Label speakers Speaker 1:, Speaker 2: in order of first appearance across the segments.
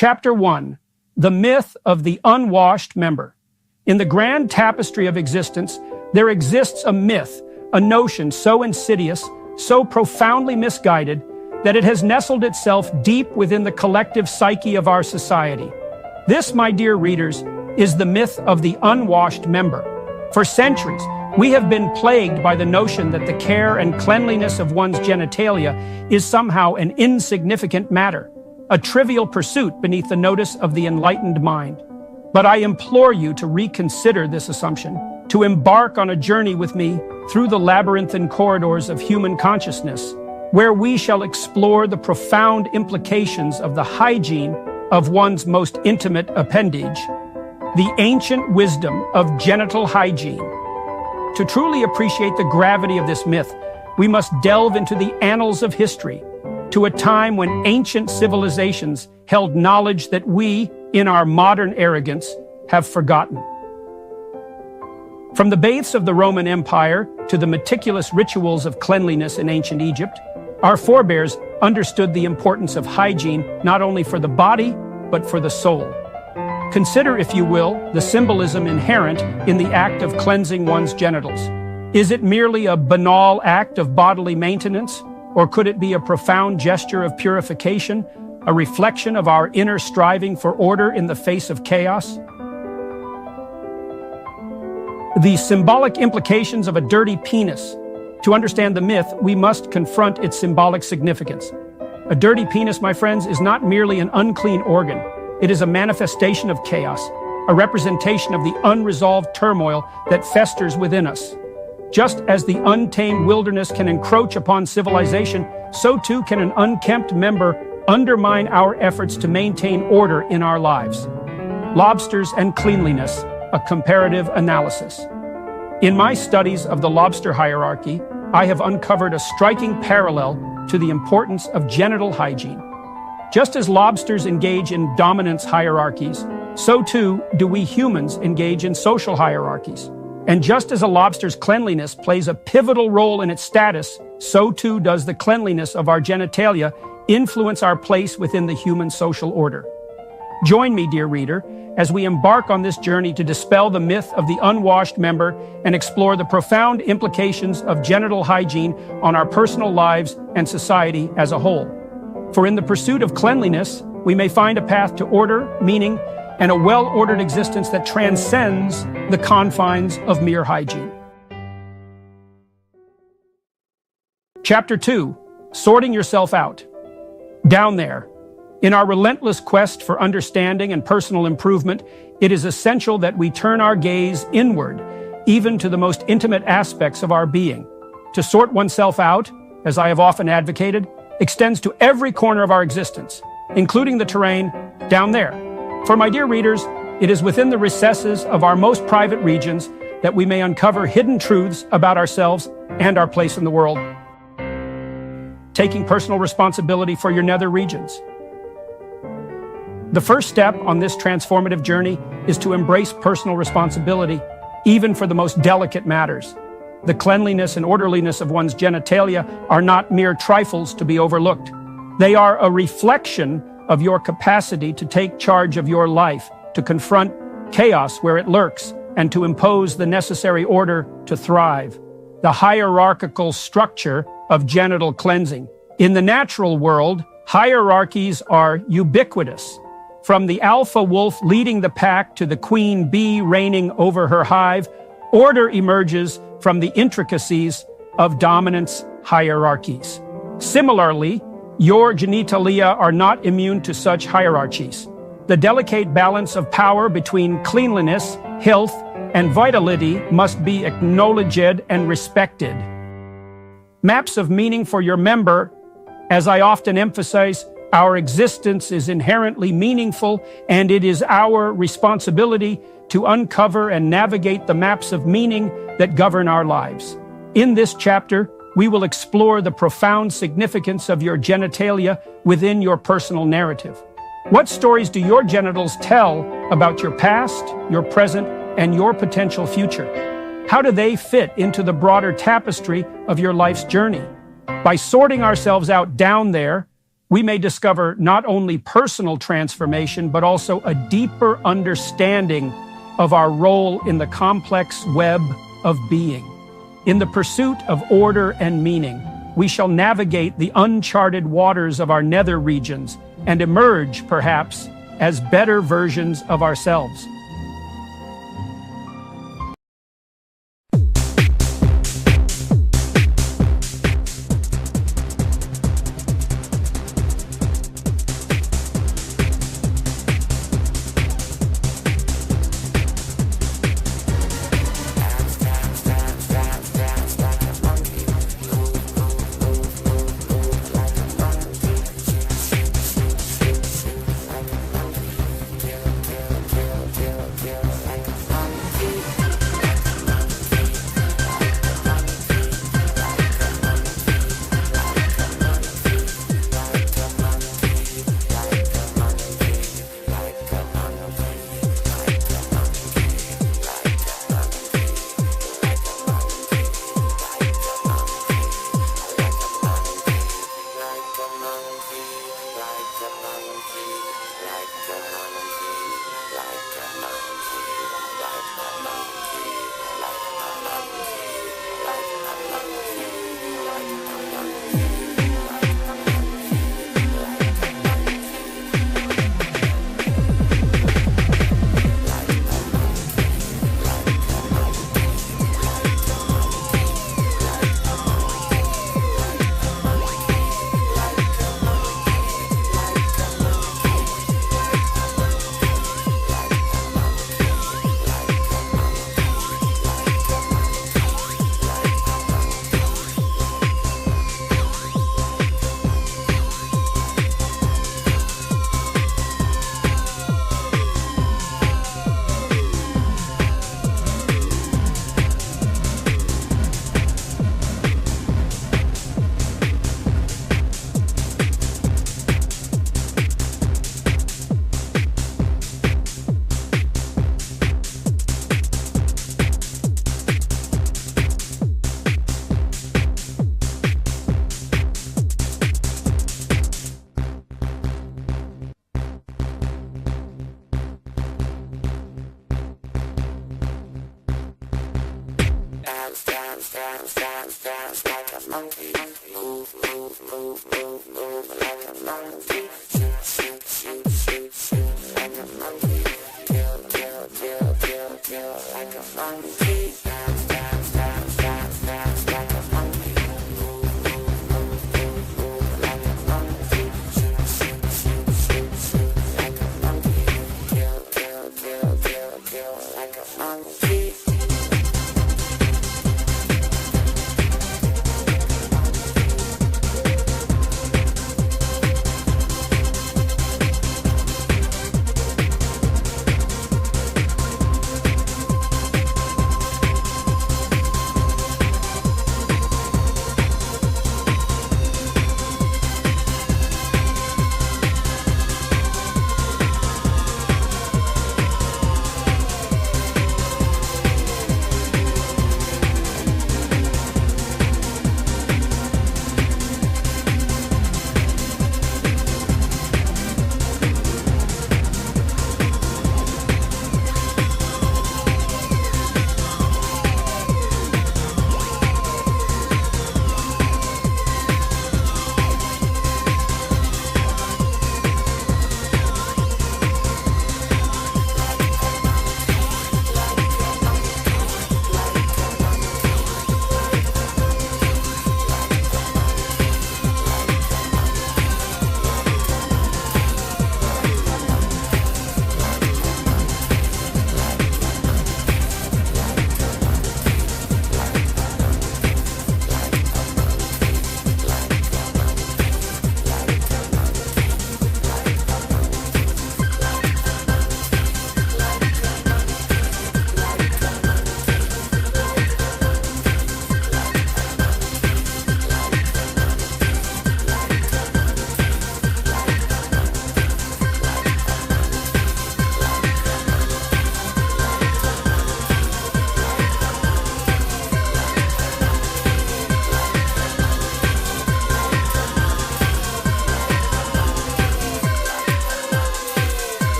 Speaker 1: Chapter 1. The Myth of the Unwashed Member. In the grand tapestry of existence, there exists a myth, a notion so insidious, so profoundly misguided, that it has nestled itself deep within the collective psyche of our society. This, my dear readers, is the myth of the unwashed member. For centuries, we have been plagued by the notion that the care and cleanliness of one's genitalia is somehow an insignificant matter, a trivial pursuit beneath the notice of the enlightened mind. But I implore you to reconsider this assumption, to embark on a journey with me through the labyrinthine corridors of human consciousness, where we shall explore the profound implications of the hygiene of one's most intimate appendage, the ancient wisdom of genital hygiene. To truly appreciate the gravity of this myth, we must delve into the annals of history, to a time when ancient civilizations held knowledge that we, in our modern arrogance, have forgotten. From the baths of the Roman Empire to the meticulous rituals of cleanliness in ancient Egypt, our forebears understood the importance of hygiene not only for the body, but for the soul. Consider, if you will, the symbolism inherent in the act of cleansing one's genitals. Is it merely a banal act of bodily maintenance, or could it be a profound gesture of purification, a reflection of our inner striving for order in the face of chaos? The symbolic implications of a dirty penis. To understand the myth, we must confront its symbolic significance. A dirty penis, my friends, is not merely an unclean organ. It is a manifestation of chaos, a representation of the unresolved turmoil that festers within us. Just as the untamed wilderness can encroach upon civilization, so too can an unkempt member undermine our efforts to maintain order in our lives. Lobsters and cleanliness, a comparative analysis. In my studies of the lobster hierarchy, I have uncovered a striking parallel to the importance of genital hygiene. Just as lobsters engage in dominance hierarchies, so too do we humans engage in social hierarchies. And just as a lobster's cleanliness plays a pivotal role in its status, so too does the cleanliness of our genitalia influence our place within the human social order. Join me, dear reader, as we embark on this journey to dispel the myth of the unwashed member and explore the profound implications of genital hygiene on our personal lives and society as a whole. For in the pursuit of cleanliness, we may find a path to order, meaning, and a well-ordered existence that transcends the confines of mere hygiene. Chapter 2. Sorting yourself out. Down there. In our relentless quest for understanding and personal improvement, it is essential that we turn our gaze inward, even to the most intimate aspects of our being. To sort oneself out, as I have often advocated, extends to every corner of our existence, including the terrain down there. For my dear readers, it is within the recesses of our most private regions that we may uncover hidden truths about ourselves and our place in the world. Taking personal responsibility for your nether regions. The first step on this transformative journey is to embrace personal responsibility, even for the most delicate matters. The cleanliness and orderliness of one's genitalia are not mere trifles to be overlooked. They are a reflection of your capacity to take charge of your life, to confront chaos where it lurks, and to impose the necessary order to thrive. The hierarchical structure of genital cleansing. In the natural world, hierarchies are ubiquitous. From the alpha wolf leading the pack to the queen bee reigning over her hive, order emerges from the intricacies of dominance hierarchies. Similarly, your genitalia are not immune to such hierarchies. The delicate balance of power between cleanliness, health, and vitality must be acknowledged and respected. Maps of meaning for your member. As I often emphasize, our existence is inherently meaningful, and it is our responsibility to uncover and navigate the maps of meaning that govern our lives. In this chapter, we will explore the profound significance of your genitalia within your personal narrative. What stories do your genitals tell about your past, your present, and your potential future? How do they fit into the broader tapestry of your life's journey? By sorting ourselves out down there, we may discover not only personal transformation, but also a deeper understanding of our role in the complex web of being. In the pursuit of order and meaning, we shall navigate the uncharted waters of our nether regions and emerge, perhaps, as better versions of ourselves.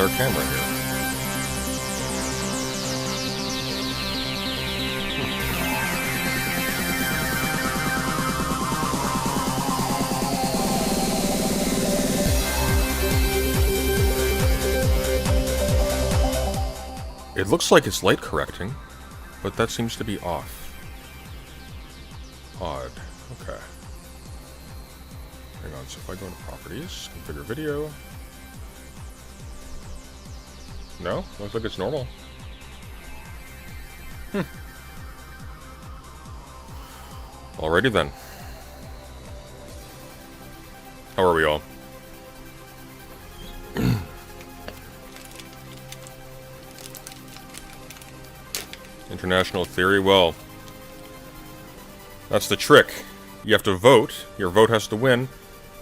Speaker 2: our camera here? It looks like it's light correcting, but that seems to be off. Odd. Okay. Hang on, so if I go into properties, configure video. No? Looks like it's normal. Alrighty then. How are we all? International theory, well, that's the trick. You have to vote, your vote has to win,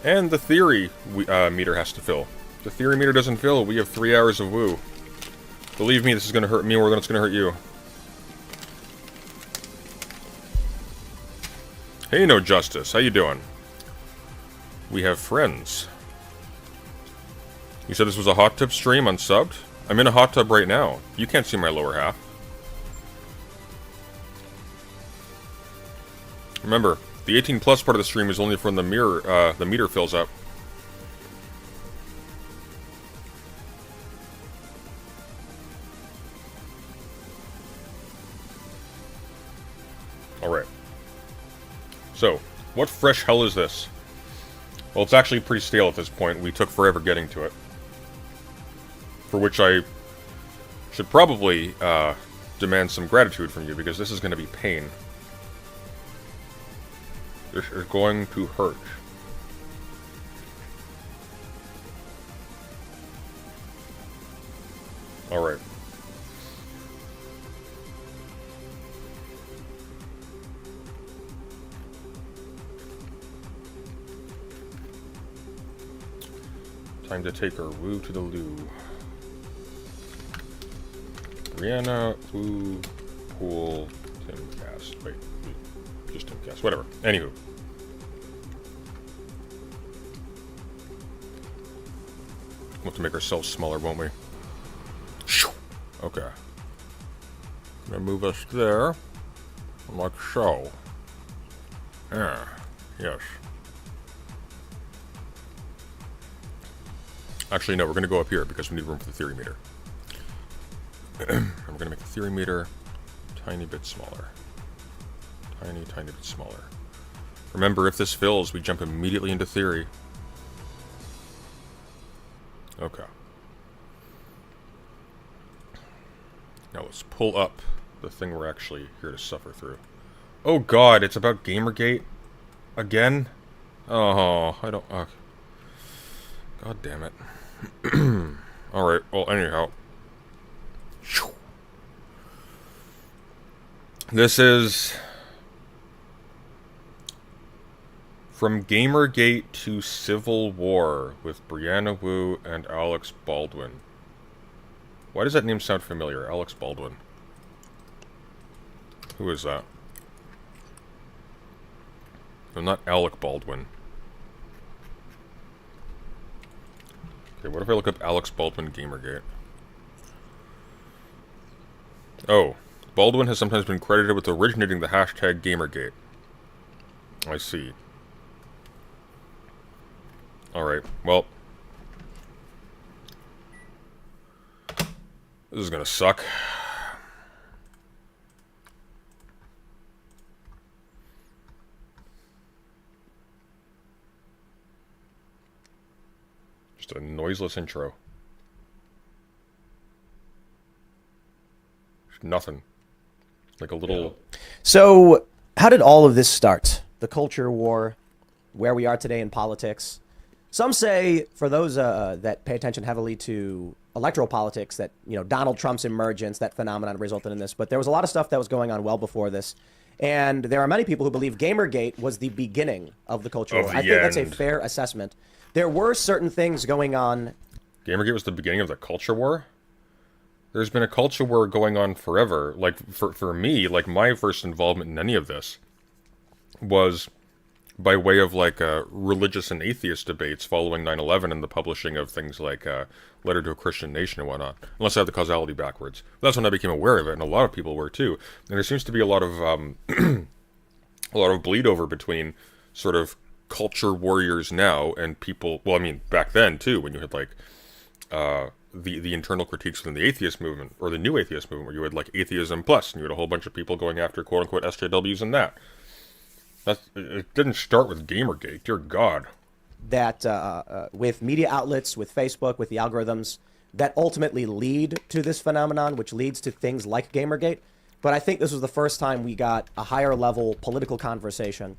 Speaker 2: and the theory meter has to fill. If the theory meter doesn't fill, we have 3 hours of woo. Believe me, this is going to hurt me more than it's going to hurt you. Hey, No Justice, how you doing? We have friends. You said this was a hot tub stream unsubbed? I'm in a hot tub right now. You can't see my lower half. Remember, the 18 plus part of the stream is only from the mirror, the meter fills up. Alright. So, what fresh hell is this? Well, it's actually pretty stale at this point. We took forever getting to it. For which I should probably demand some gratitude from you, because this is going to be pain. This is going to hurt. Alright. Time to take our woo to the loo. Brianna, woo, pool, Timcast. Wait. Just Timcast, whatever. Anywho. We'll have to make ourselves smaller, won't we? Okay. Gonna move us there. Like so. Yeah. Yes. Actually, no, we're gonna go up here because we need room for the theory meter. And we're gonna make the theory meter a tiny bit smaller. Tiny bit smaller. Remember, if this fills, we jump immediately into theory. Okay. Now let's pull up the thing we're actually here to suffer through. Oh god, it's about Gamergate? Again? Oh, I don't... God damn it. Alright, well, anyhow. This is... From Gamergate to Civil War with Brianna Wu and Alex Baldwin. Why does that name sound familiar? Alex Baldwin. Who is that? No, not Alec Baldwin. Okay, what if I look up Alex Baldwin Gamergate? Oh, Baldwin has sometimes been credited with originating the hashtag Gamergate. I see. Alright, well. This is gonna suck. Just a noiseless intro. Nothing. Like a little...
Speaker 3: So, how did all of this start? The culture war, where we are today in politics. Some say, for those that pay attention heavily to electoral politics, that, you know, Donald Trump's emergence, that phenomenon resulted in this. But there was a lot of stuff that was going on well before this. And there are many people who believe Gamergate was the beginning of the culture war. I think that's a fair assessment. There were certain things going on.
Speaker 2: Gamergate was the beginning of the culture war? There's been a culture war going on forever. Like, for me, like, my first involvement in any of this was by way of like religious and atheist debates following 9/11 and the publishing of things like Letter to a Christian Nation and whatnot. Unless I have the causality backwards. That's when I became aware of it, and a lot of people were too. And there seems to be a lot of bleed over between sort of culture warriors now and people. Well, I mean back then too, when you had like the internal critiques within the atheist movement or the new atheist movement, where you had like atheism plus, and you had a whole bunch of people going after quote unquote SJWs and that. It didn't start with Gamergate, dear God.
Speaker 3: That with media outlets, with Facebook, with the algorithms, that ultimately lead to this phenomenon, which leads to things like Gamergate. But I think this was the first time we got a higher level political conversation.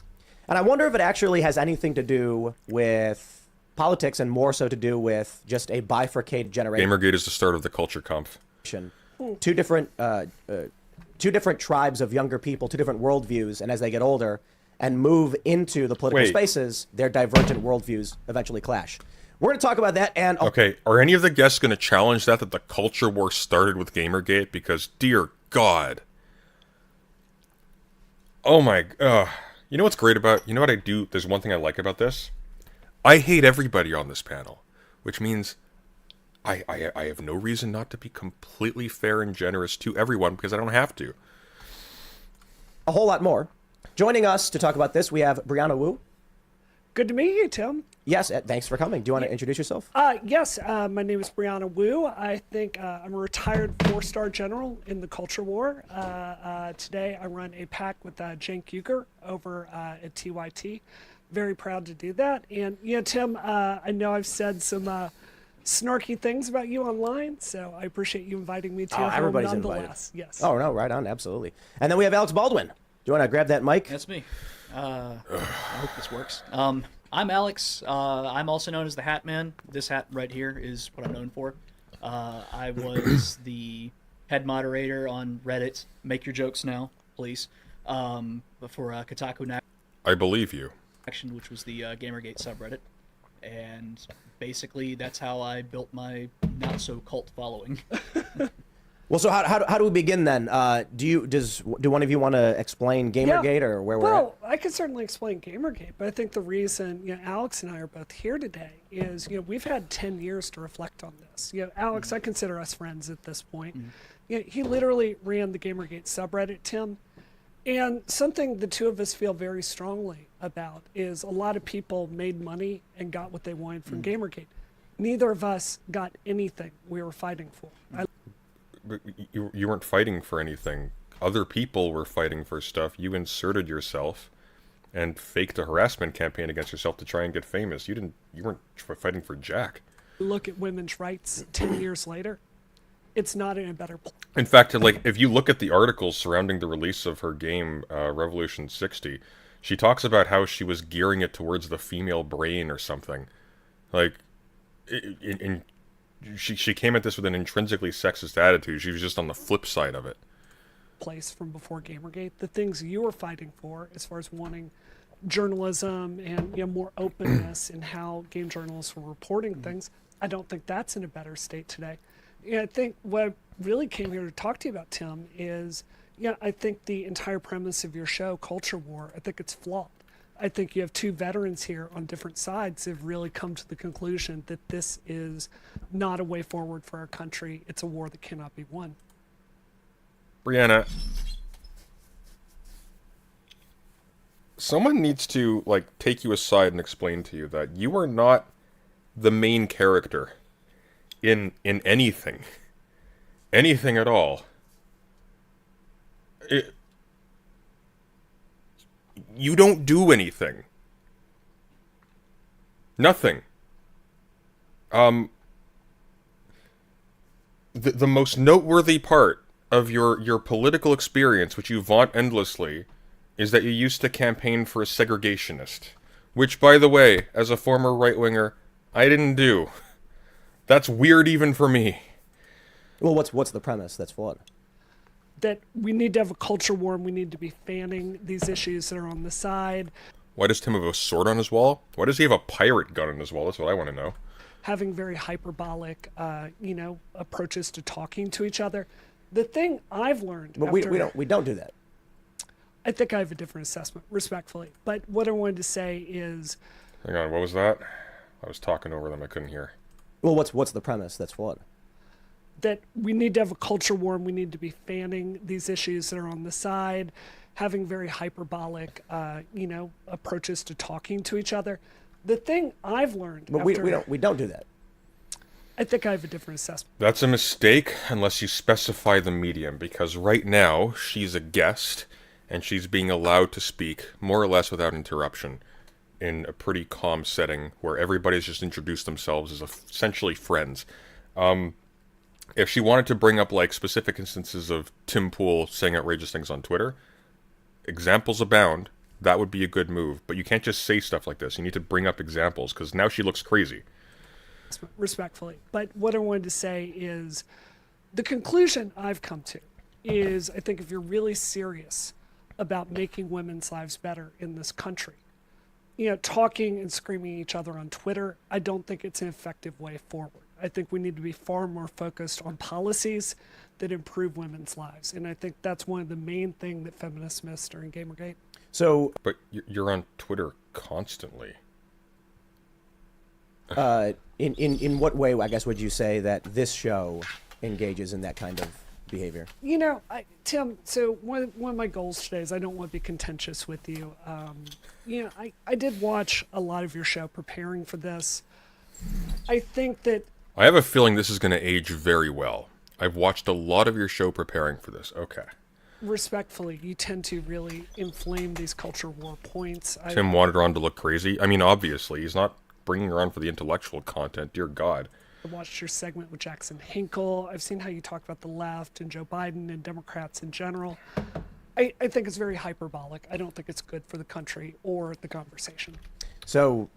Speaker 3: And I wonder if it actually has anything to do with politics and more so to do with just a bifurcated generation.
Speaker 2: Gamergate is the start of the culture conf.
Speaker 3: Two different tribes of younger people, two different worldviews, and as they get older and move into the political spaces, their divergent worldviews eventually clash. We're going to talk about that. And
Speaker 2: okay, are any of the guests going to challenge that the culture war started with Gamergate? Because, dear God. Oh my, you know what's great about, you know what I do, there's one thing I like about this? I hate everybody on this panel, which means I have no reason not to be completely fair and generous to everyone because I don't have to.
Speaker 3: A whole lot more. Joining us to talk about this, we have Brianna Wu.
Speaker 4: Good to meet you, Tim.
Speaker 3: Yes, thanks for coming. Do you want to introduce yourself?
Speaker 4: Yes, my name is Brianna Wu. I think I'm a retired 4-star general in the culture war. Today I run a pack with Cenk Uygur over at TYT. Very proud to do that. And, Tim, I know I've said some snarky things about you online, so I appreciate you inviting me to your home
Speaker 3: everybody's
Speaker 4: nonetheless.
Speaker 3: invited.
Speaker 4: Yes.
Speaker 3: Oh, no, right on, absolutely. And then we have Alex Baldwin. Do you want to grab that mic?
Speaker 5: That's me. I hope this works. I'm Alex. I'm also known as the Hat Man. This hat right here is what I'm known for. I was the head moderator on Reddit. Make your jokes now, please. For Kotaku Now.
Speaker 2: I believe you.
Speaker 5: Action, which was the Gamergate subreddit, and basically that's how I built my not so cult following.
Speaker 3: Well, so how do we begin then? Do one of you want to explain Gamergate or where we're at?
Speaker 4: Well, I could certainly explain Gamergate, but I think the reason Alex and I are both here today is we've had 10 years to reflect on this. Alex, I consider us friends at this point. He literally ran the Gamergate subreddit, Tim, and something the two of us feel very strongly about is a lot of people made money and got what they wanted from Gamergate. Neither of us got anything we were fighting for.
Speaker 2: But you weren't fighting for anything. Other people were fighting for stuff. You inserted yourself and faked a harassment campaign against yourself to try and get famous. You weren't fighting for jack.
Speaker 4: Look at women's rights 10 years later. It's not in a better place.
Speaker 2: In fact, like if you look at the articles surrounding the release of her game, Revolution 60, she talks about how she was gearing it towards the female brain or something. Like, she came at this with an intrinsically sexist attitude. She was just on the flip side of it.
Speaker 4: Place from before Gamergate, the things you were fighting for as far as wanting journalism and more openness in how game journalists were reporting things, I don't think that's in a better state today. I think what I really came here to talk to you about, Tim, is I think the entire premise of your show, Culture War, I think it's flawed. I think you have two veterans here on different sides who have really come to the conclusion that this is not a way forward for our country. It's a war that cannot be won.
Speaker 2: Brianna, someone needs to take you aside and explain to you that you are not the main character in anything at all. You don't do anything. Nothing. The most noteworthy part of your political experience, which you vaunt endlessly, is that you used to campaign for a segregationist. Which, by the way, as a former right-winger, I didn't do. That's weird even for me.
Speaker 3: Well, what's the premise that's flawed?
Speaker 4: That we need to have a culture war and we need to be fanning these issues that are on the side.
Speaker 2: Why does Tim have a sword on his wall? Why does he have a pirate gun on his wall? That's what I want to know.
Speaker 4: Having very hyperbolic, approaches to talking to each other. The thing I've learned,
Speaker 3: but we don't do that.
Speaker 4: I think I have a different assessment, respectfully. But what I wanted to say is,
Speaker 2: Hang on, what was that? I was talking over them. I couldn't hear.
Speaker 3: Well, what's the premise that's flawed?
Speaker 4: that we need to have a culture war and we need to be fanning these issues that are on the side, having very hyperbolic, approaches to talking to each other. The thing I've learned,
Speaker 3: But we don't do that.
Speaker 4: I think I have a different assessment.
Speaker 2: That's a mistake unless you specify the medium, because right now she's a guest and she's being allowed to speak more or less without interruption in a pretty calm setting where everybody's just introduced themselves as essentially friends. If she wanted to bring up like specific instances of Tim Pool saying outrageous things on Twitter, examples abound. That would be a good move, but you can't just say stuff like this. You need to bring up examples because now she looks crazy.
Speaker 4: Respectfully. But what I wanted to say is the conclusion I've come to is I think if you're really serious about making women's lives better in this country, talking and screaming at each other on Twitter, I don't think it's an effective way forward. I think we need to be far more focused on policies that improve women's lives. And I think that's one of the main things that feminists miss during Gamergate.
Speaker 3: So,
Speaker 2: But you're on Twitter constantly.
Speaker 3: in what way, I guess, would you say that this show engages in that kind of behavior?
Speaker 4: Tim, so one of my goals today is I don't want to be contentious with you. I did watch a lot of your show preparing for this. I think that
Speaker 2: I have a feeling this is going to age very well. I've watched a lot of your show preparing for this. Okay.
Speaker 4: respectfully, you tend to really inflame these culture war points.
Speaker 2: Tim wanted her on to look crazy. I mean, obviously, he's not bringing her on for the intellectual content. Dear God.
Speaker 4: I watched your segment with Jackson Hinkle. I've seen how you talk about the left and Joe Biden and Democrats in general. I think it's very hyperbolic. I don't think it's good for the country or the conversation.
Speaker 3: So,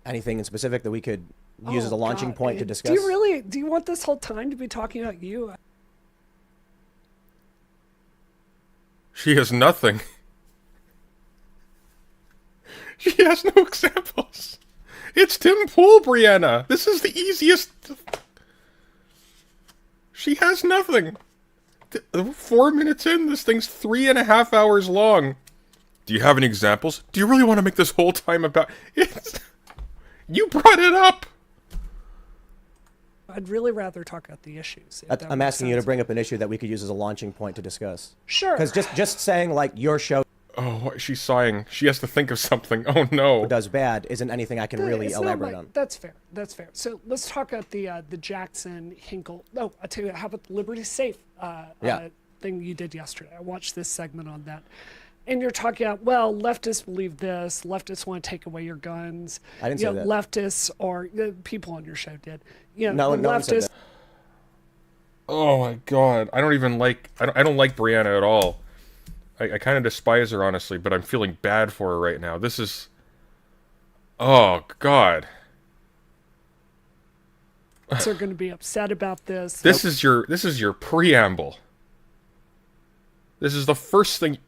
Speaker 3: anything in specific that we could use as a launching point to discuss?
Speaker 4: Do you want this whole time to be talking about you?
Speaker 2: She has nothing. She has no examples. It's Tim Pool, Brianna. This is the easiest. She has nothing. 4 minutes in, this thing's 3.5 hours long. Do you have any examples? Do you really want to make this whole time about... You brought it up.
Speaker 4: I'd really rather talk about the issues.
Speaker 3: I'm asking you to bring up an issue that we could use as a launching point to discuss.
Speaker 4: Sure.
Speaker 3: Because just saying, like, your show
Speaker 2: Oh, she's sighing. She has to think of something. Oh, no.
Speaker 3: does bad isn't anything I can really
Speaker 4: It's not
Speaker 3: elaborate on.
Speaker 4: That's fair. That's fair. So let's talk about the Jackson Hinkle. No, I'll tell you, how about the Liberty Safe thing you did yesterday? I watched this segment on that. And you're talking about, well, leftists believe this. Leftists want to take away your guns.
Speaker 3: I didn't say that.
Speaker 4: Leftists or people on your show did.
Speaker 3: No one said that.
Speaker 2: Oh, my God. I don't like Brianna at all. I kind of despise her, honestly, but I'm feeling bad for her right now. This is... Oh, God.
Speaker 4: They're going to be upset about this.
Speaker 2: This is your preamble. This is the first thing...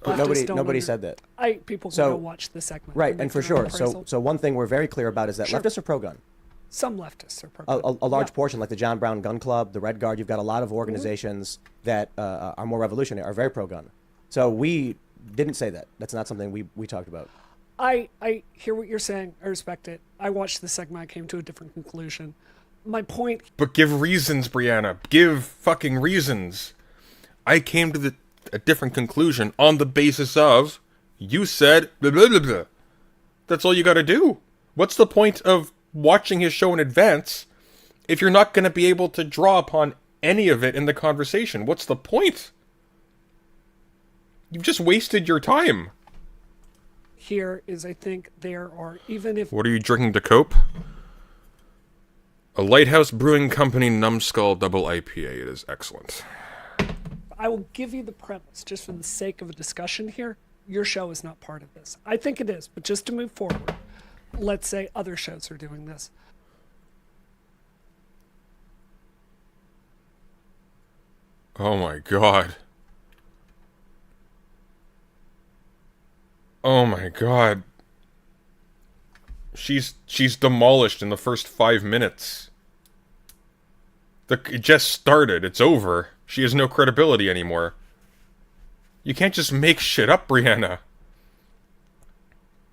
Speaker 3: Nobody said that.
Speaker 4: People
Speaker 3: So-
Speaker 4: go watch the segment.
Speaker 3: Right,
Speaker 4: make
Speaker 3: and for
Speaker 4: their own
Speaker 3: sure.
Speaker 4: appraisal.
Speaker 3: So one thing we're very clear about is that
Speaker 4: Sure.
Speaker 3: leftists are pro-gun.
Speaker 4: Some leftists are
Speaker 3: A large portion, like the John Brown Gun Club, the Red Guard, you've got a lot of organizations that are more revolutionary, are very pro-gun. So we didn't say that. That's not something we talked about.
Speaker 4: I hear what you're saying. I respect it. I watched the segment. I came to a different conclusion. My point.
Speaker 2: But give reasons, Brianna. Give fucking reasons. I came to a different conclusion on the basis of you said blah, blah, blah, blah. That's all you gotta do. What's the point of watching his show in advance if you're not gonna be able to draw upon any of it in the conversation? What's the point? You've just wasted your time.
Speaker 4: Here is, I think there are, even if
Speaker 2: What are you drinking to cope? A Lighthouse Brewing Company Numbskull Double IPA. It is excellent.
Speaker 4: I will give you the premise, just for the sake of a discussion here, your show is not part of this. I think it is, but just to move forward, let's say other shows are doing this.
Speaker 2: Oh my God. Oh my God. She's demolished in the first 5 minutes. It just started. It's over. She has no credibility anymore. You can't just make shit up, Brianna.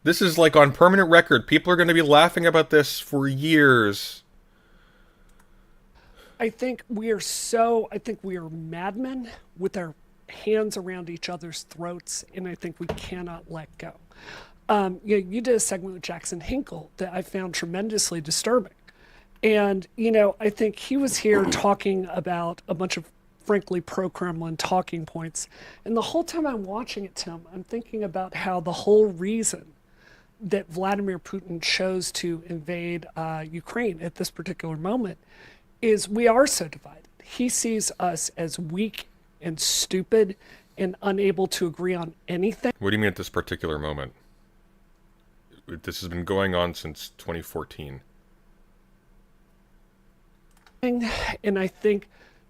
Speaker 2: This is like on permanent record. People are going to be laughing about this for years.
Speaker 4: I think we are madmen with our hands around each other's throats, and I think we cannot let go. You did a segment with Jackson Hinkle that I found tremendously disturbing. And, I think he was here talking about a bunch of, frankly, pro-Kremlin talking points. And the whole time I'm watching it, Tim, I'm thinking about how the whole reason that Vladimir Putin chose to invade Ukraine at this particular moment is we are so divided. He sees us as weak and stupid and unable to agree on anything.
Speaker 2: What do you mean at this particular moment? This has been going on since 2014.
Speaker 4: And I think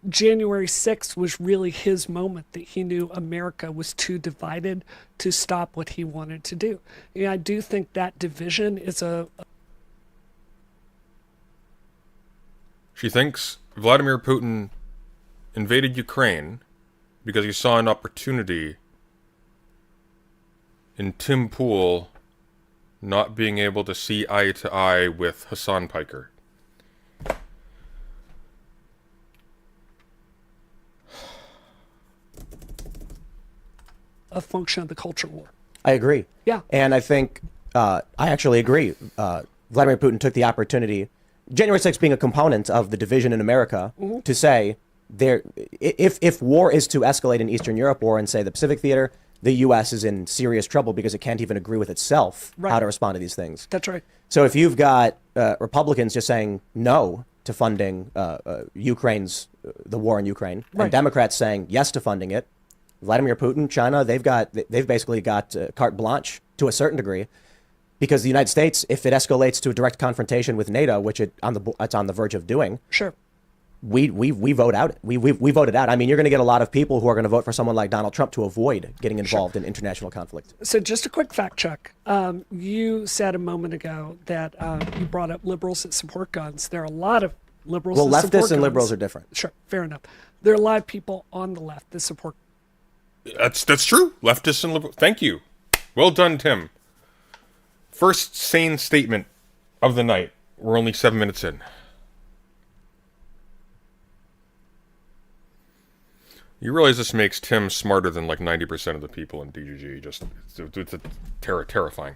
Speaker 4: January 6th was really his moment that he knew America was too divided to stop what he wanted to do. And I do think that division is
Speaker 2: She thinks Vladimir Putin invaded Ukraine because he saw an opportunity in Tim Pool not being able to see eye to eye with Hassan Piker.
Speaker 4: a function of the culture war.
Speaker 3: I agree.
Speaker 4: Yeah.
Speaker 3: And I think, I actually agree. Vladimir Putin took the opportunity, January 6th being a component of the division in America, to say, if war is to escalate in Eastern Europe or in, say, the Pacific Theater, the U.S. is in serious trouble because it can't even agree with itself how to respond to these things.
Speaker 4: That's right.
Speaker 3: So if you've got Republicans just saying no to funding Ukraine's, the war in Ukraine, and Democrats saying yes to funding it, Vladimir Putin, China, they've basically got carte blanche to a certain degree, because the United States, if it escalates to a direct confrontation with NATO, which it's on the verge of doing,
Speaker 4: sure,
Speaker 3: we vote out. We voted out. I mean, you're going to get a lot of people who are going to vote for someone like Donald Trump to avoid getting involved in international conflict.
Speaker 4: So just a quick fact check. You said a moment ago that you brought up liberals that support guns. There are a lot of liberals.
Speaker 3: Well,
Speaker 4: that support
Speaker 3: leftists and
Speaker 4: guns.
Speaker 3: liberals are different.
Speaker 4: Sure, fair enough. There are a lot of people on the left that support.
Speaker 2: That's true. Leftists and liberals. Thank you. Well done, Tim. First sane statement of the night. We're only 7 minutes in. You realize this makes Tim smarter than like 90% of the people in DGG. Just it's terrifying.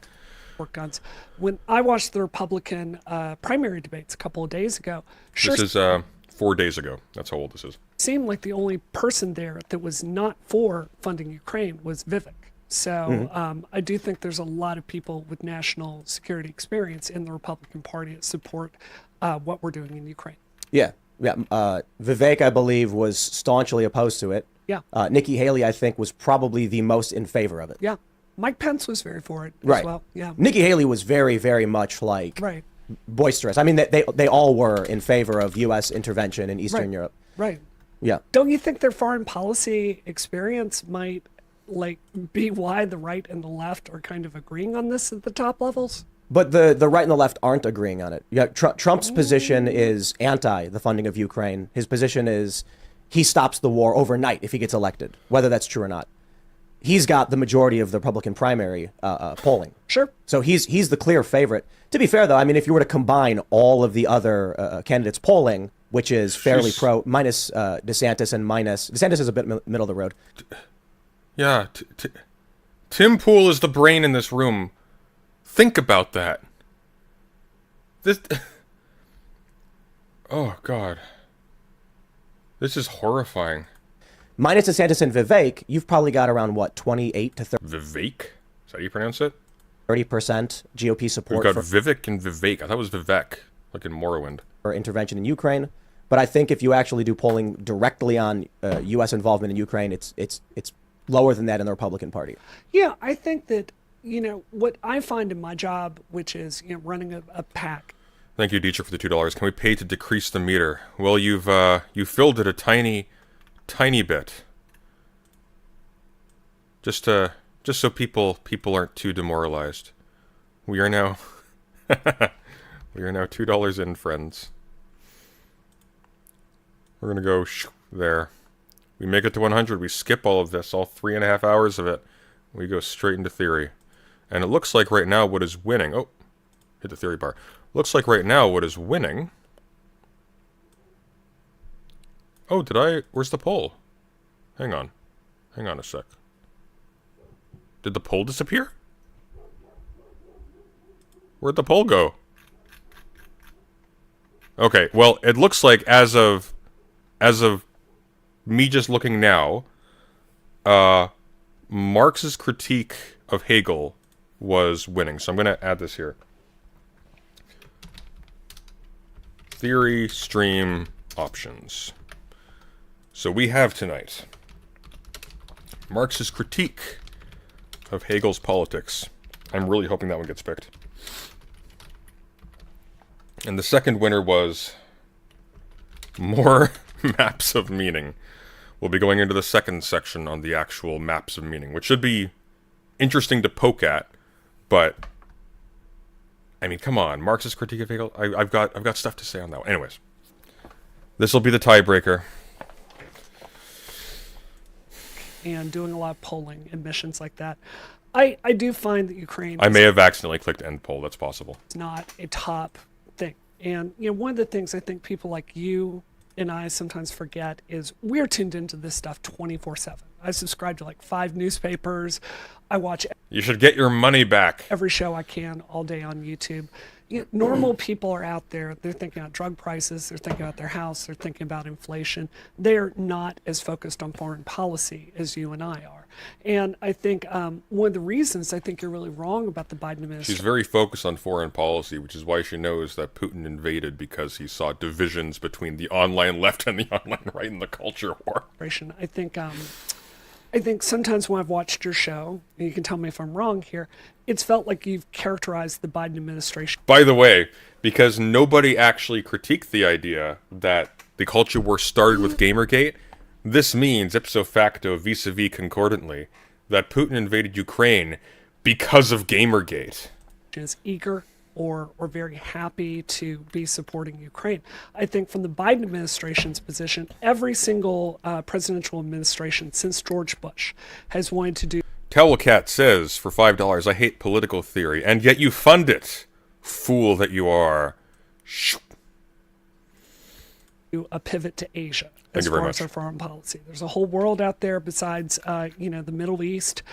Speaker 4: Guns. When I watched the Republican primary debates a couple of days ago,
Speaker 2: This is 4 days ago. That's how old this is.
Speaker 4: Seemed like the only person there that was not for funding Ukraine was Vivek. So I do think there's a lot of people with national security experience in the Republican Party that support what we're doing in Ukraine.
Speaker 3: Yeah. Vivek, I believe, was staunchly opposed to it.
Speaker 4: Yeah.
Speaker 3: Nikki Haley, I think, was probably the most in favor of it.
Speaker 4: Yeah. Mike Pence was very for it
Speaker 3: Right.
Speaker 4: as well. Yeah.
Speaker 3: Nikki Haley was very, very much like boisterous. I mean, they all were in favor of U.S. intervention in Eastern Europe.
Speaker 4: Right.
Speaker 3: Yeah.
Speaker 4: Don't you think their foreign policy experience might be why the right and the left are kind of agreeing on this at the top levels?
Speaker 3: But the right and the left aren't agreeing on it. Yeah, Trump's position is anti the funding of Ukraine. His position is he stops the war overnight if he gets elected, whether that's true or not. He's got the majority of the Republican primary polling.
Speaker 4: Sure.
Speaker 3: So he's the clear favorite. To be fair, though, I mean, if you were to combine all of the other candidates polling, which is fairly pro, minus DeSantis and minus... DeSantis is a bit middle of the road.
Speaker 2: Yeah. Tim Pool is the brain in this room. Think about that. This... Oh, God. This is horrifying.
Speaker 3: Minus DeSantis and Vivek, you've probably got around, what, 28 to 30...
Speaker 2: Vivek? Is that how you pronounce it?
Speaker 3: 30% GOP support.
Speaker 2: We've got Vivek and Vivek. I thought it was Vivek, like in Morrowind.
Speaker 3: For intervention in Ukraine. But I think if you actually do polling directly on U.S. involvement in Ukraine, it's lower than that in the Republican Party.
Speaker 4: Yeah, I think that, what I find in my job, which is running a PAC.
Speaker 2: Thank you, Dietrich, for the $2. Can we pay to decrease the meter? Well, you filled it a tiny bit. Just so people aren't too demoralized. We are now $2 in, friends. We're gonna go there. We make it to 100. We skip all of this, all 3.5 hours of it. We go straight into theory. And it looks like right now what is winning... Oh, hit the theory bar. Looks like right now what is winning... Oh, did I... Where's the poll? Hang on. Hang on a sec. Did the poll disappear? Where'd the poll go? Okay, well, it looks like as of me just looking now, Marx's critique of Hegel was winning. So I'm going to add this here. Theory, stream, options. So we have tonight Marx's critique of Hegel's politics. I'm really hoping that one gets picked. And the second winner was more maps of meaning. We'll be going into the second section on the actual maps of meaning, which should be interesting to poke at, but I mean, come on, Marx's critique of Hegel. I've got stuff to say on that one. Anyways, this will be the tiebreaker.
Speaker 4: And doing a lot of polling and missions like that. I do find that Ukraine
Speaker 2: I may have accidentally clicked end poll. That's possible.
Speaker 4: is not a top thing. And one of the things I think people like you and I sometimes forget is we're tuned into this stuff 24/7. I subscribe to like 5 newspapers. I watch
Speaker 2: You should get your money back.
Speaker 4: every show I can all day on YouTube. Normal people are out there. They're thinking about drug prices. They're thinking about their house. They're thinking about inflation. They're not as focused on foreign policy as you and I are. And I think one of the reasons I think you're really wrong about the Biden administration.
Speaker 2: She's very focused on foreign policy, which is why she knows that Putin invaded because he saw divisions between the online left and the online right in the culture war.
Speaker 4: I think sometimes when I've watched your show, and you can tell me if I'm wrong here, it's felt like you've characterized the Biden administration.
Speaker 2: By the way, because nobody actually critiqued the idea that the culture war started with Gamergate, this means, ipso facto, vis-a-vis concordantly, that Putin invaded Ukraine because of Gamergate.
Speaker 4: Is eager or very happy to be supporting Ukraine. I think from the Biden administration's position, every single presidential administration since George Bush has wanted to do
Speaker 2: Towelcat says, for $5, I hate political theory, and yet you fund it. Fool that you are.
Speaker 4: a pivot to Asia
Speaker 2: Thank
Speaker 4: as
Speaker 2: you very
Speaker 4: far
Speaker 2: much.
Speaker 4: as our foreign policy. There's a whole world out there besides, the Middle East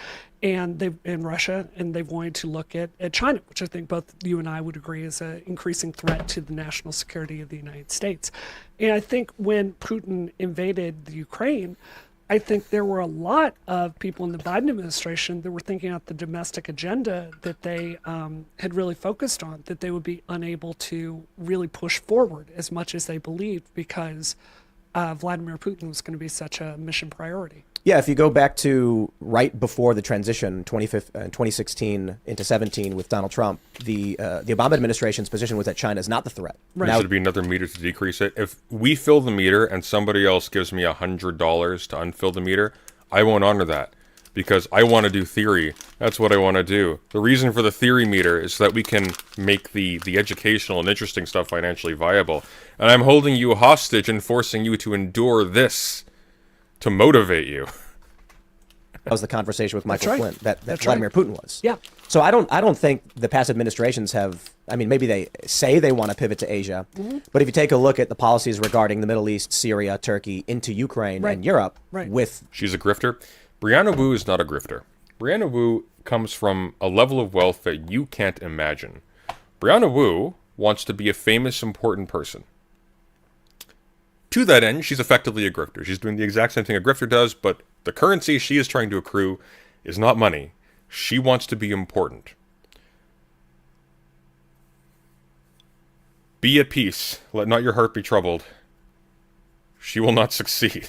Speaker 4: and Russia, and they've wanted to look at China, which I think both you and I would agree is an increasing threat to the national security of the United States. And I think when Putin invaded the Ukraine, I think there were a lot of people in the Biden administration that were thinking about the domestic agenda that they had really focused on, that they would be unable to really push forward as much as they believed because Vladimir Putin was going to be such a mission priority.
Speaker 3: Yeah, if you go back to right before the transition, 2016 into 17 with Donald Trump, the Obama administration's position was that China is not the threat.
Speaker 4: Right.
Speaker 3: Now,
Speaker 2: Should be another meter to decrease it. If we fill the meter and somebody else gives me $100 to unfill the meter, I won't honor that because I want to do theory. That's what I want to do. The reason for the theory meter is so that we can make the educational and interesting stuff financially viable. And I'm holding you hostage and forcing you to endure this to motivate you.
Speaker 3: that was the conversation with Michael
Speaker 4: right.
Speaker 3: Flynn that
Speaker 4: That's
Speaker 3: Vladimir
Speaker 4: right.
Speaker 3: Putin was.
Speaker 4: Yeah.
Speaker 3: So I don't think the past administrations have. I mean, maybe they say they want to pivot to Asia, but if you take a look at the policies regarding the Middle East, Syria, Turkey, into Ukraine
Speaker 4: Right.
Speaker 3: and Europe,
Speaker 4: Right.
Speaker 3: with
Speaker 2: She's a grifter. Brianna Wu is not a grifter. Brianna Wu comes from a level of wealth that you can't imagine. Brianna Wu wants to be a famous, important person. To that end, she's effectively a grifter. She's doing the exact same thing a grifter does, but the currency she is trying to accrue is not money. She wants to be important. Be at peace. Let not your heart be troubled. She will not succeed.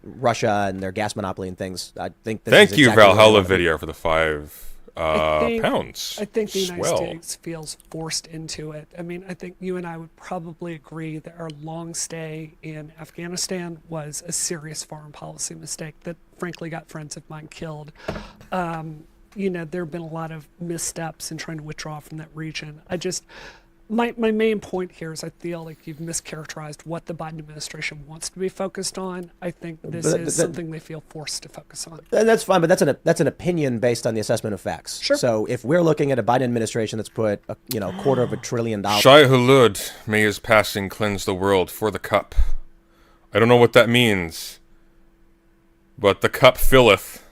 Speaker 3: Russia and their gas monopoly and things. I think. This
Speaker 2: Thank
Speaker 3: is
Speaker 2: you,
Speaker 3: exactly where they
Speaker 2: Valhalla
Speaker 3: wanna be.
Speaker 2: Video, for the 5 pounds.
Speaker 4: I think the United
Speaker 2: Swell.
Speaker 4: States feels forced into it. I mean, I think you and I would probably agree that our long stay in Afghanistan was a serious foreign policy mistake that frankly got friends of mine killed. There have been a lot of missteps in trying to withdraw from that region. My main point here is I feel like you've mischaracterized what the Biden administration wants to be focused on. I think this is something they feel forced to focus on.
Speaker 3: And that's fine, but that's an opinion based on the assessment of facts.
Speaker 4: Sure.
Speaker 3: So if we're looking at a Biden administration that's put a $250 billion
Speaker 2: Shai Hulud, may his passing cleanse the world for the cup. I don't know what that means, but the cup filleth.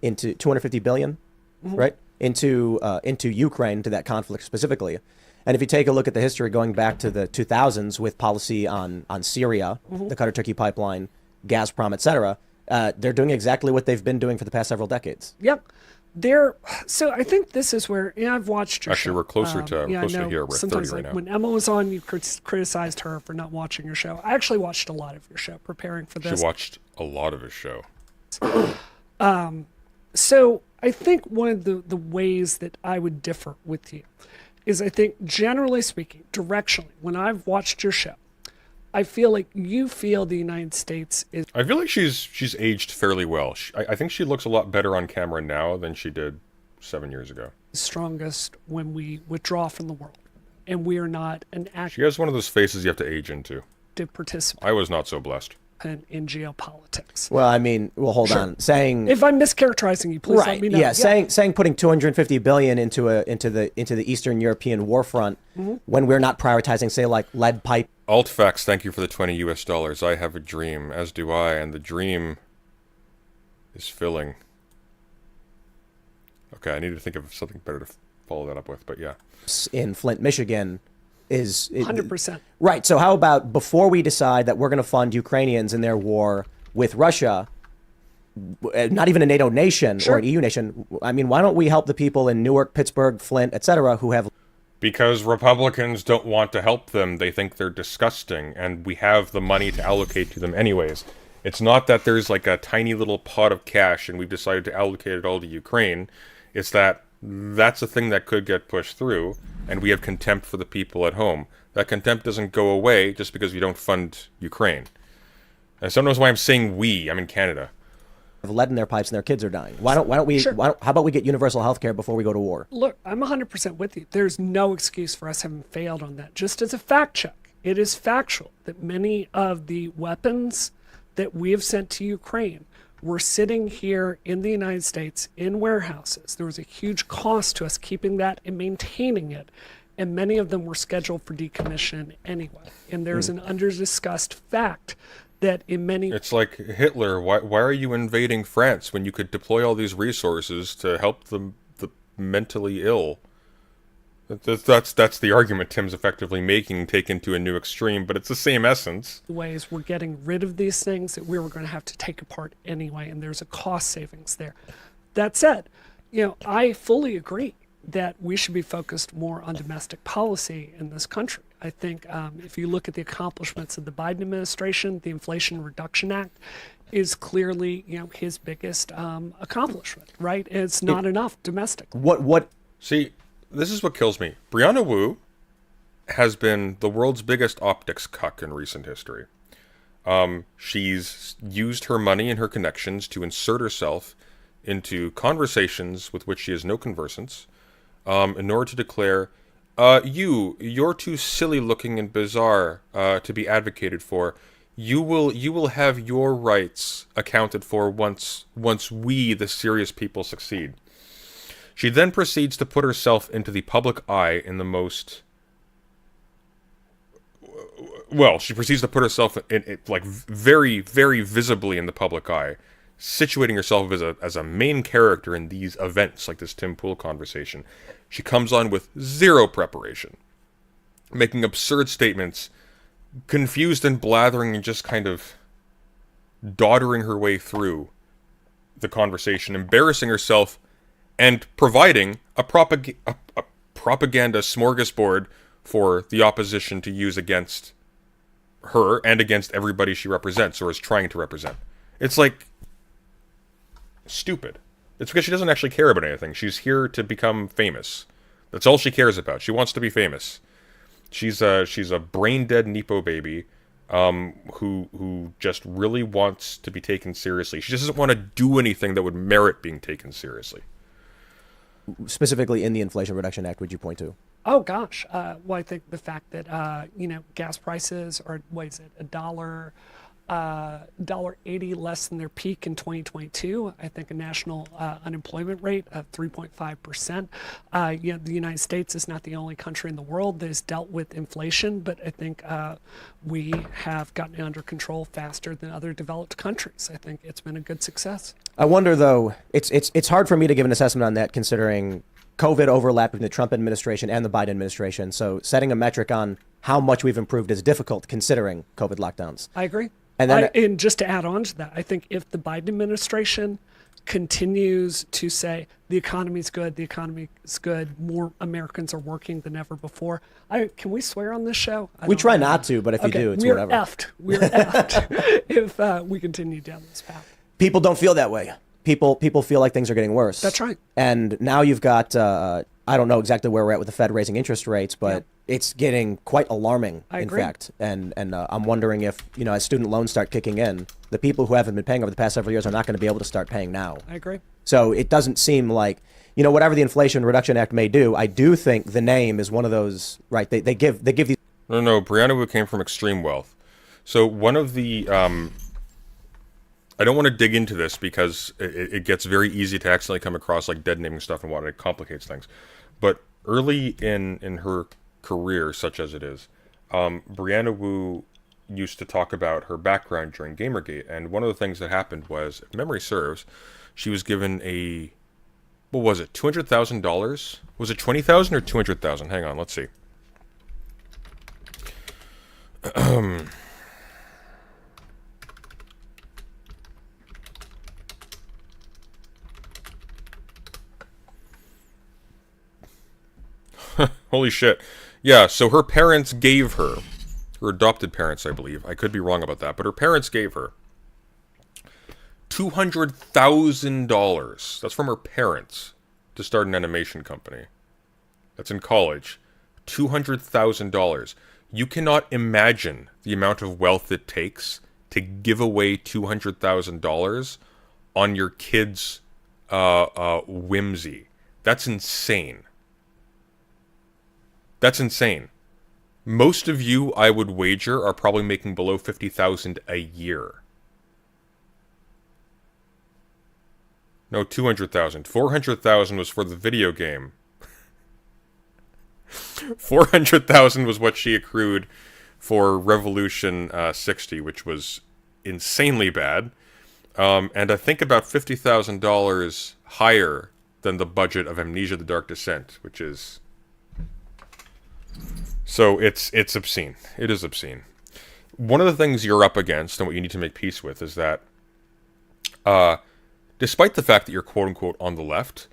Speaker 3: into $250 billion, right? Into Ukraine, to that conflict specifically. And if you take a look at the history going back to the 2000s with policy on Syria, the Qatar-Turkey pipeline, Gazprom, etc., they're doing exactly what they've been doing for the past several decades.
Speaker 4: Yep. So I think this is where I've watched your show.
Speaker 2: We're closer to
Speaker 4: I
Speaker 2: closer
Speaker 4: know
Speaker 2: to here. We're at 30
Speaker 4: sometimes,
Speaker 2: right
Speaker 4: like,
Speaker 2: now.
Speaker 4: when Emma was on, you criticized her for not watching your show. I actually watched a lot of your show preparing for this.
Speaker 2: She watched a lot of his show.
Speaker 4: So I think one of the ways that I would differ with you is, I think, generally speaking, directionally, when I've watched your show, I feel like you feel the United States is
Speaker 2: I feel like she's aged fairly well. I think she looks a lot better on camera now than she did 7 years ago.
Speaker 4: strongest when we withdraw from the world, and we are not an
Speaker 2: She has one of those faces you have to age into.
Speaker 4: active participant
Speaker 2: I was not so blessed.
Speaker 4: in geopolitics.
Speaker 3: Well, I mean, hold on. Saying
Speaker 4: If I'm mischaracterizing you, please let me know.
Speaker 3: Yeah, saying putting $250 billion into the Eastern European war front when we're not prioritizing, say, like lead pipe.
Speaker 2: Altfax, thank you for the $20. I have a dream, as do I, and the dream is filling. Okay, I need to think of something better to follow that up with, but yeah.
Speaker 3: In Flint, Michigan, is
Speaker 4: 100%.
Speaker 3: right. So how about before we decide that we're going to fund Ukrainians in their war with Russia, not even a NATO nation or an EU nation? I mean, why don't we help the people in Newark, Pittsburgh, Flint, etc., who have
Speaker 2: Because Republicans don't want to help them. They think they're disgusting, and we have the money to allocate to them anyways. It's not that there's like a tiny little pot of cash and we've decided to allocate it all to Ukraine. It's that that's a thing that could get pushed through, and we have contempt for the people at home. That contempt doesn't go away just because we don't fund Ukraine. And sometimes why I'm saying we, I'm in Canada.
Speaker 3: lead in their pipes and their kids are dying. Why don't we?
Speaker 4: Sure.
Speaker 3: How about we get universal health care before we go to war?
Speaker 4: Look, I'm 100% with you. There's no excuse for us having failed on that. Just as a fact check, it is factual that many of the weapons that we have sent to Ukraine were sitting here in the United States in warehouses. There was a huge cost to us keeping that and maintaining it, and many of them were scheduled for decommission anyway. And there's an under-discussed fact that in many...
Speaker 2: It's like Hitler. Why are you invading France when you could deploy all these resources to help the mentally ill? That's the argument Tim's effectively making, taken to a new extreme, but it's the same essence.
Speaker 4: ways we're getting rid of these things that we were going to have to take apart anyway, and there's a cost savings there. That said, I fully agree that we should be focused more on domestic policy in this country. I think if you look at the accomplishments of the Biden administration, the Inflation Reduction Act is clearly his biggest accomplishment, right? It's not enough domestic.
Speaker 3: What?
Speaker 2: See, this is what kills me. Brianna Wu has been the world's biggest optics cuck in recent history. She's used her money and her connections to insert herself into conversations with which she has no conversance, in order to declare, you're too silly looking and bizarre to be advocated for. You will have your rights accounted for once we, the serious people, succeed. She then proceeds to put herself into the public eye in the most... Well, she proceeds to put herself in like very, very visibly in the public eye, situating herself as a main character in these events, like this Tim Pool conversation. She comes on with zero preparation, making absurd statements, confused and blathering and just kind of doddering her way through the conversation, embarrassing herself, and providing a propaganda smorgasbord for the opposition to use against her and against everybody she represents or is trying to represent. It's like stupid. It's because she doesn't actually care about anything. She's here to become famous. That's all she cares about. She wants to be famous. She's a brain dead Nepo baby who just really wants to be taken seriously. She just doesn't want to do anything that would merit being taken seriously.
Speaker 3: Specifically in the Inflation Reduction Act, would you point to?
Speaker 4: Oh gosh. Well, I think the fact that gas prices are, what is it, $1.80 less than their peak in 2022. I think a national unemployment rate of 3.5%. The United States is not the only country in the world that has dealt with inflation, but I think we have gotten it under control faster than other developed countries. I think it's been a good success.
Speaker 3: I wonder, though, it's hard for me to give an assessment on that, considering COVID overlapped between the Trump administration and the Biden administration. So setting a metric on how much we've improved is difficult, considering COVID lockdowns.
Speaker 4: I agree.
Speaker 3: And then,
Speaker 4: and just to add on to that, I think if the Biden administration continues to say the economy's good, more Americans are working than ever before. Can we swear on this show?
Speaker 3: We try not to, but if you do, it's whatever.
Speaker 4: We're effed if we continue down this path.
Speaker 3: People don't feel that way. People feel like things are getting worse.
Speaker 4: That's right.
Speaker 3: And now you've got, I don't know exactly where we're at with the Fed raising interest rates, but it's getting quite alarming, in fact. And I'm wondering if, as student loans start kicking in, the people who haven't been paying over the past several years are not going to be able to start paying now.
Speaker 4: I agree.
Speaker 3: So it doesn't seem like, whatever the Inflation Reduction Act may do, I do think the name is one of those, right? They give these.
Speaker 2: No, Brianna who came from extreme wealth. So one of the, I don't want to dig into this because it gets very easy to accidentally come across like dead naming stuff and whatnot. It complicates things. But early in her career, such as it is, Brianna Wu used to talk about her background during Gamergate, and one of the things that happened was, if memory serves, she was given a, what was it, $200,000? Was it $20,000 or $200,000? Hang on, let's see. Holy shit. Yeah, so her parents gave her, her adopted parents, I believe. I could be wrong about that, but her parents gave her $200,000. That's from her parents to start an animation company. That's in college. $200,000. You cannot imagine the amount of wealth it takes to give away $200,000 on your kid's whimsy. That's insane. That's insane. Most of you, I would wager, are probably making below $50,000 a year. No, $200,000. $400,000 was for the video game. $400,000 was what she accrued for Revolution 60, which was insanely bad. And I think about $50,000 higher than the budget of Amnesia: The Dark Descent, which is... So it's obscene. It is obscene. One of the things you're up against and what you need to make peace with is that despite the fact that you're quote-unquote on the left,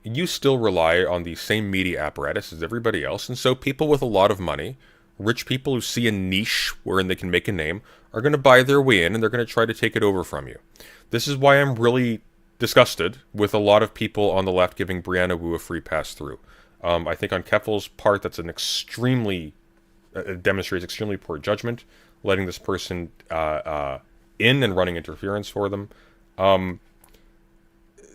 Speaker 2: you still rely on the same media apparatus as everybody else. And so people with a lot of money, rich people who see a niche wherein they can make a name, are going to buy their way in and they're going to try to take it over from you. This is why I'm really disgusted with a lot of people on the left giving Brianna Wu a free pass through. I think on Keffel's part, that's an extremely, demonstrates extremely poor judgment, letting this person in and running interference for them.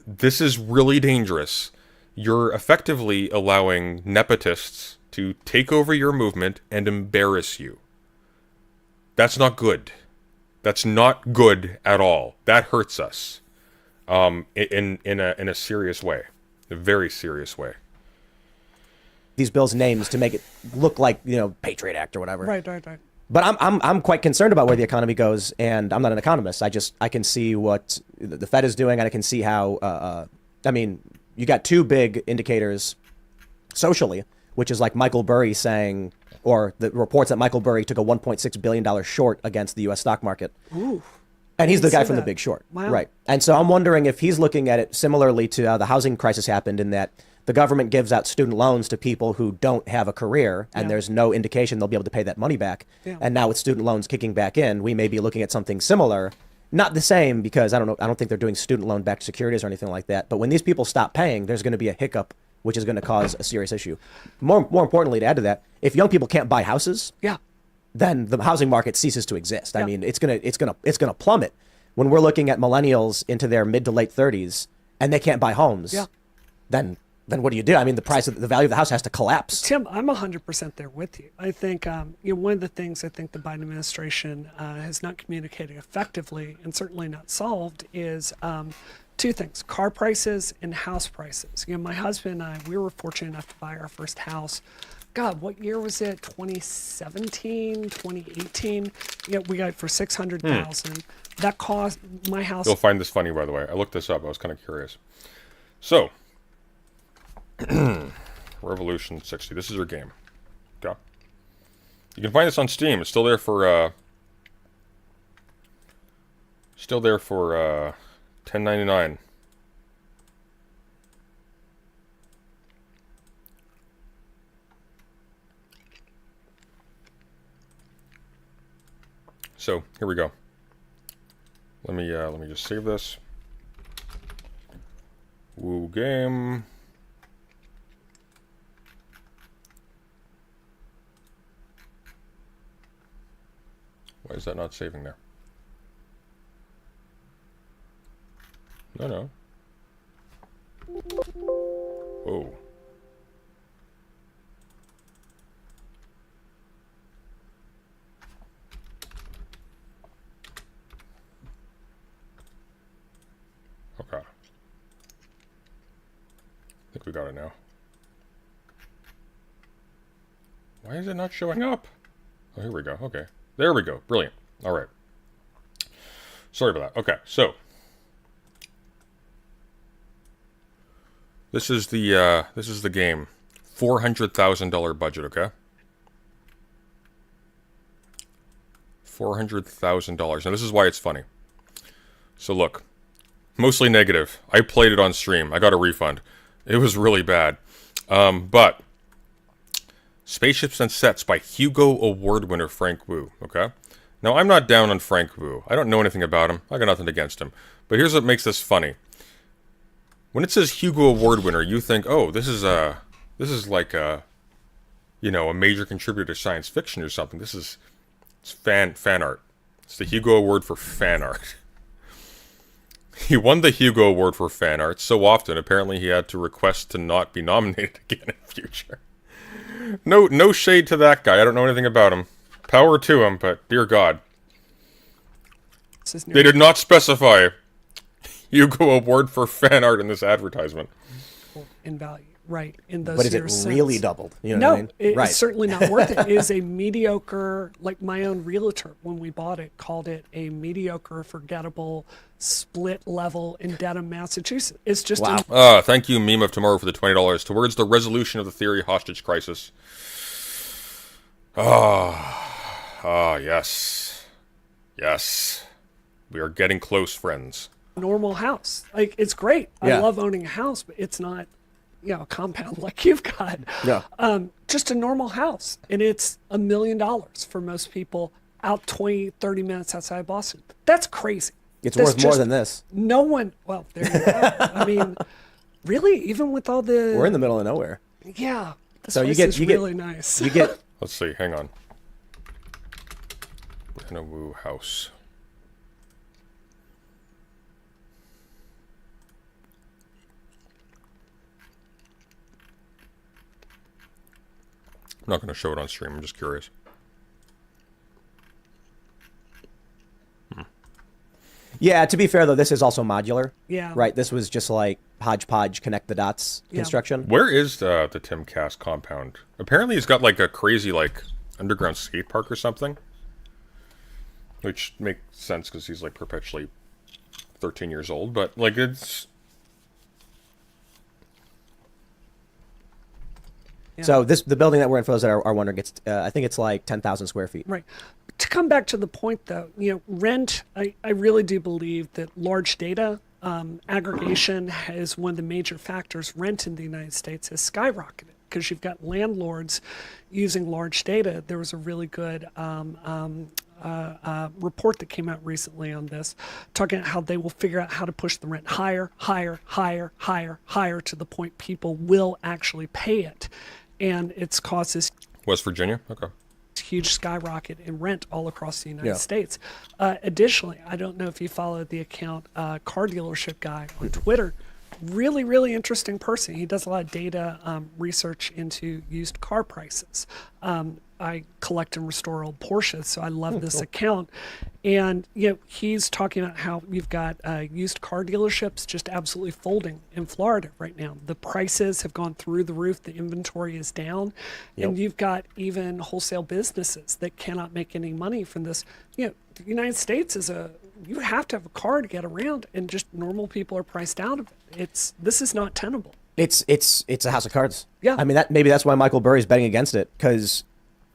Speaker 2: This is really dangerous. You're effectively allowing nepotists to take over your movement and embarrass you. That's not good. That's not good at all. That hurts us. In a serious way. A very serious way.
Speaker 3: These bills' names to make it look like, Patriot Act or whatever.
Speaker 4: Right.
Speaker 3: But I'm quite concerned about where the economy goes, and I'm not an economist. I can see what the Fed is doing, and I can see how. You got two big indicators socially, which is like Michael Burry saying, or the reports that Michael Burry took a $1.6 billion short against the U.S. stock market.
Speaker 4: Ooh.
Speaker 3: And he's the guy from
Speaker 4: that.
Speaker 3: The Big Short.
Speaker 4: Wow.
Speaker 3: Right. And so I'm wondering if he's looking at it similarly to how the housing crisis happened, in that the government gives out student loans to people who don't have a career, and there's no indication they'll be able to pay that money back.
Speaker 4: Yeah.
Speaker 3: And now with student loans kicking back in, we may be looking at something similar. Not the same, because I don't think they're doing student loan backed securities or anything like that. But when these people stop paying, there's going to be a hiccup, which is going to cause a serious issue. More importantly, to add to that, if young people can't buy houses, then the housing market ceases to exist. I mean, it's gonna plummet when we're looking at millennials into their mid to late 30s and they can't buy homes. Then then what do you do? I mean, the value of the house has to collapse.
Speaker 4: Tim, I'm 100% there with you. I think one of the things I think the Biden administration has not communicated effectively and certainly not solved is two things: car prices and house prices. My husband and I, we were fortunate enough to buy our first house. God, what year was it? 2017, 2018. We got it for $600,000. That cost my house.
Speaker 2: You'll find this funny, by the way. I looked this up. I was kind of curious. So, Revolution 60. This is your game. Okay. You can find this on Steam. It's still there for $10.99. So here we go. Let me just save this. Woo game. Why is that not saving there? No. Whoa. Okay. I think we got it now. Why is it not showing up? Oh, here we go. Okay. There we go. Brilliant. All right. Sorry about that. Okay, so this is the game. $400,000 budget, okay? $400,000. Now this is why it's funny. So look, mostly negative. I played it on stream. I got a refund. It was really bad. But Spaceships and Sets by Hugo Award winner Frank Wu, okay? Now, I'm not down on Frank Wu. I don't know anything about him. I got nothing against him. But here's what makes this funny. When it says Hugo Award winner, you think, oh, this is like a major contributor to science fiction or something. It's fan art. It's the Hugo Award for fan art. He won the Hugo Award for fan art so often, apparently he had to request to not be nominated again in future. No shade to that guy. I don't know anything about him. Power to him, but dear God. They did not specify Hugo Award for fan art in this advertisement.
Speaker 4: In value, right? In those
Speaker 3: But is it really doubled? You know what I mean?
Speaker 4: It's certainly not worth it. It is a mediocre, like my own realtor, when we bought it, called it a mediocre, forgettable, split level in Dedham, Massachusetts. It's just
Speaker 2: wow. Thank you, Meme of Tomorrow, for the $20 towards the resolution of the theory hostage crisis. Yes. Yes. We are getting close, friends.
Speaker 4: Normal house. Like, it's great.
Speaker 3: Yeah.
Speaker 4: I love owning a house, but it's not, a compound like you've got.
Speaker 3: Yeah.
Speaker 4: Just a normal house. And it's $1 million for most people out 20, 30 minutes outside of Boston. That's crazy.
Speaker 3: It's worth more than this.
Speaker 4: No one, well, there you go. I mean, really, even with all the...
Speaker 3: We're in the middle of nowhere.
Speaker 4: Yeah. This
Speaker 3: So
Speaker 4: place is really nice.
Speaker 3: You get...
Speaker 2: Let's see, hang on. Brianna Wu house. I'm not going to show it on stream, I'm just curious.
Speaker 3: Yeah, to be fair, though, this is also modular.
Speaker 4: Yeah.
Speaker 3: Right? This was just like hodgepodge, connect the dots construction.
Speaker 2: Where is the Timcast compound? Apparently he's got like a crazy underground skate park or something. Which makes sense because he's like perpetually 13 years old. But it's...
Speaker 3: Yeah. So the building that we're in, for those that are wondering, it's I think it's like 10,000 square feet.
Speaker 4: Right. To come back to the point, though, rent, I really do believe that large data aggregation is one of the major factors. Rent in the United States has skyrocketed because you've got landlords using large data. There was a really good report that came out recently on this, talking about how they will figure out how to push the rent higher to the point people will actually pay it. And it's caused this
Speaker 2: West Virginia? Okay.
Speaker 4: huge skyrocket in rent all across the United States. Additionally, I don't know if you follow the account Car Dealership Guy on Twitter. really, really interesting person. He does a lot of data research into used car prices. I collect and restore old Porsches, so I love this account. And he's talking about how you've got used car dealerships just absolutely folding in Florida right now. The prices have gone through the roof. The inventory is down, and you've got even wholesale businesses that cannot make any money from this. The United States you have to have a car to get around, and just normal people are priced out of it. This is not tenable.
Speaker 3: It's a house of cards.
Speaker 4: Yeah.
Speaker 3: I mean, maybe that's why Michael Burry's betting against it, because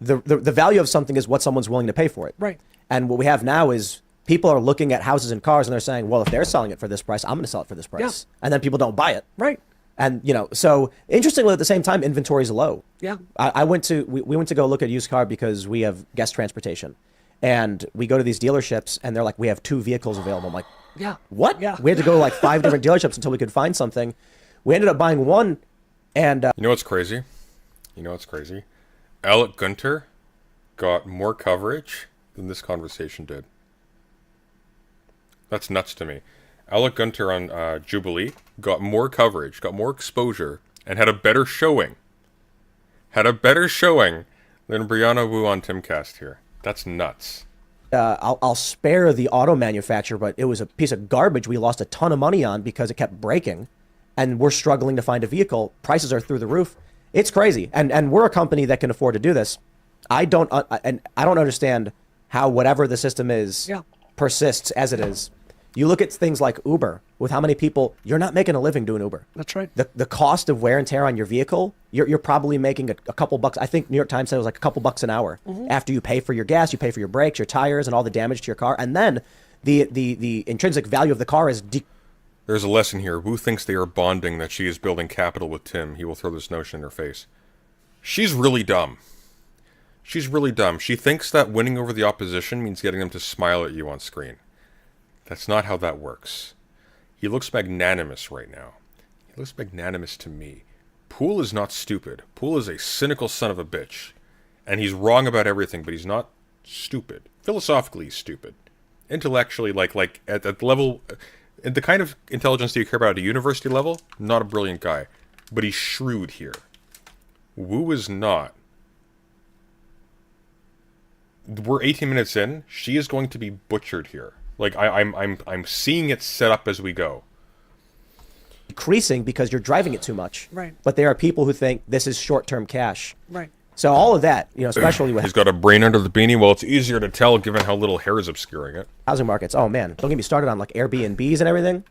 Speaker 3: the value of something is what someone's willing to pay for it.
Speaker 4: Right.
Speaker 3: And what we have now is people are looking at houses and cars and they're saying, well, if they're selling it for this price, I'm going to sell it for this price.
Speaker 4: Yeah.
Speaker 3: And then people don't buy it.
Speaker 4: Right.
Speaker 3: And, so interestingly, at the same time, inventory is low.
Speaker 4: Yeah.
Speaker 3: We went to go look at used car because we have guest transportation. And we go to these dealerships and they're like, we have 2 vehicles available. I'm like,
Speaker 4: Yeah.
Speaker 3: what?
Speaker 4: Yeah.
Speaker 3: We had to go to like 5 different dealerships until we could find something. We ended up buying one. And
Speaker 2: You know what's crazy? Alec Gunter got more coverage than this conversation did. That's nuts to me. Alec Gunter on Jubilee got more coverage, got more exposure, and had a better showing. Than Brianna Wu on Timcast here. That's nuts.
Speaker 3: I'll spare the auto manufacturer, but it was a piece of garbage we lost a ton of money on because it kept breaking, and we're struggling to find a vehicle. Prices are through the roof. It's crazy, and we're a company that can afford to do this. I don't understand how whatever the system is persists as it is. You look at things like Uber, with how many people, you're not making a living doing Uber.
Speaker 4: That's right.
Speaker 3: The cost of wear and tear on your vehicle, you're probably making a couple bucks. I think New York Times said it was like a couple bucks an hour. After you pay for your gas, you pay for your brakes, your tires, and all the damage to your car. And then the intrinsic value of the car is
Speaker 2: There's a lesson here. Wu thinks they are bonding, that she is building capital with Tim. He will throw this notion in her face. She's really dumb. She thinks that winning over the opposition means getting them to smile at you on screen. That's not how that works. He looks magnanimous right now. He looks magnanimous to me. Poole is not stupid. Poole is a cynical son of a bitch. And he's wrong about everything, but he's not stupid. Philosophically, he's stupid. Intellectually, like at the level, at the kind of intelligence that you care about at a university level, not a brilliant guy. But he's shrewd here. Wu is not. We're 18 minutes in. She is going to be butchered here. Like I'm seeing it set up as we go.
Speaker 3: decreasing because you're driving it too much.
Speaker 4: Right.
Speaker 3: But there are people who think this is short-term cash.
Speaker 4: Right.
Speaker 3: So all of that, especially with
Speaker 2: He's got a brain under the beanie. Well, it's easier to tell given how little hair is obscuring it.
Speaker 3: housing markets. Oh man, don't get me started on like Airbnbs and everything.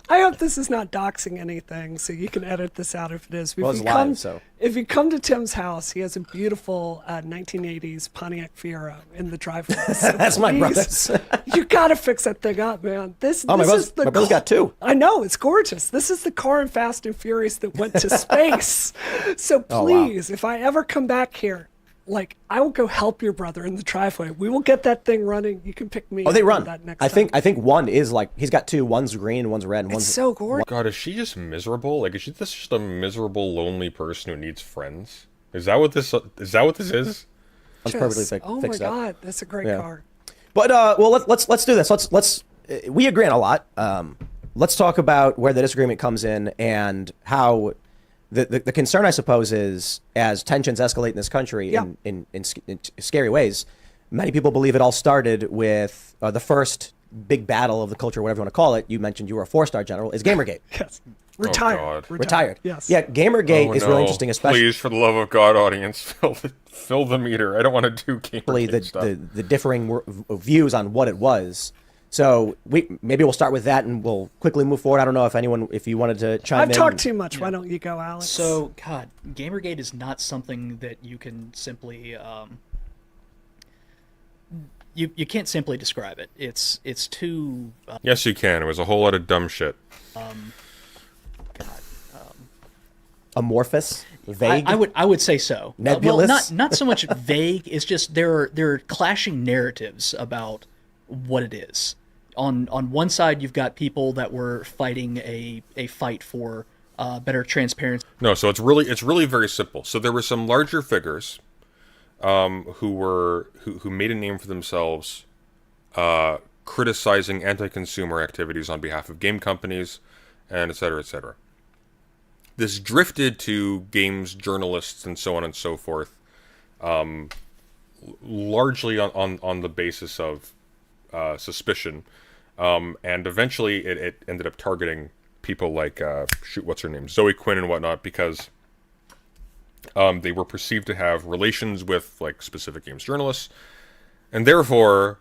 Speaker 4: I hope this is not doxing anything, so you can edit this out if it is.
Speaker 3: Well, it's live, so.
Speaker 4: If you come to Tim's house, he has a beautiful 1980s Pontiac Fiero in the driveway. So
Speaker 3: That's my
Speaker 4: please,
Speaker 3: brother's.
Speaker 4: You gotta fix that thing up, man.
Speaker 3: Oh, my brother's got two.
Speaker 4: I know, it's gorgeous. This is the car in Fast and Furious that went to space. So please, if I ever come back here, I will go help your brother in the driveway. We will get that thing running. You can pick me.
Speaker 3: Oh, they
Speaker 4: up
Speaker 3: run.
Speaker 4: on that next
Speaker 3: I
Speaker 4: time.
Speaker 3: think one is he's got two. One's green, one's red, and
Speaker 4: It's
Speaker 3: one's
Speaker 4: so gorgeous.
Speaker 2: God, is she just miserable? Like, is she just a miserable, lonely person who needs friends? Is that what this is?
Speaker 3: perfectly
Speaker 4: Oh my
Speaker 3: fixed up.
Speaker 4: God, that's a great
Speaker 3: Yeah.
Speaker 4: car.
Speaker 3: But let's do this. Let's we agree on a lot. Let's talk about where the disagreement comes in and how the concern, I suppose, is as tensions escalate in this country
Speaker 4: Yeah.
Speaker 3: in scary ways. Many people believe it all started with the first big battle of the culture, whatever you want to call it. You mentioned you were a 4-star general. Is Gamergate.
Speaker 4: Yes. Retired.
Speaker 2: God.
Speaker 3: Retired.
Speaker 4: Yes.
Speaker 3: Yeah, Gamergate
Speaker 2: Oh,
Speaker 3: is
Speaker 2: no.
Speaker 3: really interesting, especially
Speaker 2: Please, for the love of God, audience, fill the meter. I don't want to do Gamergate stuff.
Speaker 3: the differing views on what it was. So maybe we'll start with that and we'll quickly move forward. I don't know if you wanted to chime
Speaker 4: I've
Speaker 3: in.
Speaker 4: talked too much. Why don't you go, Alex?
Speaker 5: So, God, Gamergate is not something that you can simply you can't simply describe it. It's too
Speaker 2: Yes, you can. It was a whole lot of dumb shit.
Speaker 3: Amorphous, vague.
Speaker 5: I would say so.
Speaker 3: Nebulous?
Speaker 5: Well, not so much vague. It's just there are clashing narratives about what it is. On one side, you've got people that were fighting a fight for better transparency.
Speaker 2: No, so it's really very simple. So there were some larger figures who made a name for themselves criticizing anti-consumer activities on behalf of game companies and et cetera, et cetera. This drifted to games journalists and so on and so forth, largely on the basis of suspicion, and eventually it ended up targeting people like what's her name, Zoe Quinn and whatnot, because they were perceived to have relations with like specific games journalists, and therefore,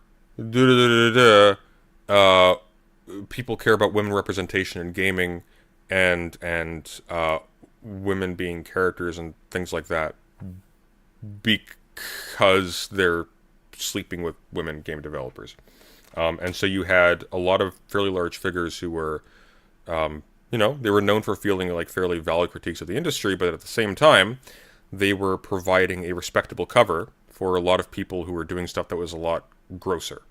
Speaker 2: people care about women representation in gaming, and women being characters and things like that, because they're sleeping with women game developers. And so you had a lot of fairly large figures who were, they were known for fielding like fairly valid critiques of the industry, but at the same time, they were providing a respectable cover for a lot of people who were doing stuff that was a lot grosser.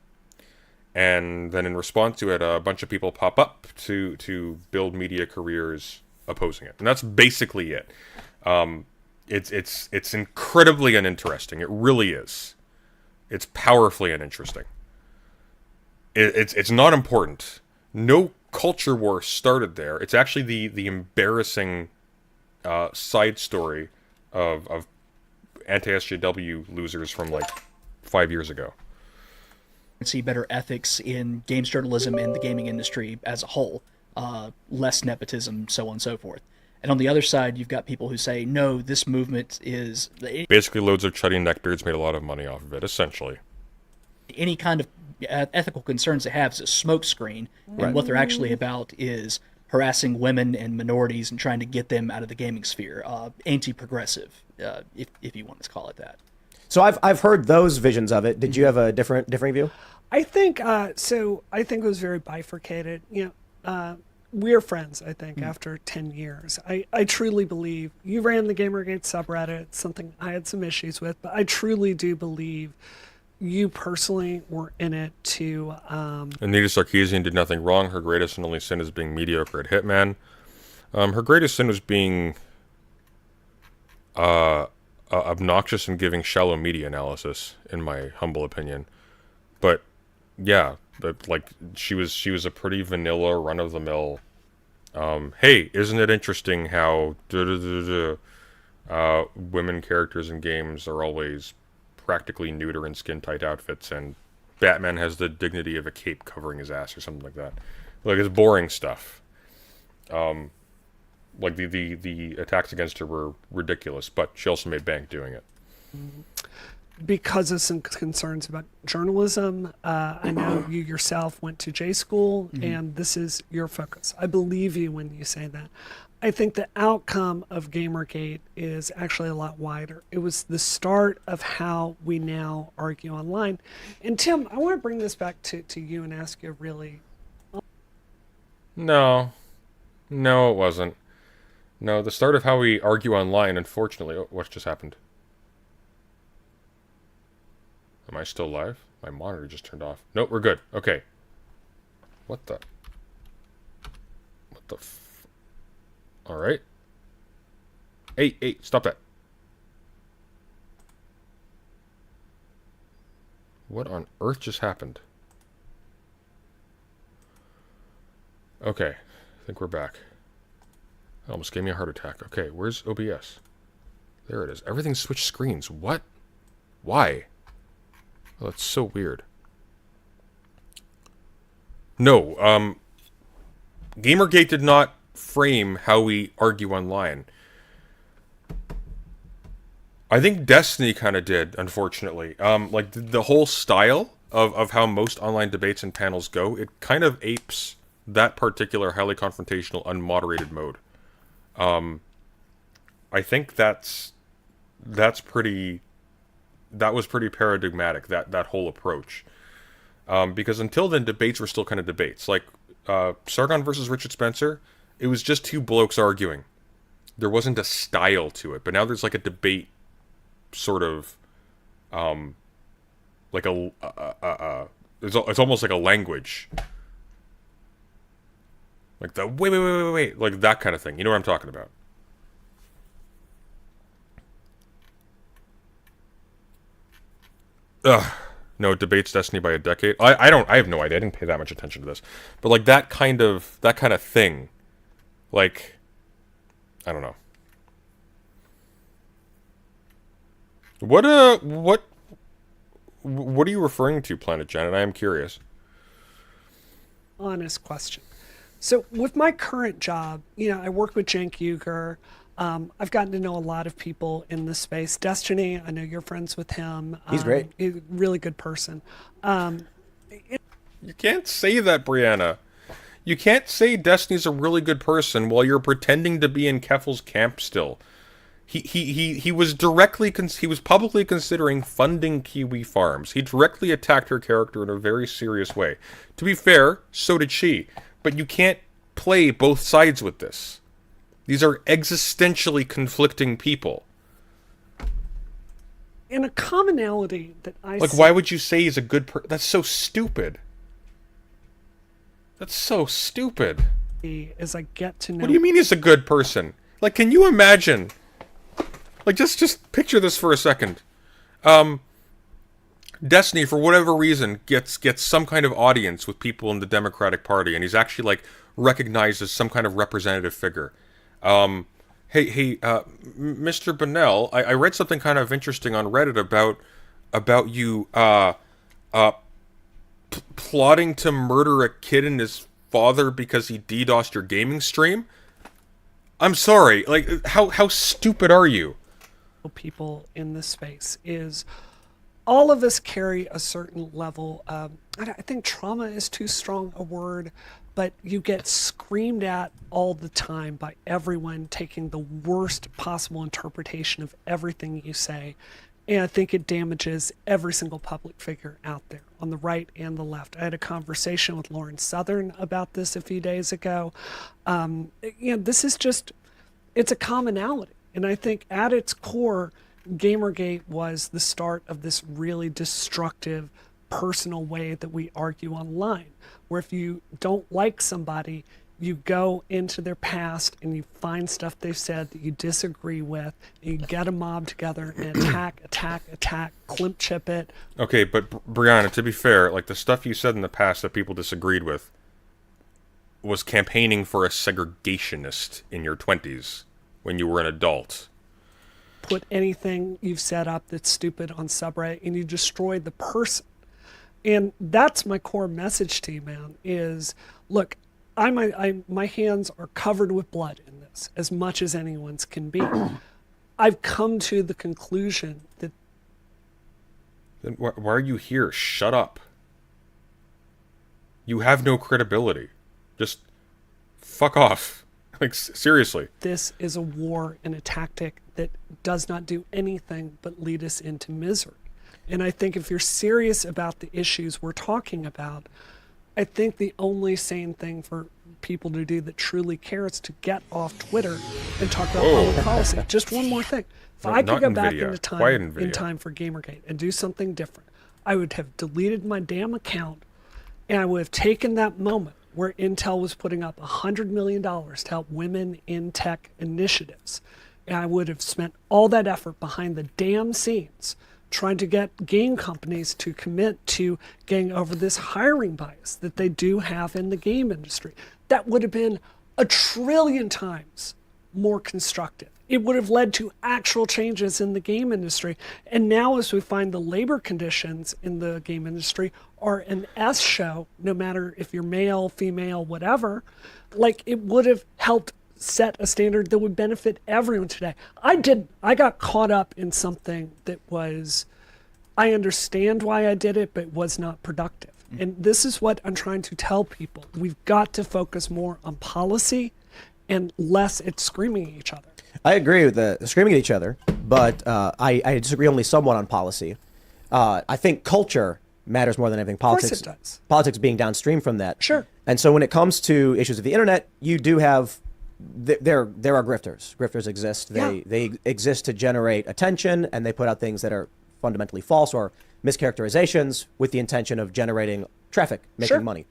Speaker 2: And then in response to it, a bunch of people pop up to build media careers opposing it. And that's basically it. It's incredibly uninteresting. It really is. It's powerfully uninteresting. It's not important. No culture war started there. It's actually the embarrassing side story of anti-SJW losers from like 5 years ago.
Speaker 5: See better ethics in games journalism and the gaming industry as a whole, less nepotism, so on and so forth. And on the other side, you've got people who say, no, this movement is...
Speaker 2: Basically, loads of chuddy neckbeards made a lot of money off of it, essentially.
Speaker 5: Any kind of ethical concerns they have is a smokescreen, and what they're actually about is harassing women and minorities and trying to get them out of the gaming sphere. Anti-progressive, if you want to call it that.
Speaker 3: So I've heard those visions of it. Did you have a different view?
Speaker 4: I think so. I think it was very bifurcated. We're friends. I think after 10 years, I truly believe you ran the Gamergate subreddit. It's something I had some issues with, but I truly do believe you personally were in it to.
Speaker 2: Anita Sarkeesian did nothing wrong. Her greatest and only sin is being mediocre at Hitman. Her greatest sin was being obnoxious and giving shallow media analysis, in my humble opinion. But yeah, like she was a pretty vanilla, run of the mill. Hey, isn't it interesting how women characters in games are always practically nude or in skin tight outfits, and Batman has the dignity of a cape covering his ass or something like that. Like, it's boring stuff. Like the attacks against her were ridiculous, but she also made bank doing it.
Speaker 4: Because of some concerns about journalism, I know you yourself went to J school, and this is your focus. I believe you when you say that. I think the outcome of Gamergate is actually a lot wider. It was the start of how we now argue online. And Tim, I want to bring this back to you and ask you really.
Speaker 2: No, it wasn't. No, the start of how we argue online, unfortunately... Oh, what just happened? Am I still live? My monitor just turned off. Nope, we're good. Okay. What the... Alright. Hey, stop that. What on earth just happened? Okay, I think we're back. It almost gave me a heart attack. Okay, where's OBS? There it is. Everything switched screens. What? Why? Oh, that's so weird. No, Gamergate did not frame how we argue online. I think Destiny kind of did, unfortunately. Like, the whole style of how most online debates and panels go, it kind of apes that particular highly confrontational, unmoderated mode. I think that was pretty paradigmatic, that whole approach. Because until then, debates were still kind of debates. Like, Sargon versus Richard Spencer, it was just two blokes arguing. There wasn't a style to it, but now there's like a debate, sort of, like it's almost like a language. Like the wait, like that kind of thing. You know what I'm talking about? Ugh. No, it debates Destiny by a decade. I have no idea. I didn't pay that much attention to this. But like that kind of thing Like, I don't know. What are you referring to, Planet Janet? I am curious.
Speaker 4: Honest question. So with my current job, I work with Cenk Uygur. I've gotten to know a lot of people in this space. Destiny, I know you're friends with him.
Speaker 3: He's great.
Speaker 4: He's a really good person.
Speaker 2: You can't say that, Brianna. You can't say Destiny's a really good person while you're pretending to be in Keffel's camp still. He was he was publicly considering funding Kiwi Farms. He directly attacked her character in a very serious way. To be fair, so did she. But you can't play both sides with this. These are existentially conflicting people.
Speaker 4: And a commonality that I
Speaker 2: Like,
Speaker 4: see,
Speaker 2: why would you say he's a good person? That's so stupid. That's so stupid.
Speaker 4: as I get to know.
Speaker 2: What do you mean he's a good person? Like, can you imagine? Like, just picture this for a second. Destiny, for whatever reason, gets some kind of audience with people in the Democratic Party, and he's actually, like, recognized as some kind of representative figure. Hey, Mr. Bonnell, I read something kind of interesting on Reddit about you, plotting to murder a kid and his father because he DDoSed your gaming stream? I'm sorry, like, how stupid are you?
Speaker 4: People in this space is all of us carry a certain level of, I think trauma is too strong a word, but you get screamed at all the time by everyone taking the worst possible interpretation of everything you say. And I think it damages every single public figure out there on the right and the left. I had a conversation with Lauren Southern about this a few days ago. This is just, it's a commonality. And I think at its core, Gamergate was the start of this really destructive personal way that we argue online, where if you don't like somebody, you go into their past and you find stuff they've said that you disagree with, and you get a mob together and attack, climp chip it.
Speaker 2: Okay, but Brianna, to be fair, like, the stuff you said in the past that people disagreed with was campaigning for a segregationist in your 20s when you were an adult.
Speaker 4: Put anything you've set up that's stupid on subreddit and you destroy the person. And that's my core message to you, man, is, look, my hands are covered with blood in this, as much as anyone's can be. I've come to the conclusion that...
Speaker 2: Then why are you here? Shut up. You have no credibility. Just fuck off. Like, seriously.
Speaker 4: This is a war and a tactic that does not do anything but lead us into misery. And I think if you're serious about the issues we're talking about, I think the only sane thing for people to do that truly care is to get off Twitter and talk about public policy. Just one more thing. If I could go back into time for Gamergate and do something different, I would have deleted my damn account, and I would have taken that moment where Intel was putting up $100 million to help women in tech initiatives. And I would have spent all that effort behind the damn scenes trying to get game companies to commit to getting over this hiring bias that they do have in the game industry. That would have been 1 trillion times more constructive. It would have led to actual changes in the game industry. And now, as we find the labor conditions in the game industry are an S show, no matter if you're male, female, whatever, like, it would have helped set a standard that would benefit everyone today. I got caught up in something that was, I understand why I did it, but was not productive. And this is what I'm trying to tell people. We've got to focus more on policy and less at screaming at each other.
Speaker 3: I agree with the screaming at each other, but I disagree only somewhat on policy. I think culture matters more than anything. Politics,
Speaker 4: of course it does.
Speaker 3: Politics being downstream from that.
Speaker 4: Sure.
Speaker 3: And so when it comes to issues of the internet, you do have, there are grifters. Grifters exist. They exist to generate attention, and they put out things that are fundamentally false or mischaracterizations with the intention of generating traffic, making money.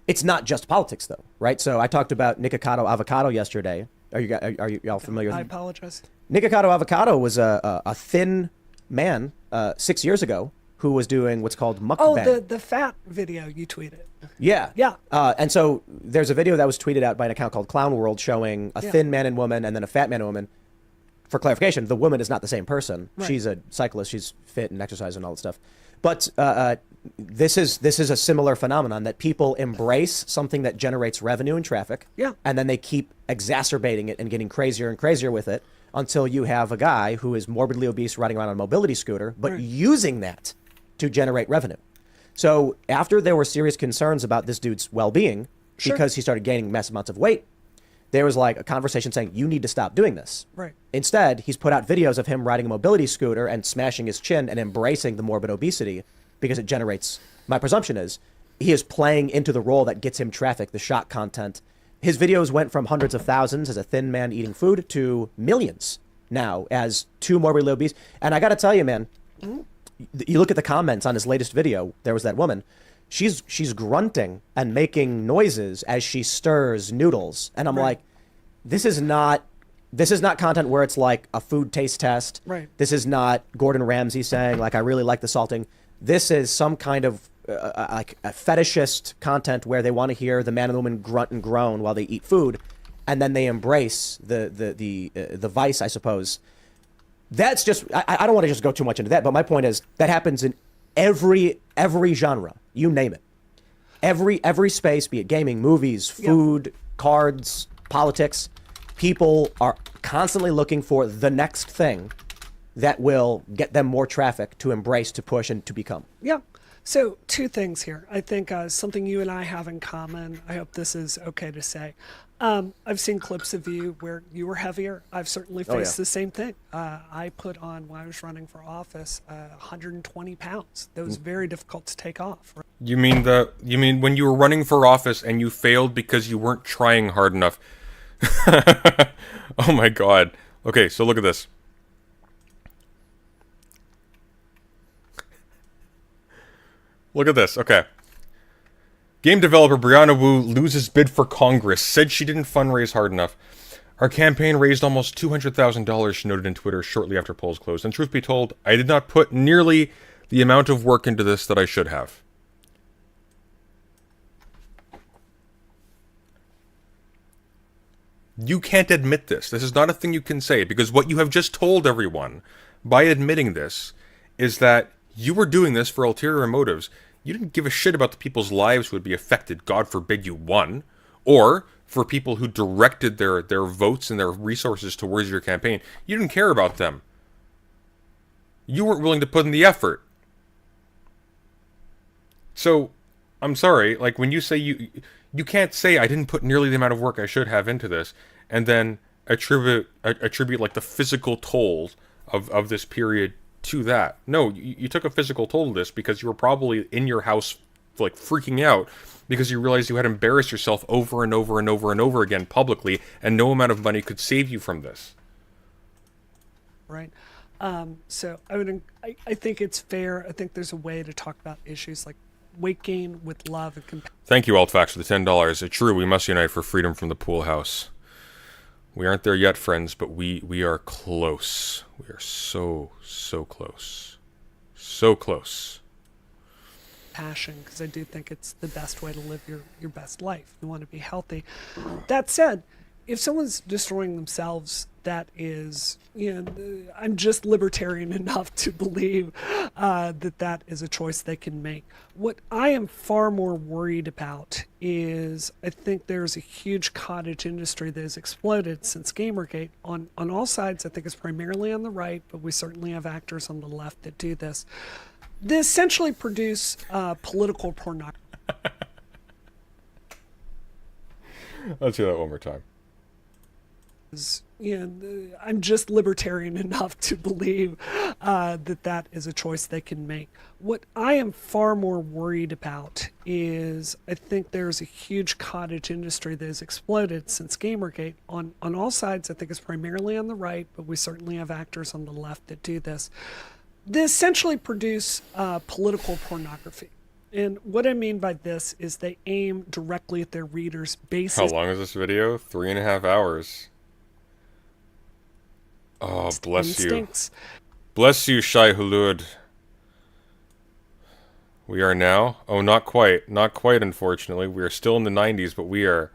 Speaker 3: It's not just politics, though, right? So I talked about Nikocado Avocado yesterday. Are y'all familiar with
Speaker 4: I apologize.
Speaker 3: Nikocado Avocado was a thin man 6 years ago who was doing what's called mukbang.
Speaker 4: Oh, the fat video you tweeted.
Speaker 3: Yeah.
Speaker 4: Yeah.
Speaker 3: And so there's a video that was tweeted out by an account called Clown World showing a thin man and woman and then a fat man and woman. For clarification, the woman is not the same person.
Speaker 4: Right.
Speaker 3: She's a cyclist. She's fit and exercise and all that stuff. But this is a similar phenomenon that people embrace something that generates revenue and traffic.
Speaker 4: Yeah.
Speaker 3: And then they keep exacerbating it and getting crazier and crazier with it until you have a guy who is morbidly obese riding around on a mobility scooter, but using that to generate revenue. So after there were serious concerns about this dude's well-being, because he started gaining massive amounts of weight, there was like a conversation saying, you need to stop doing this.
Speaker 4: Right.
Speaker 3: Instead, he's put out videos of him riding a mobility scooter and smashing his chin and embracing the morbid obesity because it generates, my presumption is, he is playing into the role that gets him traffic, the shock content. His videos went from hundreds of thousands as a thin man eating food to millions now as two morbidly obese. And I got to tell you, man, you look at the comments on his latest video, there was that woman. She's grunting and making noises as she stirs noodles. And I'm like, this is not content where it's like a food taste test.
Speaker 4: Right.
Speaker 3: This is not Gordon Ramsay saying like, I really like the salting. This is some kind of like a fetishist content where they want to hear the man and the woman grunt and groan while they eat food. And then they embrace the vice, I suppose. That's just, I don't want to just go too much into that, but my point is that happens in every genre, you name it. Every space, be it gaming, movies, food, cards, politics, people are constantly looking for the next thing that will get them more traffic to embrace, to push, and to become.
Speaker 4: Yeah. So two things here. I think something you and I have in common, I hope this is okay to say. I've seen clips of you where you were heavier. I've certainly faced the same thing. I put on, when I was running for office, 120 pounds. That was very difficult to take off. Right?
Speaker 2: You mean when you were running for office and you failed because you weren't trying hard enough? Oh my God. Okay, so look at this. Look at this. Okay. Game developer Brianna Wu loses bid for Congress. Said she didn't fundraise hard enough. Our campaign raised almost $200,000, she noted in Twitter shortly after polls closed. And truth be told, I did not put nearly the amount of work into this that I should have. You can't admit this. This is not a thing you can say, because what you have just told everyone by admitting this is that you were doing this for ulterior motives. You didn't give a shit about the people's lives who would be affected, God forbid you won, or for people who directed their votes and their resources towards your campaign. You didn't care about them. You weren't willing to put in the effort. So, I'm sorry, like when you say you can't say I didn't put nearly the amount of work I should have into this, and then attribute like the physical toll of this period to that. No, you took a physical toll of this because you were probably in your house like freaking out because you realized you had embarrassed yourself over and over and over and over again publicly, and no amount of money could save you from this.
Speaker 4: Right. So I think it's fair. I think there's a way to talk about issues like weight gain with love and compassion.
Speaker 2: Thank you, Altfax, for the $10. It's true, we must unite for freedom from the pool house. We aren't there yet, friends, but we are close. We are so close. So close.
Speaker 4: Passion, because I do think it's the best way to live your best life. You want to be healthy. That said, if someone's destroying themselves, that is, I'm just libertarian enough to believe that is a choice they can make. What I am far more worried about is I think there's a huge cottage industry that has exploded since Gamergate on all sides. I think it's primarily on the right, but we certainly have actors on the left that do this. They essentially produce political pornography.
Speaker 2: Let's hear that one more time.
Speaker 4: I'm just libertarian enough to believe that is a choice they can make. What I am far more worried about is I think there's a huge cottage industry that has exploded since Gamergate on all sides. I think it's primarily on the right, but we certainly have actors on the left that do this. They essentially produce political pornography. And what I mean by this is they aim directly at their readers' basis.
Speaker 2: How long is this video? 3.5 hours. Oh, bless
Speaker 4: instincts.
Speaker 2: you. Bless you, Shai Hulud. We are now... Oh, not quite. Not quite, unfortunately. We are still in the 90s, but we are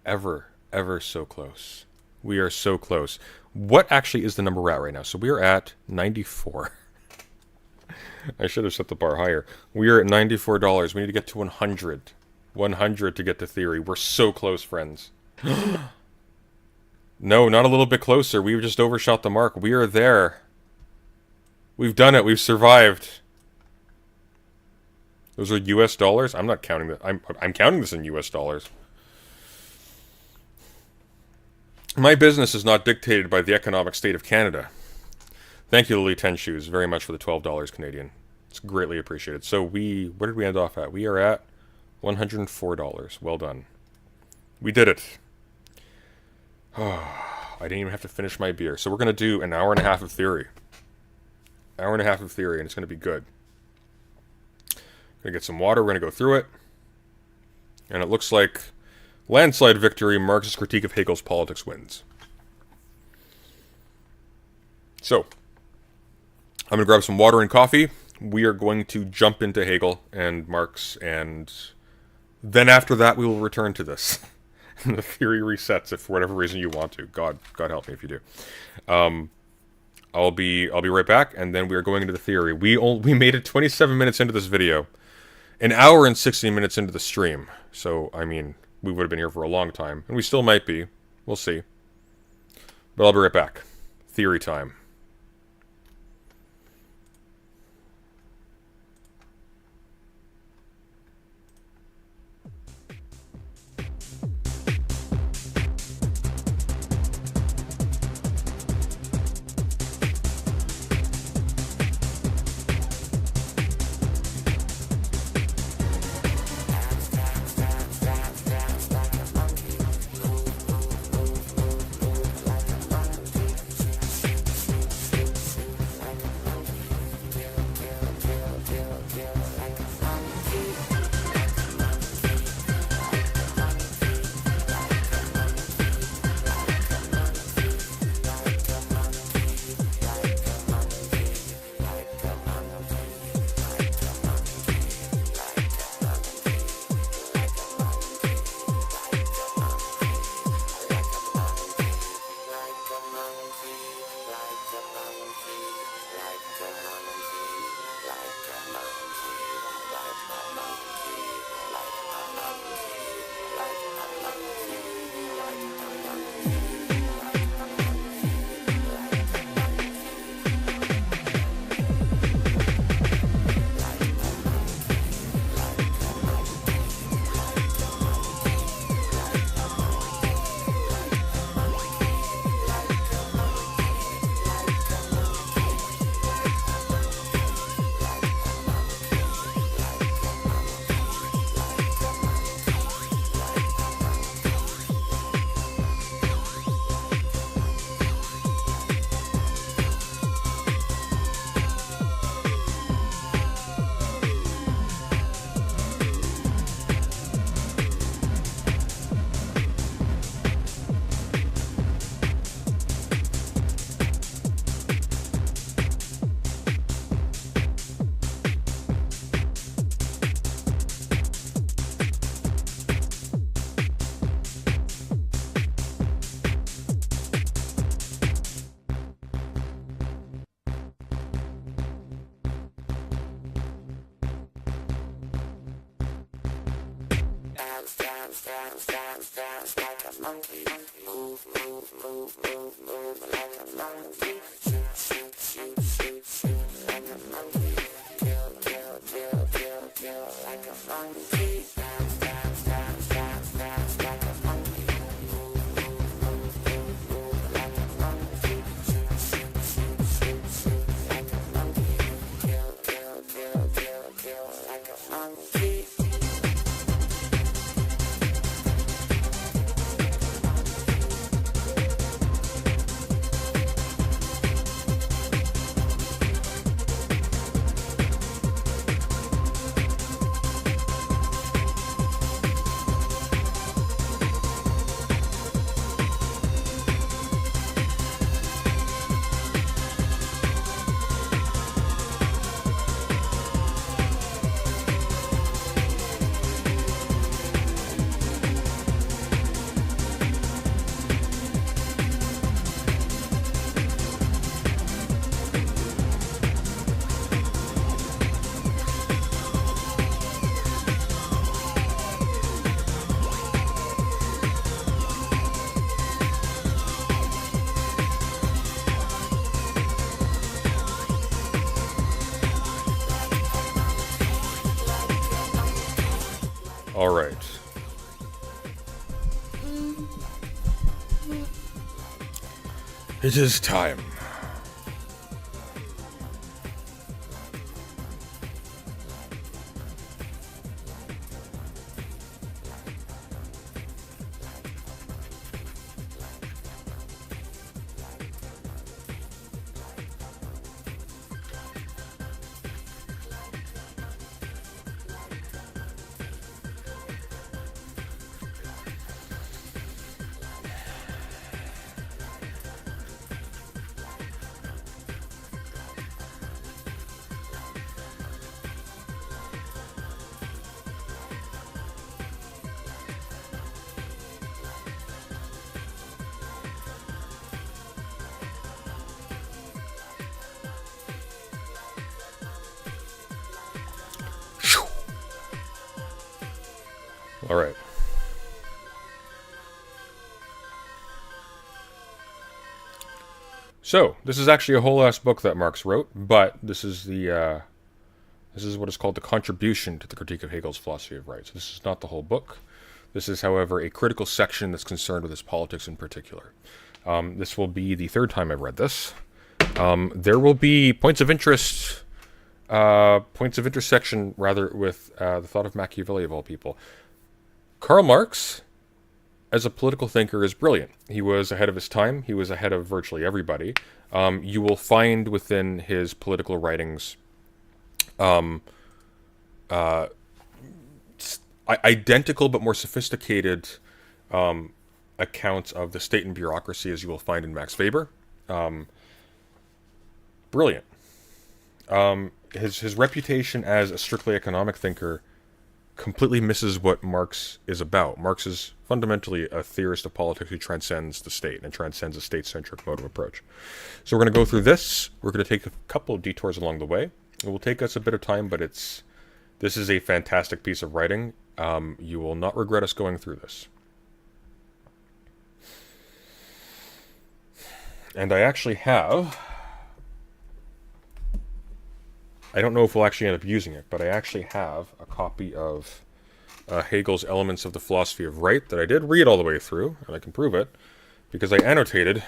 Speaker 2: ever, ever so close. We are so close. What actually is the number we're at right now? So we are at 94. I should have set the bar higher. We are at $94. We need to get to 100. 100 to get to theory. We're so close, friends. No, not a little bit closer. We've just overshot the mark. We are there. We've done it. We've survived. Those are US dollars? I'm not counting that. I'm counting this in US dollars. My business is not dictated by the economic state of Canada. Thank you, Lily Ten Shoes, very much for the $12 Canadian. It's greatly appreciated. So where did we end off at? We are at $104. Well done. We did it. I didn't even have to finish my beer. So we're going to do an hour and a half of theory. Hour and a half of theory, and it's going to be good. Gonna get some water, we're gonna go through it. And it looks like landslide victory. Marxist critique of Hegel's politics wins. So, I'm gonna grab some water and coffee. We are going to jump into Hegel and Marx, and then after that we will return to this. And the theory resets if for whatever reason you want to. God help me if you do. I'll be right back, and then we are going into the theory. We made it 27 minutes into this video. An hour and 16 minutes into the stream. So, I mean, we would have been here for a long time. And we still might be. We'll see. But I'll be right back. Theory time. All right. It is time. All right. So, this is actually a whole ass book that Marx wrote, but this is what is called the contribution to the critique of Hegel's philosophy of right. So this is not the whole book. This is, however, a critical section that's concerned with his politics in particular. This will be the third time I've read this. There will be points of intersection, rather, with the thought of Machiavelli of all people. Karl Marx, as a political thinker, is brilliant. He was ahead of his time. He was ahead of virtually everybody. You will find within his political writings identical but more sophisticated accounts of the state and bureaucracy as you will find in Max Weber. Brilliant. His reputation as a strictly economic thinker completely misses what Marx is about. Marx is fundamentally a theorist of politics who transcends the state and transcends a state-centric mode of approach. So we're going to go through this. We're going to take a couple of detours along the way. It will take us a bit of time, but this is a fantastic piece of writing. You will not regret us going through this. And I actually have... I don't know if we'll actually end up using it, but I actually have a copy of Hegel's Elements of the Philosophy of Right that I did read all the way through, and I can prove it, because I annotated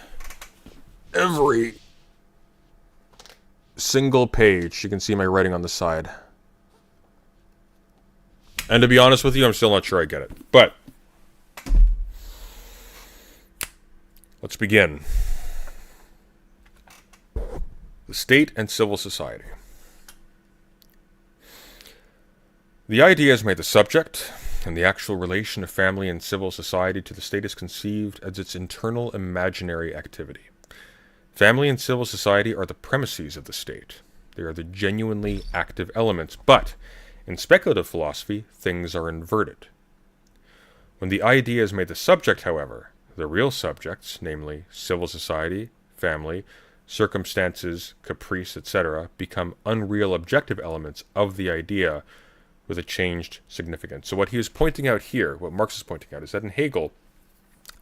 Speaker 2: every single page. You can see my writing on the side. And to be honest with you, I'm still not sure I get it. But let's begin. The state and civil society. The idea is made the subject, and the actual relation of family and civil society to the state is conceived as its internal imaginary activity. Family and civil society are the premises of the state. They are the genuinely active elements, but in speculative philosophy, things are inverted. When the idea is made the subject, however, the real subjects, namely civil society, family, circumstances, caprice, etc., become unreal objective elements of the idea with a changed significance. So what he is pointing out here, what Marx is pointing out, is that in Hegel,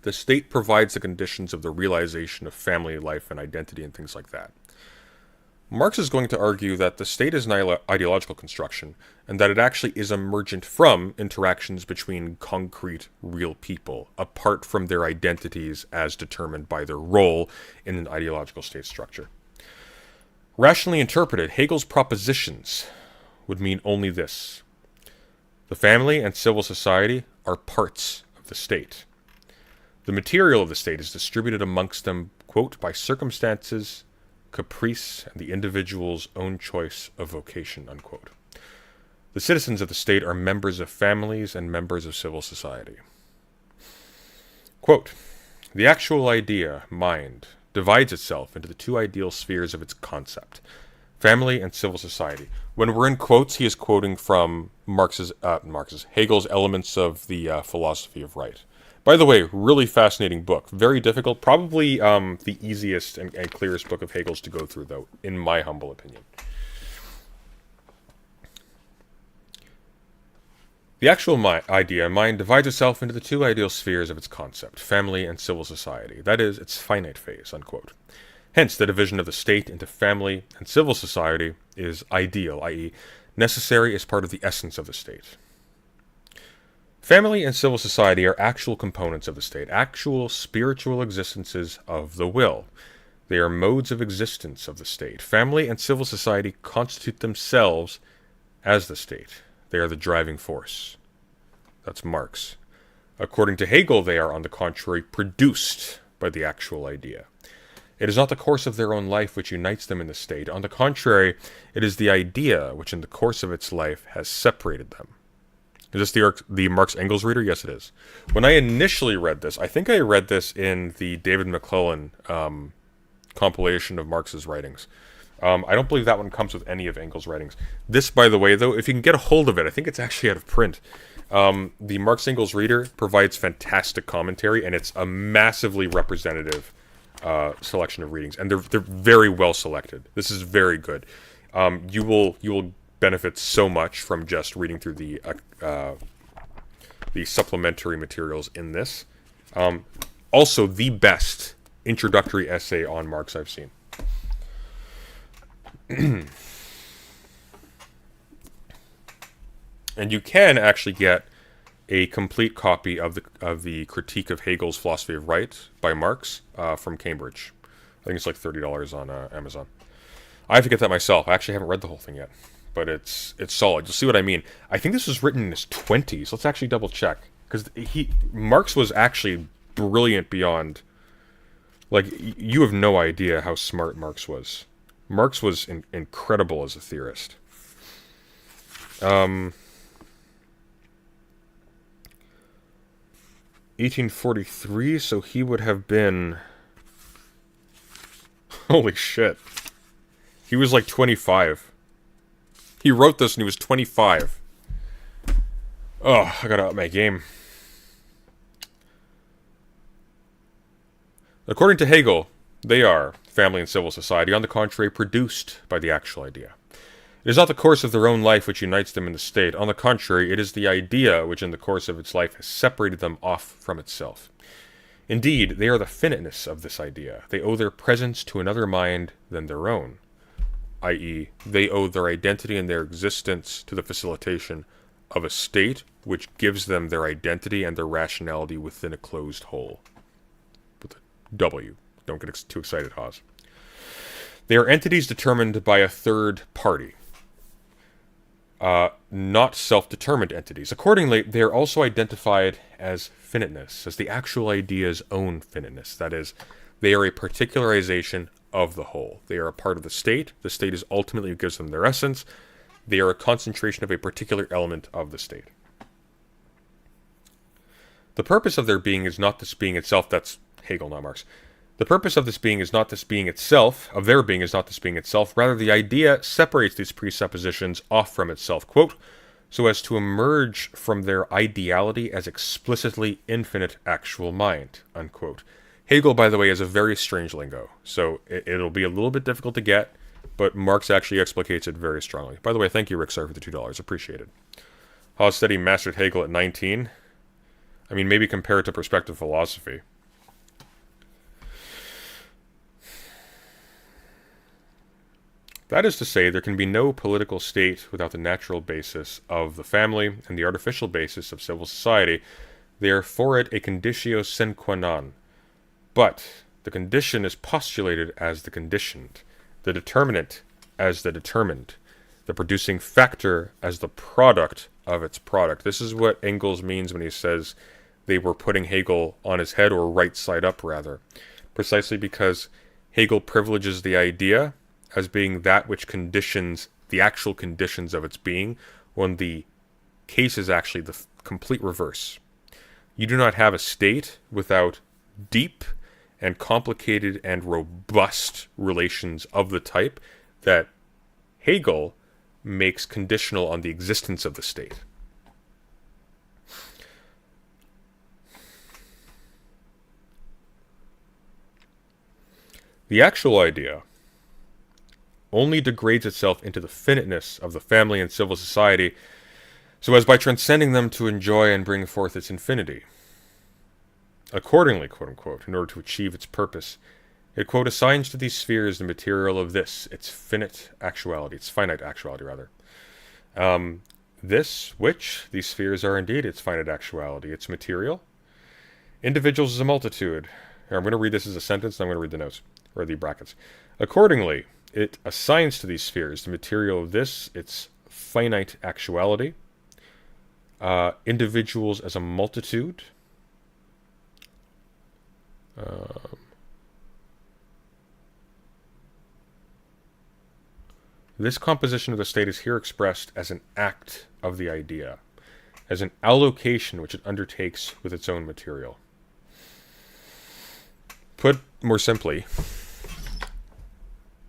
Speaker 2: the state provides the conditions of the realization of family life and identity and things like that. Marx is going to argue that the state is an ideological construction, and that it actually is emergent from interactions between concrete, real people, apart from their identities as determined by their role in an ideological state structure. Rationally interpreted, Hegel's propositions would mean only this. The family and civil society are parts of the state. The material of the state is distributed amongst them, quote, by circumstances, caprice, and the individual's own choice of vocation, unquote. The citizens of the state are members of families and members of civil society. Quote, the actual idea, mind, divides itself into the two ideal spheres of its concept, family and civil society. When we're in quotes, he is quoting from Hegel's Elements of the Philosophy of Right. By the way, really fascinating book. Very difficult. Probably the easiest and clearest book of Hegel's to go through, though, in my humble opinion. The actual idea, mind, divides itself into the two ideal spheres of its concept, family and civil society. That is, its finite phase, unquote. Hence, the division of the state into family and civil society is ideal, i.e., necessary as part of the essence of the state. Family and civil society are actual components of the state, actual spiritual existences of the will. They are modes of existence of the state. Family and civil society constitute themselves as the state. They are the driving force. That's Marx. According to Hegel, they are, on the contrary, produced by the actual idea. It is not the course of their own life which unites them in the state. On the contrary, it is the idea which in the course of its life has separated them. Is this the Marx Engels reader? Yes, it is. When I initially read this, I think I read this in the David McClellan compilation of Marx's writings. I don't believe that one comes with any of Engels' writings. This, by the way, though, if you can get a hold of it, I think it's actually out of print. The Marx Engels reader provides fantastic commentary, and it's a massively representative selection of readings, and they're very well selected. This is very good. You will benefit so much from just reading through the supplementary materials in this. Also, the best introductory essay on Marx I've seen. And you can actually get a complete copy of the Critique of Hegel's Philosophy of Right by Marx from Cambridge. I think it's like $30 on Amazon. I have to get that myself. I actually haven't read the whole thing yet, but it's solid. You'll see what I mean. I think this was written in his 20s. Let's actually double check, because Marx was actually brilliant beyond. Like, you have no idea how smart Marx was. Marx was incredible as a theorist. 1843, so he would have been... Holy shit. He was like 25. He wrote this when he was 25. Oh, I gotta up my game. According to Hegel, they are, family and civil society, on the contrary, produced by the actual idea. It is not the course of their own life which unites them in the state. On the contrary, it is the idea which in the course of its life has separated them off from itself. Indeed, they are the finiteness of this idea. They owe their presence to another mind than their own, i.e., they owe their identity and their existence to the facilitation of a state which gives them their identity and their rationality within a closed whole. With a W. Don't get too excited, Haas. They are entities determined by a third party, not self-determined entities. Accordingly, they are also identified as finiteness, as the actual idea's own finiteness. That is, they are a particularization of the whole. They are a part of the state. The state is ultimately what gives them their essence. They are a concentration of a particular element of the state. The purpose of their being is not this being itself. That's Hegel, not Marx. The purpose of this being is not this being itself, of their being is not this being itself. Rather, the idea separates these presuppositions off from itself, quote, so as to emerge from their ideality as explicitly infinite actual mind, unquote. Hegel, by the way, is a very strange lingo, so it'll be a little bit difficult to get, but Marx actually explicates it very strongly. By the way, thank you, Rick, sorry for the $2. Appreciate it. Haas said he mastered Hegel at 19. I mean, maybe compare it to perspective philosophy. That is to say, there can be no political state without the natural basis of the family and the artificial basis of civil society. They are for it a conditio sine qua non. But the condition is postulated as the conditioned, the determinant as the determined, the producing factor as the product of its product. This is what Engels means when he says they were putting Hegel on his head, or right side up, rather. Precisely because Hegel privileges the idea as being that which conditions the actual conditions of its being, when the case is actually the complete reverse. You do not have a state without deep and complicated and robust relations of the type that Hegel makes conditional on the existence of the state. The actual idea only degrades itself into the finiteness of the family and civil society, so as by transcending them to enjoy and bring forth its infinity. Accordingly, quote-unquote, in order to achieve its purpose, it, quote, assigns to these spheres the material of this, its finite actuality, rather. these spheres are indeed its finite actuality, its material. Individuals is a multitude. Here, I'm going to read this as a sentence, and I'm going to read the notes, or the brackets. Accordingly, it assigns to these spheres the material of this, its finite actuality. Individuals as a multitude. This composition of the state is here expressed as an act of the idea, as an allocation which it undertakes with its own material. Put more simply,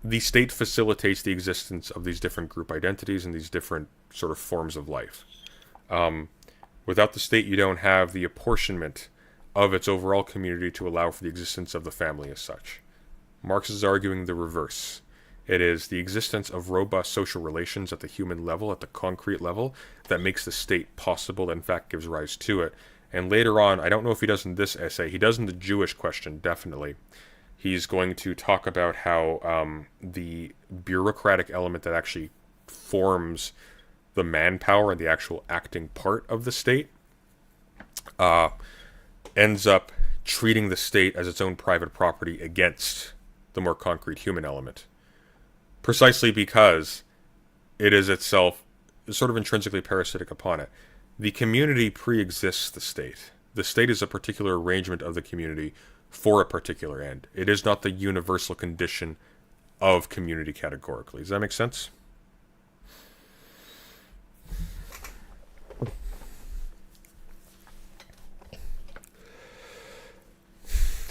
Speaker 2: the state facilitates the existence of these different group identities and these different sort of forms of life. Without the state, you don't have the apportionment of its overall community to allow for the existence of the family as such. Marx is arguing the reverse. It is the existence of robust social relations at the human level, at the concrete level, that makes the state possible, that in fact gives rise to it. And later on, I don't know if he does in this essay, he does in the Jewish question, definitely. He's going to talk about how the bureaucratic element that actually forms the manpower and the actual acting part of the state ends up treating the state as its own private property against the more concrete human element. Precisely because it is itself sort of intrinsically parasitic upon it. The community pre-exists the state. The state is a particular arrangement of the community for a particular end. It is not the universal condition of community categorically. Does that make sense?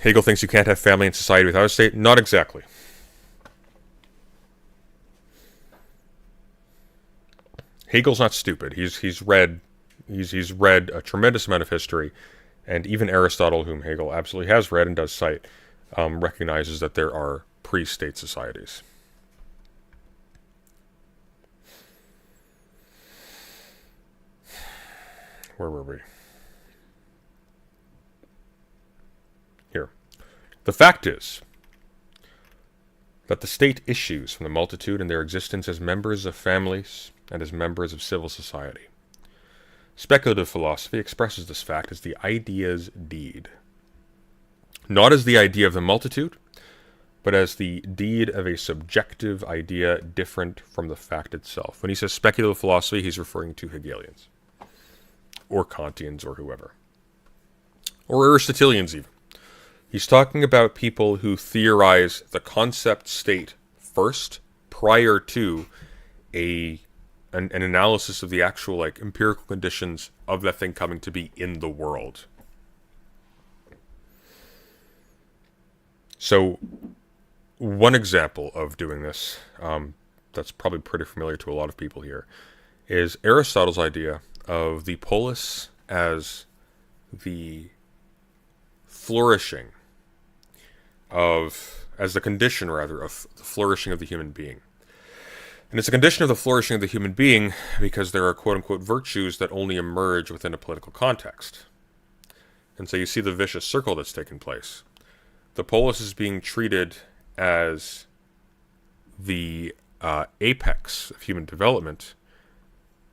Speaker 2: Hegel thinks you can't have family and society without a state. Not exactly. Hegel's not stupid. He's read a tremendous amount of history, and even Aristotle, whom Hegel absolutely has read and does cite, recognizes that there are pre-state societies. Where were we? Here. The fact is that the state issues from the multitude in their existence as members of families and as members of civil society. Speculative philosophy expresses this fact as the idea's deed. Not as the idea of the multitude, but as the deed of a subjective idea different from the fact itself. When he says speculative philosophy, he's referring to Hegelians, or Kantians, or whoever. Or Aristotelians, even. He's talking about people who theorize the concept state first, prior to an analysis of the actual empirical conditions of that thing coming to be in the world. So, one example of doing this, that's probably pretty familiar to a lot of people here, is Aristotle's idea of the polis as the flourishing as the condition, rather, of the flourishing of the human being. And it's a condition of the flourishing of the human being because there are quote-unquote virtues that only emerge within a political context. And so you see the vicious circle that's taken place. The polis is being treated as the apex of human development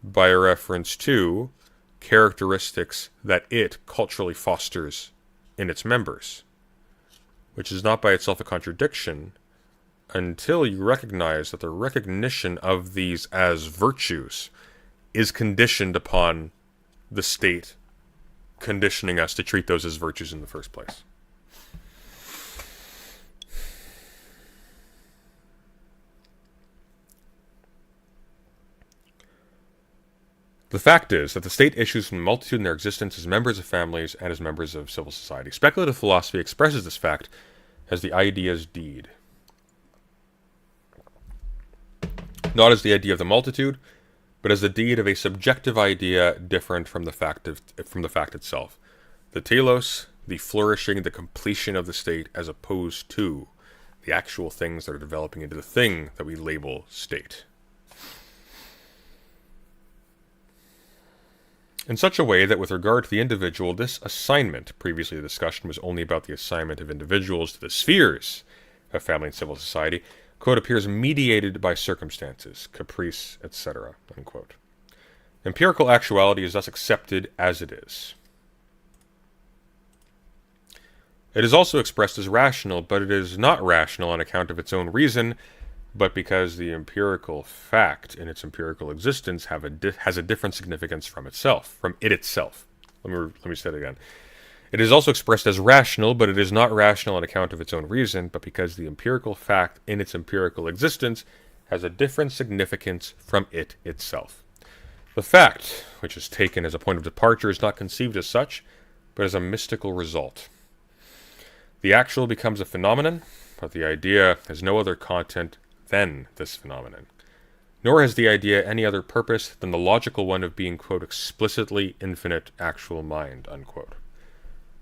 Speaker 2: by a reference to characteristics that it culturally fosters in its members, which is not by itself a contradiction until you recognize that the recognition of these as virtues is conditioned upon the state conditioning us to treat those as virtues in the first place. The fact is that the state issues from the multitude in their existence as members of families and as members of civil society. Speculative philosophy expresses this fact as the idea's deed. Not as the idea of the multitude, but as the deed of a subjective idea different from the fact itself. The telos, the flourishing, the completion of the state, as opposed to the actual things that are developing into the thing that we label state. In such a way that with regard to the individual, this assignment, previously the discussion was only about the assignment of individuals to the spheres of family and civil society, quote, appears mediated by circumstances, caprice, etc., unquote. Empirical actuality is thus accepted as it is. It is also expressed as rational, but it is not rational on account of its own reason, but because the empirical fact in its empirical existence has a different significance from it itself. Let me say it again. It is also expressed as rational, but it is not rational on account of its own reason, but because the empirical fact in its empirical existence has a different significance from it itself. The fact, which is taken as a point of departure, is not conceived as such, but as a mystical result. The actual becomes a phenomenon, but the idea has no other content than this phenomenon. Nor has the idea any other purpose than the logical one of being, quote, explicitly infinite actual mind, unquote.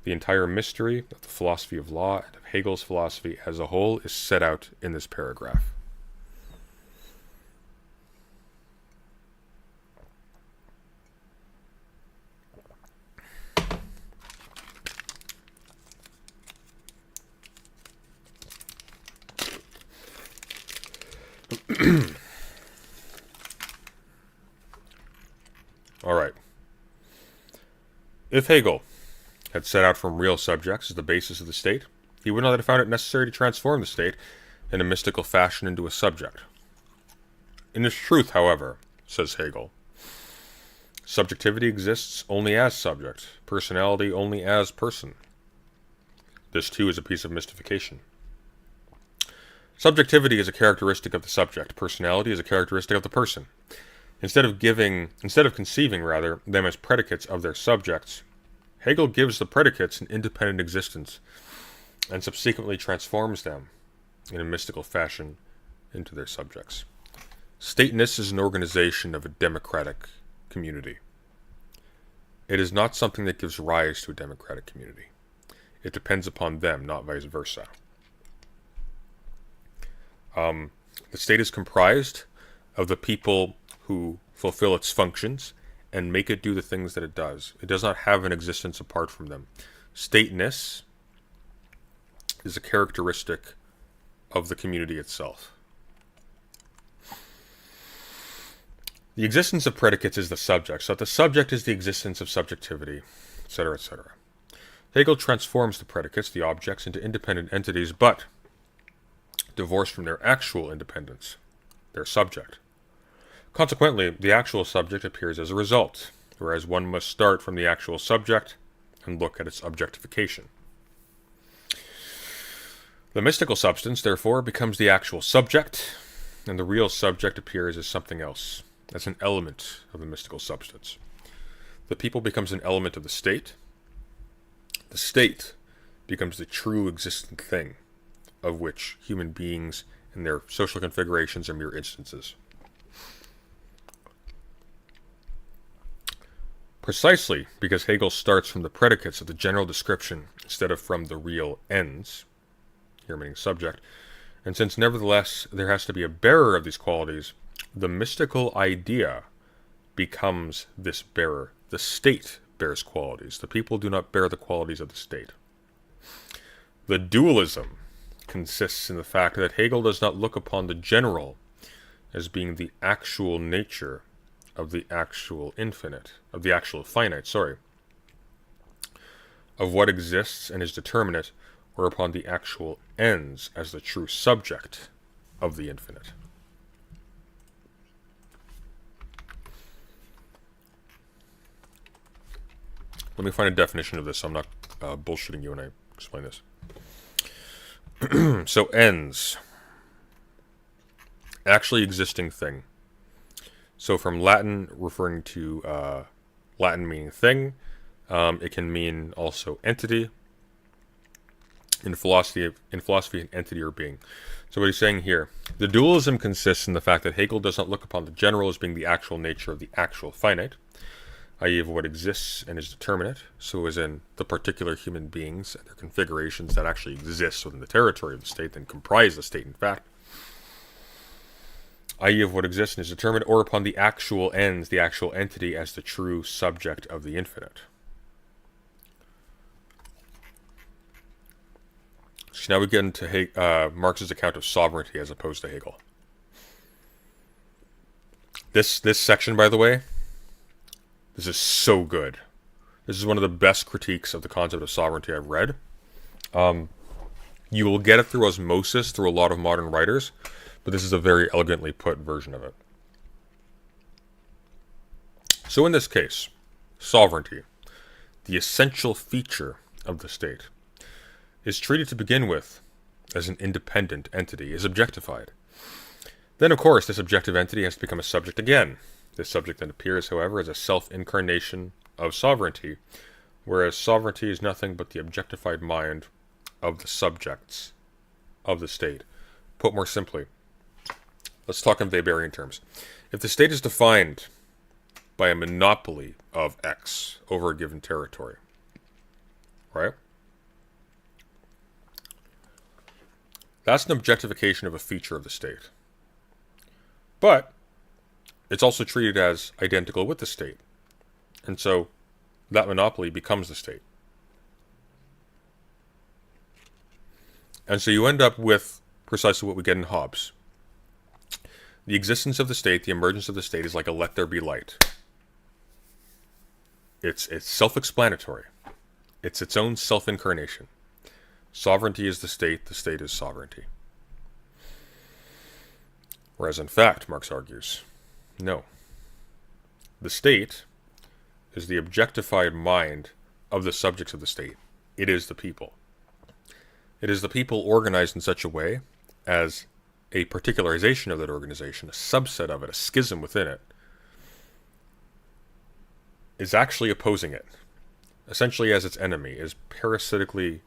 Speaker 2: The entire mystery of the philosophy of law and of Hegel's philosophy as a whole is set out in this paragraph. All right. If Hegel had set out from real subjects as the basis of the state, he would not have found it necessary to transform the state in a mystical fashion into a subject. In its truth, however, says Hegel, subjectivity exists only as subject, personality only as person. This, too, is a piece of mystification. Subjectivity is a characteristic of the subject. Personality is a characteristic of the person. Instead of conceiving them as predicates of their subjects, Hegel gives the predicates an independent existence and subsequently transforms them in a mystical fashion into their subjects. Stateness is an organization of a democratic community. It is not something that gives rise to a democratic community. It depends upon them, not vice versa. The state is comprised of the people who fulfill its functions and make it do the things that it does. It does not have an existence apart from them. Stateness is a characteristic of the community itself. The existence of predicates is the subject, so that the subject is the existence of subjectivity, etc., etc. Hegel transforms the predicates, the objects, into independent entities, but divorced from their actual independence, their subject. Consequently, the actual subject appears as a result, whereas one must start from the actual subject and look at its objectification. The mystical substance, therefore, becomes the actual subject, and the real subject appears as something else, as an element of the mystical substance. The people becomes an element of the state. The state becomes the true existent thing, of which human beings and their social configurations are mere instances. Precisely because Hegel starts from the predicates of the general description instead of from the real ends, here meaning subject, and since nevertheless there has to be a bearer of these qualities, the mystical idea becomes this bearer. The state bears qualities. The people do not bear the qualities of the state. The dualism consists in the fact that Hegel does not look upon the general as being the actual nature of the actual infinite, of the actual finite, of what exists and is determinate, or upon the actual ends as the true subject of the infinite. Let me find a definition of this so I'm not bullshitting you when I explain this. So ends. Actually existing thing. So from Latin referring to Latin meaning thing, it can mean also entity. In philosophy, an entity or being. So what he's saying here, the dualism consists in the fact that Hegel does not look upon the general as being the actual nature of the actual finite, i.e. of what exists and is determinate, so as in the particular human beings and their configurations that actually exist within the territory of the state and comprise the state in fact, i.e. of what exists and is determined, or upon the actual ends, the actual entity as the true subject of the infinite. So now we get into Marx's account of sovereignty as opposed to Hegel. This section, by the way, This is so good. This is one of the best critiques of the concept of sovereignty I've read. You will get it through osmosis through a lot of modern writers, but this is a very elegantly put version of it. So in this case, sovereignty, the essential feature of the state, is treated to begin with as an independent entity, is objectified. Then, of course, this objective entity has to become a subject again. This subject then appears, however, as a self-incarnation of sovereignty, whereas sovereignty is nothing but the objectified mind of the subjects of the state. Put more simply, let's talk in Weberian terms. If the state is defined by a monopoly of X over a given territory, right? That's an objectification of a feature of the state. But it's also treated as identical with the state. And so that monopoly becomes the state. And so you end up with precisely what we get in Hobbes. The existence of the state, the emergence of the state, is like a let there be light. It's self-explanatory. It's its own self-incarnation. Sovereignty is the state is sovereignty. Whereas in fact, Marx argues, no. The state is the objectified mind of the subjects of the state. It is the people. It is the people organized in such a way as a particularization of that organization, a subset of it, a schism within it, is actually opposing it, essentially as its enemy, is parasitically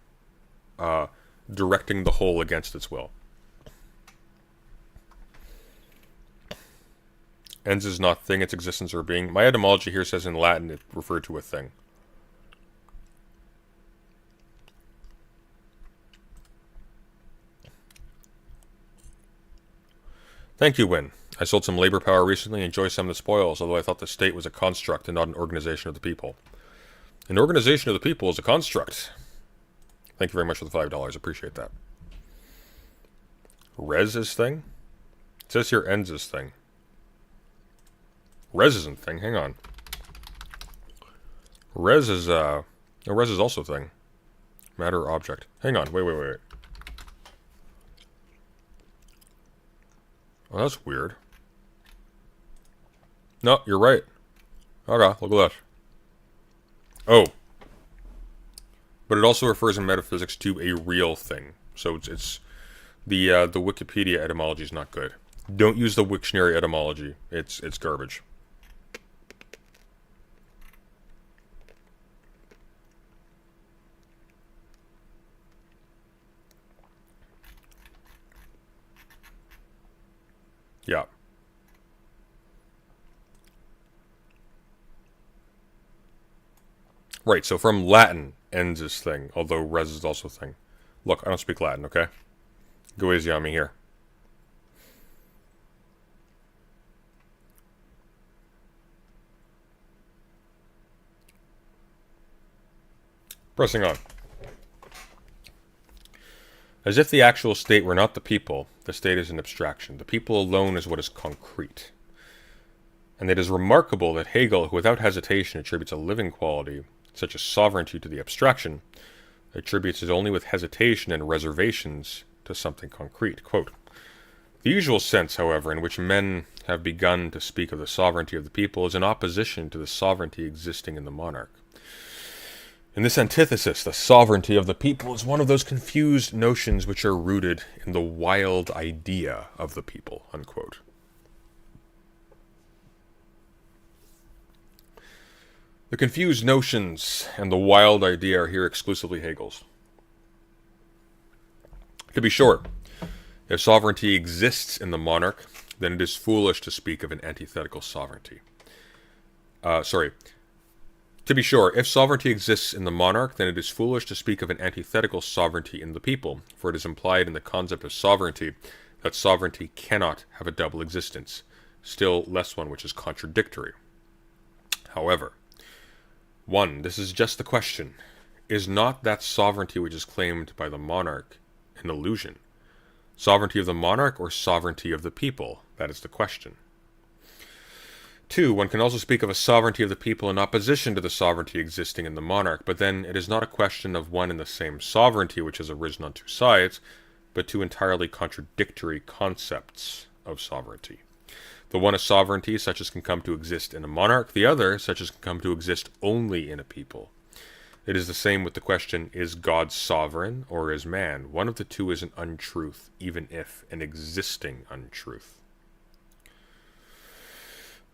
Speaker 2: directing the whole against its will. Ens is not thing, its existence or being. My etymology here says in Latin it referred to a thing. Thank you, Win. I sold some labor power recently and enjoy some of the spoils, although I thought the state was a construct and not an organization of the people. An organization of the people is a construct. Thank you very much for the $5. Appreciate that. Res is thing? It says here ends is thing. Res isn't thing, hang on. Res is, no, res is also thing. Matter or object. Hang on, wait. Oh, that's weird. No, you're right. Okay, look at that. Oh. But it also refers in metaphysics to a real thing. So it's the Wikipedia etymology is not good. Don't use the Wiktionary etymology. It's garbage. Yeah. Right, so from Latin, ends is thing, although res is also thing. Look, I don't speak Latin, okay? Go easy on me here. Pressing on. As if the actual state were not the people, the state is an abstraction. The people alone is what is concrete. And it is remarkable that Hegel, who without hesitation attributes a living quality, such as sovereignty, to the abstraction, attributes it only with hesitation and reservations to something concrete. Quote, the usual sense, however, in which men have begun to speak of the sovereignty of the people is in opposition to the sovereignty existing in the monarch. In this antithesis, the sovereignty of the people is one of those confused notions which are rooted in the wild idea of the people, unquote. The confused notions and the wild idea are here exclusively Hegel's. To be sure, if sovereignty exists in the monarch, then it is foolish to speak of an antithetical sovereignty. To be sure, if sovereignty exists in the monarch, then it is foolish to speak of an antithetical sovereignty in the people, for it is implied in the concept of sovereignty that sovereignty cannot have a double existence, still less one which is contradictory. However, 1. This is just the question. Is not that sovereignty which is claimed by the monarch an illusion? Sovereignty of the monarch or sovereignty of the people? That is the question. 2. One can also speak of a sovereignty of the people in opposition to the sovereignty existing in the monarch, but then it is not a question of one and the same sovereignty which has arisen on two sides, but two entirely contradictory concepts of sovereignty. The one a sovereignty such as can come to exist in a monarch, the other such as can come to exist only in a people. It is the same with the question, is God sovereign or is man? One of the two is an untruth, even if an existing untruth.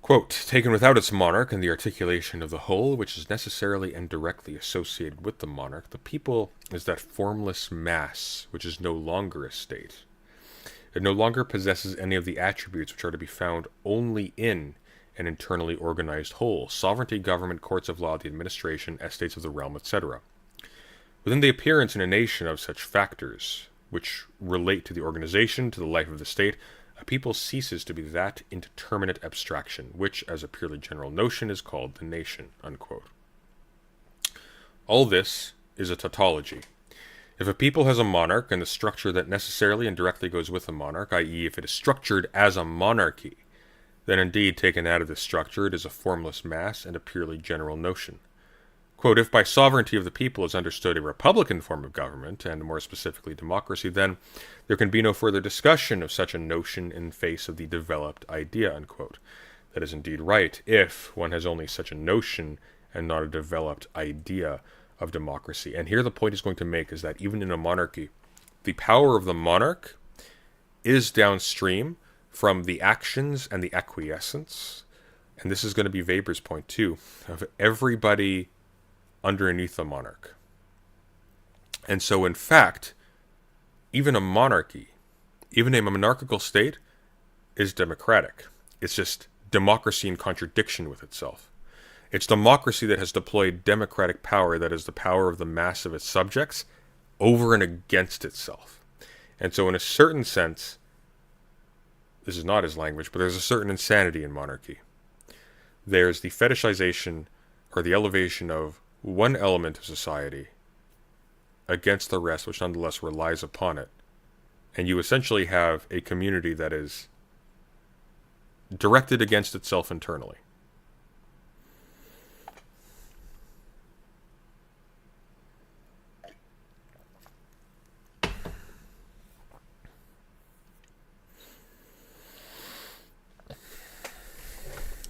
Speaker 2: Quote, taken without its monarch and the articulation of the whole, which is necessarily and directly associated with the monarch, the people is that formless mass which is no longer a state. It no longer possesses any of the attributes which are to be found only in an internally organized whole: sovereignty, government, courts of law, the administration, estates of the realm, etc. Within the appearance in a nation of such factors, which relate to the organization, to the life of the state, a people ceases to be that indeterminate abstraction, which, as a purely general notion, is called the nation. Unquote. All this is a tautology. If a people has a monarch and the structure that necessarily and directly goes with a monarch, i.e. if it is structured as a monarchy, then indeed, taken out of this structure, it is a formless mass and a purely general notion. Quote, if by sovereignty of the people is understood a republican form of government, and more specifically democracy, then there can be no further discussion of such a notion in face of the developed idea, unquote. That is indeed right, if one has only such a notion and not a developed idea of democracy. And here the point he's going to make is that even in a monarchy, the power of the monarch is downstream from the actions and the acquiescence, and this is going to be Weber's point too, of everybody underneath the monarch. And so in fact, even a monarchy, even a monarchical state, is democratic. It's just democracy in contradiction with itself. It's democracy that has deployed democratic power, that is the power of the mass of its subjects, over and against itself. And so in a certain sense, this is not his language, but there's a certain insanity in monarchy. There's the fetishization or the elevation of one element of society against the rest, which nonetheless relies upon it. And you essentially have a community that is directed against itself internally.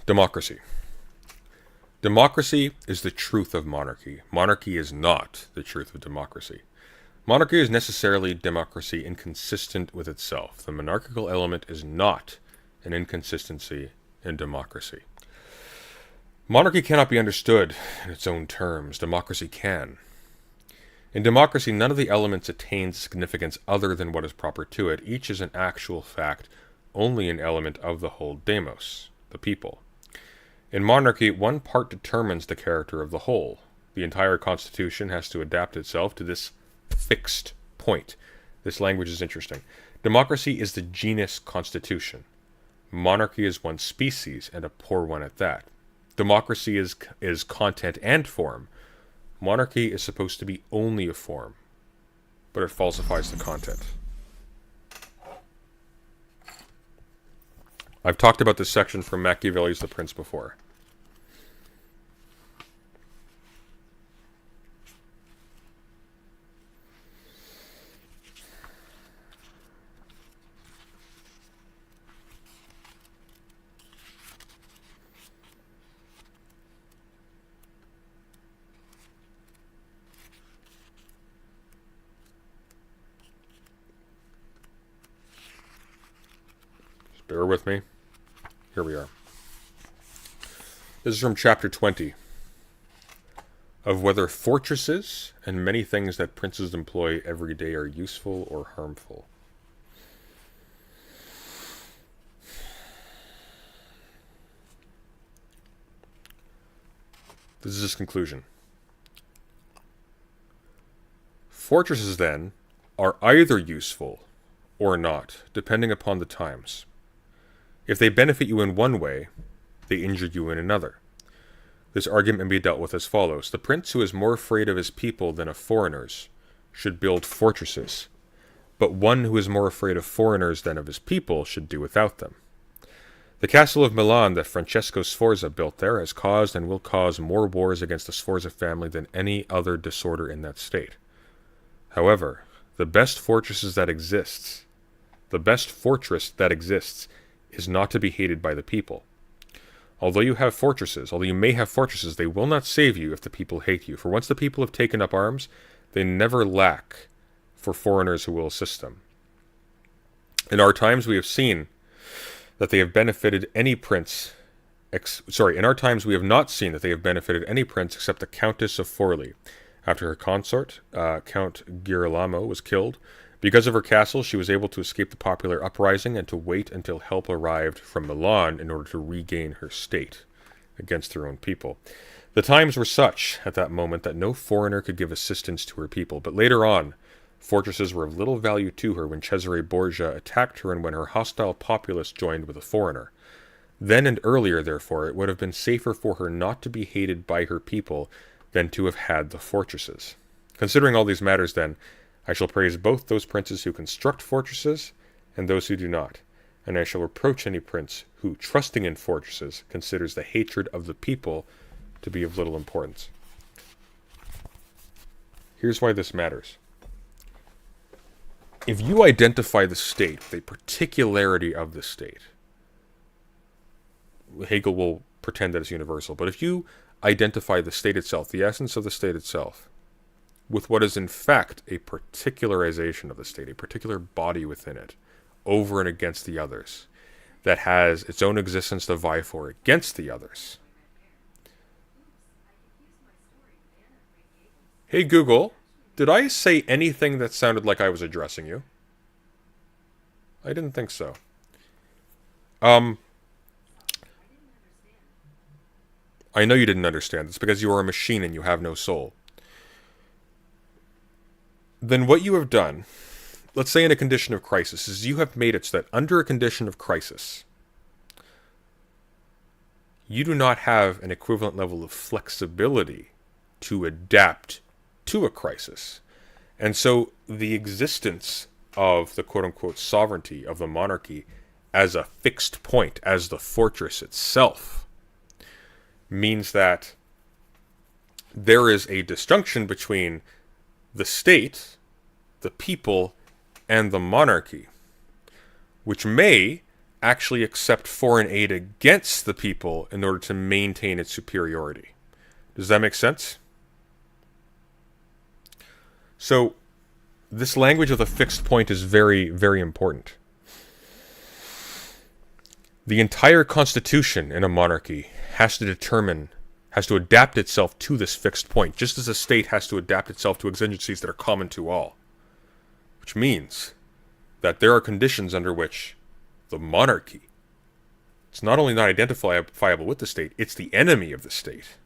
Speaker 2: Democracy. Democracy is the truth of monarchy. Monarchy is not the truth of democracy. Monarchy is necessarily democracy inconsistent with itself. The monarchical element is not an inconsistency in democracy. Monarchy cannot be understood in its own terms. Democracy can. In democracy, none of the elements attains significance other than what is proper to it. Each is an actual fact, only an element of the whole demos, the people. In monarchy, one part determines the character of the whole. The entire constitution has to adapt itself to this fixed point. This language is interesting. Democracy is the genus constitution. Monarchy is one species, and a poor one at that. Democracy is content and form. Monarchy is supposed to be only a form, but it falsifies the content. I've talked about this section from Machiavelli's The Prince before. Bear with me. Here we are. This is from chapter 20. Of whether fortresses and many things that princes employ every day are useful or harmful. This is his conclusion. Fortresses, then, are either useful or not, depending upon the times. If they benefit you in one way, they injure you in another. This argument may be dealt with as follows. The prince who is more afraid of his people than of foreigners should build fortresses, but one who is more afraid of foreigners than of his people should do without them. The castle of Milan that Francesco Sforza built there has caused and will cause more wars against the Sforza family than any other disorder in that state. However, the best fortress that exists is not to be hated by the people. Although you may have fortresses, they will not save you if the people hate you. For once the people have taken up arms, they never lack for foreigners who will assist them. In our times we have seen that they have benefited any prince. In our times we have not seen that they have benefited any prince except the Countess of Forli. After her consort, Count Girolamo, was killed, because of her castle, she was able to escape the popular uprising and to wait until help arrived from Milan in order to regain her state against her own people. The times were such at that moment that no foreigner could give assistance to her people, but later on, fortresses were of little value to her when Cesare Borgia attacked her and when her hostile populace joined with a foreigner. Then and earlier, therefore, it would have been safer for her not to be hated by her people than to have had the fortresses. Considering all these matters, then, I shall praise both those princes who construct fortresses and those who do not, and I shall reproach any prince who, trusting in fortresses, considers the hatred of the people to be of little importance. Here's why this matters. If you identify the state with a particularity of the state, Hegel will pretend that it's universal, but if you identify the state itself, the essence of the state itself, with what is in fact a particularization of the state, a particular body within it, over and against the others, that has its own existence to vie for against the others. Hey Google, did I say anything that sounded like I was addressing you? I didn't think so. I know you didn't understand. It's because you are a machine and you have no soul. Then what you have done, let's say in a condition of crisis, is you have made it so that under a condition of crisis, you do not have an equivalent level of flexibility to adapt to a crisis. And so the existence of the quote-unquote sovereignty of the monarchy as a fixed point, as the fortress itself, means that there is a disjunction between the state, the people, and the monarchy, which may actually accept foreign aid against the people in order to maintain its superiority. Does that make sense? So, this language of the fixed point is very, very important. The entire constitution in a monarchy has to adapt itself to this fixed point, just as a state has to adapt itself to exigencies that are common to all. Which means that there are conditions under which the monarchy, it's not only not identifiable with the state, it's the enemy of the state.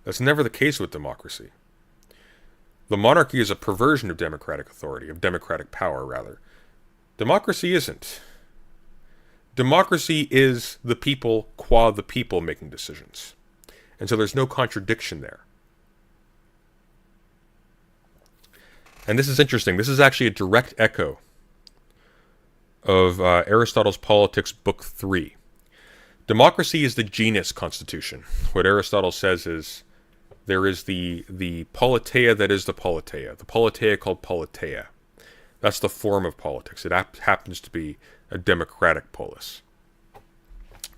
Speaker 2: That's never the case with democracy. The monarchy is a perversion of democratic authority, of democratic power, rather. Democracy isn't. Democracy is the people qua the people making decisions. And so there's no contradiction there. And this is interesting. This is actually a direct echo of Aristotle's Politics, Book 3. Democracy is the genus constitution. What Aristotle says is there is the politeia that is the politeia called politeia. That's the form of politics. It happens to be a democratic polis,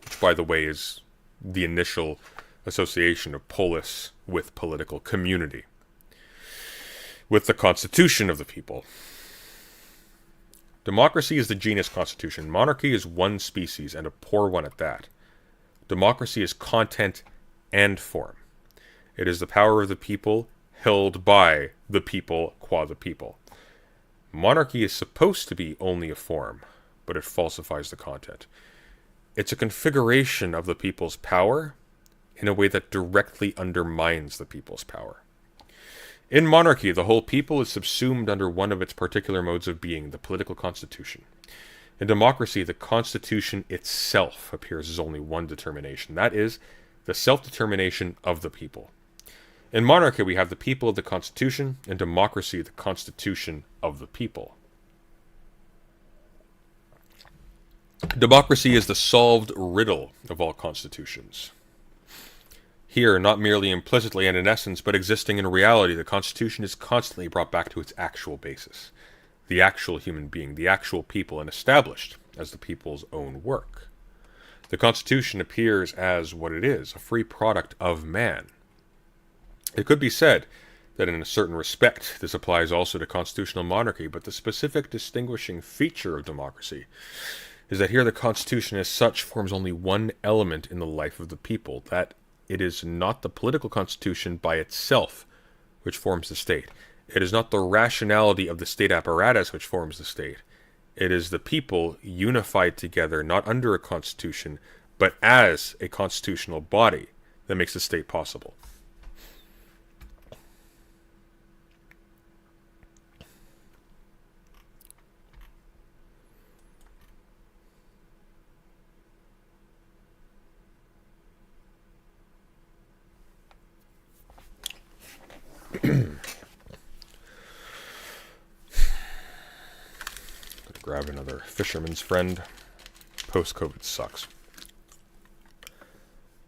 Speaker 2: which, by the way, is the initial association of polis with political community, with the constitution of the people. Democracy is the genus constitution. Monarchy is one species, and a poor one at that. Democracy is content and form. It is the power of the people held by the people qua the people. Monarchy is supposed to be only a form, but it falsifies the content. It's a configuration of the people's power in a way that directly undermines the people's power. In monarchy, the whole people is subsumed under one of its particular modes of being, the political constitution. In democracy, the constitution itself appears as only one determination. That is, the self-determination of the people. In monarchy, we have the people of the constitution. In democracy, the constitution of the people. Democracy is the solved riddle of all constitutions. Here, not merely implicitly and in essence, but existing in reality, the Constitution is constantly brought back to its actual basis, the actual human being, the actual people, and established as the people's own work. The Constitution appears as what it is, a free product of man. It could be said that in a certain respect this applies also to constitutional monarchy, but the specific distinguishing feature of democracy is that here the Constitution as such forms only one element in the life of the people, that it is not the political constitution by itself which forms the state. It is not the rationality of the state apparatus which forms the state. It is the people unified together, not under a constitution, but as a constitutional body that makes the state possible. Grab another fisherman's friend. Post-COVID sucks.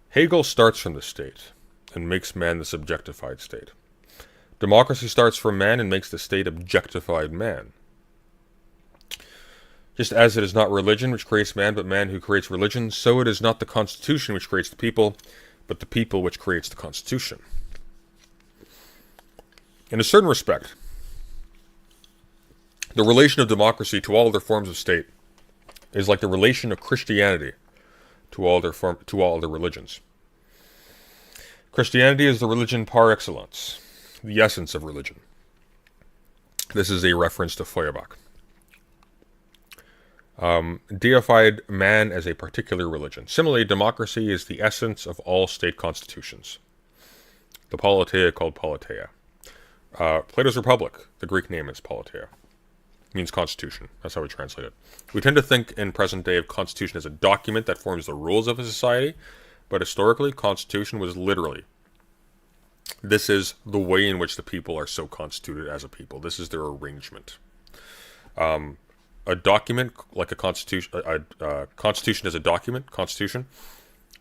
Speaker 2: Hegel starts from the state and makes man the subjectified state. Democracy starts from man and makes the state objectified man. Just as it is not religion which creates man, but man who creates religion, so it is not the Constitution which creates the people, but the people which creates the Constitution. In a certain respect, the relation of democracy to all other forms of state is like the relation of Christianity to all other religions. Christianity is the religion par excellence, the essence of religion. This is a reference to Feuerbach. Deified man as a particular religion. Similarly, democracy is the essence of all state constitutions. The politeia called politeia. Plato's Republic, the Greek name is politeia. Means constitution. That's how we translate it. We tend to think in present day of constitution as a document that forms the rules of a society, but historically, constitution was literally, this is the way in which the people are so constituted as a people. This is their arrangement. A document, like a constitution, constitution as a document, constitution,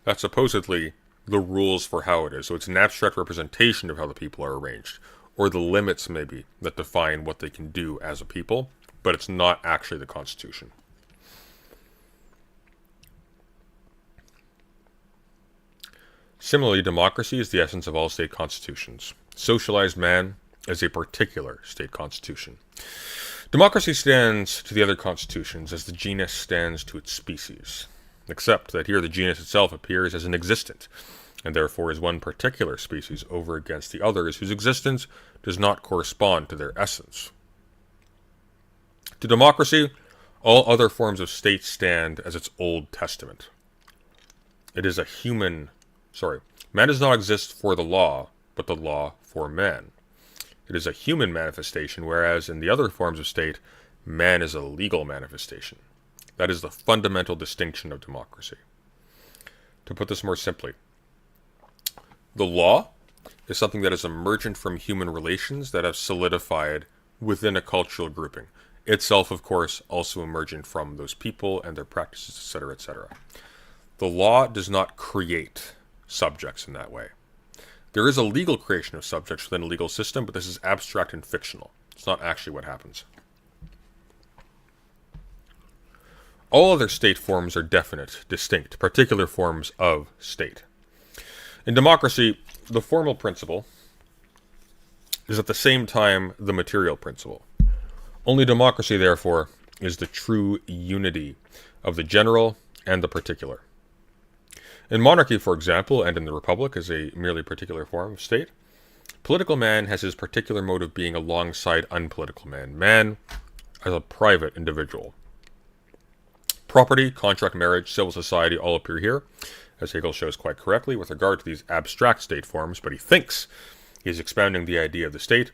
Speaker 2: that's supposedly the rules for how it is. So it's an abstract representation of how the people are arranged, or the limits, maybe, that define what they can do as a people, but it's not actually the Constitution. Similarly, democracy is the essence of all state constitutions. Socialized man as a particular state constitution. Democracy stands to the other constitutions as the genus stands to its species, except that here the genus itself appears as an existent, and therefore is one particular species over against the others whose existence does not correspond to their essence. To democracy, all other forms of state stand as its Old Testament. It is man does not exist for the law, but the law for man. It is a human manifestation, whereas in the other forms of state, man is a legal manifestation. That is the fundamental distinction of democracy. To put this more simply, the law is something that is emergent from human relations that have solidified within a cultural grouping. Itself, of course, also emergent from those people and their practices, etc., etc. The law does not create subjects in that way. There is a legal creation of subjects within a legal system, but this is abstract and fictional. It's not actually what happens. All other state forms are definite, distinct, particular forms of state. In democracy, the formal principle is at the same time the material principle. Only democracy, therefore, is the true unity of the general and the particular. In monarchy, for example, and in the republic as a merely particular form of state, political man has his particular mode of being alongside unpolitical man. Man as a private individual. Property, contract, marriage, civil society all appear here, as Hegel shows quite correctly with regard to these abstract state forms, but he thinks he is expounding the idea of the state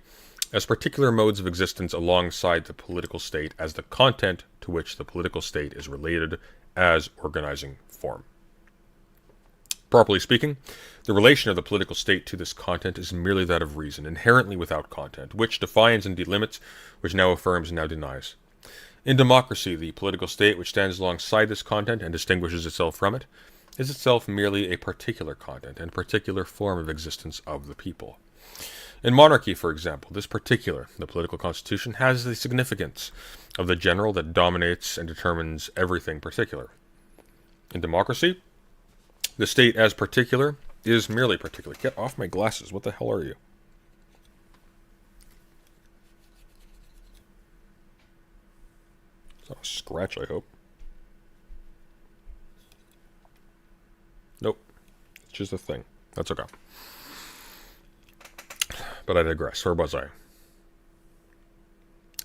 Speaker 2: as particular modes of existence alongside the political state as the content to which the political state is related as organizing form. Properly speaking, the relation of the political state to this content is merely that of reason, inherently without content, which defines and delimits, which now affirms and now denies. In democracy, the political state which stands alongside this content and distinguishes itself from it is itself merely a particular content and particular form of existence of the people. In monarchy, for example, this particular, the political constitution, has the significance of the general that dominates and determines everything particular. In democracy, the state as particular is merely particular. Get off my glasses. What the hell are you? It's not a scratch, I hope. Nope. It's just a thing. That's okay. But I digress. Where was I?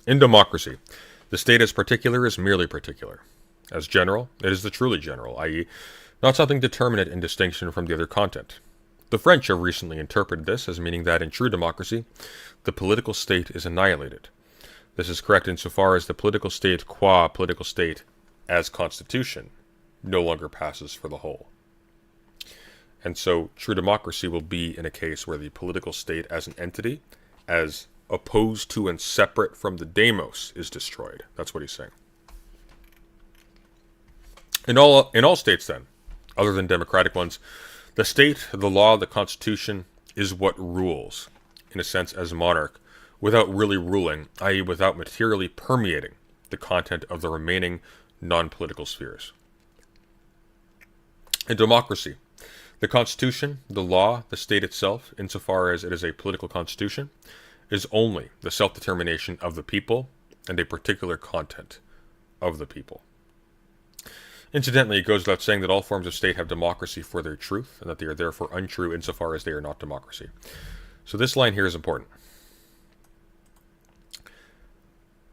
Speaker 2: In democracy, the state as particular is merely particular. As general, it is the truly general, i.e., not something determinate in distinction from the other content. The French have recently interpreted this as meaning that in true democracy, the political state is annihilated. This is correct insofar as the political state qua political state as constitution no longer passes for the whole. And so true democracy will be in a case where the political state as an entity, as opposed to and separate from the demos, is destroyed. That's what he's saying. In all states, then, other than democratic ones, the state, the law, the constitution is what rules, in a sense, as monarch, without really ruling, i.e., without materially permeating the content of the remaining non-political spheres. In democracy, the constitution, the law, the state itself, insofar as it is a political constitution, is only the self-determination of the people and a particular content of the people. Incidentally, it goes without saying that all forms of state have democracy for their truth, and that they are therefore untrue insofar as they are not democracy. So this line here is important.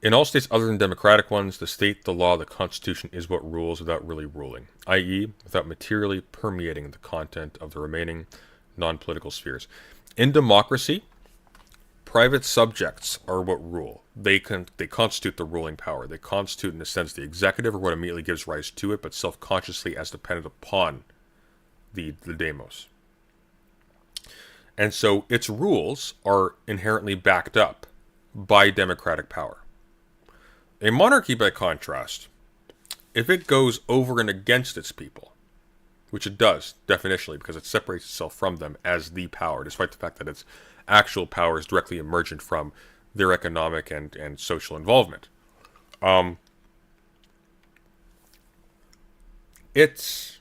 Speaker 2: In all states other than democratic ones, the state, the law, the constitution is what rules without really ruling, i.e., without materially permeating the content of the remaining non-political spheres. In democracy, private subjects are what rule. They constitute the ruling power. They constitute, in a sense, the executive, or what immediately gives rise to it, but self-consciously as dependent upon the demos. And so its rules are inherently backed up by democratic power. A monarchy, by contrast, if it goes over and against its people, which it does, definitionally, because it separates itself from them as the power, despite the fact that its actual power is directly emergent from their economic and social involvement. Its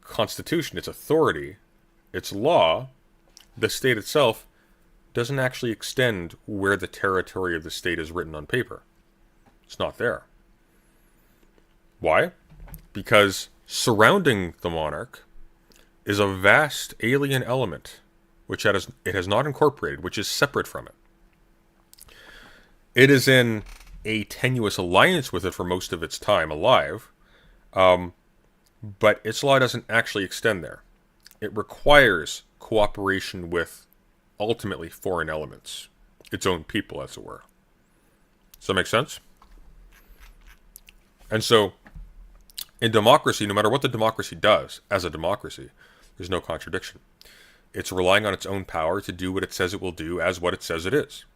Speaker 2: constitution, its authority, its law, the state itself, doesn't actually extend where the territory of the state is written on paper. It's not there. Why? Because surrounding the monarch is a vast alien element which it has not incorporated, which is separate from it. It is in a tenuous alliance with it for most of its time alive, but its law doesn't actually extend there. It requires cooperation with, ultimately, foreign elements. Its own people, as it were. Does that make sense? And so, in democracy, no matter what the democracy does, as a democracy, there's no contradiction. It's relying on its own power to do what it says it will do as what it says it is.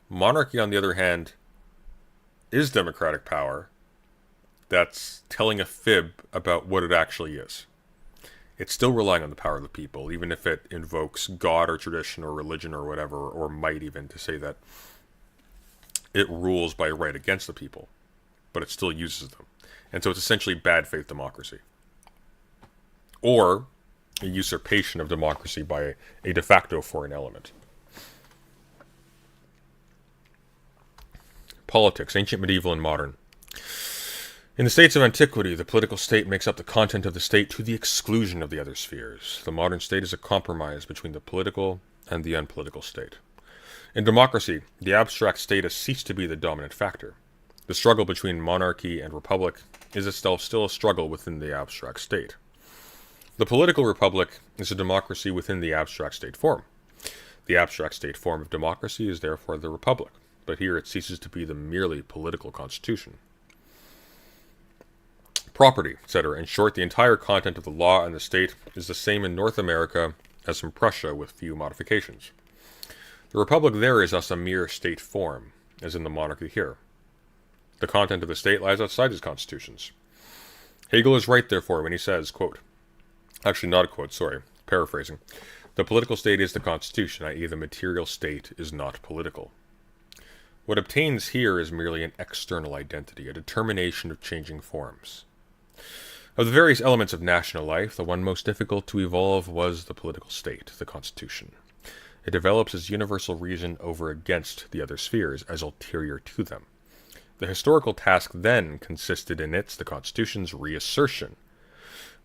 Speaker 2: Monarchy, on the other hand, is democratic power that's telling a fib about what it actually is. It's still relying on the power of the people, even if it invokes God or tradition or religion or whatever, or might even, to say that it rules by right against the people. But it still uses them. And so it's essentially bad faith democracy. Or a usurpation of democracy by a de facto foreign element. Politics, ancient, medieval, and modern. In the states of antiquity, the political state makes up the content of the state to the exclusion of the other spheres. The modern state is a compromise between the political and the unpolitical state. In democracy, the abstract state has ceased to be the dominant factor. The struggle between monarchy and republic is itself still a struggle within the abstract state. The political republic is a democracy within the abstract state form. The abstract state form of democracy is therefore the republic, but here it ceases to be the merely political constitution. Property, etc. In short, the entire content of the law and the state is the same in North America as in Prussia, with few modifications. The republic there is thus a mere state form, as in the monarchy here. The content of the state lies outside his constitutions. Hegel is right, therefore, when he says, quote, actually not a quote, sorry, paraphrasing, the political state is the constitution, i.e. the material state is not political. What obtains here is merely an external identity, a determination of changing forms. Of the various elements of national life, the one most difficult to evolve was the political state, the constitution. It develops as universal reason over against the other spheres, as ulterior to them. The historical task then consisted in its, the constitution's, reassertion.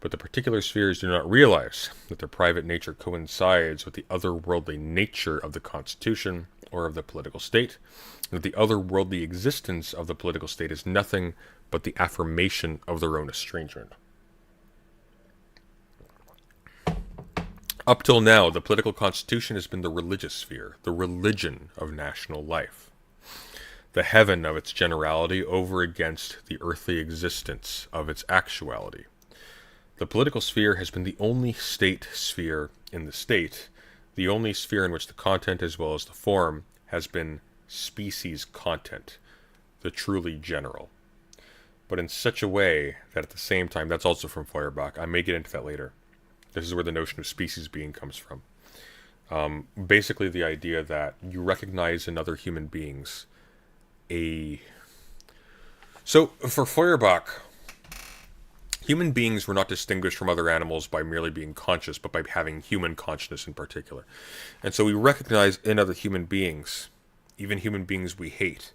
Speaker 2: But the particular spheres do not realize that their private nature coincides with the otherworldly nature of the constitution or of the political state, and that the otherworldly existence of the political state is nothing but the affirmation of their own estrangement. Up till now, the political constitution has been the religious sphere, the religion of national life, the heaven of its generality over against the earthly existence of its actuality. The political sphere has been the only state sphere in the state, the only sphere in which the content as well as the form has been species content, the truly general. But in such a way that at the same time, that's also from Feuerbach, I may get into that later. This is where the notion of species being comes from. Basically the idea that you recognize in other human beings So, for Feuerbach, human beings were not distinguished from other animals by merely being conscious, but by having human consciousness in particular. And so we recognize in other human beings, even human beings we hate,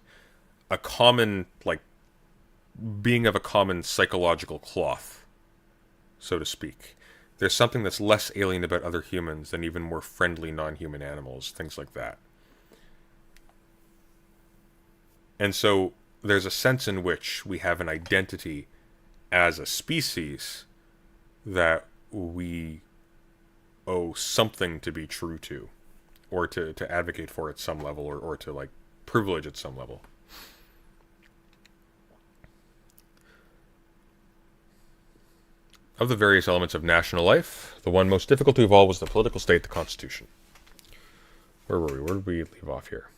Speaker 2: a common, being of a common psychological cloth, so to speak. There's something that's less alien about other humans than even more friendly non-human animals, things like that. And so there's a sense in which we have an identity as a species that we owe something to be true to, or to advocate for at some level, or to privilege at some level. Of the various elements of national life, the one most difficult to evolve was the political state, the constitution. Where were we? Where did we leave off here?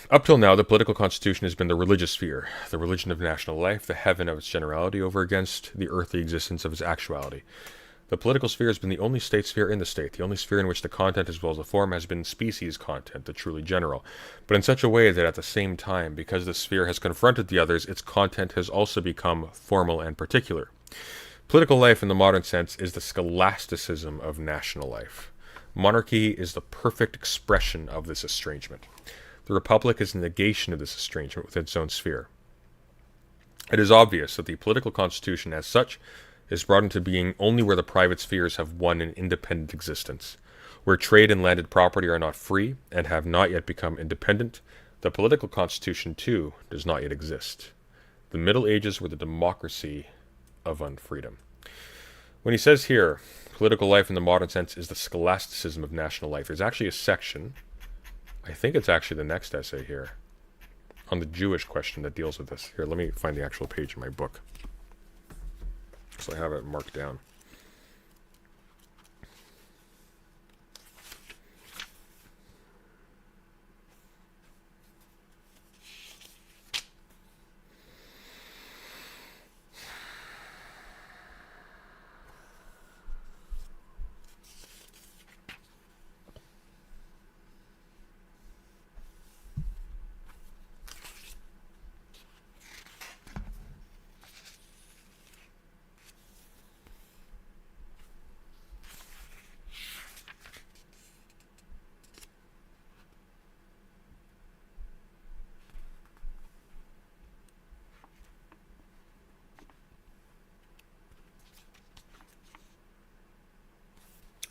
Speaker 2: Up till now, the political constitution has been the religious sphere, the religion of national life, the heaven of its generality over against the earthly existence of its actuality. The political sphere has been the only state sphere in the state, the only sphere in which the content as well as the form has been species content, the truly general, but in such a way that at the same time, because the sphere has confronted the others, its content has also become formal and particular. Political life in the modern sense is the scholasticism of national life. Monarchy is the perfect expression of this estrangement. The republic is a negation of this estrangement within its own sphere. It is obvious that the political constitution as such is brought into being only where the private spheres have won an independent existence. Where trade and landed property are not free and have not yet become independent, the political constitution, too, does not yet exist. The Middle Ages were the democracy of unfreedom. When he says here, political life in the modern sense is the scholasticism of national life, there's actually a section, I think it's actually the next essay here, on the Jewish question that deals with this. Here, let me find the actual page in my book, so I have it marked down.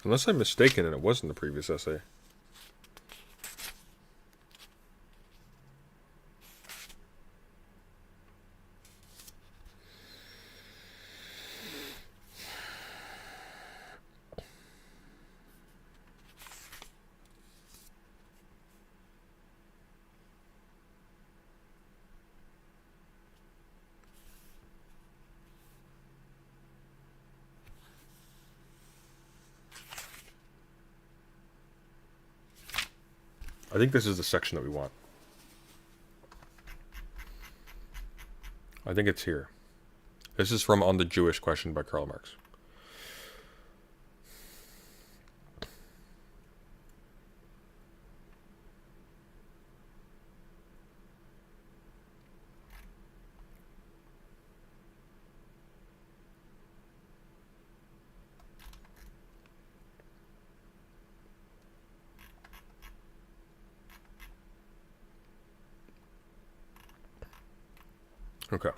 Speaker 2: Unless I'm mistaken and it wasn't the previous essay. I think this is the section that we want. I think it's here. This is from On the Jewish Question by Karl Marx. Okay.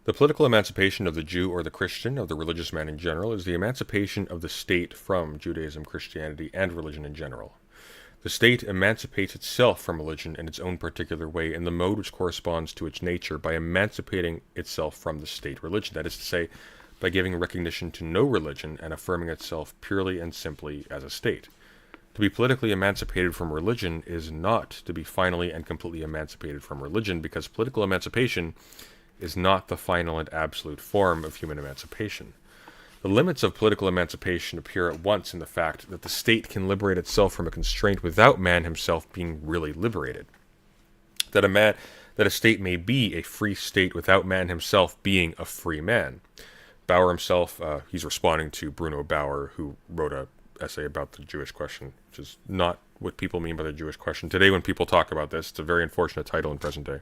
Speaker 2: The political emancipation of the Jew or the Christian, of the religious man in general, is the emancipation of the state from Judaism, Christianity, and religion in general. The state emancipates itself from religion in its own particular way in the mode which corresponds to its nature by emancipating itself from the state religion, that is to say, by giving recognition to no religion and affirming itself purely and simply as a state. To be politically emancipated from religion is not to be finally and completely emancipated from religion, because political emancipation is not the final and absolute form of human emancipation. The limits of political emancipation appear at once in the fact that the state can liberate itself from a constraint without man himself being really liberated. That a state may be a free state without man himself being a free man. Bauer himself, he's responding to Bruno Bauer, who wrote a essay about the Jewish question, which is not what people mean by the Jewish question. Today, when people talk about this, it's a very unfortunate title in present day.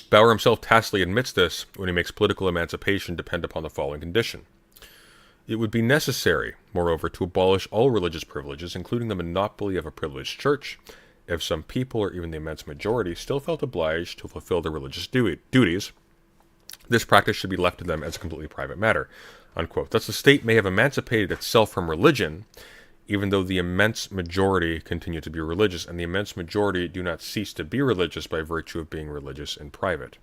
Speaker 2: Bauer himself tacitly admits this when he makes political emancipation depend upon the following condition. It would be necessary, moreover, to abolish all religious privileges, including the monopoly of a privileged church, if some people, or even the immense majority, still felt obliged to fulfill their religious duties. This practice should be left to them as a completely private matter, unquote. Thus the state may have emancipated itself from religion, even though the immense majority continue to be religious, and the immense majority do not cease to be religious by virtue of being religious in private.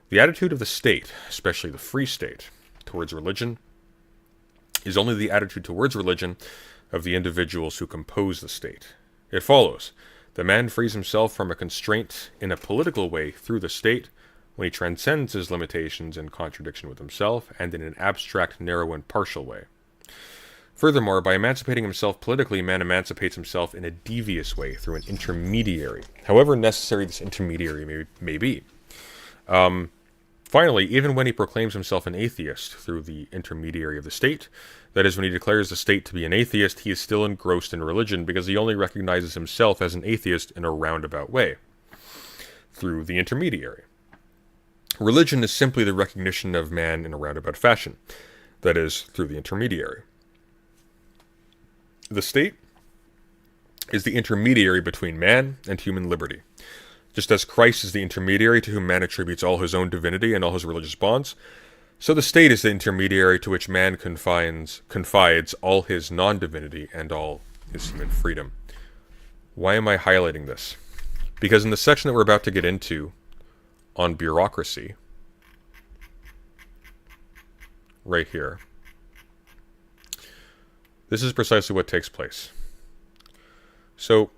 Speaker 2: The attitude of the state, especially the free state, towards religion, is only the attitude towards religion of the individuals who compose the state. It follows that man frees himself from a constraint in a political way through the state, when he transcends his limitations in contradiction with himself, and in an abstract, narrow, and partial way. Furthermore, by emancipating himself politically, man emancipates himself in a devious way through an intermediary, however necessary this intermediary may be. Finally, even when he proclaims himself an atheist through the intermediary of the state, that is, when he declares the state to be an atheist, he is still engrossed in religion, because he only recognizes himself as an atheist in a roundabout way, through the intermediary. Religion is simply the recognition of man in a roundabout fashion, that is, through the intermediary. The state is the intermediary between man and human liberty. Just as Christ is the intermediary to whom man attributes all his own divinity and all his religious bonds, so the state is the intermediary to which man confides all his non-divinity and all his human freedom. Why am I highlighting this? Because in the section that we're about to get into, on bureaucracy, right here, this is precisely what takes place. So,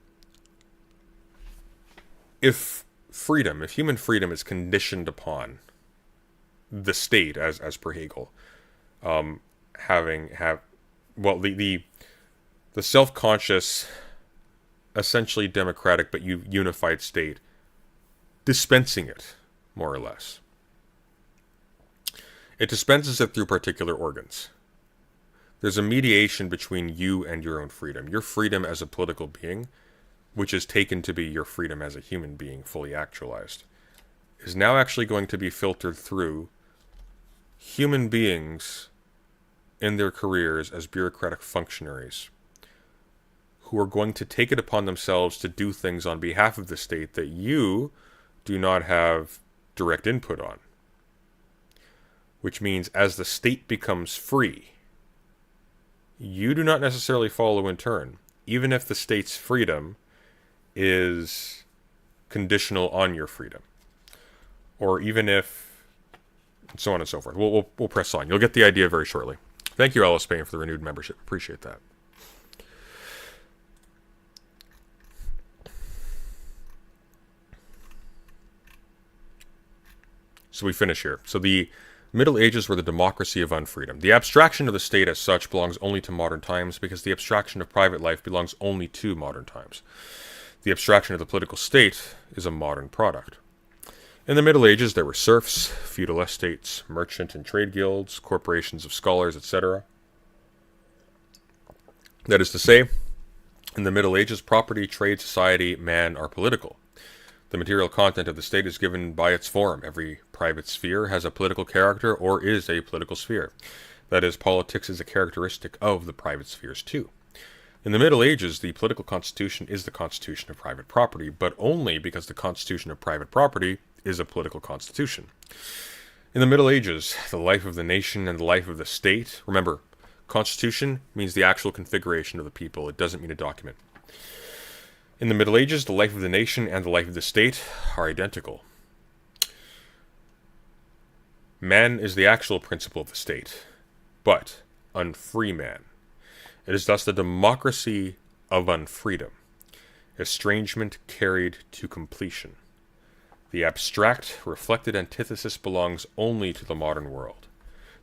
Speaker 2: if human freedom is conditioned upon the state, as per Hegel, the self-conscious, essentially democratic but unified state, dispensing it, more or less. It dispenses it through particular organs. There's a mediation between you and your own freedom. Your freedom as a political being, which is taken to be your freedom as a human being fully actualized, is now actually going to be filtered through human beings in their careers as bureaucratic functionaries, who are going to take it upon themselves to do things on behalf of the state that you do not have direct input on. Which means as the state becomes free, you do not necessarily follow in turn, even if the state's freedom is conditional on your freedom. Or even if, so on and so forth. We'll press on. You'll get the idea very shortly. Thank you, Alice Payne, for the renewed membership. Appreciate that. So we finish here. So the Middle Ages were the democracy of unfreedom. The abstraction of the state as such belongs only to modern times because the abstraction of private life belongs only to modern times. The abstraction of the political state is a modern product. In the Middle Ages, there were serfs, feudal estates, merchant and trade guilds, corporations of scholars, etc. That is to say, in the Middle Ages, property, trade, society, man are political. The material content of the state is given by its form. Every private sphere has a political character or is a political sphere. That is, politics is a characteristic of the private spheres too. In the Middle Ages, the political constitution is the constitution of private property, but only because the constitution of private property is a political constitution. In the Middle Ages, the life of the nation and the life of the state, remember, constitution means the actual configuration of the people, it doesn't mean a document. In the Middle Ages, the life of the nation and the life of the state are identical. Man is the actual principle of the state, but unfree man. It is thus the democracy of unfreedom, estrangement carried to completion. The abstract, reflected antithesis belongs only to the modern world.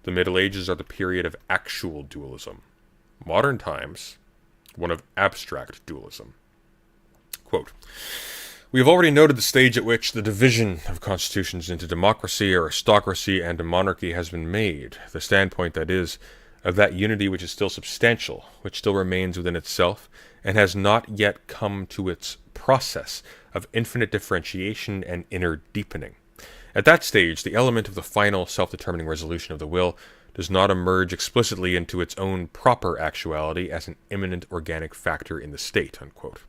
Speaker 2: The Middle Ages are the period of actual dualism. Modern times, one of abstract dualism. Quote, we have already noted the stage at which the division of constitutions into democracy, aristocracy, and monarchy has been made, the standpoint, that is, of that unity which is still substantial, which still remains within itself, and has not yet come to its process of infinite differentiation and inner deepening. At that stage, the element of the final self-determining resolution of the will does not emerge explicitly into its own proper actuality as an immanent organic factor in the state, unquote.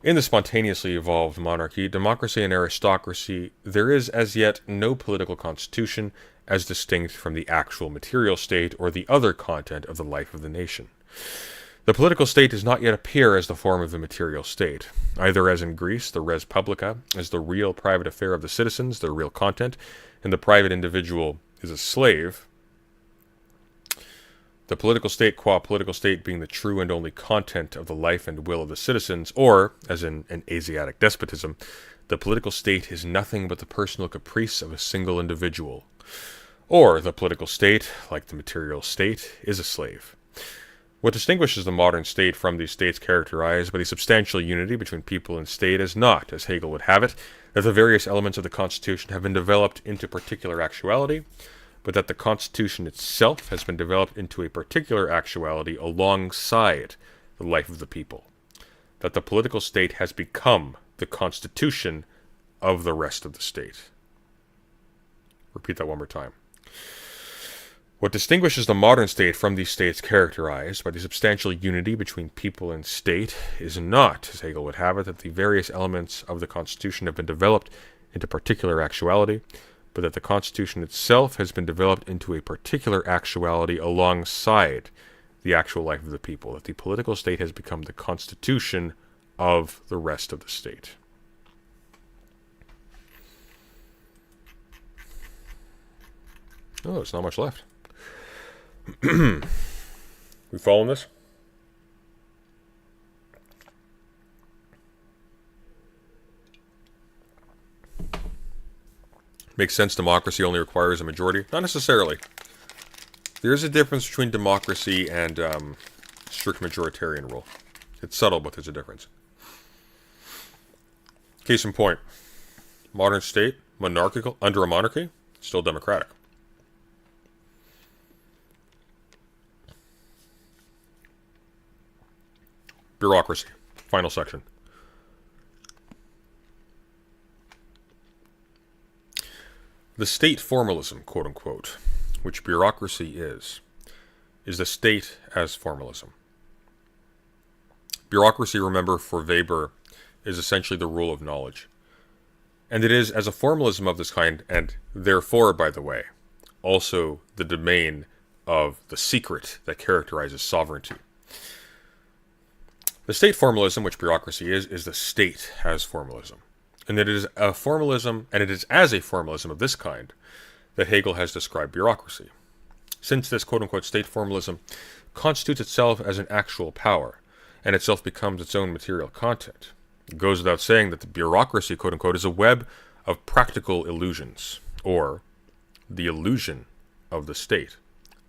Speaker 2: In the spontaneously evolved monarchy, democracy, and aristocracy, there is as yet no political constitution as distinct from the actual material state or the other content of the life of the nation. The political state does not yet appear as the form of the material state, either as in Greece, the res publica, as the real private affair of the citizens, their real content, and the private individual is a slave. The political state qua political state being the true and only content of the life and will of the citizens, or, as in an Asiatic despotism, the political state is nothing but the personal caprice of a single individual. Or the political state, like the material state, is a slave. What distinguishes the modern state from these states characterized by the substantial unity between people and state is not, as Hegel would have it, that the various elements of the Constitution have been developed into particular actuality, but that the Constitution itself has been developed into a particular actuality alongside the life of the people. That the political state has become the constitution of the rest of the state. Repeat that one more time. What distinguishes the modern state from these states characterized by the substantial unity between people and state is not, as Hegel would have it, that the various elements of the Constitution have been developed into particular actuality, but that the Constitution itself has been developed into a particular actuality alongside the actual life of the people, that the political state has become the constitution of the rest of the state. Oh, there's not much left. We following this? Makes sense democracy only requires a majority? Not necessarily. There is a difference between democracy and strict majoritarian rule. It's subtle, but there's a difference. Case in point. Modern state, monarchical, under a monarchy, still democratic. Bureaucracy. Final section. The state formalism, quote-unquote, which bureaucracy is the state as formalism. Bureaucracy, remember, for Weber, is essentially the rule of knowledge. And it is as a formalism of this kind, and therefore, by the way, also the domain of the secret that characterizes sovereignty. The state formalism, which bureaucracy is the state as formalism. And it is a formalism, and it is as a formalism of this kind that Hegel has described bureaucracy. Since this quote-unquote state formalism constitutes itself as an actual power, and itself becomes its own material content, it goes without saying that the bureaucracy, quote-unquote, is a web of practical illusions, or The Illusion of the State.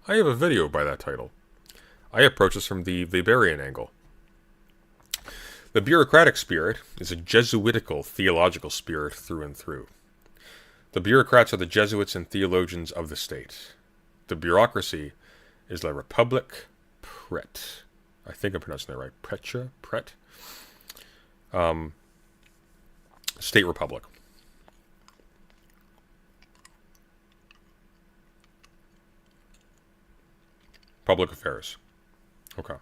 Speaker 2: I have a video by that title. I approach this from the Weberian angle. The bureaucratic spirit is a Jesuitical theological spirit through and through. The bureaucrats are the Jesuits and theologians of the state. The bureaucracy is La Republique Prête. I think I'm pronouncing that right. Prête? State Republic. Public affairs. Okay.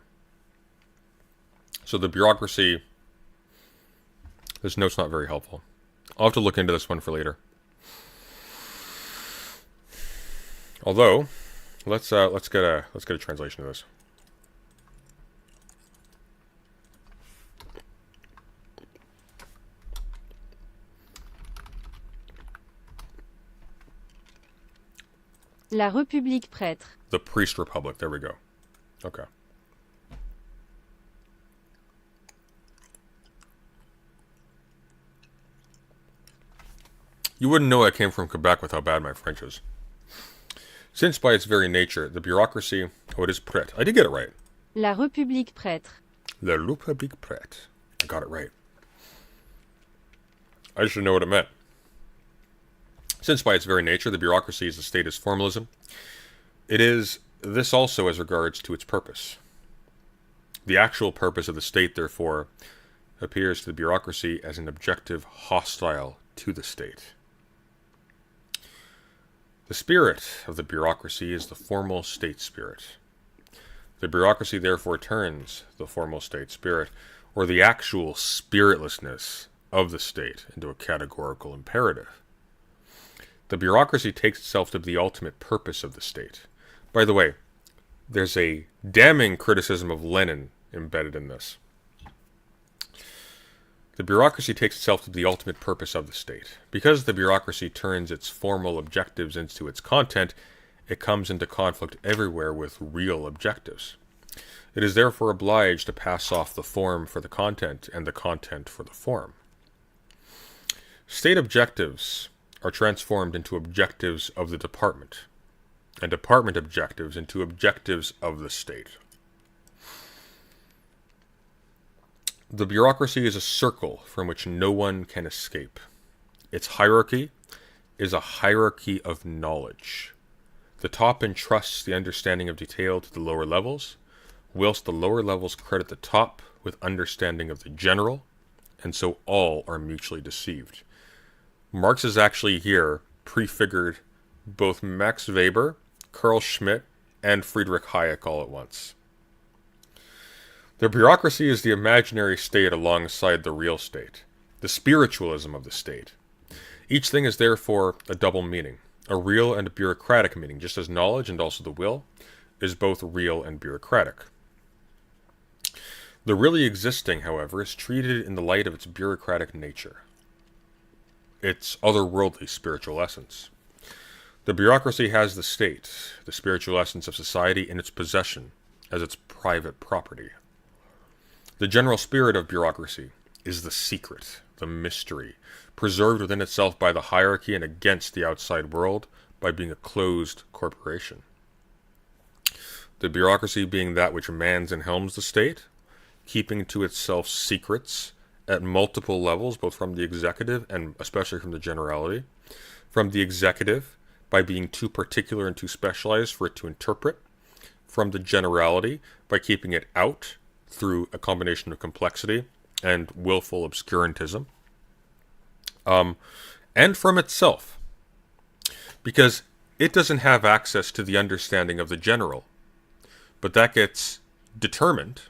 Speaker 2: So the bureaucracy, this note's not very helpful. I'll have to look into this one for later. Although, let's get a translation of this.
Speaker 6: La République prêtre.
Speaker 2: The Priest Republic. There we go. Okay. You wouldn't know I came from Quebec with how bad my French is. Since by its very nature, the bureaucracy... Oh, it is prête. I did get it right.
Speaker 6: La République prêtre.
Speaker 2: La République prête. I got it right. I should know what it meant. Since by its very nature, the bureaucracy is the status formalism, it is this also as regards to its purpose. The actual purpose of the state, therefore, appears to the bureaucracy as an objective hostile to the state. The spirit of the bureaucracy is the formal state spirit. The bureaucracy therefore turns the formal state spirit, or the actual spiritlessness of the state, into a categorical imperative. The bureaucracy takes itself to be the ultimate purpose of the state. By the way, there's a damning criticism of Lenin embedded in this. The bureaucracy takes itself to the ultimate purpose of the state. Because the bureaucracy turns its formal objectives into its content, it comes into conflict everywhere with real objectives. It is therefore obliged to pass off the form for the content and the content for the form. State objectives are transformed into objectives of the department, and department objectives into objectives of the state. The bureaucracy is a circle from which no one can escape. Its hierarchy is a hierarchy of knowledge. The top entrusts the understanding of detail to the lower levels, whilst the lower levels credit the top with understanding of the general, and so all are mutually deceived. Marx is actually here prefigured both Max Weber, Carl Schmitt, and Friedrich Hayek all at once. The bureaucracy is the imaginary state alongside the real state, the spiritualism of the state. Each thing is therefore a double meaning, a real and a bureaucratic meaning, just as knowledge and also the will is both real and bureaucratic. The really existing, however, is treated in the light of its bureaucratic nature, its otherworldly spiritual essence. The bureaucracy has the state, the spiritual essence of society, in its possession as its private property. The general spirit of bureaucracy is the secret, the mystery, preserved within itself by the hierarchy and against the outside world by being a closed corporation. The bureaucracy being that which mans and helms the state, keeping to itself secrets at multiple levels, both from the executive and especially from the generality. From the executive, by being too particular and too specialized for it to interpret. From the generality, by keeping it out through a combination of complexity and willful obscurantism. And from itself, because it doesn't have access to the understanding of the general, but that gets determined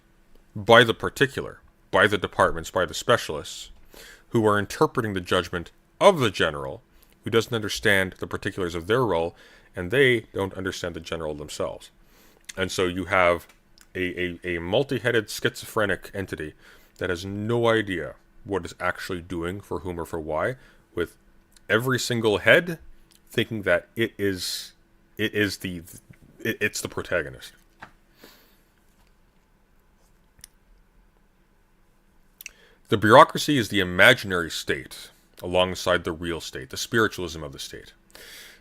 Speaker 2: by the particular, by the departments, by the specialists, who are interpreting the judgment of the general, who doesn't understand the particulars of their role, and they don't understand the general themselves. And so you have a multi-headed schizophrenic entity that has no idea what it's actually doing for whom or for why, with every single head thinking that it's the protagonist. The bureaucracy is the imaginary state alongside the real state, the spiritualism of the state.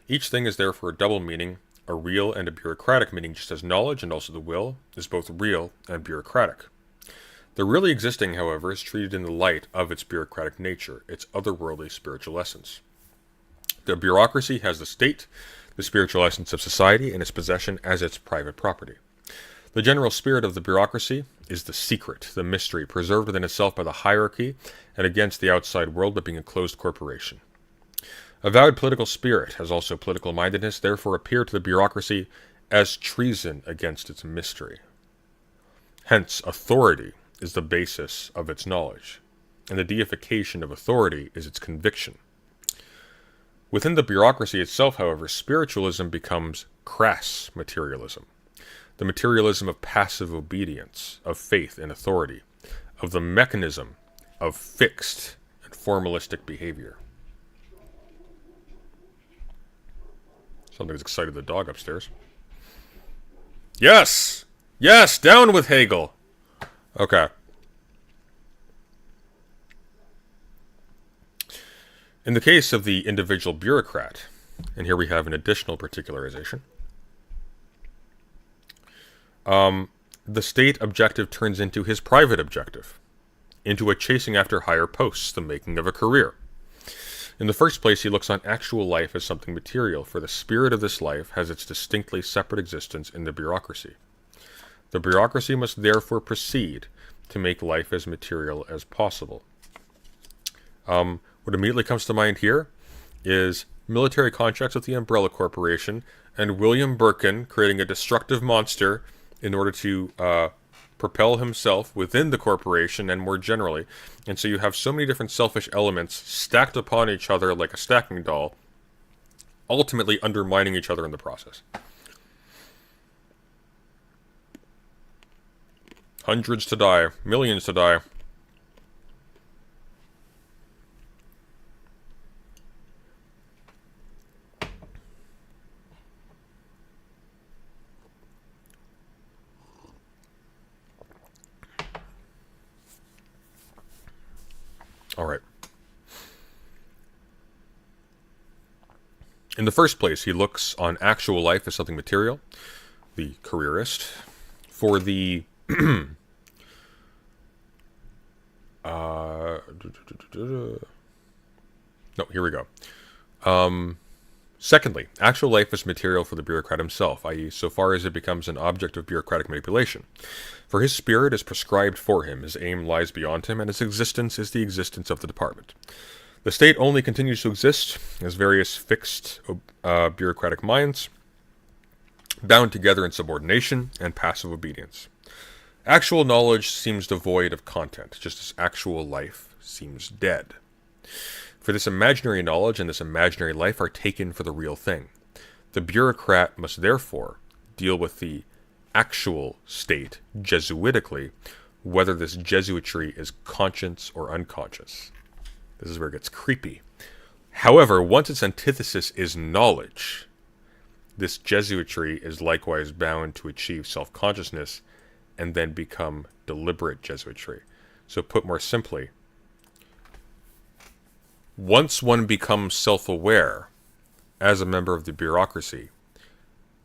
Speaker 2: Each thing is therefore a double meaning, a real and a bureaucratic meaning, just as knowledge and also the will is both real and bureaucratic. The really existing, however, is treated in the light of its bureaucratic nature, its otherworldly spiritual essence. The bureaucracy has the state, the spiritual essence of society, in its possession as its private property. The general spirit of the bureaucracy is the secret, the mystery, preserved within itself by the hierarchy and against the outside world by being a closed corporation. Avowed political spirit, as also political mindedness, therefore appear to the bureaucracy as treason against its mystery. Hence, authority is the basis of its knowledge, and the deification of authority is its conviction. Within the bureaucracy itself, however, spiritualism becomes crass materialism, the materialism of passive obedience, of faith in authority, of the mechanism of fixed and formalistic behavior. Something's excited the dog upstairs. Yes! Yes! Down with Hegel! Okay. In the case of the individual bureaucrat, and here we have an additional particularization, the state objective turns into his private objective, into a chasing after higher posts, the making of a career. In the first place, he looks on actual life as something material, for the spirit of this life has its distinctly separate existence in the bureaucracy. The bureaucracy must therefore proceed to make life as material as possible. What immediately comes to mind here is military contracts with the Umbrella Corporation and William Birkin creating a destructive monster in order to propel himself within the corporation and more generally. And so you have so many different selfish elements stacked upon each other like a stacking doll, ultimately undermining each other in the process. Hundreds to die, millions to die. All right. In the first place, he looks on actual life as something material, the careerist. For the no, here we go. Secondly, actual life is material for the bureaucrat himself, i.e., so far as it becomes an object of bureaucratic manipulation. For his spirit is prescribed for him, his aim lies beyond him, and his existence is the existence of the department. The state only continues to exist as various fixed bureaucratic minds, bound together in subordination and passive obedience. Actual knowledge seems devoid of content, just as actual life seems dead. For this imaginary knowledge and this imaginary life are taken for the real thing. The bureaucrat must therefore deal with the actual state Jesuitically, whether this Jesuitry is conscious or unconscious. This is where it gets creepy. However, once its antithesis is knowledge, this Jesuitry is likewise bound to achieve self-consciousness and then become deliberate Jesuitry. So put more simply, once one becomes self-aware as a member of the bureaucracy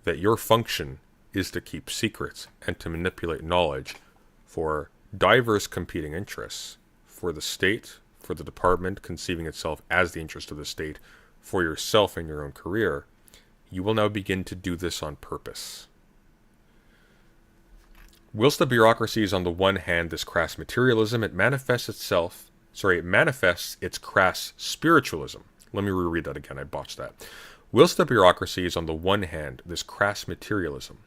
Speaker 2: that your function is to keep secrets and to manipulate knowledge for diverse competing interests, for the state, for the department conceiving itself as the interest of the state, for yourself and your own career, you will now begin to do this on purpose. Whilst the bureaucracy is on the one hand this crass materialism, it manifests its crass spiritualism. Let me reread that again, I botched that. Whilst the bureaucracy is on the one hand this crass materialism,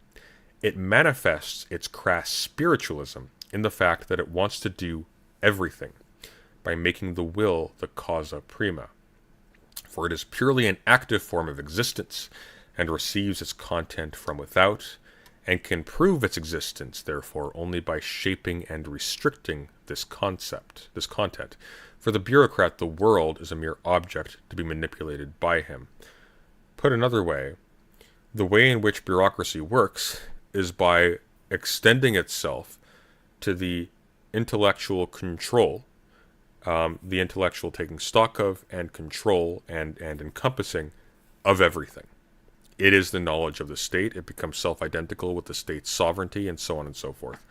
Speaker 2: it manifests its crass spiritualism in the fact that it wants to do everything by making the will the causa prima. For it is purely an active form of existence and receives its content from without, and can prove its existence, therefore, only by shaping and restricting this content. For the bureaucrat, the world is a mere object to be manipulated by him. Put another way, the way in which bureaucracy works is by extending itself to the intellectual control, the intellectual taking stock of and control and encompassing of everything. It is the knowledge of the state. It becomes self-identical with the state's sovereignty and so on and so forth,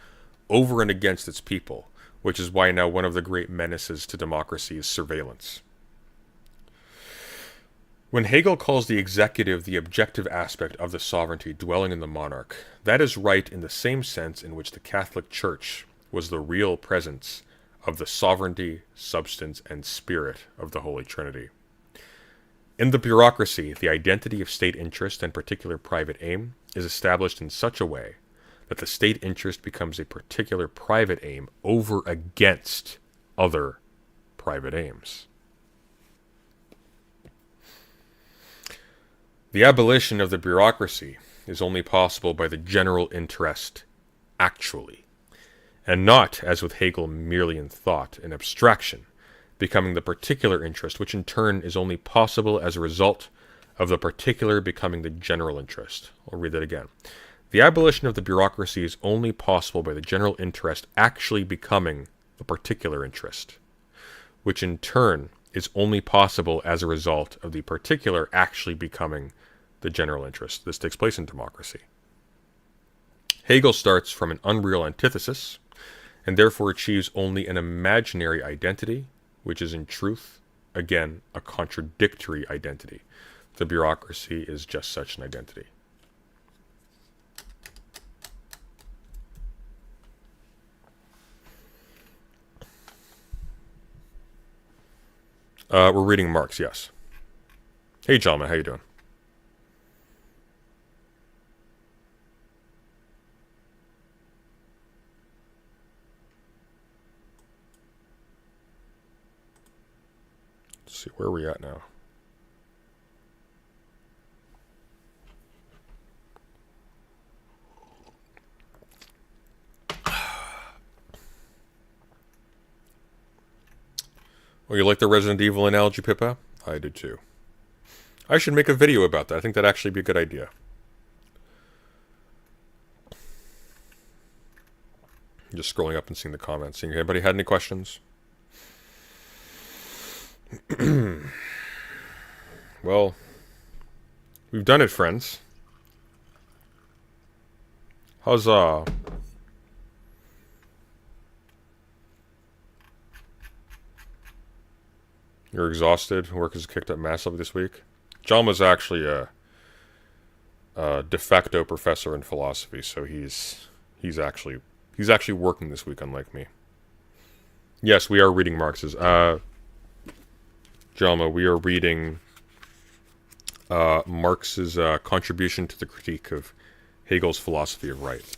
Speaker 2: over and against its people, which is why now one of the great menaces to democracy is surveillance. When Hegel calls the executive the objective aspect of the sovereignty dwelling in the monarch, that is right in the same sense in which the Catholic Church was the real presence of the sovereignty, substance, and spirit of the Holy Trinity. In the bureaucracy, the identity of state interest and particular private aim is established in such a way that the state interest becomes a particular private aim over against other private aims. The abolition of the bureaucracy is only possible by the general interest, actually, and not, as with Hegel, merely in thought, in abstraction, becoming the particular interest, which in turn is only possible as a result of the particular becoming the general interest. I'll read that again. The abolition of the bureaucracy is only possible by the general interest actually becoming the particular interest, which in turn is only possible as a result of the particular actually becoming the general interest. This takes place in democracy. Hegel starts from an unreal antithesis, and therefore achieves only an imaginary identity, which is in truth, again, a contradictory identity. The bureaucracy is just such an identity. We're reading Marx, yes. Hey, gentlemen, how you doing? Let's see, where are we at now? Oh, you like the Resident Evil analogy, Pippa? I did too. I should make a video about that. I think that'd actually be a good idea. Just scrolling up and seeing the comments. Seeing if anybody had any questions. Well, we've done it, friends. How's You're exhausted. Work has kicked up massively this week. John was actually a de facto professor in philosophy, so he's actually working this week, unlike me. Yes, we are reading Marx's. Jalma, we are reading Marx's contribution to the critique of Hegel's philosophy of right.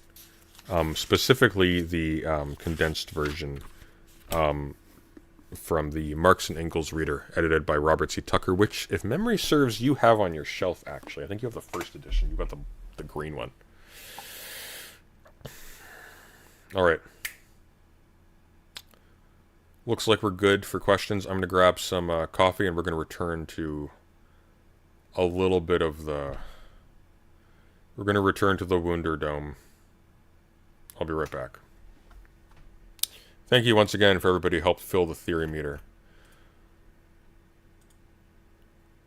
Speaker 2: Specifically, the condensed version from the Marx and Engels reader, edited by Robert C. Tucker, which, if memory serves, you have on your shelf, actually. I think you have the first edition. You got the green one. All right. Looks like we're good for questions. I'm going to grab some coffee, and we're going to return to a little bit of the... We're going to return to the Wunder Dome. I'll be right back. Thank you once again for everybody who helped fill the theory meter.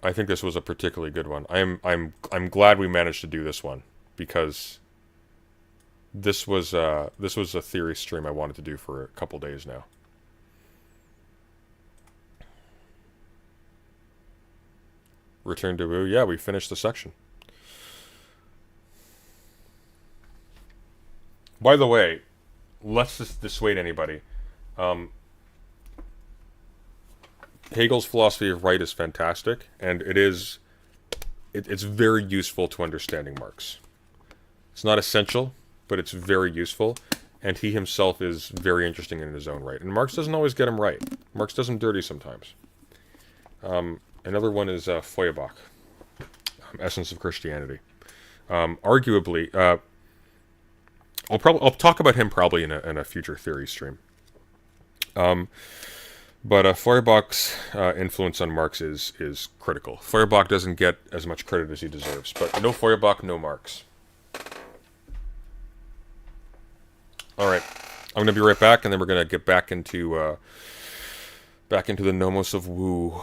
Speaker 2: I think this was a particularly good one. I'm glad we managed to do this one, because this was a theory stream I wanted to do for a couple days now. Return to Wu. Yeah, we finished the section. By the way, let's just dissuade anybody. Hegel's philosophy of right is fantastic, and it's very useful to understanding Marx. It's not essential, but it's very useful, and he himself is very interesting in his own right. And Marx doesn't always get him right. Marx does him dirty sometimes. Another one is Feuerbach, Essence of Christianity. Arguably, I'll talk about him probably in a future theory stream. But Feuerbach's influence on Marx is critical. Feuerbach doesn't get as much credit as he deserves, but no Feuerbach, no Marx. All right, I'm going to be right back, and then we're going to get back into the nomos of Wu.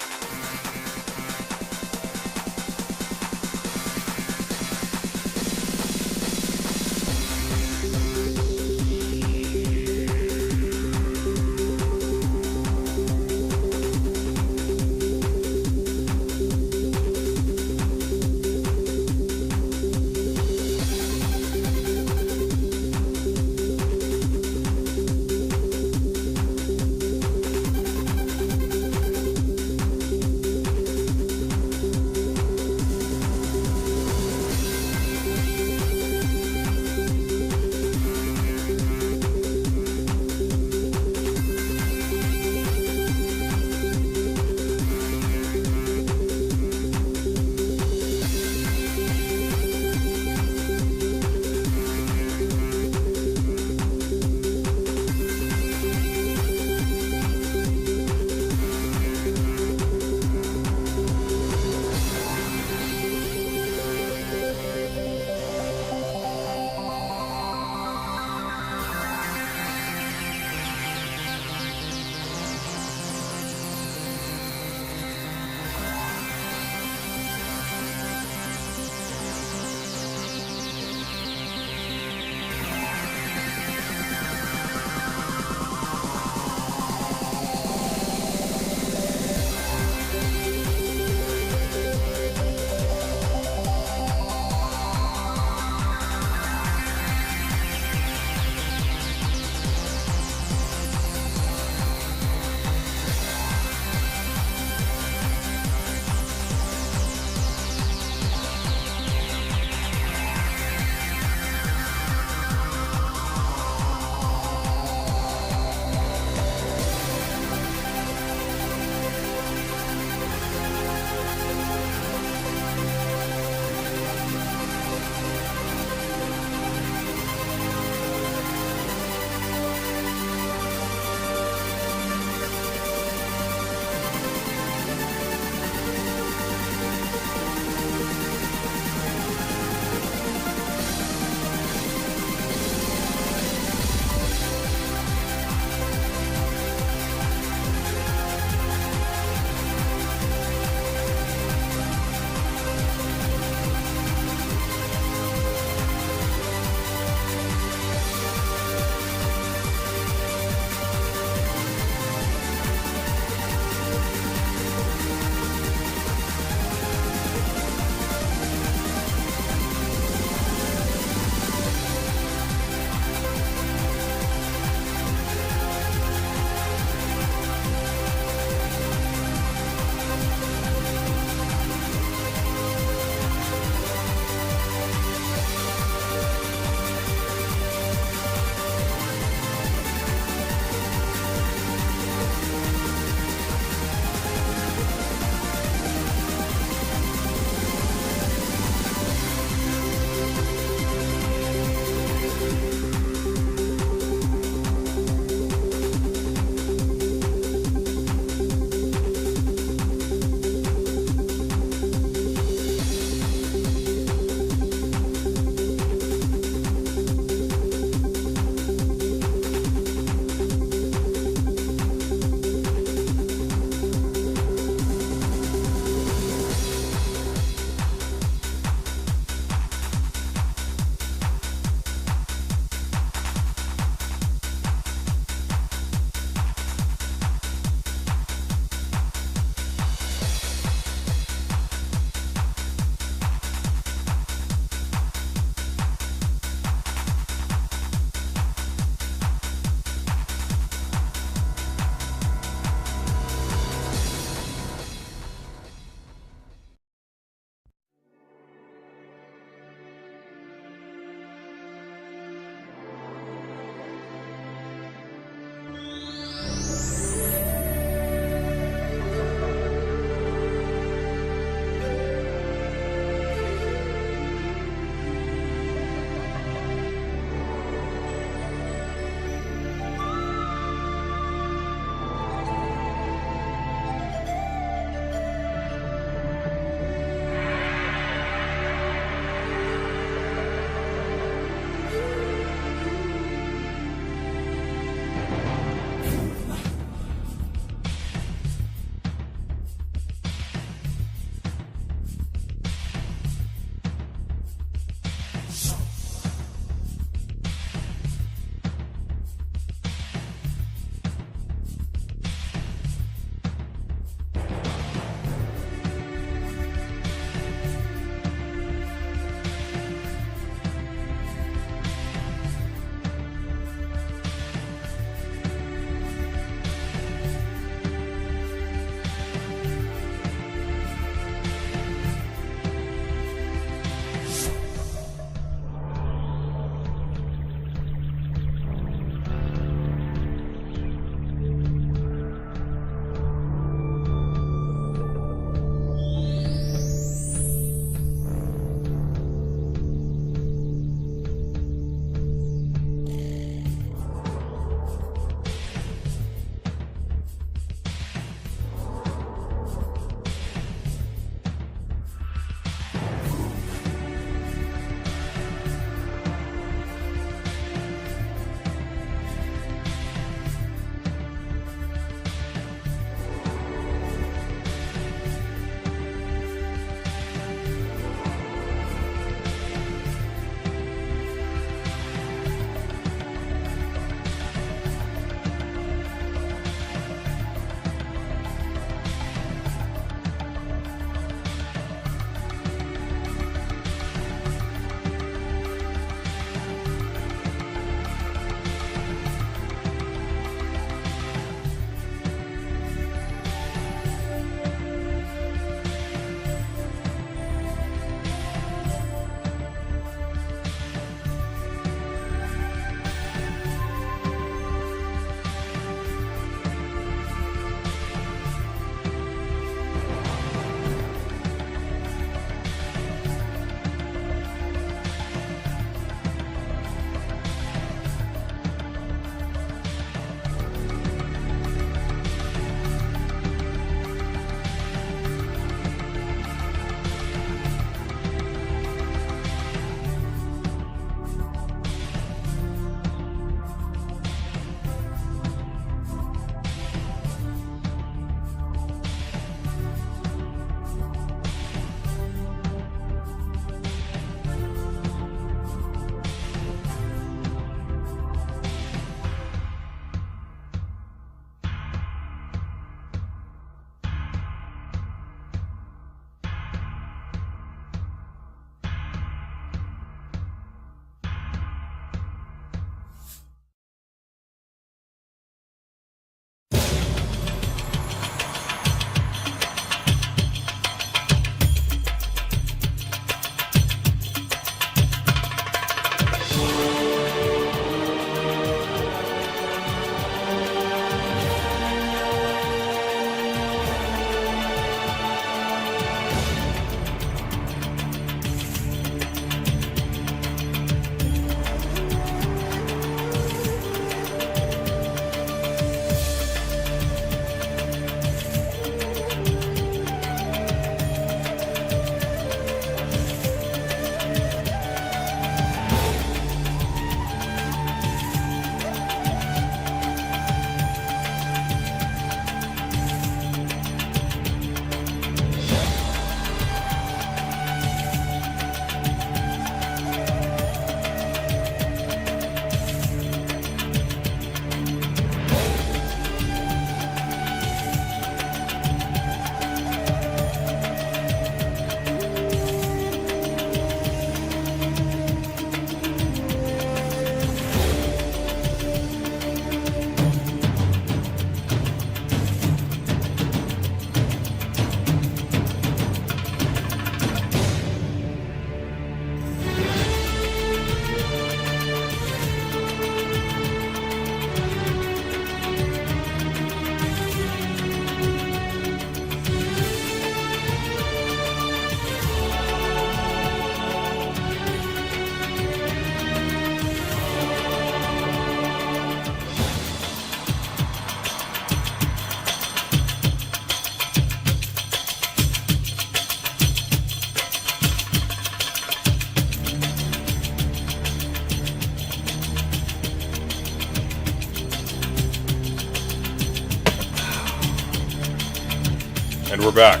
Speaker 2: And we're back.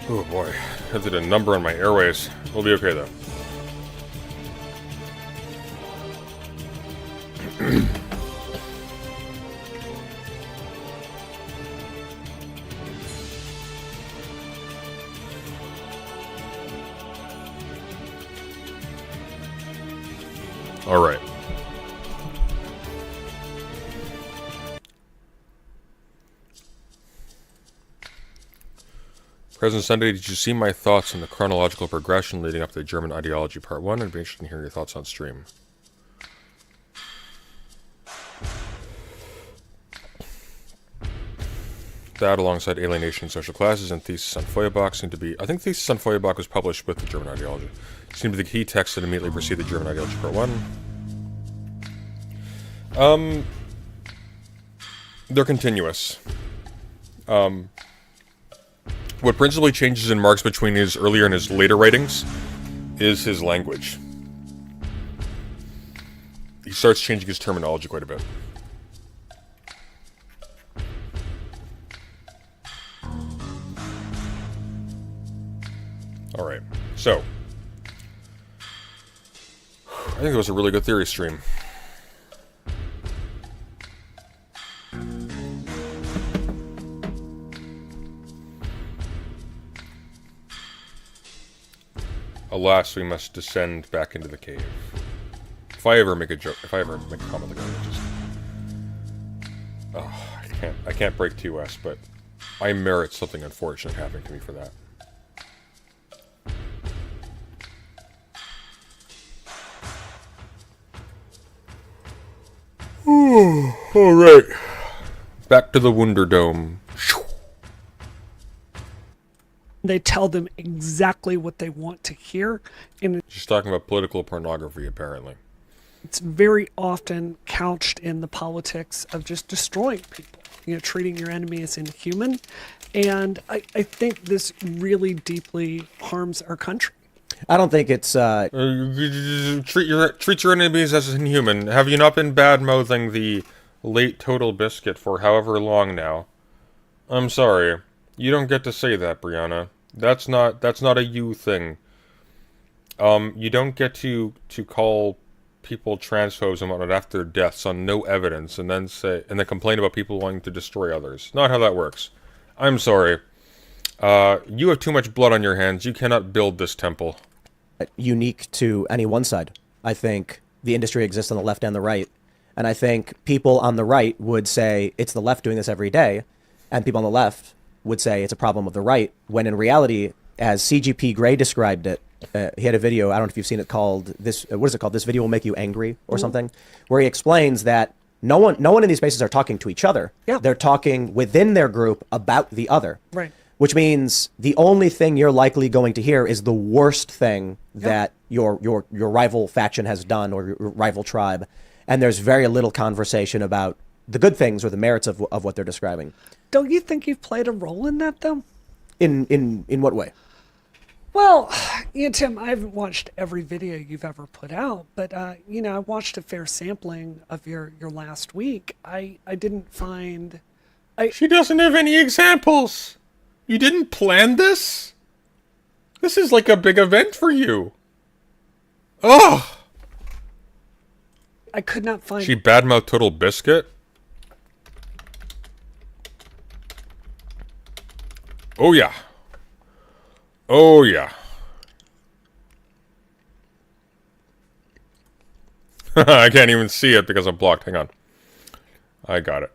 Speaker 2: Oh boy, I did a number on my airways. We'll be okay though. All right. President Sunday, did you see my thoughts on the chronological progression leading up to the German ideology part 1? I'd be interested in hearing your thoughts on stream. That, alongside Alienation and Social Classes and Thesis on Feuerbach, seem to be... I think Thesis on Feuerbach was published with the German ideology. Seem to be the key texts that immediately precede the German ideology part 1. They're continuous. What principally changes in Marx between his earlier and his later writings is his language. He starts changing his terminology quite a bit. Alright, so I think it was a really good theory stream. Alas, we must descend back into the cave. If I ever make a joke, if I ever make a comment like that, just... Oh, I can't break TOS, but I merit something unfortunate happening to me for that. Alright. Back to the Wunder Dome.
Speaker 4: They tell them exactly what they want to hear, and
Speaker 2: Just talking about political pornography, apparently.
Speaker 4: it's very often couched in the politics of just destroying people, treating your enemy as inhuman. And I think this really deeply harms our country.
Speaker 3: I don't think it's
Speaker 2: Treat your enemies as inhuman. Have you not been bad-mouthing the late Total Biscuit for however long now? I'm sorry. You don't get to say that, Brianna. That's not a you thing. You don't get to call people transphobes and whatnot after their deaths on no evidence and then complain about people wanting to destroy others. Not how that works. I'm sorry. You have too much blood on your hands. You cannot build this temple.
Speaker 3: unique to any one side. I think the industry exists on the left and the right. And I think people on the right would say it's the left doing this every day, and people on the left would say it's a problem of the right, when in reality, as CGP Grey described it, he had a video, I don't know if you've seen it, called this, what is it called? This Video Will Make You Angry or something, where he explains that no one in these spaces are talking to each other.
Speaker 4: Yeah.
Speaker 3: They're talking within their group about the other.
Speaker 4: Right.
Speaker 3: Which means the only thing you're likely going to hear is the worst thing that your rival faction has done, or your rival tribe. And there's very little conversation about the good things or the merits of what they're describing.
Speaker 4: Don't you think you've played a role in that, though?
Speaker 3: In what way?
Speaker 4: Well, Tim, I haven't watched every video you've ever put out, but, I watched a fair sampling of your last week. I didn't find...
Speaker 2: She doesn't have any examples. You didn't plan this? This is like a big event for you. Oh!
Speaker 4: I could not find...
Speaker 2: She badmouthed Total Biscuit? Oh yeah. Oh yeah. I can't even see it because I'm blocked. Hang on. I got it.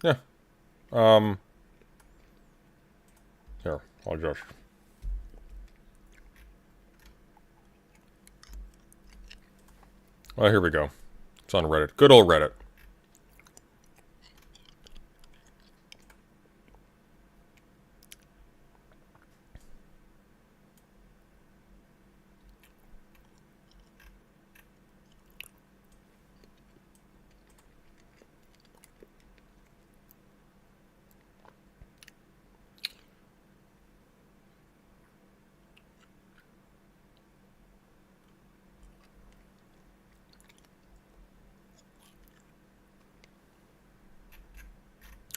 Speaker 2: Yeah. Here, I'll just... Oh, here we go. It's on Reddit. Good old Reddit.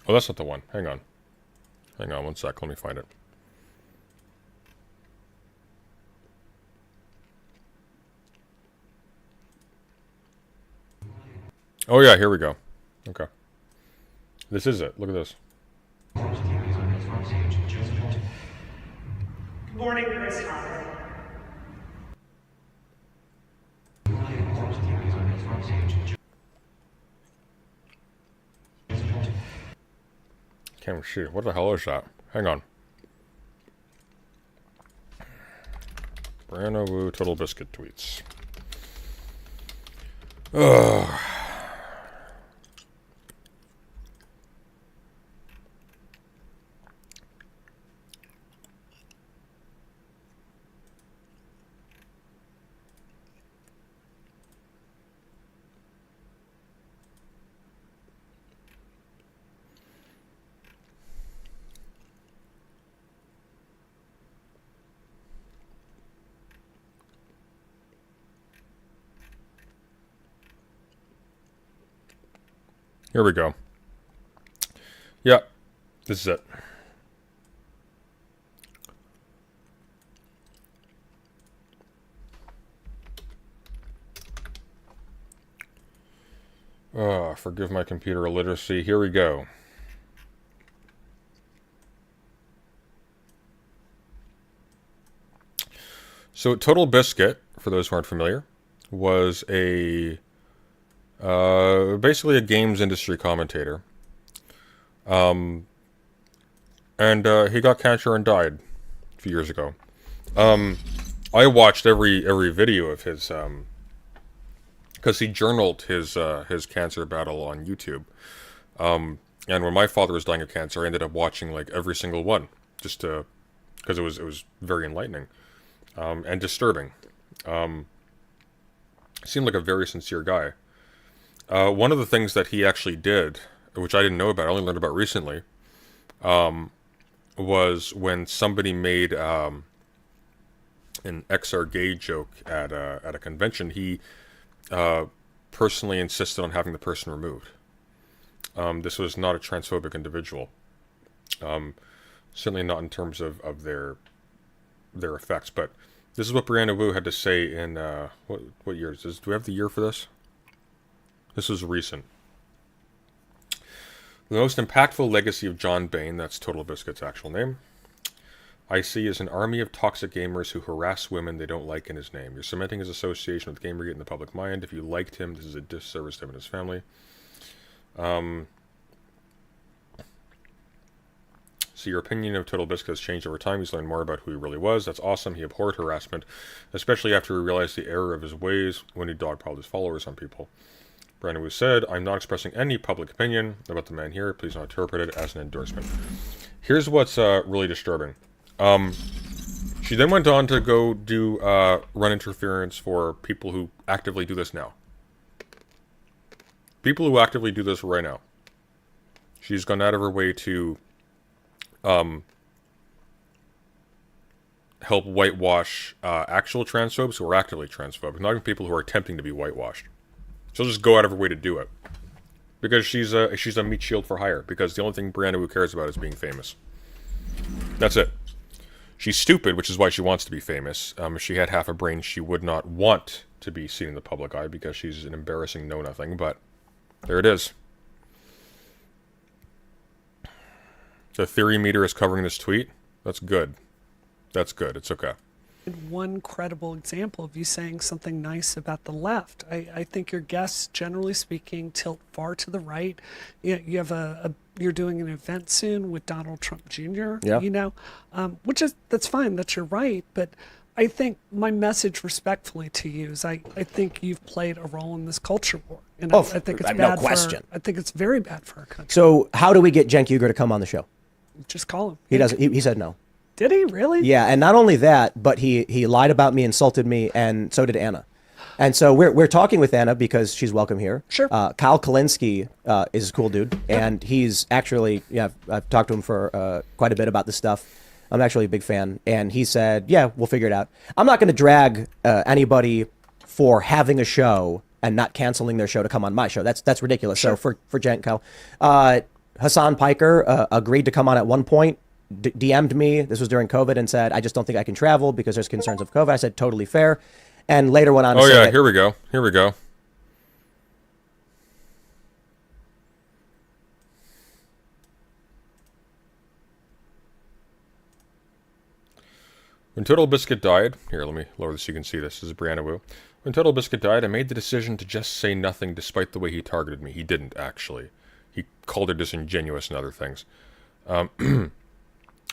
Speaker 2: Oh, that's not the one. Hang on. Hang on one sec. Let me find it. Oh, yeah. Here we go. Okay. This is it. Look at this.
Speaker 7: Good morning, Chris Hopper.
Speaker 2: Can't shoot. What the hell is that? Hang on. Brianna Wu Total Biscuit tweets. Ugh. Here we go. Yep. This is it. Forgive my computer illiteracy. Here we go. So Total Biscuit, for those who aren't familiar, was a basically a games industry commentator. And he got cancer and died a few years ago. I watched every video of his because he journaled his cancer battle on YouTube. And when my father was dying of cancer, I ended up watching like every single one just to because it was very enlightening and disturbing. Seemed like a very sincere guy. One of the things that he actually did, which I didn't know about, I only learned about recently, was when somebody made an XR gay joke at a convention, he personally insisted on having the person removed. This was not a transphobic individual. Certainly not in terms of their effects, but this is what Brianna Wu had to say in, what year is this? Do we have the year for this? This was recent. The most impactful legacy of John Bain, that's Total Biscuit's actual name, I see is an army of toxic gamers who harass women they don't like in his name. You're cementing his association with Gamergate in the public mind. If you liked him, this is a disservice to him and his family. So your opinion of Total Biscuit has changed over time. He's learned more about who he really was. That's awesome. He abhorred harassment, especially after he realized the error of his ways when he dogpiled his followers on people. Brianna Wu said, I'm not expressing any public opinion about the man here. Please don't interpret it as an endorsement. Here's what's really disturbing. She then went on to go do run interference for people who actively do this now. People who actively do this right now. She's gone out of her way to help whitewash actual transphobes who are actively transphobic, not even people who are attempting to be whitewashed. She'll just go out of her way to do it. Because she's a meat shield for hire. Because the only thing Brianna Wu cares about is being famous. That's it. She's stupid, which is why she wants to be famous. If she had half a brain, she would not want to be seen in the public eye because she's an embarrassing know-nothing. But there it is. The theory meter is covering this tweet. That's good. That's good. It's okay.
Speaker 4: One credible example of you saying something nice about the left. I think your guests, generally speaking, tilt far to the right. You have you're doing an event soon with Donald Trump Jr.
Speaker 3: Yeah.
Speaker 4: You know, that's fine. That's your right. But I think my message respectfully to you is I think you've played a role in this culture war. And
Speaker 3: Oh,
Speaker 4: I think it's
Speaker 3: no
Speaker 4: bad
Speaker 3: question.
Speaker 4: I think it's very bad for our country.
Speaker 3: So how do we get Cenk Uygur to come on the show?
Speaker 4: Just call him.
Speaker 3: He doesn't. He said no.
Speaker 4: Did he really?
Speaker 3: Yeah, and not only that, but he lied about me, insulted me, and so did Anna. And so we're talking with Anna because she's welcome here.
Speaker 4: Sure.
Speaker 3: Kyle Kalinske is a cool dude, and he's actually, I've talked to him for quite a bit about this stuff. I'm actually a big fan, and he said, yeah, we'll figure it out. I'm not going to drag anybody for having a show and not canceling their show to come on my show. That's ridiculous.
Speaker 4: Sure.
Speaker 3: So for Jen, Kyle, Hassan Piker agreed to come on at one point. DM'd me. This was during COVID, and said, I just don't think I can travel because there's concerns of COVID. I said, totally fair. And later went on to
Speaker 2: Oh,
Speaker 3: say
Speaker 2: yeah,
Speaker 3: that,
Speaker 2: here we go. Here we go. When Total Biscuit died, here, let me lower this so you can see this. This is Brianna Wu. When Total Biscuit died, I made the decision to just say nothing despite the way he targeted me. He didn't, actually. He called her disingenuous and other things.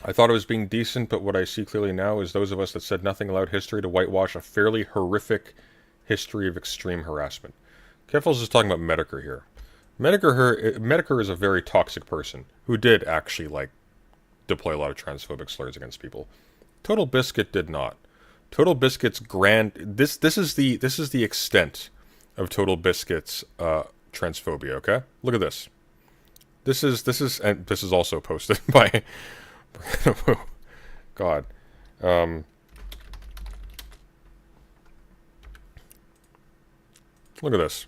Speaker 2: I thought I was being decent, but what I see clearly now is those of us that said nothing allowed history to whitewash a fairly horrific history of extreme harassment. Keffels is talking about Medicare here. Medicare is a very toxic person who did actually, like, deploy a lot of transphobic slurs against people. Total Biscuit did not. Total Biscuit's this is the extent of Total Biscuit's transphobia, okay? Look at this. This is also posted by God. Look at this.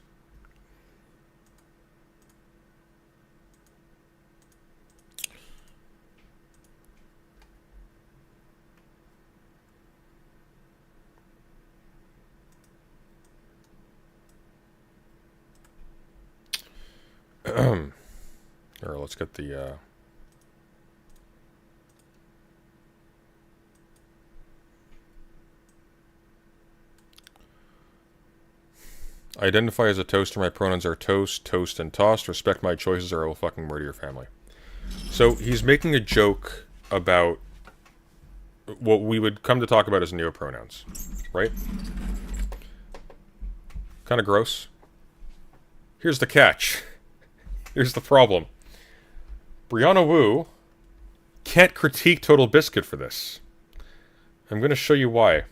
Speaker 2: Here, let's get the I identify as a toaster. My pronouns are toast, toast, and tossed. Respect my choices or I will fucking murder your family. So he's making a joke about what we would come to talk about as neopronouns, right? Kind of gross. Here's the catch. Here's the problem. Brianna Wu can't critique Total Biscuit for this. I'm going to show you why.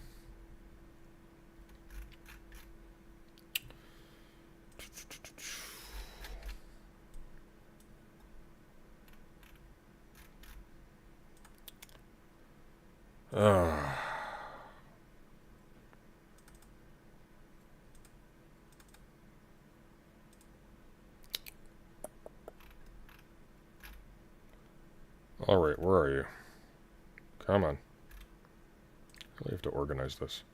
Speaker 2: Alright, where are you? Come on. I really have to organize this.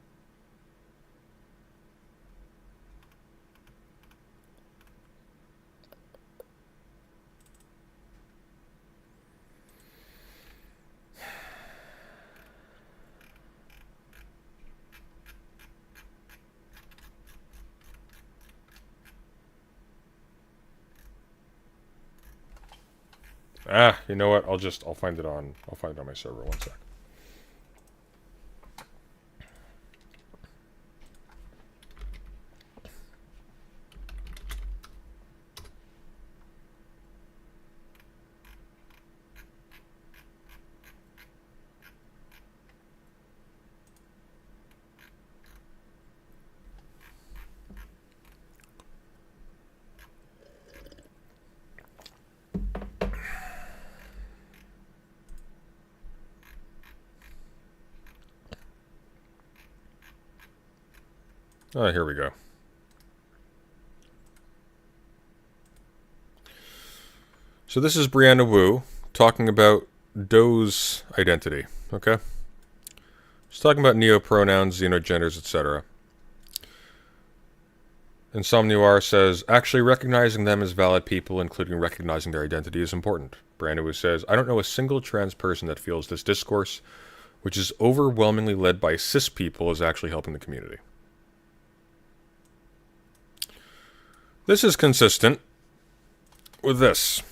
Speaker 2: You know what? I'll find it on my server. One sec. Oh, here we go. So this is Brianna Wu talking about Doe's identity, okay? She's talking about neopronouns, xenogenders, etc. Insomniar says, actually recognizing them as valid people, including recognizing their identity, is important. Brianna Wu says, I don't know a single trans person that feels this discourse, which is overwhelmingly led by cis people, is actually helping the community. This is consistent with this.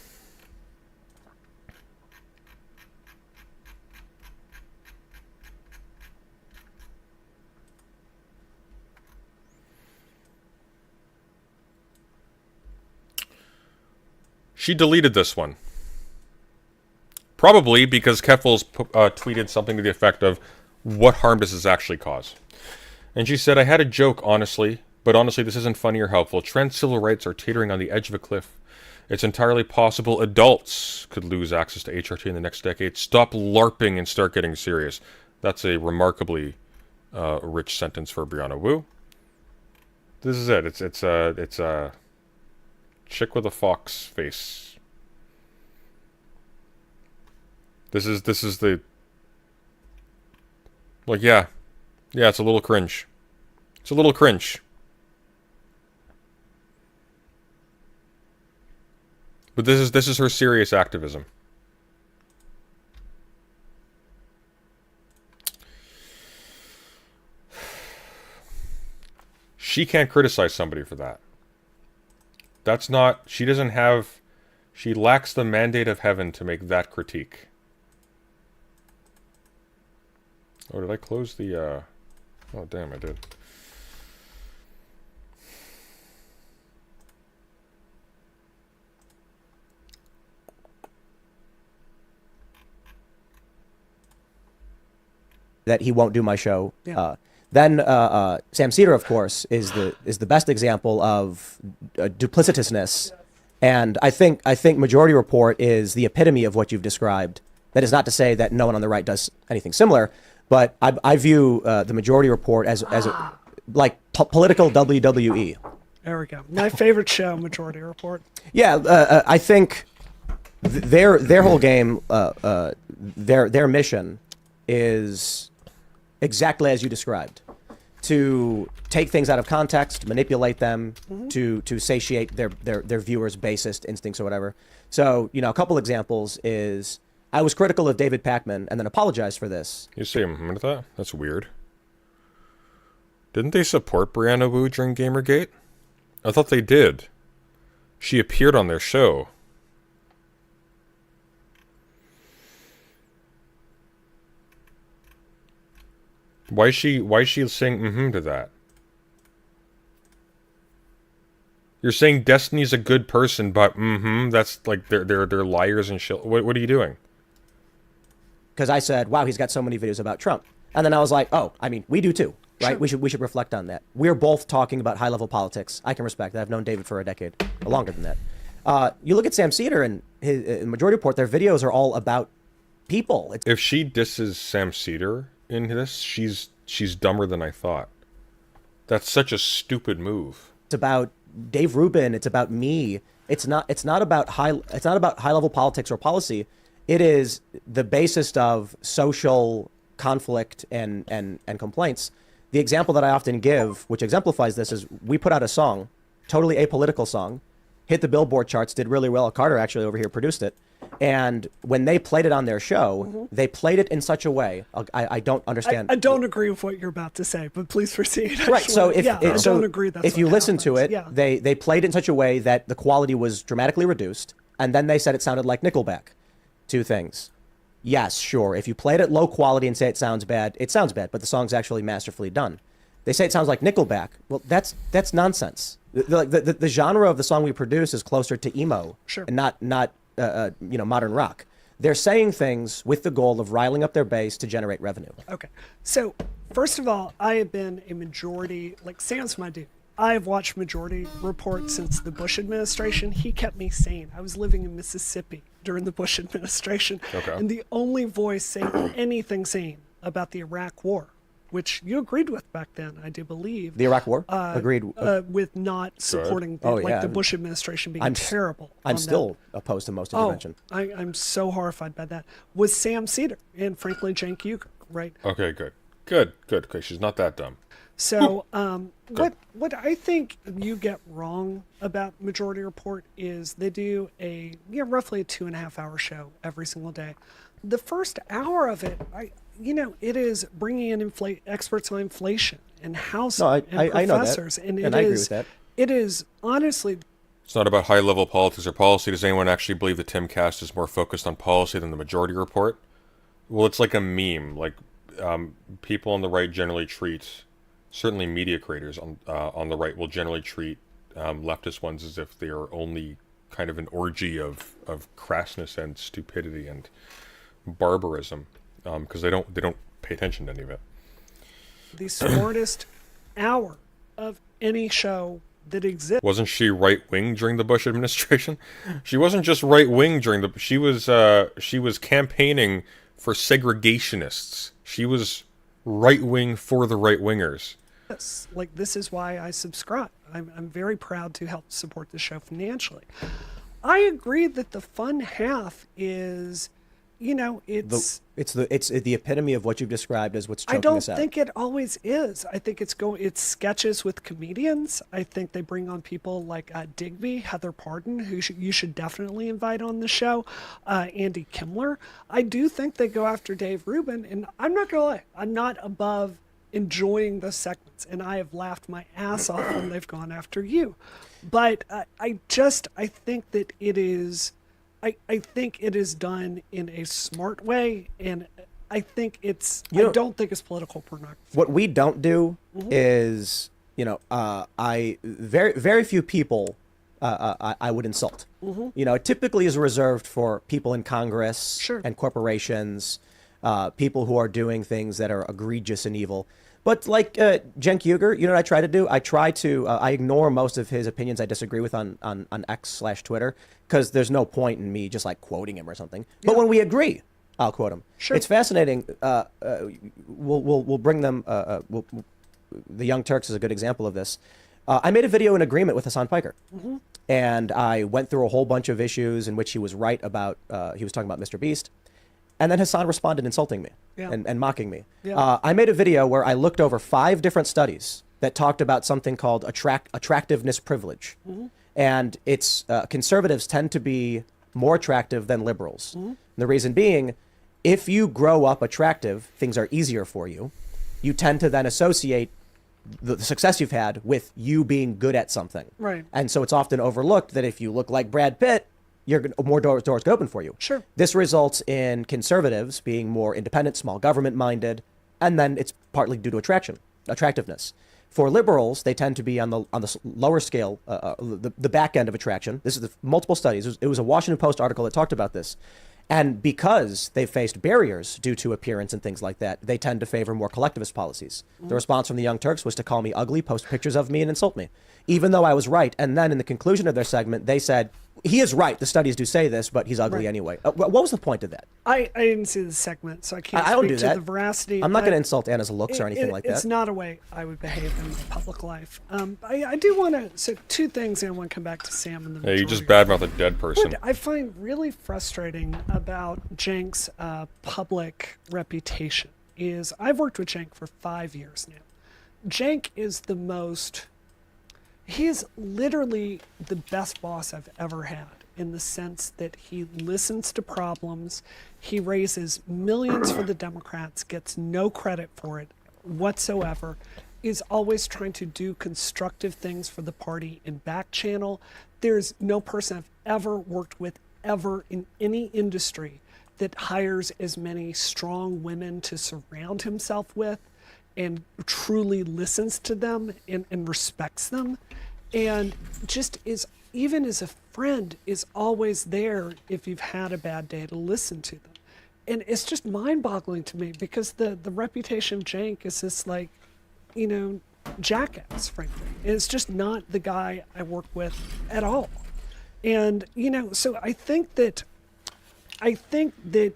Speaker 2: She deleted this one. Probably because Keffels tweeted something to the effect of, "What harm does this actually cause?" And she said, "I had a joke, honestly, but honestly this isn't funny or helpful. Trans civil rights are teetering on the edge of a cliff. It's entirely possible adults could lose access to HRT in the next decade. Stop LARPing and start getting serious." That's a remarkably rich sentence for Brianna Wu. This is it. It's a chick with a fox face. This is the, like, yeah, it's a little cringe. It's a little cringe. But this is her serious activism. She can't criticize somebody for that. That's not, she lacks the mandate of heaven to make that critique. Oh, did I close the, oh damn, I did.
Speaker 3: That he won't do my show.
Speaker 4: Yeah.
Speaker 3: Then Sam Cedar, of course, is the best example of duplicitousness, and I think Majority Report is the epitome of what you've described. That is not to say that no one on the right does anything similar, but I view the Majority Report as like political WWE.
Speaker 4: There we go. My favorite show, Majority Report.
Speaker 3: Yeah, I think their whole game, their mission is exactly as you described, to take things out of context, manipulate them, to satiate their viewers' basest instincts or whatever. So, a couple examples is, I was critical of David Pakman and then apologized for this.
Speaker 2: You say with that? That's weird. Didn't they support Brianna Wu during Gamergate? I thought they did. She appeared on their show. Why is she saying to that? You're saying Destiny's a good person, but that's like they're liars and shit. What are you doing?
Speaker 3: Because I said, wow, he's got so many videos about Trump. And then I was like, oh, I mean, we do too, right? Sure. We should reflect on that. We're both talking about high-level politics. I can respect that. I've known David for a decade, or longer than that. You look at Sam Cedar and his Majority Report, their videos are all about people.
Speaker 2: If she disses Sam Cedar in this, she's dumber than I thought. That's such a stupid move.
Speaker 3: It's about Dave Rubin. It's about me. It's not about high-level politics or policy. It is the basis of social conflict and complaints. The example that I often give, which exemplifies this, is we put out a song, totally apolitical song, hit the Billboard charts, did really well. Carter actually over here produced it. And when they played it on their show, they played it in such a way, I don't understand.
Speaker 4: I don't agree with what you're about to say, but please proceed. Actually.
Speaker 3: Right, so I don't
Speaker 4: agree. That's
Speaker 3: if you listen to it,
Speaker 4: yeah.
Speaker 3: they played it in such a way that the quality was dramatically reduced, and then they said it sounded like Nickelback. Two things. Yes, sure. If you play it at low quality and say it sounds bad, but the song's actually masterfully done. They say it sounds like Nickelback. Well, that's nonsense. The genre of the song we produce is closer to emo,
Speaker 4: sure,
Speaker 3: and not modern rock. They're saying things with the goal of riling up their base to generate revenue.
Speaker 4: Okay. So, first of all, I have been a majority, like Sam's my dude. I have watched Majority Report since the Bush administration. He kept me sane. I was living in Mississippi during the Bush administration.
Speaker 2: Okay.
Speaker 4: And the only voice saying anything sane about the Iraq War, which you agreed with back then, I do believe.
Speaker 3: The Iraq War? Agreed.
Speaker 4: With not supporting the Bush administration being terrible.
Speaker 3: I'm still opposed to most intervention.
Speaker 4: I'm so horrified by that. Was Sam Cedar and frankly Cenk Uygur, right?
Speaker 2: Okay, good. Okay, she's not that dumb.
Speaker 4: So what I think you get wrong about Majority Report is they do roughly a 2.5 hour show every single day. The first hour of it, it is bringing in experts on inflation and housing and professors,
Speaker 3: I know that. And I agree with that.
Speaker 4: It is honestly.
Speaker 2: It's not about high-level politics or policy. Does anyone actually believe the Timcast is more focused on policy than the Majority Report? Well, it's like a meme. Like people on the right generally treat. Certainly media creators on the right will generally treat leftist ones as if they are only kind of an orgy of crassness and stupidity and barbarism, because they don't pay attention to any of it.
Speaker 4: The smartest hour of any show that exists.
Speaker 2: Wasn't she right wing during the Bush administration? She wasn't just right wing during the. She was campaigning for segregationists. She was right wing for the right wingers.
Speaker 4: Like, this is why I subscribe. I'm very proud to help support the show financially. I agree that the fun half is, it's
Speaker 3: the epitome of what you've described as what's
Speaker 4: I
Speaker 3: choking
Speaker 4: don't
Speaker 3: us out.
Speaker 4: think it always is. I think it's sketches with comedians. I think they bring on people like Digby, Heather Pardon, who you should definitely invite on the show, Andy Kimmler. I do think they go after Dave Rubin, and I'm not gonna lie, I'm not above enjoying the segments, and I have laughed my ass off when they've gone after you. But I think that it is. I think it is done in a smart way, and I think I don't think it's political pornography.
Speaker 3: What we don't do is, very few people I would insult. It typically is reserved for people in Congress
Speaker 4: Sure.
Speaker 3: and corporations, people who are doing things that are egregious and evil. But like Cenk Uygur, what I try to do? I ignore most of his opinions I disagree with on X/Twitter, because there's no point in me just like quoting him or something. But when we agree, I'll quote him.
Speaker 4: Sure.
Speaker 3: It's fascinating. We'll bring them. The Young Turks is a good example of this. I made a video in agreement with Hassan Piker, and I went through a whole bunch of issues in which he was right about. He was talking about Mr. Beast. And then Hassan responded insulting me and mocking me.
Speaker 4: Yeah.
Speaker 3: I made a video where I looked over 5 different studies that talked about something called attractiveness privilege. And it's conservatives tend to be more attractive than liberals. And the reason being, if you grow up attractive, things are easier for you. You tend to then associate the success you've had with you being good at something.
Speaker 4: Right.
Speaker 3: And so it's often overlooked that if you look like Brad Pitt, more doors get open for you.
Speaker 4: Sure.
Speaker 3: This results in conservatives being more independent, small government minded, and then it's partly due to attractiveness. For liberals, they tend to be on the lower scale, the back end of attraction. This is multiple studies. It was a Washington Post article that talked about this. And because they faced barriers due to appearance and things like that, they tend to favor more collectivist policies. The response from the Young Turks was to call me ugly, post pictures of me, and insult me, even though I was right. And then in the conclusion of their segment, they said, he is right. The studies do say this, but he's ugly anyway. What was the point of that?
Speaker 4: I didn't see the segment, so I can't
Speaker 3: I don't
Speaker 4: speak
Speaker 3: do
Speaker 4: to
Speaker 3: that.
Speaker 4: the veracity.
Speaker 3: I'm not going to insult Anna's looks or anything like that.
Speaker 4: It's not a way I would behave in public life. I do want to, so 2 things, and I want to come back to Sam and the
Speaker 2: Yeah, you just badmouth a dead person.
Speaker 4: What I find really frustrating about Cenk's public reputation is I've worked with Cenk for 5 years now. Cenk is he is literally the best boss I've ever had, in the sense that he listens to problems, he raises millions for the Democrats, gets no credit for it whatsoever, is always trying to do constructive things for the party in back channel. There's no person I've ever worked with ever in any industry that hires as many strong women to surround himself with and truly listens to them and respects them, and just is, even as a friend, is always there if you've had a bad day to listen to them. And it's just mind-boggling to me, because the reputation of Cenk is this, like, jackass, frankly. It's just not the guy I work with at all. And, so I think that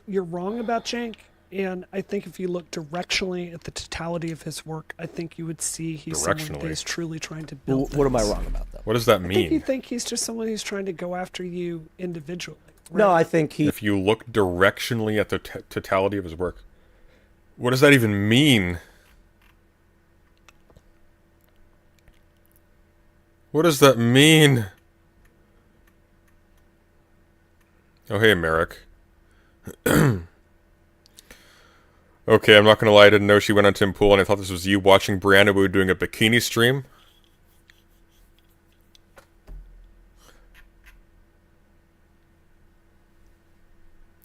Speaker 4: you're wrong about Cenk. And I think if you look directionally at the totality of his work, I think you would see he's someone that is truly trying to build
Speaker 3: What am I
Speaker 4: things.
Speaker 3: wrong about that?
Speaker 2: What does that
Speaker 4: I think
Speaker 2: mean?
Speaker 4: you think he's just someone who's trying to go after you individually. Right?
Speaker 3: No, I think
Speaker 2: If you look directionally at the totality of his work, what does that even mean? What does that mean? Oh, hey, Merrick. Okay, I'm not gonna lie, I didn't know she went on Tim Pool, and I thought this was you watching Brianna Wu doing a bikini stream.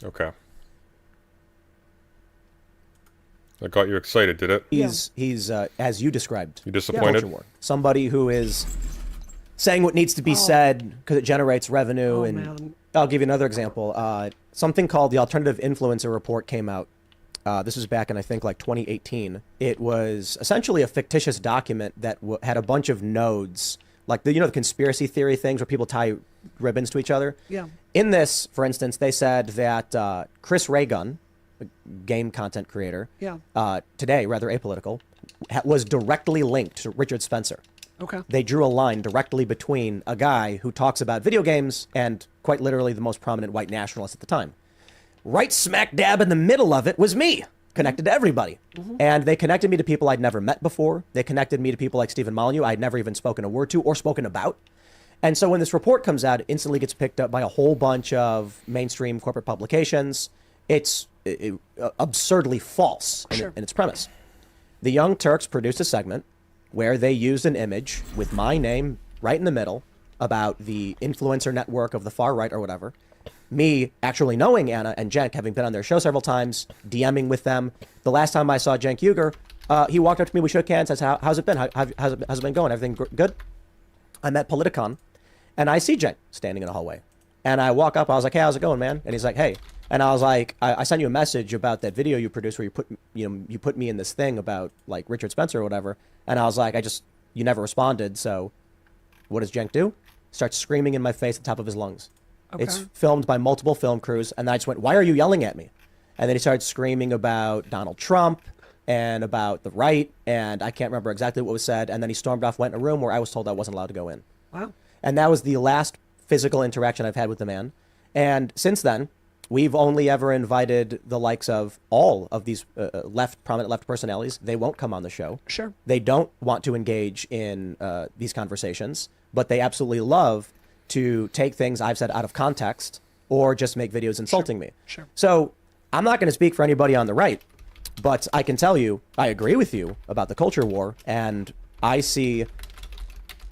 Speaker 2: Okay. That got you excited, did it?
Speaker 3: he's as you described.
Speaker 2: You disappointed?
Speaker 3: Culture war. Somebody who is saying what needs to be said because it generates revenue.
Speaker 4: Oh,
Speaker 3: and
Speaker 4: man.
Speaker 3: I'll give you another example. Something called the Alternative Influencer Report came out. This was back in, I think, like 2018. It was essentially a fictitious document that had a bunch of nodes, like the conspiracy theory things where people tie ribbons to each other.
Speaker 4: Yeah.
Speaker 3: In this, for instance, they said that Chris Raygun, a game content creator,
Speaker 4: Yeah.
Speaker 3: today rather apolitical, was directly linked to Richard Spencer.
Speaker 4: Okay.
Speaker 3: They drew a line directly between a guy who talks about video games and quite literally the most prominent white nationalist at the time. Right smack dab in the middle of it was me, connected to everybody. And they connected me to people I'd never met before. They connected me to people like Stephen Molyneux I'd never even spoken a word to or spoken about. And so when this report comes out, it instantly gets picked up by a whole bunch of mainstream corporate publications. It's absurdly false in its premise. The Young Turks produced a segment where they used an image with my name right in the middle about the influencer network of the far right or whatever. Me actually knowing Anna and Cenk, having been on their show several times, DMing with them. The last time I saw Cenk Uger, he walked up to me, we shook hands, says, how's it been? How's it been going? Everything good? I'm at Politicon, and I see Cenk standing in a hallway. And I walk up, I was like, hey, how's it going, man? And he's like, hey. And I was like, I sent you a message about that video you produced where you put me in this thing about like Richard Spencer or whatever. And I was like, you never responded. So what does Cenk do? Starts screaming in my face at the top of his lungs.
Speaker 4: Okay.
Speaker 3: It's filmed by multiple film crews. And I just went, why are you yelling at me? And then he started screaming about Donald Trump and about the right. And I can't remember exactly what was said. And then he stormed off, went in a room where I was told I wasn't allowed to go in.
Speaker 4: Wow.
Speaker 3: And that was the last physical interaction I've had with the man. And since then, we've only ever invited the likes of all of these prominent left personalities. They won't come on the show.
Speaker 4: Sure.
Speaker 3: They don't want to engage in these conversations, but they absolutely love to take things I've said out of context or just make videos insulting me.
Speaker 4: Sure.
Speaker 3: So I'm not going to speak for anybody on the right, but I can tell you, I agree with you about the culture war. And I see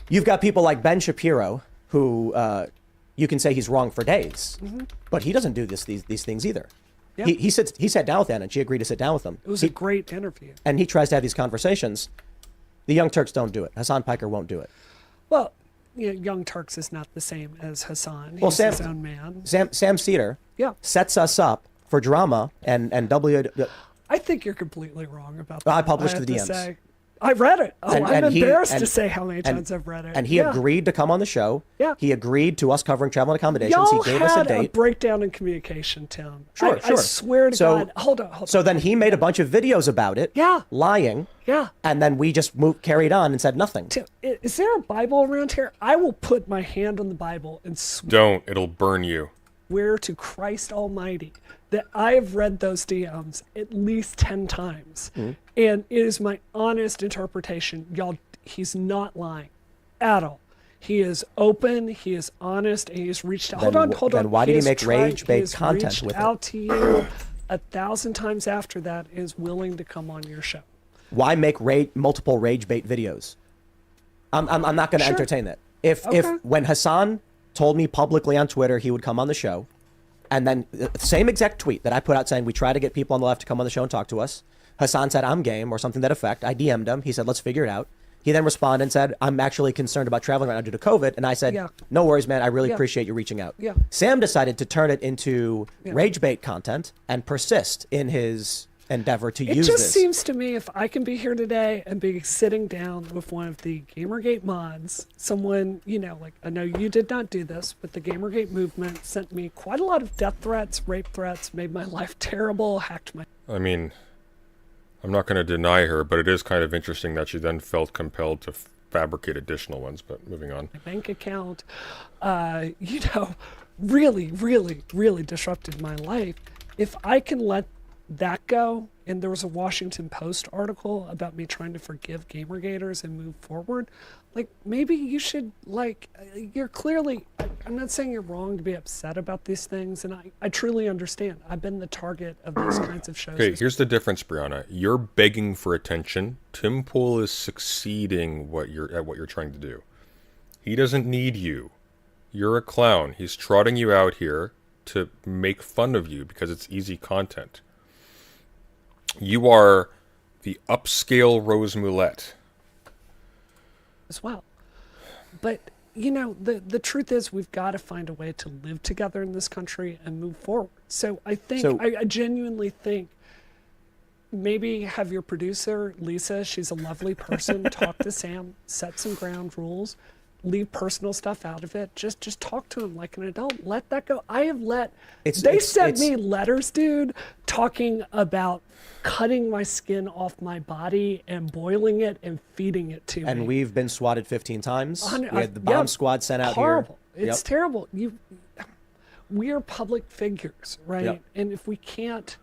Speaker 3: you've got people like Ben Shapiro who you can say he's wrong for days, but he doesn't do these things either.
Speaker 4: Yeah.
Speaker 3: He sat down with Anna and she agreed to sit down with him.
Speaker 4: It was a great interview.
Speaker 3: And he tries to have these conversations. The Young Turks don't do it. Hassan Piker won't do it.
Speaker 4: Well, Young Turks is not the same as Hassan.
Speaker 3: Well,
Speaker 4: He's his own man.
Speaker 3: Sam Cedar
Speaker 4: Yeah.
Speaker 3: sets us up for drama and
Speaker 4: I think you're completely wrong about that.
Speaker 3: I published
Speaker 4: have
Speaker 3: the
Speaker 4: to
Speaker 3: DMs.
Speaker 4: say. I read it. Oh,
Speaker 3: And-
Speaker 4: I'm
Speaker 3: and he-
Speaker 4: embarrassed to
Speaker 3: and-
Speaker 4: say how many times I've read it.
Speaker 3: And he agreed to come on the show.
Speaker 4: Yeah.
Speaker 3: He agreed to us covering travel and accommodations.
Speaker 4: Y'all
Speaker 3: He gave us a
Speaker 4: had a
Speaker 3: date.
Speaker 4: breakdown in communication, Tim.
Speaker 3: Sure,
Speaker 4: I
Speaker 3: sure.
Speaker 4: swear to
Speaker 3: So-
Speaker 4: God. Hold on.
Speaker 3: So then he made a bunch of videos about it.
Speaker 4: Yeah.
Speaker 3: Lying.
Speaker 4: Yeah.
Speaker 3: And then we just carried on and said nothing.
Speaker 4: Tim, is there a Bible around here? I will put my hand on the Bible and
Speaker 2: Don't. It'll burn you.
Speaker 4: swear to Christ Almighty that I have read those DMs at least 10 times. And it is my honest interpretation. Y'all, he's not lying at all. He is open, he is honest, and he's reached out. Hold on.
Speaker 3: Then why did he
Speaker 4: has
Speaker 3: make
Speaker 4: tried-
Speaker 3: rage-bait
Speaker 4: he has
Speaker 3: content
Speaker 4: reached
Speaker 3: with it?
Speaker 4: out to you 1,000 times after that, is willing to come on your show.
Speaker 3: Why make multiple rage bait videos? I'm not going to
Speaker 4: Sure.
Speaker 3: entertain that. If
Speaker 4: Okay.
Speaker 3: when Hassan told me publicly on Twitter he would come on the show, and then the same exact tweet that I put out saying we try to get people on the left to come on the show and talk to us, Hassan said I'm game or something to that effect. I DM'd him. He said let's figure it out. He then responded and said I'm actually concerned about traveling right now due to COVID, and I said
Speaker 4: Yeah.
Speaker 3: no worries, man. I really
Speaker 4: Yeah.
Speaker 3: appreciate you reaching out.
Speaker 4: Yeah.
Speaker 3: Sam decided to turn it into rage bait content and persist in his endeavor to
Speaker 4: It
Speaker 3: use
Speaker 4: just
Speaker 3: this.
Speaker 4: seems to me if I can be here today and be sitting down with one of the Gamergate mods, someone, like I know you did not do this, but the Gamergate movement sent me quite a lot of death threats, rape threats, made my life terrible, hacked my
Speaker 2: I mean, I'm not going to deny her, but it is kind of interesting that she then felt compelled to fabricate additional ones. But moving on.
Speaker 4: bank account, really, really, really disrupted my life. If I can let that go, and there was a Washington Post article about me trying to forgive Gamergaters and move forward, like maybe you should, you're clearly, I'm not saying you're wrong to be upset about these things, and I truly understand. I've been the target of these kinds of shows.
Speaker 2: Okay, here's the difference, Brianna. You're begging for attention. Tim Pool is succeeding at what you're trying to do. He doesn't need you. You're a clown. He's trotting you out here to make fun of you because it's easy content. You are the upscale Rose Moulette.
Speaker 4: As well. But you know, the truth is we've got to find a way to live together in this country and move forward. So I think, I genuinely think maybe have your producer, Lisa, she's a lovely person, talk to Sam, set some ground rules, leave personal stuff out of it. Just talk to him like an adult. Let that go. I have they sent me letters, dude, talking about cutting my skin off my body and boiling it and feeding it to me.
Speaker 3: And we've been swatted 15 times. We had the bomb
Speaker 4: yeah,
Speaker 3: squad sent out
Speaker 4: horrible.
Speaker 3: here.
Speaker 4: It's terrible. We are public figures, right?
Speaker 3: Yep.
Speaker 4: And if we can't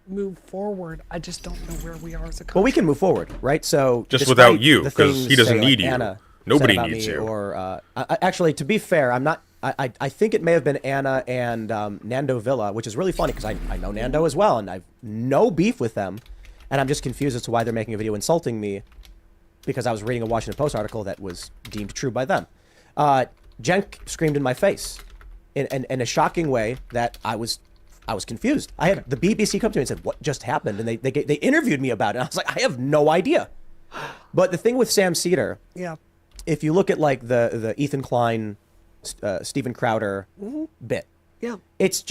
Speaker 4: move forward, I just don't know where we are as a country.
Speaker 3: Well, we can move forward, right? So
Speaker 2: Just
Speaker 3: despite
Speaker 2: without you,
Speaker 3: the
Speaker 2: 'cause
Speaker 3: things,
Speaker 2: he doesn't
Speaker 3: say,
Speaker 2: need
Speaker 3: like
Speaker 2: you.
Speaker 3: Anna
Speaker 2: Nobody
Speaker 3: said about
Speaker 2: needs
Speaker 3: me,
Speaker 2: you.
Speaker 3: Or actually, to be fair, I'm not. I think it may have been Anna and Nando Villa, which is really funny because I know Nando as well, and I've no beef with them, and I'm just confused as to why they're making a video insulting me because I was reading a Washington Post article that was deemed true by them. Jen screamed in my face in a shocking way that I was confused. I had the BBC come to me and said, "What just happened?" And they interviewed me about it. And I was like, I have no idea. But the thing with Sam Cedar,
Speaker 4: Yeah.
Speaker 3: if you look at like the Ethan Klein, Steven Crowder bit,
Speaker 4: Yeah.
Speaker 3: it's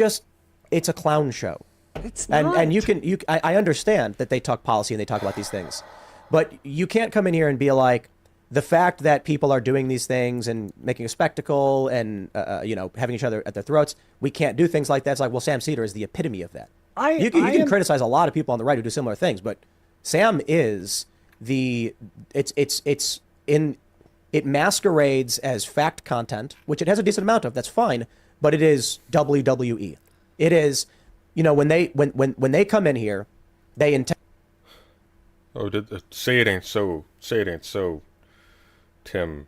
Speaker 3: a clown show.
Speaker 4: It's not.
Speaker 3: And I understand that they talk policy and they talk about these things, but you can't come in here and be like, the fact that people are doing these things and making a spectacle and having each other at their throats, we can't do things like that. It's like, well, Sam Cedar is the epitome of that. You can criticize a lot of people on the right who do similar things, but Sam is it masquerades as fact content, which it has a decent amount of. That's fine, but it is WWE. It is, when they come in here, they intend.
Speaker 2: Oh, say it ain't so. Say it ain't so, Tim.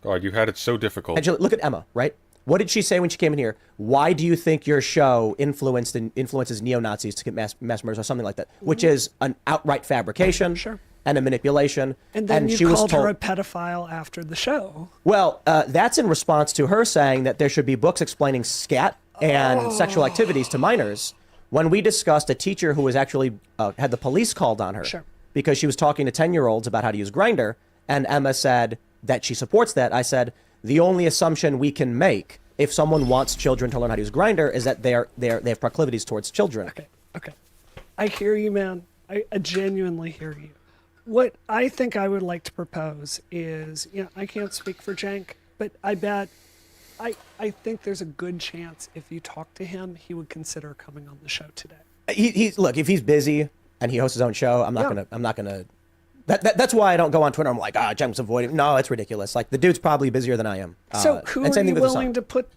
Speaker 2: God, you had it so difficult.
Speaker 3: Angela, look at Emma, right? What did she say when she came in here? Why do you think your show influences neo-Nazis to commit mass murders or something like that? Which is an outright fabrication and a manipulation.
Speaker 4: And then
Speaker 3: she
Speaker 4: you
Speaker 3: was
Speaker 4: called
Speaker 3: told
Speaker 4: her a pedophile after the show.
Speaker 3: Well, that's in response to her saying that there should be books explaining scat and sexual activities to minors. When we discussed a teacher who was actually had the police called on her because she was talking to 10-year-olds about how to use Grindr, and Emma said that she supports that. I said, the only assumption we can make if someone wants children to learn how to use Grindr is that they have proclivities towards children.
Speaker 4: Okay. I hear you, man. I genuinely hear you. What I think I would like to propose is, I can't speak for Cenk, but I bet, I think there's a good chance if you talk to him, he would consider coming on the show today.
Speaker 3: Look, if he's busy and he hosts his own show, I'm not gonna. That's why I don't go on Twitter. I'm like, Cenk's avoiding. No, it's ridiculous. Like, the dude's probably busier than I am.
Speaker 4: So who are you willing to put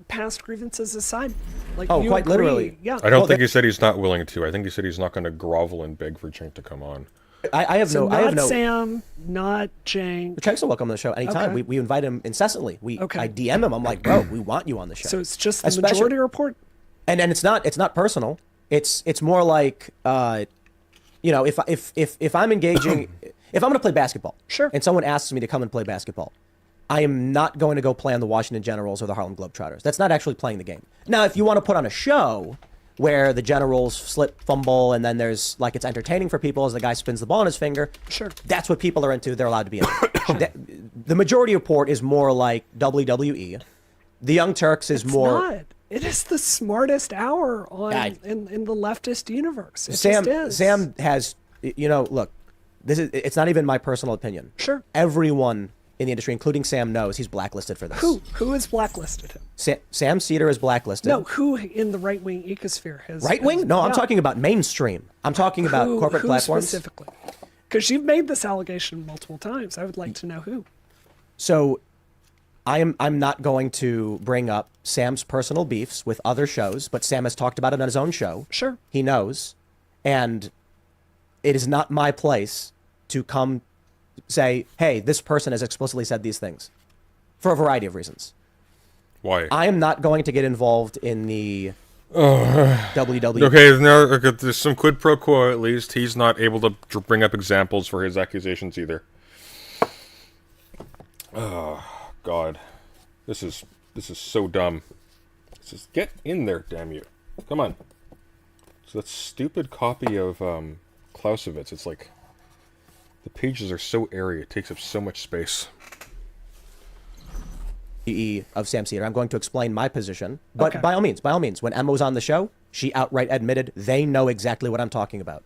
Speaker 4: past grievances aside? Like,
Speaker 3: oh,
Speaker 4: you
Speaker 3: quite
Speaker 4: agree.
Speaker 3: literally.
Speaker 4: Yeah.
Speaker 2: I don't think he said he's not willing to. I think he said he's not going to grovel and beg for Cenk to come on.
Speaker 3: I have no.
Speaker 4: Sam, not Cenk.
Speaker 3: Cenk's welcome on the show anytime.
Speaker 4: Okay.
Speaker 3: We invite him incessantly. I DM him. I'm like, bro, we want you on the show.
Speaker 4: So it's just the majority report.
Speaker 3: And it's not personal. It's more like, if I'm engaging, if I'm going to play basketball, and someone asks me to come and play basketball, I am not going to go play on the Washington Generals or the Harlem Globetrotters. That's not actually playing the game. Now, if you want to put on a show where the Generals slip, fumble, and then there's it's entertaining for people as the guy spins the ball on his finger. That's what people are into. They're allowed to be into. The majority report is more like WWE. The Young Turks is more.
Speaker 4: Not. It is the smartest hour in the leftist universe.
Speaker 3: Sam has, look, it's not even my personal opinion. Everyone in the industry, including Sam, knows he's blacklisted for this.
Speaker 4: Who has blacklisted him?
Speaker 3: Sam Cedar is blacklisted.
Speaker 4: No, who in the right-wing ecosphere has...
Speaker 3: Right-wing? No, I'm talking about mainstream. I'm talking about corporate platforms.
Speaker 4: Specifically? Because you've made this allegation multiple times. I would like to know who.
Speaker 3: So I'm not going to bring up Sam's personal beefs with other shows, but Sam has talked about it on his own show. He knows. And it is not my place to come say, hey, this person has explicitly said these things for a variety of reasons.
Speaker 2: Why?
Speaker 3: I am not going to get involved in the WWE.
Speaker 2: Okay, now there's some quid pro quo at least. He's not able to bring up examples for his accusations either. Oh, God. This is so dumb. Just get in there, damn you. Come on. So that stupid copy of Clausewitz, it's like the pages are so airy, it takes up so much space.
Speaker 3: of Sam Cedar. I'm going to explain my position. But
Speaker 4: Okay.
Speaker 3: by all means, when Emma was on the show, she outright admitted they know exactly what I'm talking about.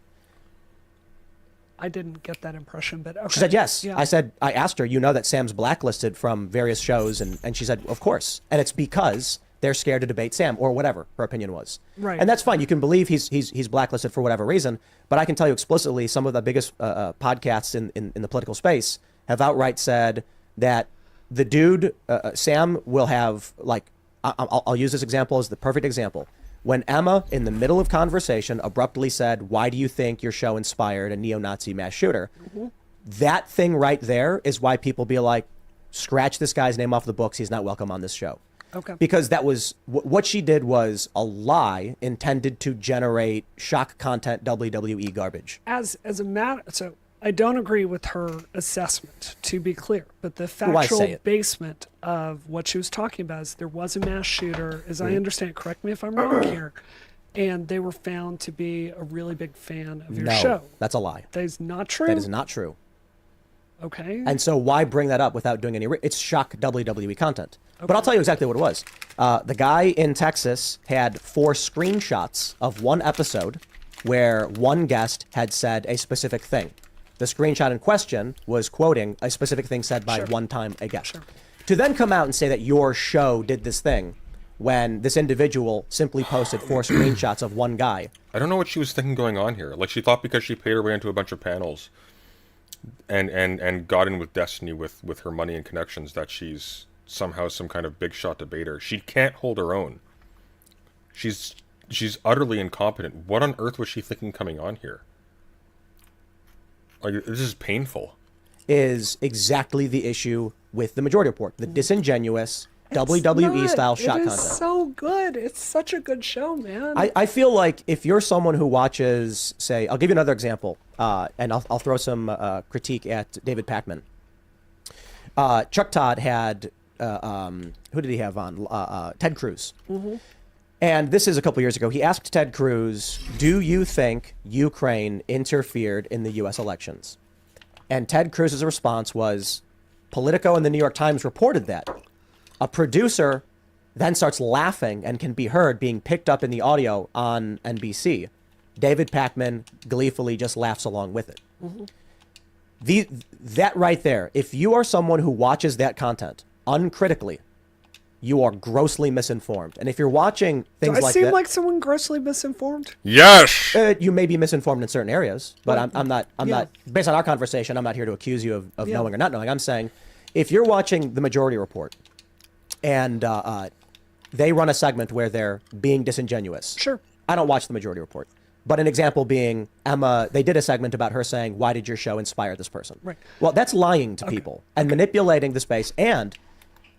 Speaker 4: I didn't get that impression, but okay.
Speaker 3: She said yes.
Speaker 4: Yeah.
Speaker 3: I asked her, you know that Sam's blacklisted from various shows, and she said, of course. And it's because they're scared to debate Sam, or whatever her opinion was.
Speaker 4: Right.
Speaker 3: And that's fine. You can believe he's blacklisted for whatever reason, but I can tell you explicitly, some of the biggest podcasts in the political space have outright said that the dude, Sam, will have, like, I'll use this example as the perfect example. When Emma, in the middle of conversation, abruptly said, why do you think your show inspired a neo-Nazi mass shooter?
Speaker 4: Mm-hmm.
Speaker 3: That thing right there is why people be like, scratch this guy's name off the books. He's not welcome on this show.
Speaker 4: Okay.
Speaker 3: Because that was, what she did was a lie intended to generate shock content WWE garbage.
Speaker 4: As a matter, so I don't agree with her assessment, to be clear, but the
Speaker 3: Why
Speaker 4: factual
Speaker 3: say it?
Speaker 4: basement of what she was talking about is there was a mass shooter, as
Speaker 3: Mm-hmm.
Speaker 4: I understand, correct me if I'm wrong here, and they were found to be a really big fan of your
Speaker 3: No,
Speaker 4: show.
Speaker 3: that's a lie.
Speaker 4: That is not true?
Speaker 3: That is not true.
Speaker 4: Okay.
Speaker 3: And so why bring that up without doing any... It's shock WWE content. But I'll tell you exactly what it was. The guy in Texas had 4 screenshots of one episode where one guest had said a specific thing. The screenshot in question was quoting a specific thing said by
Speaker 4: Sure.
Speaker 3: one time a guest.
Speaker 4: Sure.
Speaker 3: To then come out and say that your show did this thing when this individual simply posted 4 screenshots of one guy.
Speaker 2: I don't know what she was thinking going on here. Like, she thought because she paid her way into a bunch of panels and got in with Destiny with her money and connections that she's somehow some kind of big shot debater. She can't hold her own. She's utterly incompetent. What on earth was she thinking coming on here? Like, this is painful.
Speaker 3: Is exactly the issue with the Majority Report. The disingenuous WWE style shot
Speaker 4: It
Speaker 3: content.
Speaker 4: is so good. It's such a good show, man.
Speaker 3: I feel like if you're someone who watches, say, I'll give you another example, and I'll throw some critique at David Pakman. Chuck Todd had, who did he have on? Ted Cruz.
Speaker 4: Mm-hmm.
Speaker 3: And this is a couple years ago. He asked Ted Cruz, do you think Ukraine interfered in the U.S. elections? And Ted Cruz's response was, Politico and the New York Times reported that. A producer then starts laughing and can be heard being picked up in the audio on NBC. David Pakman gleefully just laughs along with it.
Speaker 4: Mm-hmm.
Speaker 3: That right there, if you are someone who watches that content uncritically, you are grossly misinformed. And if you're watching things
Speaker 4: Do I
Speaker 3: like
Speaker 4: seem
Speaker 3: that,
Speaker 4: like someone grossly misinformed?
Speaker 2: Yes!
Speaker 3: you may be misinformed in certain areas, but
Speaker 4: Well,
Speaker 3: I'm not.
Speaker 4: yeah.
Speaker 3: Based on our conversation, I'm not here to accuse you of
Speaker 4: Yeah.
Speaker 3: knowing or not knowing. I'm saying, if you're watching the Majority Report, and they run a segment where they're being disingenuous.
Speaker 4: Sure.
Speaker 3: I don't watch the Majority Report, but an example being Emma. They did a segment about her saying, "Why did your show inspire this person?"
Speaker 4: Right.
Speaker 3: Well, that's lying to people and manipulating the space. And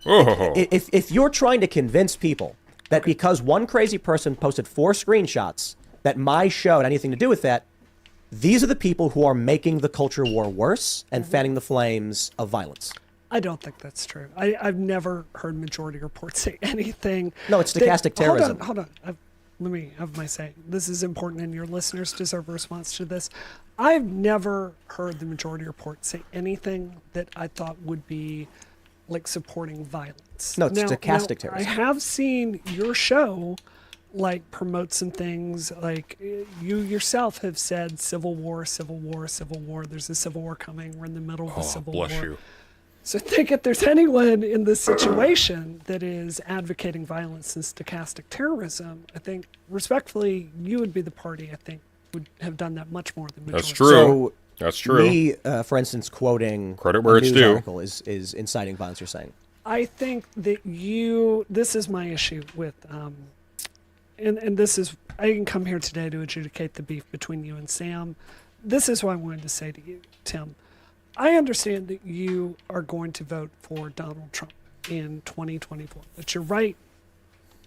Speaker 2: Oh.
Speaker 3: if you're trying to convince people that because one crazy person posted 4 screenshots that my show had anything to do with that, these are the people who are making the culture war worse and fanning the flames of violence.
Speaker 4: I don't think that's true. I've never heard Majority Report say anything.
Speaker 3: No, it's stochastic terrorism.
Speaker 4: Hold on. Let me have my say. This is important, and your listeners deserve a response to this. I've never heard the Majority Report say anything that I thought would be like supporting violence.
Speaker 3: No, it's stochastic terrorism.
Speaker 4: I have seen your show like promote some things, like you yourself have said civil war. There's a civil war coming. We're in the middle of a civil war.
Speaker 2: Bless you.
Speaker 4: So I think if there's anyone in this situation that is advocating violence and stochastic terrorism, I think respectfully, you would be the party I think would have done that much more than majority.
Speaker 2: That's true.
Speaker 3: So
Speaker 2: That's true.
Speaker 3: me, for instance, quoting
Speaker 2: Credit where
Speaker 3: a
Speaker 2: it's
Speaker 3: news
Speaker 2: due.
Speaker 3: article is inciting violence. You're saying.
Speaker 4: I think that this is my issue with, and this is, I didn't come here today to adjudicate the beef between you and Sam. This is what I wanted to say to you, Tim. I understand that you are going to vote for Donald Trump in 2024. But you're right.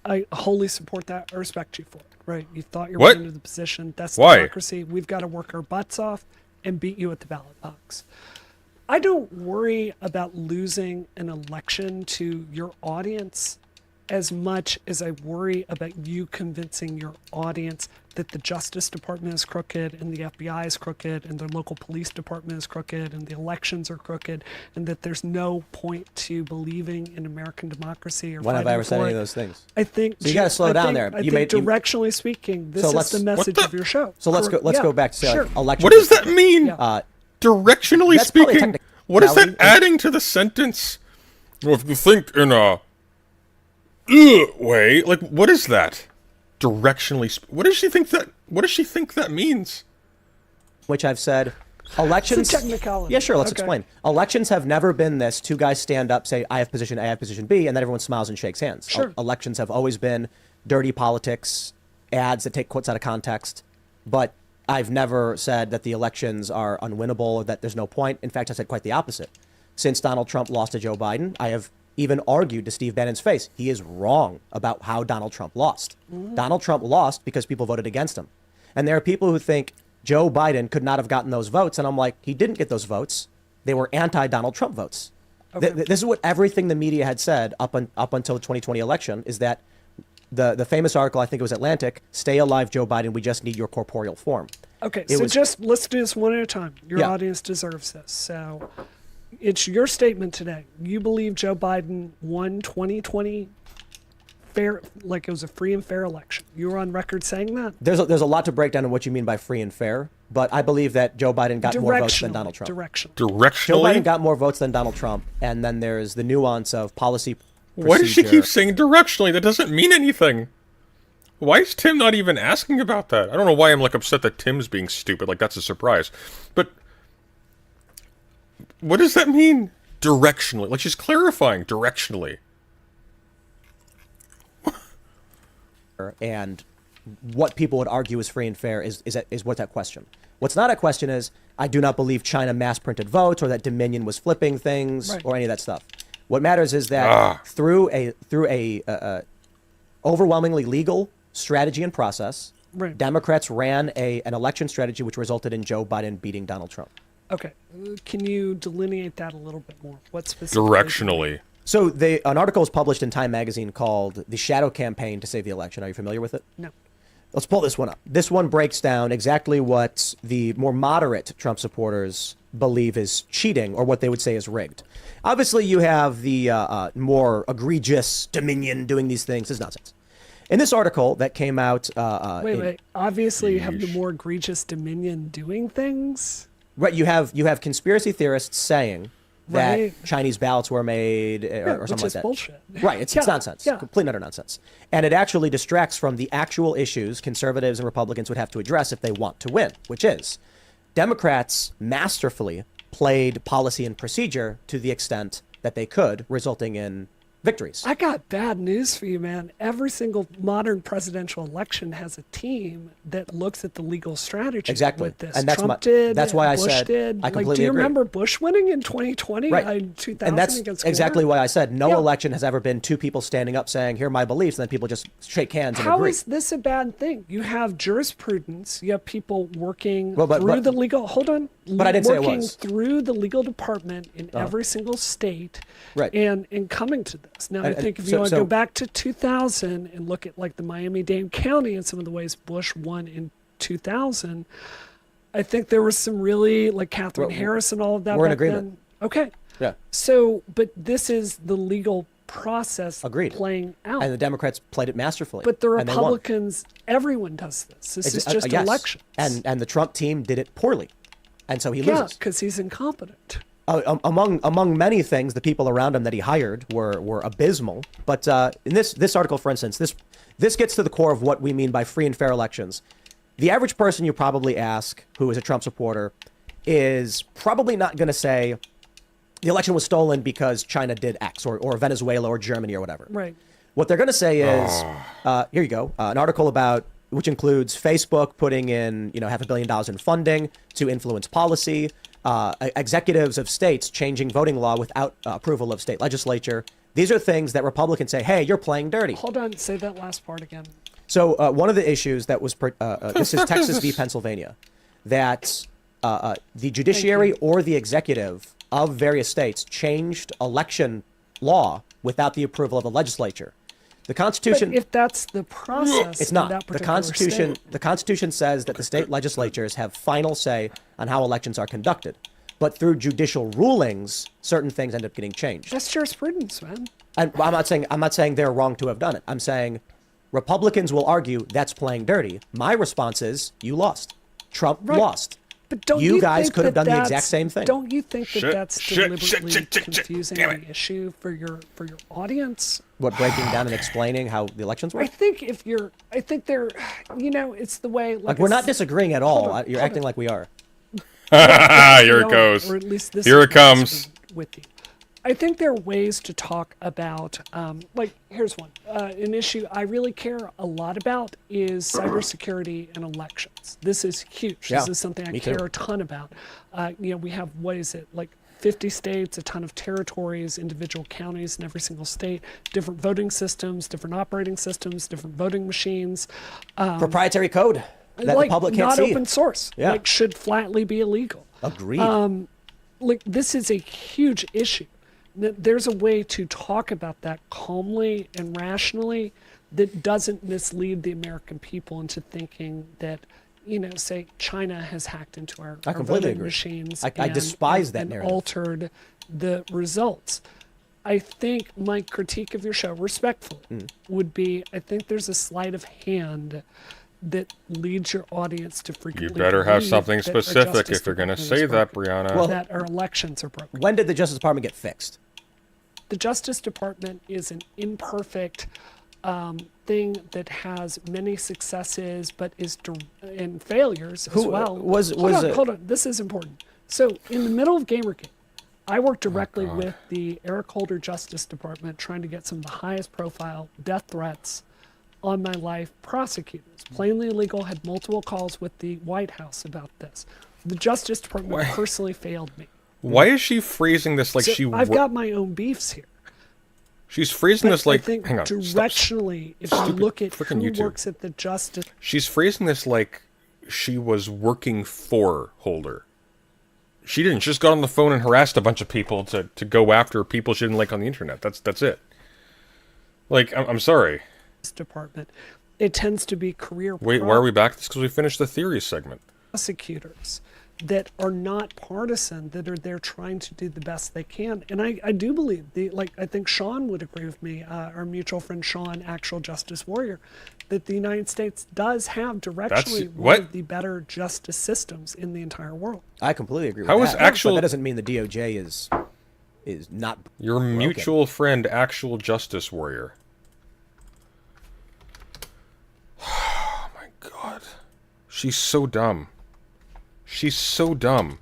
Speaker 4: I wholly support that. I respect you for it. Right? You thought you were
Speaker 2: What?
Speaker 4: into the position. That's
Speaker 2: Why?
Speaker 4: democracy. We've got to work our butts off and beat you at the ballot box. I don't worry about losing an election to your audience as much as I worry about you convincing your audience that the Justice Department is crooked and the FBI is crooked and the local police department is crooked and the elections are crooked and that there's no point to believing in American democracy or
Speaker 3: When have I
Speaker 4: fighting
Speaker 3: ever said
Speaker 4: for
Speaker 3: any of
Speaker 4: it.
Speaker 3: those things?
Speaker 4: I think
Speaker 3: So you gotta slow down there.
Speaker 4: I
Speaker 3: You
Speaker 4: think
Speaker 3: made- you-
Speaker 4: directionally speaking, this
Speaker 3: So
Speaker 4: is
Speaker 3: let's-
Speaker 4: the message of your show.
Speaker 3: So let's
Speaker 4: Correct.
Speaker 3: go back to say
Speaker 4: sure.
Speaker 3: like election.
Speaker 2: What does that mean?
Speaker 3: Uh,
Speaker 2: Directionally
Speaker 3: That's probably a
Speaker 2: speaking, what is that
Speaker 3: technicality.
Speaker 2: adding to the sentence? Well, if you think in a way, like what is that? Directionally, what does she think that? What does she think that means?
Speaker 3: which I've said, elections.
Speaker 4: It's a technicality.
Speaker 3: Yeah, sure. Let's
Speaker 4: Okay.
Speaker 3: explain. Elections have never been this: two guys stand up, say, "I have position A, I have position B," and then everyone smiles and shakes hands.
Speaker 4: Sure.
Speaker 3: Elections have always been dirty politics, ads that take quotes out of context. But I've never said that the elections are unwinnable or that there's no point. In fact, I said quite the opposite. Since Donald Trump lost to Joe Biden, I have even argued to Steve Bannon's face he is wrong about how Donald Trump lost. Donald Trump lost because people voted against him. And there are people who think Joe Biden could not have gotten those votes. And I'm like, he didn't get those votes. They were anti-Donald Trump votes. This is what everything the media had said up until the 2020 election, is that the famous article, I think it was Atlantic, "Stay alive, Joe Biden, we just need your corporeal form."
Speaker 4: Okay,
Speaker 3: It
Speaker 4: so
Speaker 3: was-
Speaker 4: just let's do this one at a time. Your
Speaker 3: Yeah.
Speaker 4: audience deserves this. So it's your statement today. You believe Joe Biden won 2020 fair, like it was a free and fair election. You were on record saying that?
Speaker 3: There's a lot to break down in what you mean by free and fair, but I believe that Joe Biden got more votes than Donald Trump.
Speaker 4: Direction.
Speaker 3: Joe
Speaker 2: Directionally?
Speaker 3: Biden got more votes than Donald Trump, and then there's the nuance of policy.
Speaker 2: Why does she
Speaker 3: procedure.
Speaker 2: keep saying directionally? That doesn't mean anything. Why is Tim not even asking about that? I don't know why I'm like upset that Tim's being stupid. Like that's a surprise. But what does that mean? Directionally. Like she's clarifying directionally.
Speaker 3: And what people would argue is free and fair is what's that question. What's not a question is, I do not believe China mass printed votes or that Dominion was flipping things
Speaker 4: Right.
Speaker 3: or any of that stuff. What matters is that through a overwhelmingly legal strategy and process,
Speaker 4: Right.
Speaker 3: Democrats ran an election strategy which resulted in Joe Biden beating Donald Trump.
Speaker 4: Okay. Can you delineate that a little bit more? What specifically?
Speaker 2: Directionally.
Speaker 3: So an article was published in Time magazine called "The Shadow Campaign to Save the Election." Are you familiar with it?
Speaker 4: No.
Speaker 3: Let's pull this one up. This one breaks down exactly what the more moderate Trump supporters believe is cheating, or what they would say is rigged. Obviously, you have the more egregious Dominion doing these things. This is nonsense. In this article that came out...
Speaker 4: Wait. Obviously, you have the more egregious Dominion doing things.
Speaker 3: Right, you have conspiracy theorists saying that
Speaker 4: Right.
Speaker 3: Chinese ballots were made or
Speaker 4: which
Speaker 3: something
Speaker 4: is
Speaker 3: like that.
Speaker 4: bullshit.
Speaker 3: Right, it's
Speaker 4: Yeah,
Speaker 3: nonsense.
Speaker 4: yeah.
Speaker 3: Complete and utter nonsense. And it actually distracts from the actual issues conservatives and Republicans would have to address if they want to win, which is Democrats masterfully played policy and procedure to the extent that they could, resulting in victories.
Speaker 4: I got bad news for you, man. Every single modern presidential election has a team that looks at the legal strategy
Speaker 3: Exactly.
Speaker 4: with this.
Speaker 3: And that's
Speaker 4: Trump did.
Speaker 3: that's why I
Speaker 4: Bush
Speaker 3: said
Speaker 4: did.
Speaker 3: I
Speaker 4: Like,
Speaker 3: completely
Speaker 4: do you
Speaker 3: agree.
Speaker 4: remember Bush winning in 2020?
Speaker 3: Right.
Speaker 4: In 2000
Speaker 3: And that's
Speaker 4: against
Speaker 3: exactly
Speaker 4: Gore?
Speaker 3: why I said no
Speaker 4: Yeah.
Speaker 3: election has ever been two people standing up saying, "Here are my beliefs," and then people just shake hands and
Speaker 4: How
Speaker 3: agree.
Speaker 4: is this a bad thing? You have jurisprudence. You have people working
Speaker 3: Well, but-
Speaker 4: through
Speaker 3: but-
Speaker 4: the legal. Hold on.
Speaker 3: But I didn't say it
Speaker 4: working
Speaker 3: was.
Speaker 4: through the legal department in every single state,
Speaker 3: Right.
Speaker 4: and coming to this. Now, I
Speaker 3: And-
Speaker 4: think if
Speaker 3: so-
Speaker 4: you want to
Speaker 3: so-
Speaker 4: go back to 2000 and look at like the Miami-Dade County and some of the ways Bush won in 2000, I think there was some really like Catherine
Speaker 3: Well,
Speaker 4: Harris and all of that.
Speaker 3: we're in
Speaker 4: back
Speaker 3: agreement.
Speaker 4: then. Okay.
Speaker 3: Yeah.
Speaker 4: So, but this is the legal process
Speaker 3: Agreed.
Speaker 4: playing out.
Speaker 3: And the Democrats played it masterfully.
Speaker 4: But the
Speaker 3: and they won.
Speaker 4: Republicans, everyone does this. This is just
Speaker 3: Yes.
Speaker 4: elections.
Speaker 3: And the Trump team did it poorly, and so he
Speaker 4: yeah,
Speaker 3: loses.
Speaker 4: because he's incompetent.
Speaker 3: Among many things, the people around him that he hired were abysmal. But in this article, for instance, this gets to the core of what we mean by free and fair elections. The average person you probably ask who is a Trump supporter is probably not going to say the election was stolen because China did X or Venezuela or Germany or whatever.
Speaker 4: Right.
Speaker 3: What they're going to say is, here you go, an article which includes Facebook putting in $500 million in funding to influence policy, executives of states changing voting law without approval of state legislature. These are things that Republicans say, hey, you're playing dirty.
Speaker 4: Hold on. Say that last part again.
Speaker 3: So one of the issues that was, this is Texas v. Pennsylvania, that the judiciary or the executive of various states changed election law without the approval of the legislature The Constitution.
Speaker 4: But if that's the process,
Speaker 3: It's
Speaker 4: in
Speaker 3: not.
Speaker 4: that
Speaker 3: The
Speaker 4: particular
Speaker 3: Constitution.
Speaker 4: state,
Speaker 3: The Constitution says that the state legislatures have final say on how elections are conducted, but through judicial rulings, certain things end up getting changed.
Speaker 4: that's jurisprudence, man.
Speaker 3: And I'm not saying they're wrong to have done it. I'm saying Republicans will argue that's playing dirty. My response is you lost. Trump
Speaker 4: Right.
Speaker 3: lost.
Speaker 4: But don't
Speaker 3: You
Speaker 4: you
Speaker 3: guys
Speaker 4: think
Speaker 3: could have
Speaker 4: that
Speaker 3: done the exact
Speaker 4: that's-
Speaker 3: same thing.
Speaker 4: Don't you think that
Speaker 2: Shit,
Speaker 4: that's
Speaker 2: shit,
Speaker 4: deliberately
Speaker 2: shit,
Speaker 4: confusing
Speaker 2: damn it.
Speaker 4: the issue for your audience?
Speaker 3: What, breaking down and explaining how the elections
Speaker 4: I
Speaker 3: work?
Speaker 4: think they're, it's the way
Speaker 3: Like we're not disagreeing at all.
Speaker 4: on,
Speaker 3: You're
Speaker 4: hold
Speaker 3: acting
Speaker 4: on.
Speaker 3: like we are.
Speaker 2: Here it
Speaker 4: No,
Speaker 2: goes.
Speaker 4: Or at least this
Speaker 2: Here
Speaker 4: is
Speaker 2: it
Speaker 4: what has
Speaker 2: comes.
Speaker 4: been with you. I think there are ways to talk about, here's one. An issue I really care a lot about is cybersecurity and elections. This is huge.
Speaker 3: Yeah,
Speaker 4: This is something I
Speaker 3: me too.
Speaker 4: care a ton about. We have, 50 states, a ton of territories, individual counties in every single state, different voting systems, different operating systems, different voting machines.
Speaker 3: Proprietary code that the public can't
Speaker 4: not
Speaker 3: see.
Speaker 4: open source.
Speaker 3: Yeah.
Speaker 4: Should flatly be illegal.
Speaker 3: Agreed.
Speaker 4: This is a huge issue. There's a way to talk about that calmly and rationally that doesn't mislead the American people into thinking that, say China has hacked into our
Speaker 3: completely
Speaker 4: voting
Speaker 3: agree.
Speaker 4: machines.
Speaker 3: I despise that
Speaker 4: and
Speaker 3: narrative.
Speaker 4: altered the results. I think my critique of your show, respectfully, would be I think there's a sleight of hand that leads your audience to frequently
Speaker 2: You better have
Speaker 4: believe
Speaker 2: something
Speaker 4: that our
Speaker 2: specific
Speaker 4: Justice
Speaker 2: if you're going to
Speaker 4: Department is
Speaker 2: say that,
Speaker 4: broken,
Speaker 2: Brianna.
Speaker 3: Well-
Speaker 4: that our elections are broken.
Speaker 3: When did the Justice Department get fixed?
Speaker 4: The Justice Department is an imperfect thing that has many successes, but and failures as
Speaker 3: Who,
Speaker 4: well.
Speaker 3: was
Speaker 4: hold on. This is important. So, in the middle of Gamergate, I worked directly with the Eric Holder Justice Department, trying to get some of the highest profile death threats on my life prosecuted. It's plainly illegal. Had multiple calls with the White House about this. The Justice Department personally failed me.
Speaker 2: Why is she phrasing this like
Speaker 4: So I've got my own beefs here.
Speaker 2: She's phrasing this like...
Speaker 4: I think
Speaker 2: hang on. Stop.
Speaker 4: directionally, if you
Speaker 2: Stupid
Speaker 4: look at
Speaker 2: frickin'
Speaker 4: who
Speaker 2: YouTube.
Speaker 4: works at the Justice,
Speaker 2: She's phrasing this like she was working for Holder. She didn't. She just got on the phone and harassed a bunch of people to go after people she didn't like on the internet. That's it. Like, I'm sorry.
Speaker 4: Department, it tends to be career
Speaker 2: Wait, why are we back? It's because we finished the theory segment.
Speaker 4: prosecutors that are not partisan, that are there trying to do the best they can. And I do believe, I think Sean would agree with me, our mutual friend Sean, actual justice warrior, that the United States does have directionally one
Speaker 2: what?
Speaker 4: of the better justice systems in the entire world.
Speaker 3: I completely agree with
Speaker 2: How
Speaker 3: that.
Speaker 2: is actual-
Speaker 3: But that doesn't mean the DOJ is not
Speaker 2: Your
Speaker 3: broken.
Speaker 2: mutual friend, actual justice warrior. Oh my god. She's so dumb. She's so dumb.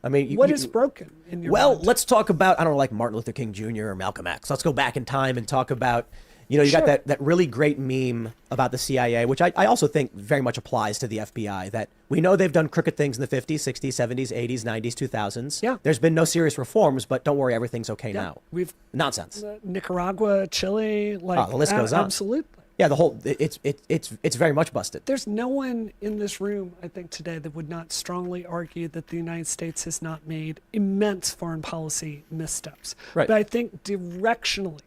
Speaker 3: I mean,
Speaker 4: What is broken in your
Speaker 3: Well,
Speaker 4: mind?
Speaker 3: let's talk about, I don't know, like Martin Luther King Jr. or Malcolm X. Let's go back in time and talk about, you
Speaker 4: Sure.
Speaker 3: got that really great meme about the CIA, which I also think very much applies to the FBI, that we know they've done crooked things in the 50s, 60s, 70s, 80s, 90s, 2000s.
Speaker 4: Yeah.
Speaker 3: There's been no serious reforms, but don't worry, everything's okay
Speaker 4: Yeah,
Speaker 3: now.
Speaker 4: we've
Speaker 3: Nonsense.
Speaker 4: Nicaragua, Chile,
Speaker 3: the list goes on.
Speaker 4: Absolutely.
Speaker 3: Yeah, the whole, it's very much busted.
Speaker 4: There's no one in this room, I think, today that would not strongly argue that the United States has not made immense foreign policy missteps.
Speaker 3: Right.
Speaker 4: But I think directionally,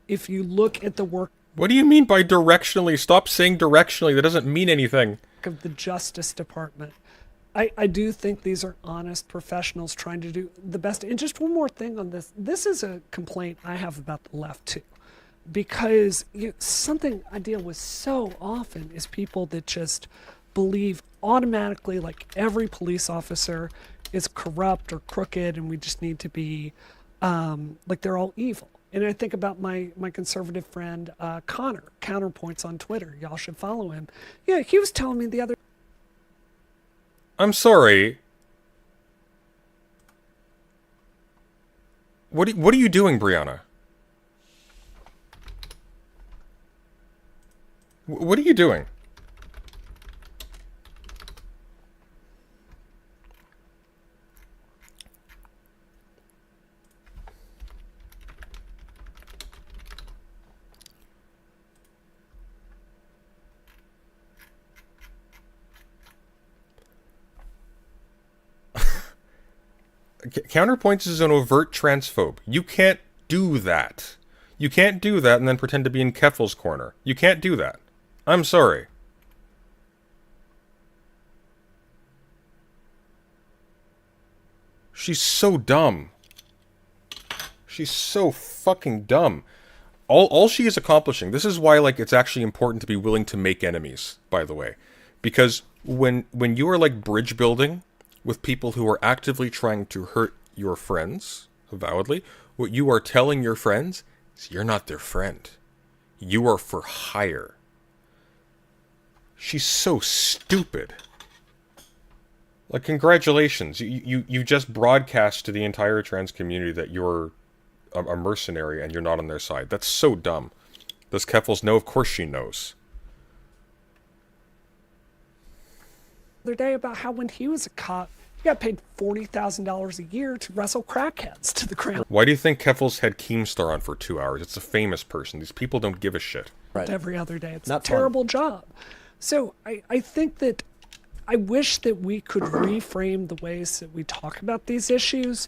Speaker 4: if you look at the work
Speaker 2: What do you mean by directionally? Stop saying directionally. That doesn't mean anything.
Speaker 4: of the Justice Department, I do think these are honest professionals trying to do the best. And just one more thing on this. This is a complaint I have about the left, too. Because something I deal with so often is people that just believe automatically like every police officer is corrupt or crooked and we just need to be like they're all evil. And I think about my conservative friend Connor, Counterpoints on Twitter. Y'all should follow him. Yeah, he was telling me the other.
Speaker 2: I'm sorry. What are you doing, Brianna? What are you doing? Counterpoints is an overt transphobe. You can't do that. You can't do that and then pretend to be in Keffel's corner. You can't do that. I'm sorry. She's so dumb. She's so fucking dumb. All she is accomplishing, this is why, like, it's actually important to be willing to make enemies, by the way. Because when you are, like, bridge building with people who are actively trying to hurt your friends, avowedly, what you are telling your friends is you're not their friend. You are for hire. She's so stupid. Like, congratulations. You just broadcast to the entire trans community that you're a mercenary and you're not on their side. That's so dumb. Does Keffels know? Of course she knows.
Speaker 4: Other day about how when he was a cop, he got paid $40,000 a year to wrestle crackheads to the ground.
Speaker 2: Why do you think Keffels had Keemstar on for 2 hours? It's a famous person. These people don't give a shit.
Speaker 3: Right.
Speaker 4: Every other day. It's
Speaker 3: Not
Speaker 4: a terrible job. So I think that I wish that we could reframe the ways that we talk about these issues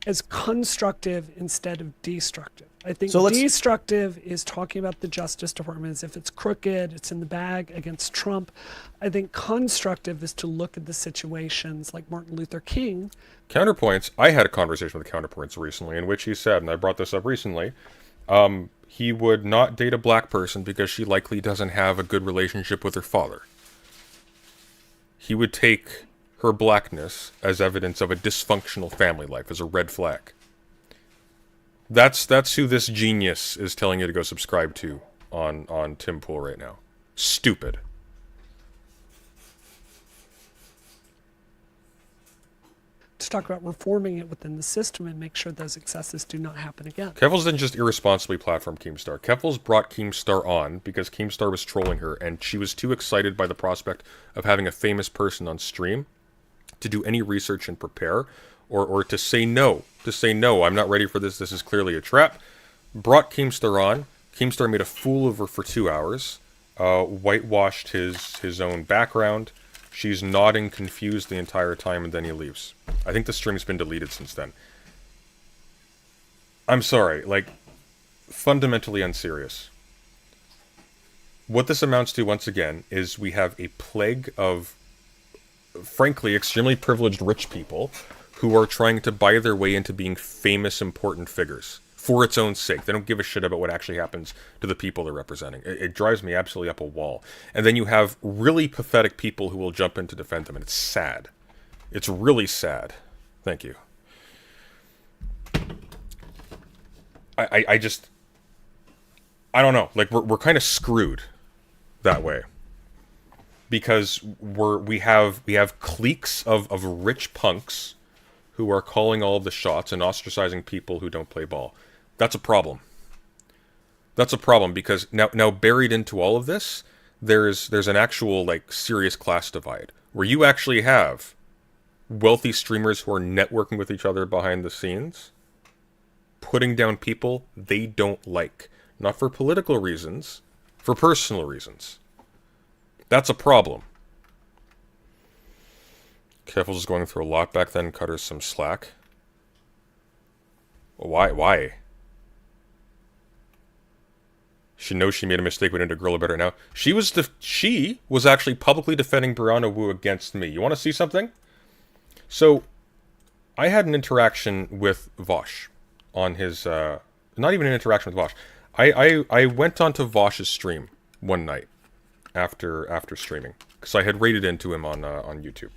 Speaker 4: as constructive instead of destructive. I think destructive is talking about the Justice Department as if it's crooked, it's in the bag against Trump. I think constructive is to look at the situations like Martin Luther King.
Speaker 2: Counterpoints, I had a conversation with Counterpoints recently in which he said, and I brought this up recently, he would not date a black person because she likely doesn't have a good relationship with her father. He would take her blackness as evidence of a dysfunctional family life, as a red flag. That's who this genius is telling you to go subscribe to on Tim Pool right now. Stupid.
Speaker 4: To talk about reforming it within the system and make sure those excesses do not happen again.
Speaker 2: Keffels didn't just irresponsibly platform Keemstar. Keffels brought Keemstar on because Keemstar was trolling her, and she was too excited by the prospect of having a famous person on stream to do any research and prepare, or to say no. To say, no, I'm not ready for this, this is clearly a trap. Brought Keemstar on. Keemstar made a fool of her for 2 hours. Whitewashed his own background. She's nodding confused the entire time, and then he leaves. I think the stream's been deleted since then. I'm sorry, like, fundamentally unserious. What this amounts to, once again, is we have a plague of, frankly, extremely privileged rich people who are trying to buy their way into being famous, important figures for its own sake. They don't give a shit about what actually happens to the people they're representing. It drives me absolutely up a wall. And then you have really pathetic people who will jump in to defend them, and it's sad. It's really sad. Thank you. I just... I don't know. Like, we're kind of screwed that way. Because we have cliques of rich punks who are calling all of the shots and ostracizing people who don't play ball. That's a problem. That's a problem because now buried into all of this, there's an actual, like, serious class divide where you actually have wealthy streamers who are networking with each other behind the scenes, putting down people they don't like, not for political reasons, for personal reasons. That's a problem. Keffels is going through a lot back then, cut her some slack. Why? She knows she made a mistake, we need to grill her better now. She was actually publicly defending Brianna Wu against me. You want to see something? So, I had an interaction with Vosh on his, not even an interaction with Vosh. I went onto Vosh's stream one night after streaming. because I had raided into him on YouTube.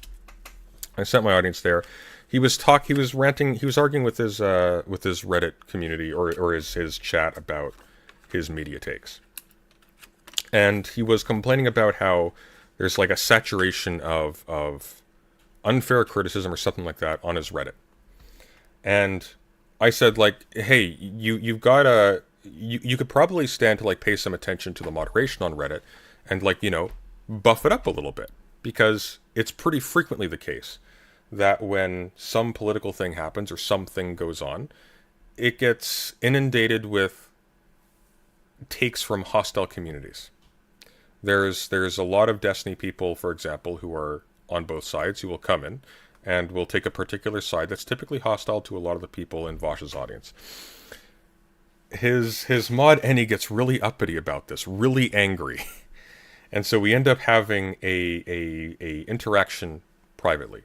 Speaker 2: I sent my audience there. He was ranting, he was arguing with his Reddit community or his chat about his media takes. And he was complaining about how there's like a saturation of unfair criticism or something like that on his Reddit. And I said, like, hey, you could probably stand to like pay some attention to the moderation on Reddit and like, buff it up a little bit, because it's pretty frequently the case that when some political thing happens or something goes on, it gets inundated with takes from hostile communities. There's a lot of Destiny people, for example, who are on both sides, who will come in and will take a particular side that's typically hostile to a lot of the people in Vosh's audience. His mod Annie gets really uppity about this, really angry. And so we end up having a interaction privately.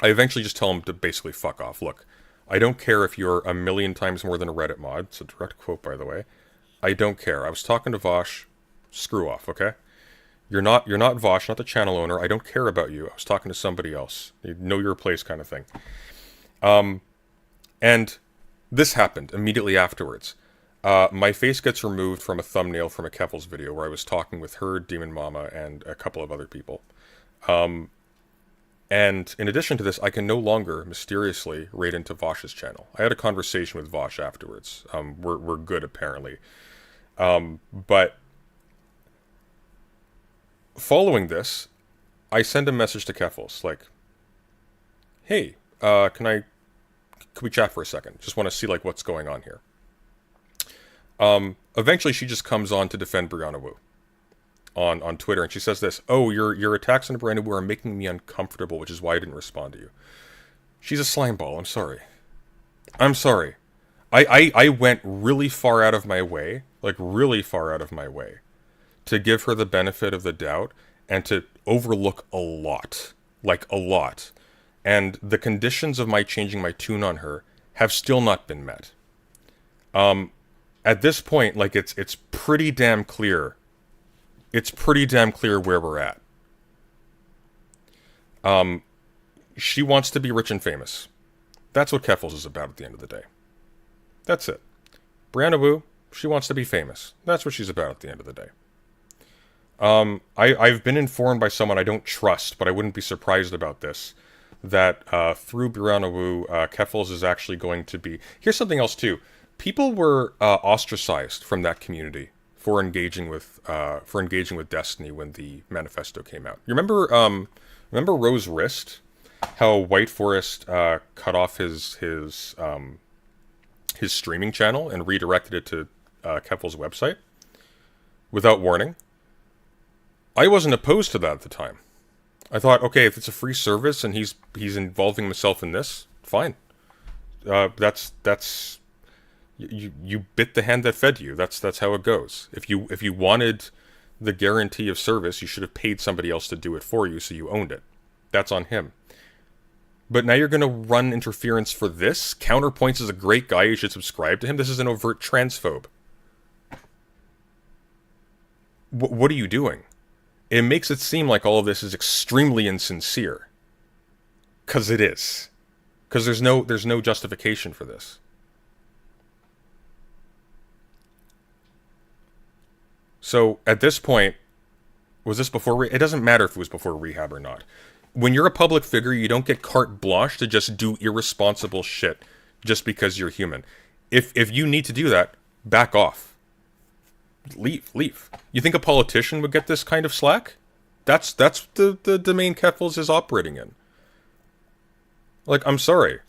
Speaker 2: I eventually just tell him to basically fuck off. Look, I don't care if you're a million times more than a Reddit mod. It's a direct quote, by the way. I don't care. I was talking to Vosh. Screw off, okay? You're not Vosh, not the channel owner. I don't care about you. I was talking to somebody else. You know your place, kind of thing. And this happened immediately afterwards. My face gets removed from a thumbnail from a Keffels video where I was talking with her, Demon Mama, and a couple of other people. And in addition to this, I can no longer mysteriously raid into Vosh's channel. I had a conversation with Vosh afterwards. We're good, apparently. But following this, I send a message to Keffels, like, hey, can we chat for a second? Just want to see, like, what's going on here. Eventually she just comes on to defend Brianna Wu on Twitter, and she says this: oh, your attacks on Brianna Wu are making me uncomfortable, which is why I didn't respond to you. She's a slime ball. I'm sorry. I went really far out of my way, to give her the benefit of the doubt and to overlook a lot. And the conditions of my changing my tune on her have still not been met. At this point, like, it's pretty damn clear. It's pretty damn clear where we're at. She wants to be rich and famous. That's what Keffels is about at the end of the day. That's it. Brianna Wu, she wants to be famous. That's what she's about at the end of the day. I've been informed by someone I don't trust, but I wouldn't be surprised about this, that through Brianna Wu, Keffels is actually going to be... Here's something else, too. People were ostracized from that community for engaging with Destiny when the manifesto came out. You remember Rose Wrist? How White Forest cut off his streaming channel and redirected it to Keffels' website without warning? I wasn't opposed to that at the time. I thought, okay, if it's a free service and he's involving himself in this, fine. That's you bit the hand that fed you. That's how it goes. If you wanted the guarantee of service, you should have paid somebody else to do it for you, so you owned it. That's on him. But now you're going to run interference for this? Counterpoints is a great guy. You should subscribe to him. This is an overt transphobe. What are you doing? It makes it seem like all of this is extremely insincere. Because it is. Because there's no justification for this. So, at this point, was this before... It doesn't matter if it was before rehab or not. When you're a public figure, you don't get carte blanche to just do irresponsible shit just because you're human. If you need to do that, back off. Leave. You think a politician would get this kind of slack? That's the domain Keffels is operating in. Like, I'm sorry.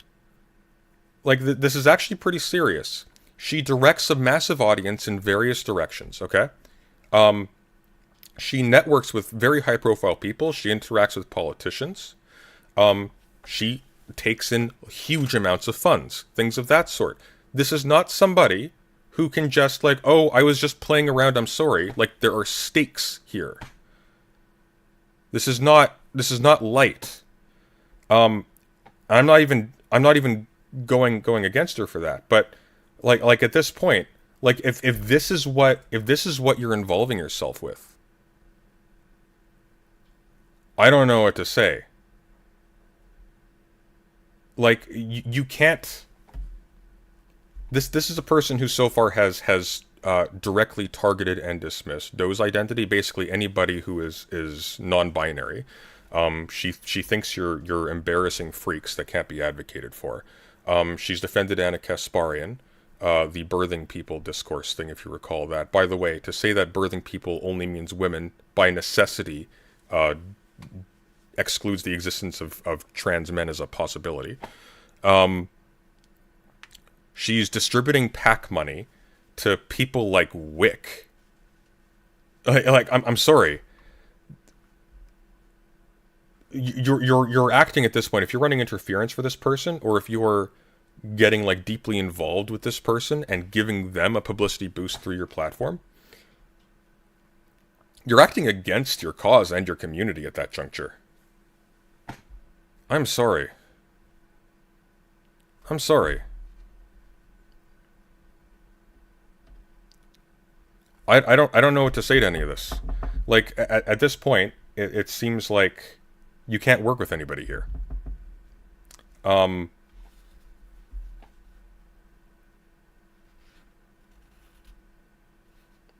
Speaker 2: Like, this is actually pretty serious. She directs a massive audience in various directions, okay? She networks with very high-profile people. She interacts with politicians. She takes in huge amounts of funds, things of that sort. This is not somebody who can just, like, oh, I was just playing around, I'm sorry. Like, there are stakes here. This is not light. I'm not even going against her for that. But like at this point, like if this is what you're involving yourself with, I don't know what to say. Like, you can't... This is a person who so far has directly targeted and dismissed Doe's identity. Basically, anybody who is non-binary. She thinks you're embarrassing freaks that can't be advocated for. She's defended Anna Kasparian, the birthing people discourse thing, if you recall that. By the way, to say that birthing people only means women by necessity excludes the existence of trans men as a possibility. She's distributing PAC money to people like Wick. I'm sorry. You're acting at this point. If you're running interference for this person, or if you're getting like deeply involved with this person and giving them a publicity boost through your platform, you're acting against your cause and your community at that juncture. I'm sorry. I'm sorry. I don't know what to say to any of this. Like, at this point, it seems like you can't work with anybody here.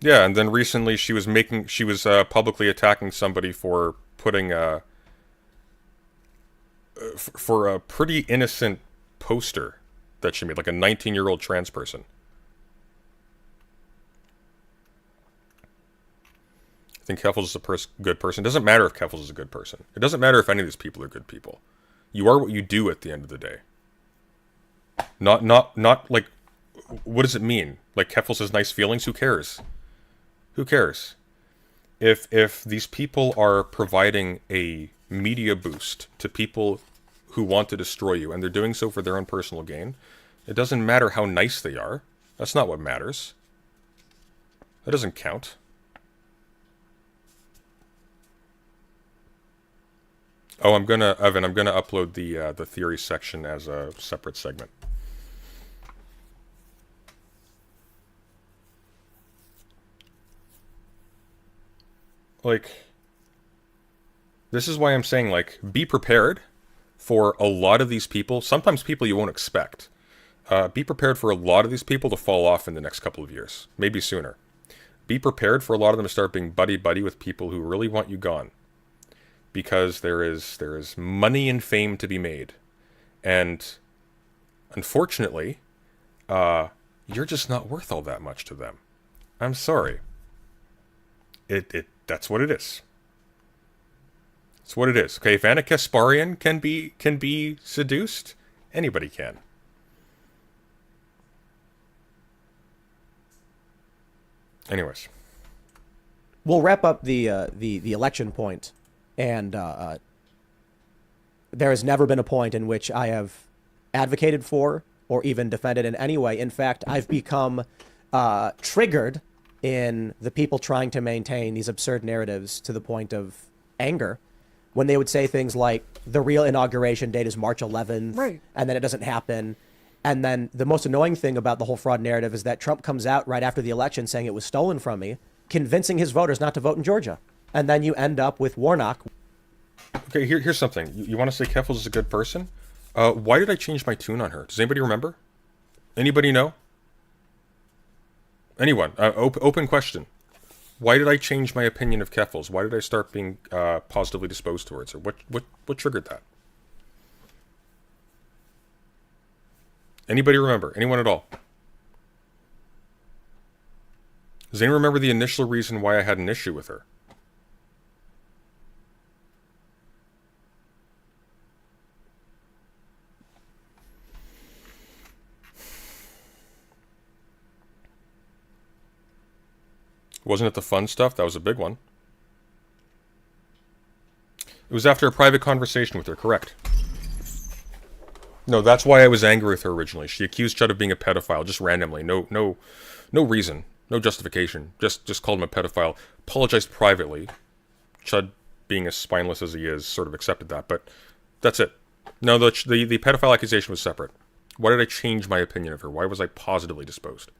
Speaker 2: Yeah, and then recently she was publicly attacking somebody for putting for a pretty innocent poster that she made, like a 19-year-old trans person. I think Keffels is a good person. It doesn't matter if Keffels is a good person. It doesn't matter if any of these people are good people. You are what you do at the end of the day. Not like, what does it mean? Like Keffels has nice feelings? Who cares? Who cares? If these people are providing a media boost to people who want to destroy you, and they're doing so for their own personal gain, it doesn't matter how nice they are. That's not what matters. That doesn't count. Oh, Evan, I'm gonna upload the theory section as a separate segment. Like, this is why I'm saying, like, be prepared for a lot of these people, sometimes people you won't expect. Be prepared for a lot of these people to fall off in the next couple of years, maybe sooner. Be prepared for a lot of them to start being buddy-buddy with people who really want you gone. Because there is money and fame to be made. And unfortunately, you're just not worth all that much to them. I'm sorry. That's what it is. It's what it is. Okay, if Anna Kasparian can be seduced, anybody can. Anyways.
Speaker 3: We'll wrap up the election point. And there has never been a point in which I have advocated for or even defended in any way. In fact, I've become triggered in the people trying to maintain these absurd narratives to the point of anger when they would say things like the real inauguration date is March 11th,
Speaker 4: right,
Speaker 3: and then it doesn't happen. And then the most annoying thing about the whole fraud narrative is that Trump comes out right after the election saying it was stolen from me, convincing his voters not to vote in Georgia. And then you end up with Warnock.
Speaker 2: Okay, here's something. You want to say Keffels is a good person? Why did I change my tune on her? Does anybody remember? Anybody know? Anyone? Open question. Why did I change my opinion of Keffels? Why did I start being positively disposed towards her? What triggered that? Anybody remember? Anyone at all? Does anyone remember the initial reason why I had an issue with her? Wasn't it the fun stuff? That was a big one. It was after a private conversation with her, correct? No, that's why I was angry with her originally. She accused Chud of being a pedophile, just randomly. No reason. No justification. Just called him a pedophile. Apologized privately. Chud, being as spineless as he is, sort of accepted that, but that's it. No, the pedophile accusation was separate. Why did I change my opinion of her? Why was I positively disposed?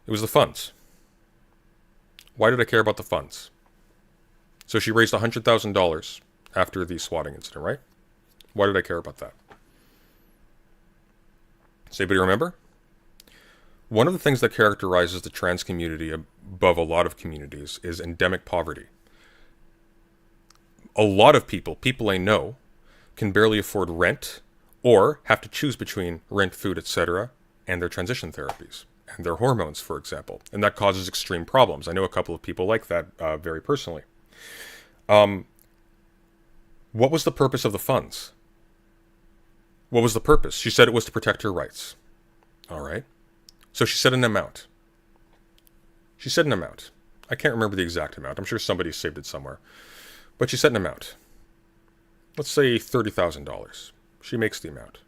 Speaker 2: It was the funds. Why did I care about the funds? So she raised $100,000 after the swatting incident, right? Why did I care about that? Does anybody remember? One of the things that characterizes the trans community above a lot of communities is endemic poverty. A lot of people I know, can barely afford rent or have to choose between rent, food, etc., and their transition therapies and their hormones, for example. And that causes extreme problems. I know a couple of people like that very personally. What was the purpose of the funds? What was the purpose? She said it was to protect her rights. All right. So she said an amount. She said an amount. I can't remember the exact amount. I'm sure somebody saved it somewhere. But she said an amount. Let's say $30,000. She makes the amount.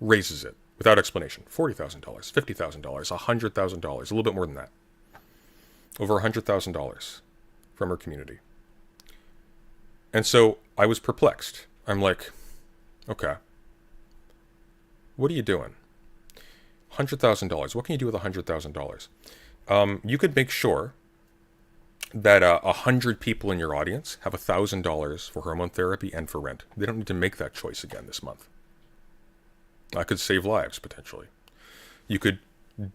Speaker 2: Raises it without explanation. $40,000, $50,000, $100,000, a little bit more than that. Over $100,000 from her community. And so I was perplexed. I'm like, okay, what are you doing? $100,000. What can you do with $100,000? You could make sure that 100 people in your audience have $1,000 for hormone therapy and for rent. They don't need to make that choice again this month. I could save lives, potentially. You could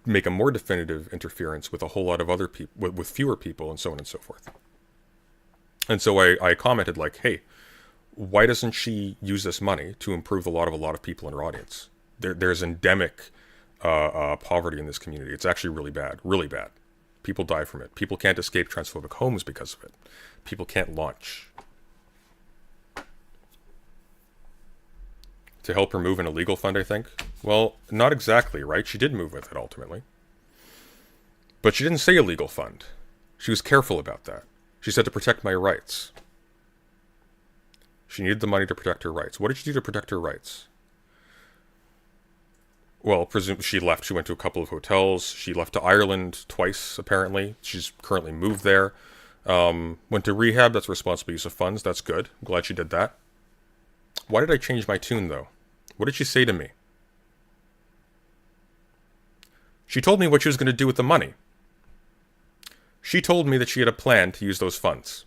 Speaker 2: make a more definitive interference with a whole lot of other people, with fewer people, and so on and so forth. And so I commented like, hey, why doesn't she use this money to improve a lot of people in her audience? There's endemic poverty in this community. It's actually really bad, really bad. People die from it. People can't escape transphobic homes because of it. People can't launch. To help her move an illegal fund, I think? Well, not exactly, right? She did move with it, ultimately. But she didn't say illegal fund. She was careful about that. She said to protect my rights. She needed the money to protect her rights. What did she do to protect her rights? Well, she left. She went to a couple of hotels. She left to Ireland twice, apparently. She's currently moved there. Went to rehab. That's responsible use of funds. That's good. I'm glad she did that. Why did I change my tune, though? What did she say to me? She told me what she was going to do with the money. She told me that she had a plan to use those funds.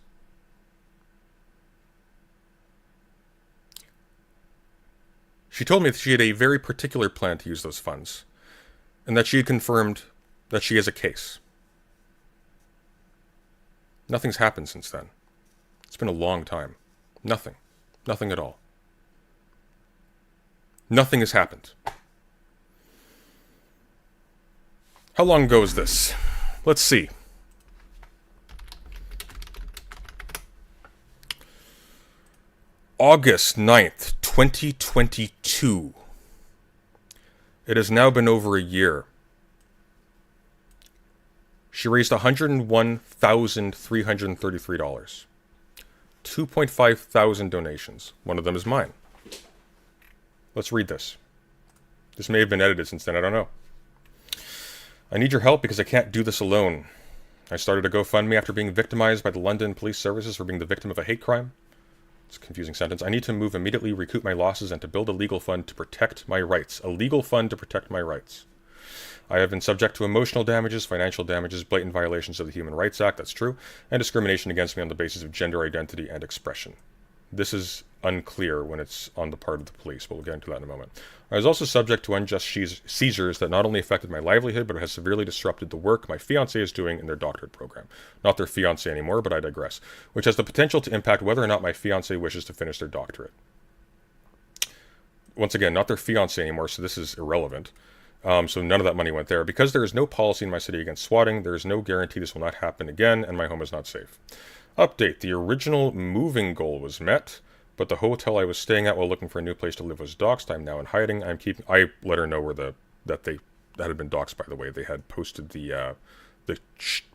Speaker 2: She told me that she had a very particular plan to use those funds, and that she had confirmed that she has a case. Nothing's happened since then. It's been a long time. Nothing. Nothing at all. Nothing has happened. How long ago is this? Let's see. August 9th, 2022. It has now been over a year. She raised $101,333. 2.5 thousand donations. One of them is mine. Let's read this. This may have been edited since then, I don't know. I need your help because I can't do this alone. I started a GoFundMe after being victimized by the London Police Services for being the victim of a hate crime. It's a confusing sentence. I need to move immediately, recoup my losses, and to build a legal fund to protect my rights. A legal fund to protect my rights. I have been subject to emotional damages, financial damages, blatant violations of the Human Rights Act, that's true, and discrimination against me on the basis of gender identity and expression. This is unclear when it's on the part of the police, but we'll get into that in a moment. I was also subject to unjust seizures that not only affected my livelihood, but has severely disrupted the work my fiancé is doing in their doctorate program. Not their fiancé anymore, but I digress. Which has the potential to impact whether or not my fiancé wishes to finish their doctorate. Once again, not their fiancé anymore, so this is irrelevant. So none of that money went there. Because there is no policy in my city against swatting, there is no guarantee this will not happen again, and my home is not safe. Update. The original moving goal was met, but the hotel I was staying at while looking for a new place to live was doxed. I'm now in hiding. I let her know where that had been doxed, by the way. They had posted the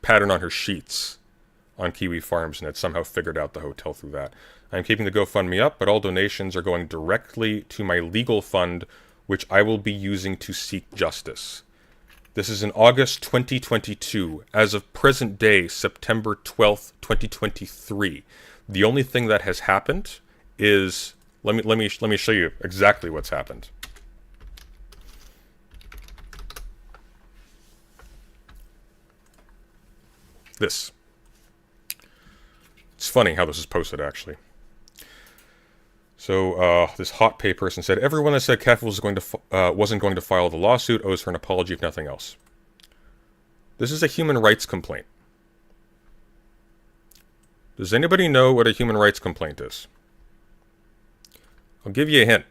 Speaker 2: pattern on her sheets on Kiwi Farms and had somehow figured out the hotel through that. I'm keeping the GoFundMe up, but all donations are going directly to my legal fund, which I will be using to seek justice. This is in August 2022. As of present day, September 12th, 2023. The only thing that has happened is, let me show you exactly what's happened. This. It's funny how this is posted, actually. So this hot pay person said, everyone that said Kefil wasn't going to file the lawsuit owes her an apology if nothing else. This is a human rights complaint. Does anybody know what a human rights complaint is? I'll give you a hint.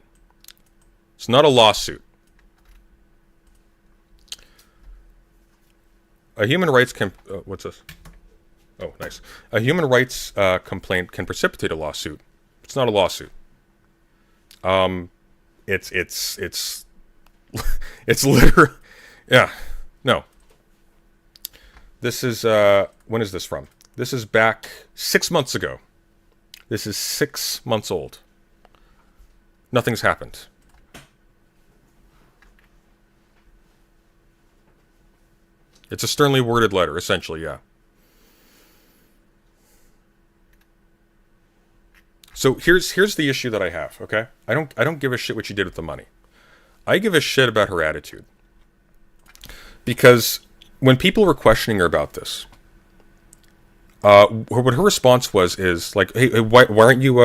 Speaker 2: It's not a lawsuit. A human rights what's this? Oh, nice. A human rights complaint can precipitate a lawsuit. It's not a lawsuit. It's it's literally, yeah, no. This is, when is this from? This is back 6 months ago. This is 6 months old. Nothing's happened. It's a sternly worded letter, essentially, yeah. So here's the issue that I have, okay? I don't give a shit what she did with the money. I give a shit about her attitude. Because when people were questioning her about this, what her response is like, hey, why aren't you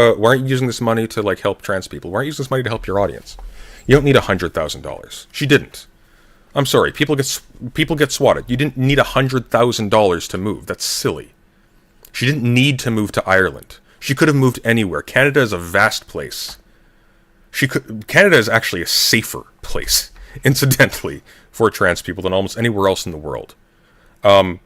Speaker 2: using this money to like help trans people? Why aren't you using this money to help your audience? You don't need $100,000. She didn't. I'm sorry, people get swatted. You didn't need $100,000 to move. That's silly. She didn't need to move to Ireland. She could have moved anywhere. Canada is a vast place. Canada is actually a safer place, incidentally, for trans people than almost anywhere else in the world. When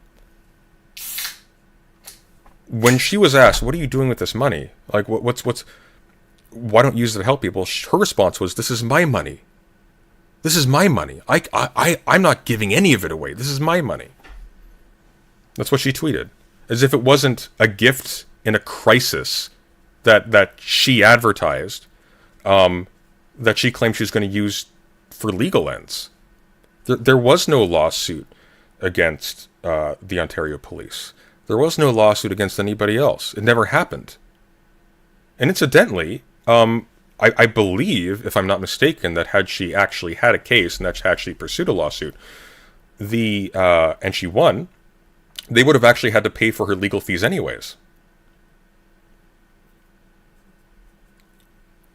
Speaker 2: she was asked, "What are you doing with this money? Like, why don't you use it to help people?" Her response was, "This is my money. This is my money. I'm not giving any of it away. This is my money." That's what she tweeted, as if it wasn't a gift in a crisis that she advertised, that she claimed she was going to use for legal ends. There was no lawsuit against the Ontario police. There was no lawsuit against anybody else. It never happened. And incidentally, I believe, if I'm not mistaken, that had she actually had a case and that she actually pursued a lawsuit, and she won, they would have actually had to pay for her legal fees anyways.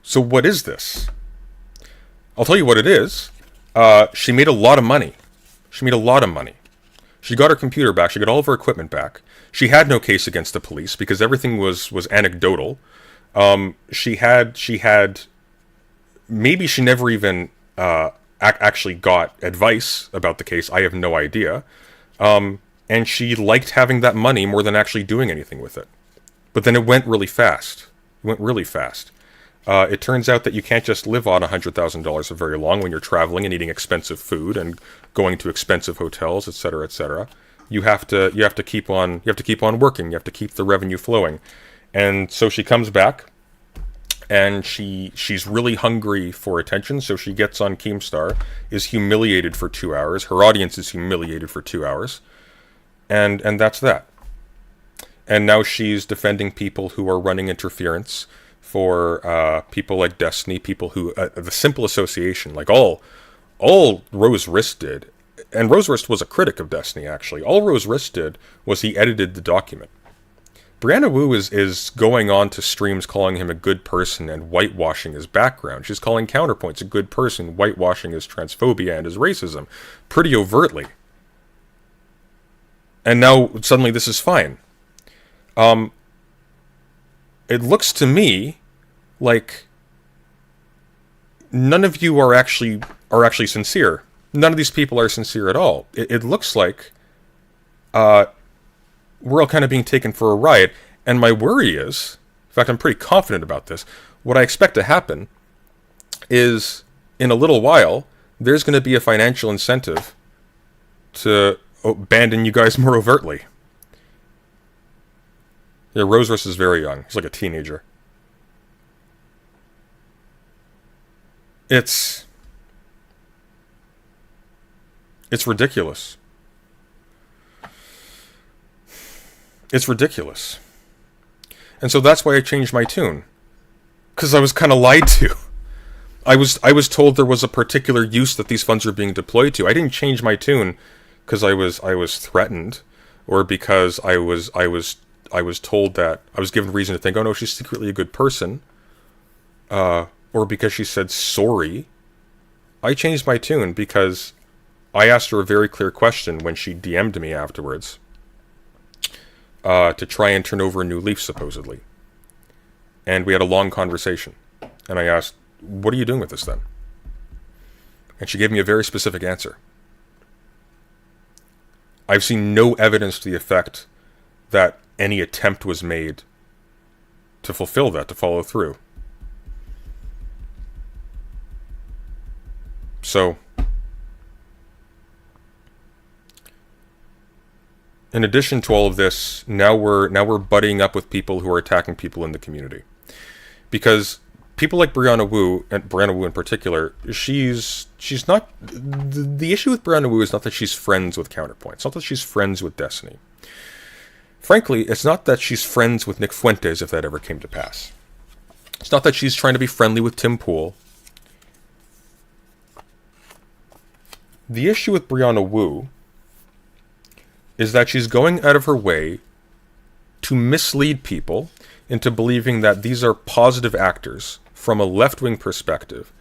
Speaker 2: So what is this? I'll tell you what it is. She made a lot of money. She got her computer back. She got all of her equipment back. She had no case against the police because everything was anecdotal. She had. Maybe she never even actually got advice about the case. I have no idea. And she liked having that money more than actually doing anything with it. But then it went really fast. It turns out that you can't just live on $100,000 for very long when you're traveling and eating expensive food and going to expensive hotels, etc., etc. You have to keep on working. You have to keep the revenue flowing. And so she comes back, and she's really hungry for attention. So she gets on Keemstar, is humiliated for 2 hours. Her audience is humiliated for 2 hours, and that's that. And now she's defending people who are running interference for people like Destiny, people who the simple association, like all Rose Wrist did, and Rose Wrist was a critic of Destiny actually. All Rose Wrist did was he edited the document. Brianna Wu is going on to streams calling him a good person and whitewashing his background. She's calling Counterpoints a good person, whitewashing his transphobia and his racism, pretty overtly. And now suddenly this is fine. It looks to me like none of you are actually sincere. None of these people are sincere at all. It looks like we're all kind of being taken for a ride. And my worry is, in fact, I'm pretty confident about this, what I expect to happen is, in a little while, there's going to be a financial incentive to abandon you guys more overtly. Yeah, Rose Wrist is very young. He's like a teenager. It's ridiculous. It's ridiculous. And so that's why I changed my tune. Because I was kind of lied to. I was told there was a particular use that these funds are being deployed to. I didn't change my tune because I was threatened, or because I was told that I was given reason to think, oh no, she's secretly a good person. or because she said sorry, I changed my tune because I asked her a very clear question when she DM'd me afterwards to try and turn over a new leaf, supposedly. And we had a long conversation. And I asked, what are you doing with this then? And she gave me a very specific answer. I've seen no evidence to the effect that any attempt was made to fulfill that, to follow through. So, in addition to all of this, now we're buddying up with people who are attacking people in the community, because people like Brianna Wu, and Brianna Wu in particular, she's not. The issue with Brianna Wu is not that she's friends with Counterpoint. It's not that she's friends with Destiny. Frankly, it's not that she's friends with Nick Fuentes, if that ever came to pass. It's not that she's trying to be friendly with Tim Pool. The issue with Brianna Wu is that she's going out of her way to mislead people into believing that these are positive actors from a left-wing perspective,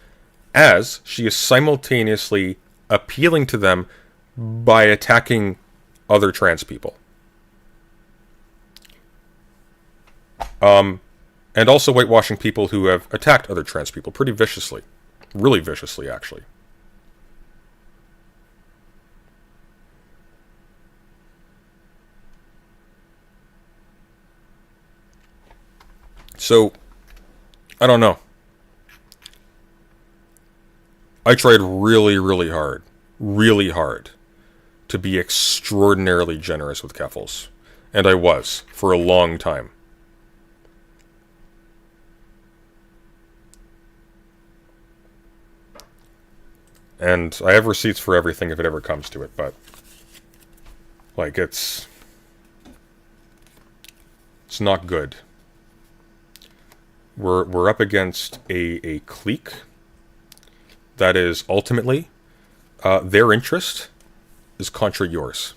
Speaker 2: as she is simultaneously appealing to them by attacking other trans people. And also whitewashing people who have attacked other trans people pretty viciously. Really viciously, actually. So, I don't know. I tried really hard to be extraordinarily generous with Keffels. And I was, for a long time. And I have receipts for everything if it ever comes to it, but like it's not good. We're up against a clique that is ultimately their interest is contra yours.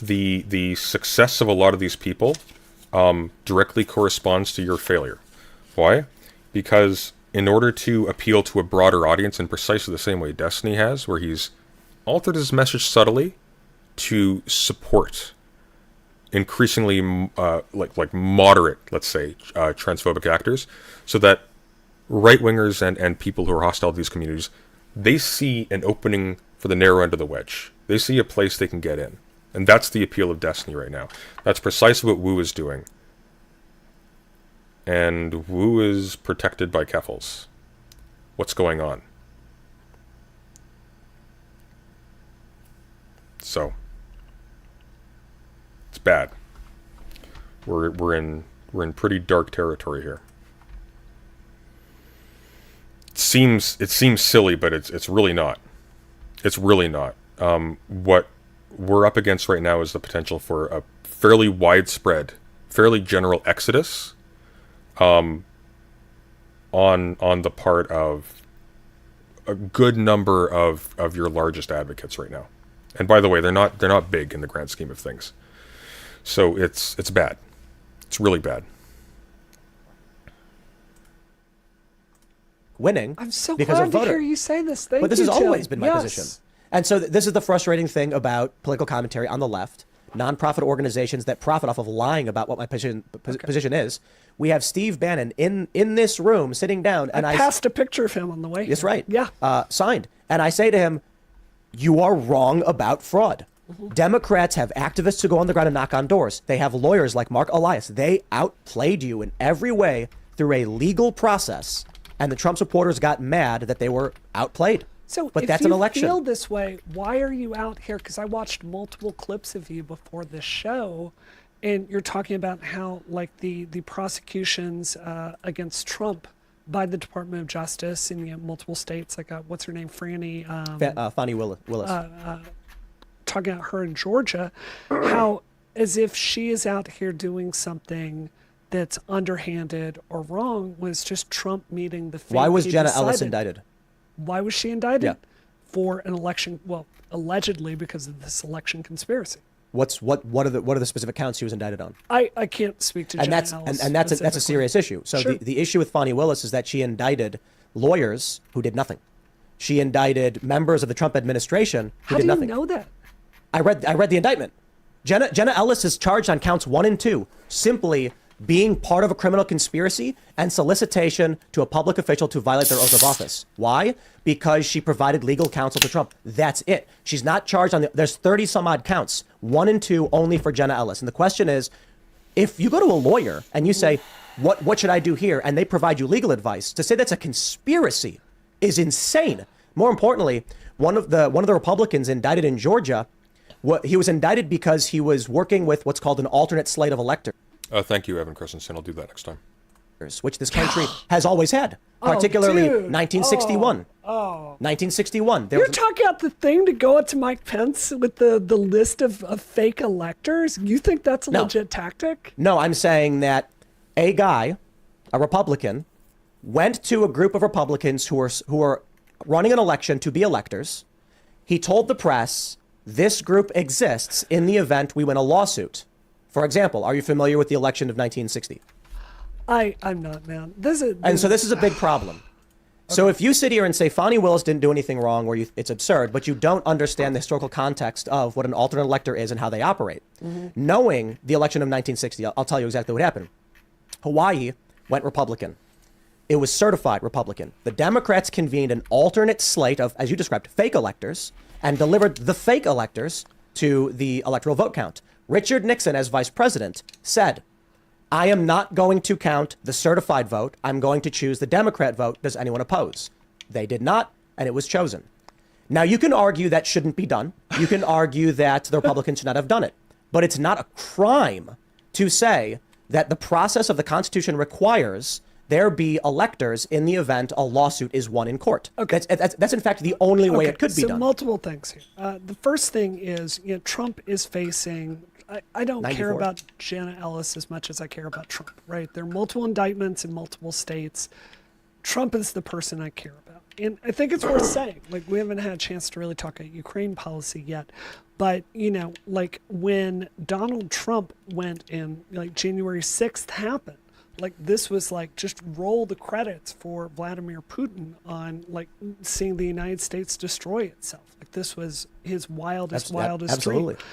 Speaker 2: The success of a lot of these people directly corresponds to your failure. Why? Because in order to appeal to a broader audience in precisely the same way Destiny has, where he's altered his message subtly to support increasingly like moderate, let's say, transphobic actors, so that right-wingers and people who are hostile to these communities, they see an opening for the narrow end of the wedge. They see a place they can get in. And that's the appeal of Destiny right now. That's precisely what Wu is doing. And Wu is protected by Keffels. What's going on? So, it's bad. We're in pretty dark territory here. It seems silly, but it's really not. It's really not. What we're up against right now is the potential for a fairly widespread, fairly general exodus on the part of a good number of your largest advocates right now. And by the way, they're not big in the grand scheme of things. So it's bad. It's really bad.
Speaker 3: Winning.
Speaker 4: I'm so
Speaker 3: because
Speaker 4: glad
Speaker 3: of
Speaker 4: to
Speaker 3: voter.
Speaker 4: hear you say this. Thank
Speaker 3: But this
Speaker 4: you,
Speaker 3: has
Speaker 4: Tim.
Speaker 3: always been my
Speaker 4: Yes.
Speaker 3: position. And so this is the frustrating thing about political commentary on the left, nonprofit organizations that profit off of lying about what my position is. We have Steve Bannon in this room sitting down, and
Speaker 4: I passed a picture of him on the way.
Speaker 3: That's
Speaker 4: here.
Speaker 3: right.
Speaker 4: Yeah.
Speaker 3: Signed. And I say to him, you are wrong about fraud. Democrats have activists who go on the ground and knock on doors. They have lawyers like Mark Elias. They outplayed you in every way through a legal process. And the Trump supporters got mad that they were outplayed.
Speaker 4: So
Speaker 3: but
Speaker 4: if
Speaker 3: that's
Speaker 4: you
Speaker 3: an election.
Speaker 4: feel this way, why are you out here? Because I watched multiple clips of you before this show, and you're talking about how like the prosecutions against Trump by the Department of Justice in multiple states, like what's her name, Franny,
Speaker 3: Fani Willis.
Speaker 4: talking about her in Georgia, how as if she is out here doing something that's underhanded or wrong, was just Trump meeting the fate
Speaker 3: Why was
Speaker 4: he
Speaker 3: Jenna
Speaker 4: decided.
Speaker 3: Ellis indicted?
Speaker 4: Why was she indicted?
Speaker 3: Yeah.
Speaker 4: For an election, well, allegedly because of this election conspiracy.
Speaker 3: what are the specific counts she was indicted on?
Speaker 4: I can't speak to
Speaker 3: And
Speaker 4: Jenna
Speaker 3: that's
Speaker 4: Ellis
Speaker 3: and that's a
Speaker 4: specifically.
Speaker 3: serious issue. So
Speaker 4: Sure.
Speaker 3: the issue with Fani Willis is that she indicted lawyers who did nothing. She indicted members of the Trump administration who
Speaker 4: How
Speaker 3: did
Speaker 4: do you
Speaker 3: nothing.
Speaker 4: know that?
Speaker 3: I read the indictment. Jenna Ellis is charged on counts 1 and 2, simply being part of a criminal conspiracy and solicitation to a public official to violate their oath of office. Why? Because she provided legal counsel to Trump. That's it. She's not charged on there's 30 some odd counts, 1 and 2 only for Jenna Ellis. And the question is, if you go to a lawyer and you say, what should I do here? And they provide you legal advice, to say that's a conspiracy is insane. More importantly, one of the Republicans indicted in Georgia, he was indicted because he was working with what's called an alternate slate of electors,
Speaker 2: Thank you, Evan Christensen. I'll do that next time.
Speaker 3: which this country has always had, particularly
Speaker 4: dude.
Speaker 3: 1961. 1961. There
Speaker 4: You're
Speaker 3: was
Speaker 4: talking about the thing to go up to Mike Pence with the list of fake electors? You think that's a
Speaker 3: No.
Speaker 4: legit tactic?
Speaker 3: No, I'm saying that a guy, a Republican, went to a group of Republicans who are running an election to be electors. He told the press, this group exists in the event we win a lawsuit. For example, are you familiar with the election of 1960?
Speaker 4: I'm not, man. This is
Speaker 3: This is a big problem. So if you sit here and say Fani Willis didn't do anything wrong, it's absurd, but you don't understand the historical context of what an alternate elector is and how they operate. Knowing the election of 1960, I'll tell you exactly what happened. Hawaii went Republican. It was certified Republican. The Democrats convened an alternate slate of, as you described, fake electors and delivered the fake electors to the electoral vote count. Richard Nixon, as vice president, said, I am not going to count the certified vote. I'm going to choose the Democrat vote. Does anyone oppose? They did not, and it was chosen. Now, you can argue that shouldn't be done. You can argue that the Republicans should not have done it. But it's not a crime to say that the process of the Constitution requires there be electors in the event a lawsuit is won in court.
Speaker 4: Okay.
Speaker 3: That's in fact the only way it could be
Speaker 4: so
Speaker 3: done.
Speaker 4: multiple things here. The first thing is, Trump is facing. I don't care
Speaker 3: 94.
Speaker 4: about Jenna Ellis as much as I care about Trump. Right? There are multiple indictments in multiple states. Trump is the person I care about, and I think it's worth saying. Like, we haven't had a chance to really talk about Ukraine policy yet, but like when Donald Trump went in, like January 6th happened. Like, this was like just roll the credits for Vladimir Putin on like seeing the United States destroy itself. Like, this was his wildest
Speaker 3: Absolutely.
Speaker 4: dream.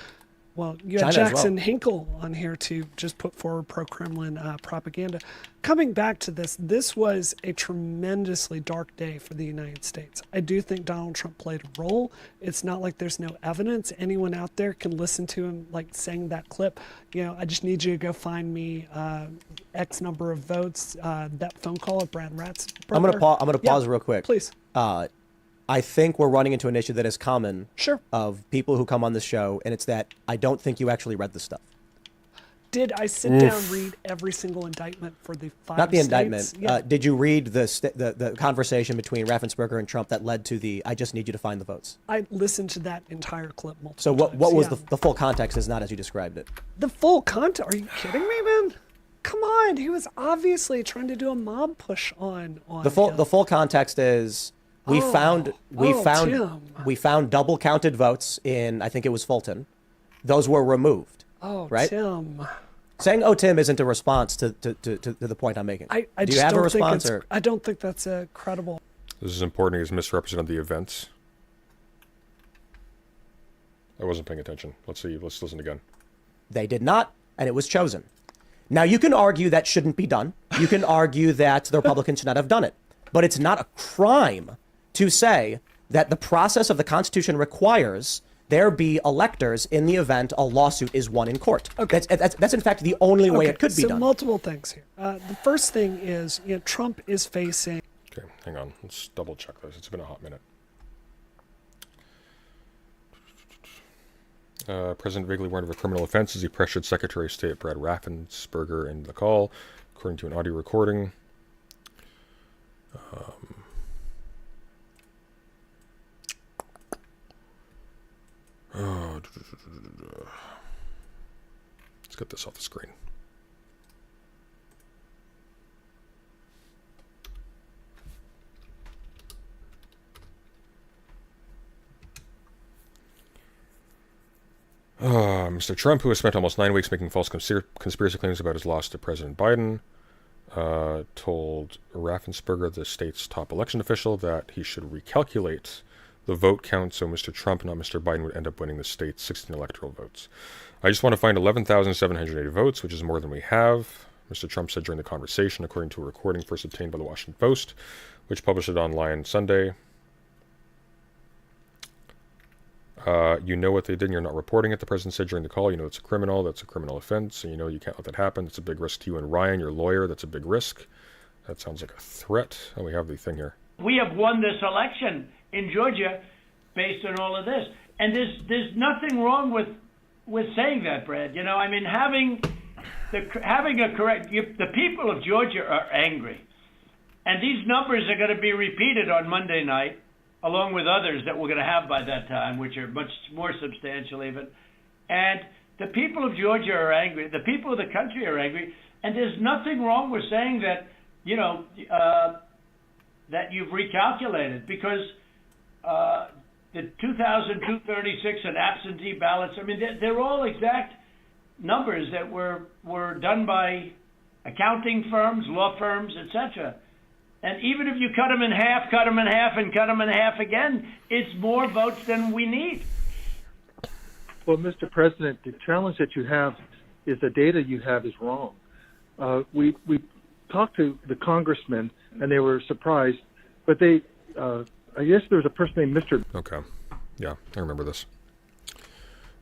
Speaker 4: Well, you had
Speaker 3: China as
Speaker 4: Jackson
Speaker 3: well.
Speaker 4: Hinkle on here to just put forward pro-Kremlin propaganda. Coming back to this was a tremendously dark day for the United States. I do think Donald Trump played a role. It's not like there's no evidence. Anyone out there can listen to him like saying that clip. I just need you to go find me X number of votes. That phone call at Brad Ratt's brother.
Speaker 3: I'm gonna pause real quick.
Speaker 4: Please.
Speaker 3: I think we're running into an issue that is common
Speaker 4: Sure.
Speaker 3: of people who come on this show, and it's that I don't think you actually read the stuff.
Speaker 4: Did I sit down and read every single indictment for the 5
Speaker 3: Not the
Speaker 4: states?
Speaker 3: indictment.
Speaker 4: Yeah.
Speaker 3: Did you read the conversation between Raffensperger and Trump that led to the I just need you to find the votes?
Speaker 4: I listened to that entire clip multiple
Speaker 3: So
Speaker 4: times.
Speaker 3: what was
Speaker 4: yeah.
Speaker 3: the full context is not as you described it.
Speaker 4: The full content? Are you kidding me, man? Come on, he was obviously trying to do a mob push on
Speaker 3: The full
Speaker 4: him.
Speaker 3: the full context is we found double counted votes in, I think it was Fulton. Those were removed.
Speaker 4: Oh,
Speaker 3: right?
Speaker 4: Tim.
Speaker 3: Saying "Oh, Tim" isn't a response to the point I'm making.
Speaker 4: I
Speaker 3: Do
Speaker 4: just
Speaker 3: you have a
Speaker 4: don't
Speaker 3: response
Speaker 4: think
Speaker 3: or?
Speaker 4: it's, I don't think that's a credible.
Speaker 2: This is important. He's misrepresented the events. I wasn't paying attention. Let's see. Let's listen again.
Speaker 3: They did not, and it was chosen. Now, you can argue that shouldn't be done. You can argue that the Republicans should not have done it. But it's not a crime to say that the process of the Constitution requires there be electors in the event a lawsuit is won in court.
Speaker 4: Okay.
Speaker 3: That's in fact the only way it could be
Speaker 4: so
Speaker 3: done.
Speaker 4: multiple things here. The first thing is, Trump is facing.
Speaker 2: Okay, hang on. Let's double check this. It's been a hot minute. President vaguely warned of a criminal offense as he pressured Secretary of State Brad Raffensperger into the call, according to an audio recording. Let's get this off the screen. Mr. Trump, who has spent almost 9 weeks making false conspiracy claims about his loss to President Biden, told Raffensperger, the state's top election official, that he should recalculate the vote count so Mr. Trump, not Mr. Biden, would end up winning the state's 16 electoral votes. I just want to find 11,780 votes, which is more than we have, Mr. Trump said during the conversation, according to a recording first obtained by the Washington Post, which published it online Sunday. You know what they did and you're not reporting it, the president said during the call. You know it's a criminal, that's a criminal offense, and you know you can't let that happen. It's a big risk to you and Ryan, your lawyer, that's a big risk. That sounds like a threat. And we have the thing here.
Speaker 8: We have won this election in Georgia based on all of this. And there's nothing wrong with saying that, Brad. You know, I mean, having a correct, the people of Georgia are angry. And these numbers are going to be repeated on Monday night, along with others that we're going to have by that time, which are much more substantial even. And the people of Georgia are angry. The people of the country are angry. And there's nothing wrong with saying that, you know, that you've recalculated, because the 2,236 and absentee ballots, I mean, they're all exact numbers that were done by accounting firms, law firms, etc. And even if you cut them in half, and cut them in half again, it's more votes than we need.
Speaker 9: Well, Mr. President, the challenge that you have is the data you have is wrong. We talked to the congressmen, and they were surprised, but they, I guess there was a person named Mr.
Speaker 2: Okay. Yeah, I remember this.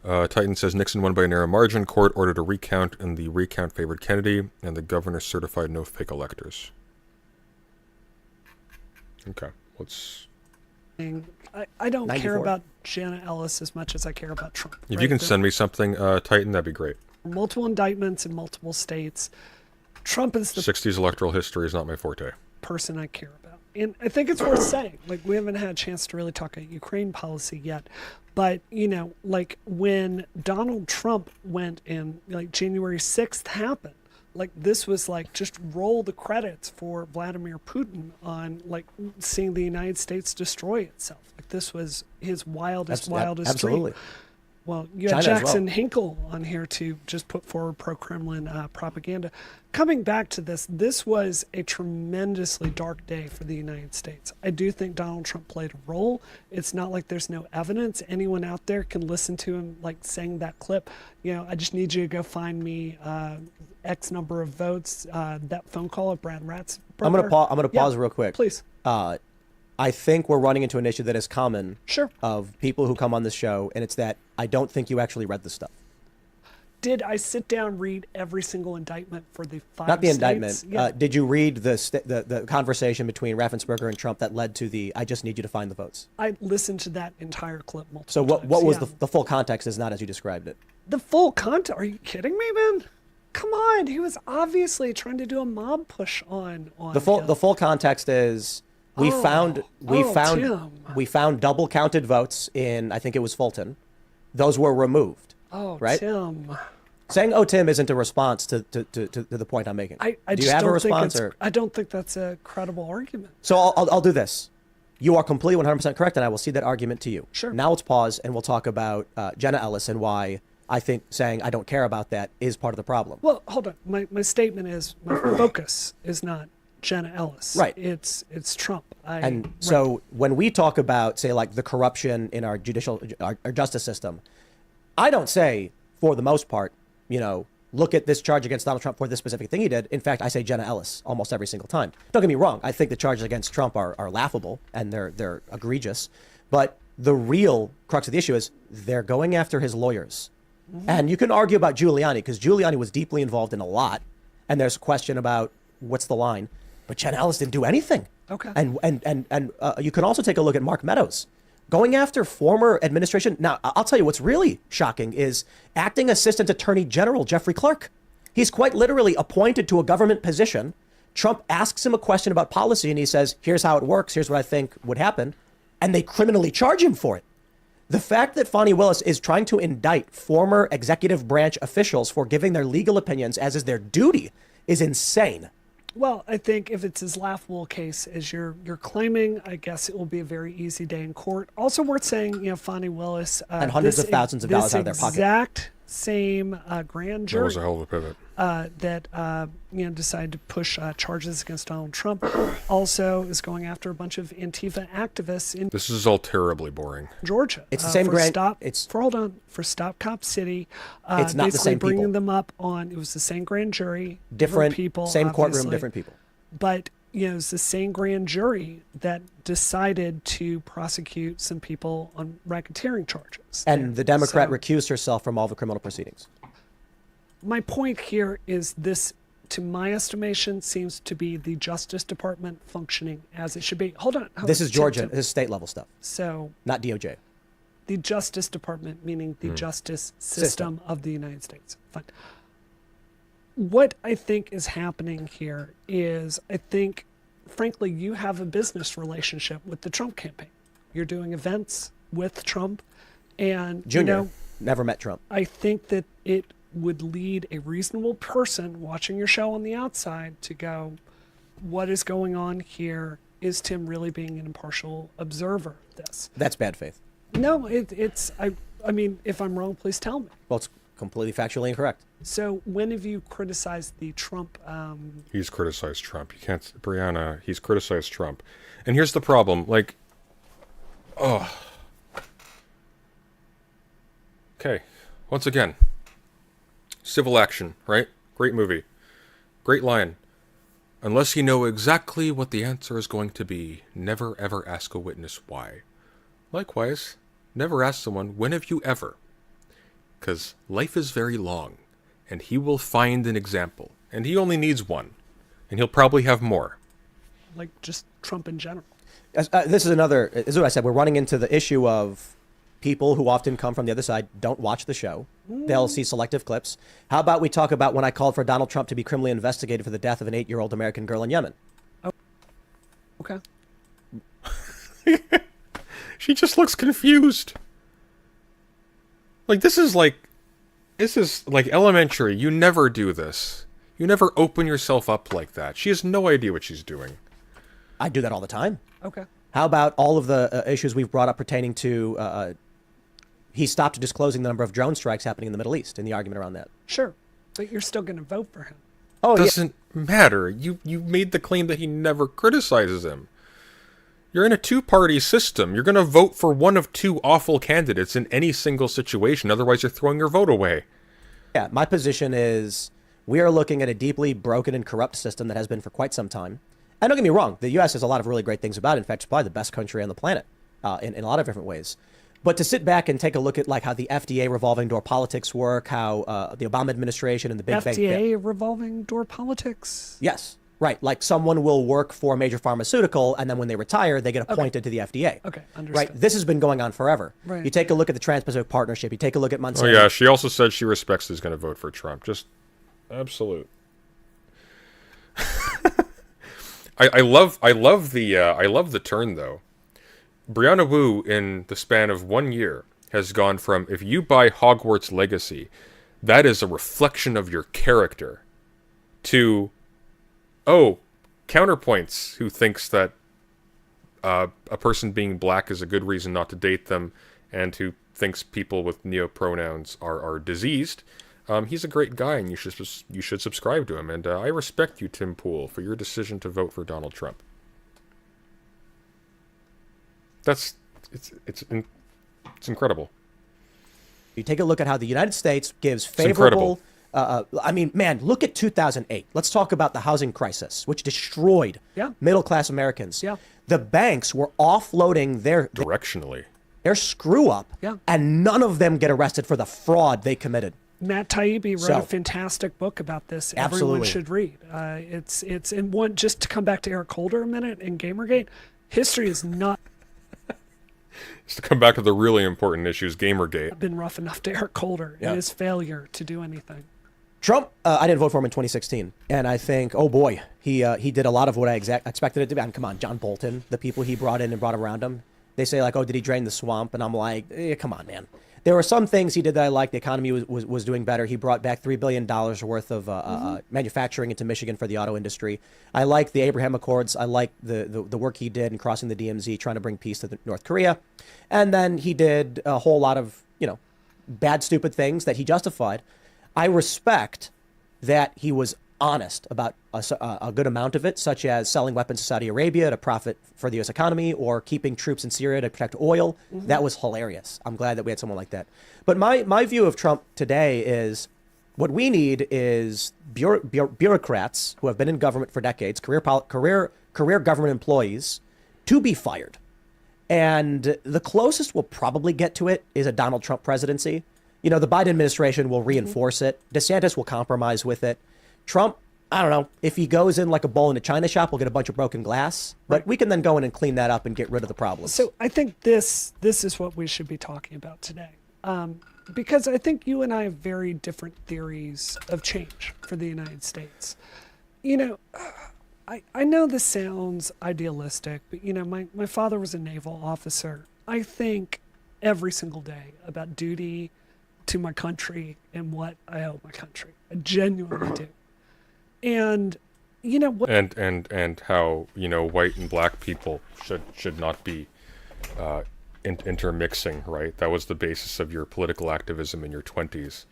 Speaker 2: Titan says Nixon won by a narrow margin. Court ordered a recount, and the recount favored Kennedy, and the governor certified no fake electors. Okay, let's...
Speaker 4: I don't
Speaker 3: 94.
Speaker 4: care about Janet Ellis as much as I care about Trump.
Speaker 2: If you can send me something, Titan, that'd be great.
Speaker 4: Multiple indictments in multiple states. Trump is the
Speaker 2: 60s electoral history is not my forte.
Speaker 4: person I care about. And I think it's worth saying, like, we haven't had a chance to really talk about Ukraine policy yet. But, you know, like when Donald Trump went and like January 6th happened, like this was like just roll the credits for Vladimir Putin on like seeing the United States destroy itself. Like this was his wildest
Speaker 3: absolutely.
Speaker 4: dream. Well, you had
Speaker 3: China as
Speaker 4: Jackson
Speaker 3: well.
Speaker 4: Hinkle on here to just put forward pro-Kremlin propaganda. Coming back to this was a tremendously dark day for the United States. I do think Donald Trump played a role. It's not like there's no evidence. Anyone out there can listen to him like saying that clip. You know, I just need you to go find me X number of votes. That phone call at Brad Ratzberger.
Speaker 3: I'm gonna pause real quick.
Speaker 4: Please.
Speaker 3: I think we're running into an issue that is common
Speaker 4: Sure.
Speaker 3: of people who come on this show, and it's that I don't think you actually read the stuff.
Speaker 4: Did I sit down read every single indictment for the 5
Speaker 3: Not the
Speaker 4: states?
Speaker 3: indictment.
Speaker 4: Yeah.
Speaker 3: Did you read the conversation between Raffensperger and Trump that led to the "I just need you to find the votes"?
Speaker 4: I listened to that entire clip multiple
Speaker 3: So
Speaker 4: times.
Speaker 3: what was
Speaker 4: yeah.
Speaker 3: the full context? Is not as you described it.
Speaker 4: The full content? Are you kidding me, man? Come on, he was obviously trying to do a mob push on
Speaker 3: The full
Speaker 4: him.
Speaker 3: the full context is we found
Speaker 4: Tim.
Speaker 3: double counted votes in, I think it was Fulton. Those were removed.
Speaker 4: Oh,
Speaker 3: right?
Speaker 4: Tim.
Speaker 3: Saying "Oh, Tim" isn't a response to the point I'm making.
Speaker 4: I
Speaker 3: Do you
Speaker 4: just
Speaker 3: have a
Speaker 4: don't
Speaker 3: response?
Speaker 4: think
Speaker 3: Or?
Speaker 4: it's, I don't think that's a credible argument.
Speaker 3: So I'll do this. You are completely 100% correct, and I will cede that argument to you.
Speaker 4: Sure.
Speaker 3: Now let's pause, and we'll talk about Jenna Ellis and why I think saying "I don't care about that" is part of the problem.
Speaker 4: Well, hold on. My statement is my focus is not Jenna Ellis.
Speaker 3: Right.
Speaker 4: It's Trump.
Speaker 3: And so when we talk about, say, like the corruption in our our justice system, I don't say, for the most part, you know, look at this charge against Donald Trump for this specific thing he did. In fact, I say Jenna Ellis almost every single time. Don't get me wrong. I think the charges against Trump are laughable and they're egregious. But the real crux of the issue is they're going after his lawyers. Mm-hmm. And you can argue about Giuliani because Giuliani was deeply involved in a lot. And there's a question about what's the line. But Jenna Ellis didn't do anything.
Speaker 4: Okay.
Speaker 3: And you can also take a look at Mark Meadows. Going after former administration. Now, I'll tell you what's really shocking is acting Assistant Attorney General Jeffrey Clark. He's quite literally appointed to a government position. Trump asks him a question about policy and he says, here's how it works. Here's what I think would happen. And they criminally charge him for it. The fact that Fani Willis is trying to indict former executive branch officials for giving their legal opinions as is their duty is insane.
Speaker 4: Well, I think if it's as laughable a case as you're claiming, I guess it will be a very easy day in court. Also worth saying, Fani Willis
Speaker 3: And hundreds of thousands of dollars out of their pocket.
Speaker 4: This exact same grand
Speaker 2: That
Speaker 4: jury
Speaker 2: was a hell of a pivot.
Speaker 4: that decided to push charges against Donald Trump also is going after a bunch of Antifa activists in
Speaker 2: This is all terribly boring.
Speaker 4: Georgia.
Speaker 3: It's the same
Speaker 4: for
Speaker 3: grand-
Speaker 4: Stop,
Speaker 3: it's-
Speaker 4: for hold on for Stop Cop City.
Speaker 3: It's not the
Speaker 4: basically
Speaker 3: same
Speaker 4: bringing
Speaker 3: people.
Speaker 4: them up on. It was the same grand jury,
Speaker 3: Different
Speaker 4: people,
Speaker 3: same courtroom,
Speaker 4: obviously.
Speaker 3: different people.
Speaker 4: But it's the same grand jury that decided to prosecute some people on racketeering charges.
Speaker 3: And the Democrat
Speaker 4: So-
Speaker 3: recused herself from all the criminal proceedings.
Speaker 4: My point here is this, to my estimation, seems to be the Justice Department functioning as it should be. Hold on.
Speaker 3: This is Georgia.
Speaker 4: Tim.
Speaker 3: This is state level stuff,
Speaker 4: So
Speaker 3: not DOJ.
Speaker 4: the Justice Department, meaning the justice system of the United States. Fine. What I think is happening here is, I think, frankly, you have a business relationship with the Trump campaign. You're doing events with Trump, and
Speaker 3: Junior never met Trump.
Speaker 4: I think that it would lead a reasonable person watching your show on the outside to go, what is going on here? Is Tim really being an impartial observer of this?
Speaker 3: That's bad faith.
Speaker 4: No, I mean, if I'm wrong, please tell me.
Speaker 3: Well, it's completely factually incorrect.
Speaker 4: So when have you criticized the Trump?
Speaker 2: He's criticized Trump. You can't, Brianna. He's criticized Trump, and here's the problem. Like, okay. Once again, Civil Action, right? Great movie, great line. Unless you know exactly what the answer is going to be, never ever ask a witness why. Likewise, never ask someone, when have you ever? Because life is very long, and he will find an example, and he only needs one, and he'll probably have more.
Speaker 4: Like just Trump in general.
Speaker 3: This is what I said. We're running into the issue of people who often come from the other side don't watch the show. They'll see selective clips. How about we talk about when I called for Donald Trump to be criminally investigated for the death of an 8-year-old American girl in Yemen?
Speaker 4: Okay.
Speaker 2: She just looks confused. Like, this is like elementary. You never do this. You never open yourself up like that. She has no idea what she's doing.
Speaker 3: I do that all the time.
Speaker 4: Okay.
Speaker 3: How about all of the issues we've brought up pertaining to he stopped disclosing the number of drone strikes happening in the Middle East in the argument around that?
Speaker 4: Sure, but you're still going to vote for him.
Speaker 3: Oh,
Speaker 2: Doesn't matter. You made the claim that he never criticizes him. You're in a two-party system. You're going to vote for one of two awful candidates in any single situation. Otherwise, you're throwing your vote away.
Speaker 3: Yeah, my position is we are looking at a deeply broken and corrupt system that has been for quite some time. And don't get me wrong, the U.S. has a lot of really great things about it. In fact, it's probably the best country on the planet in a lot of different ways. But to sit back and take a look at like how the FDA revolving door politics work, how the Obama administration and the big bank...
Speaker 4: FDA revolving door politics?
Speaker 3: Yes, right. Like someone will work for a major pharmaceutical, and then when they retire, they get appointed to the FDA.
Speaker 4: Okay, understood.
Speaker 3: Right. This has been going on forever.
Speaker 4: Right.
Speaker 3: You take a look at the Trans-Pacific Partnership. You take a look at Monsanto.
Speaker 2: Oh yeah, she also said she respects who's going to vote for Trump. Just absolute. I love the turn though. Brianna Wu, in the span of 1 year, has gone from, if you buy Hogwarts Legacy, that is a reflection of your character, to, counterpoints, who thinks that a person being black is a good reason not to date them, and who thinks people with neopronouns are diseased. He's a great guy, and you should subscribe to him. And I respect you, Tim Pool, for your decision to vote for Donald Trump. It's incredible.
Speaker 3: You take a look at how the United States gives favorable. I mean, man, look at 2008. Let's talk about the housing crisis, which destroyed middle-class Americans.
Speaker 4: Yeah.
Speaker 3: The banks were offloading their screw up, and none of them get arrested for the fraud they committed.
Speaker 4: Matt Taibbi wrote a fantastic book about this. Everyone should read. And one, just to come back to Eric Holder a minute and Gamergate, history is not.
Speaker 2: Just to come back to the really important issues, Gamergate.
Speaker 4: Been rough enough to Eric Holder and his failure to do anything.
Speaker 3: Trump, I didn't vote for him in 2016, and I think, oh boy, he did a lot of what I expected it to be. I mean, come on, John Bolton, the people he brought in and brought around him. They say like, oh, did he drain the swamp? And I'm like, come on, man. There were some things he did that I liked. The economy was doing better. He brought back $3 billion worth of manufacturing into Michigan for the auto industry. I like the Abraham Accords. I like the work he did in crossing the DMZ, trying to bring peace to North Korea. And then he did a whole lot of, bad, stupid things that he justified. I respect that he was honest about a good amount of it, such as selling weapons to Saudi Arabia to profit for the U.S. economy or keeping troops in Syria to protect oil. That was hilarious. I'm glad that we had someone like that. But my view of Trump today is what we need is bureaucrats who have been in government for decades, career government employees, to be fired. And the closest we'll probably get to it is a Donald Trump presidency. The Biden administration will reinforce it. DeSantis will compromise with it. Trump, I don't know, if he goes in like a bull in a china shop, we'll get a bunch of broken glass. But we can then go in and clean that up and get rid of the problems.
Speaker 4: So I think this is what we should be talking about today. Because I think you and I have very different theories of change for the United States. I know this sounds idealistic, but my father was a naval officer. I think every single day about duty to my country and what I owe my country. I genuinely do. And what?
Speaker 2: And how white and black people should not be intermixing, right? That was the basis of your political activism in your 20s,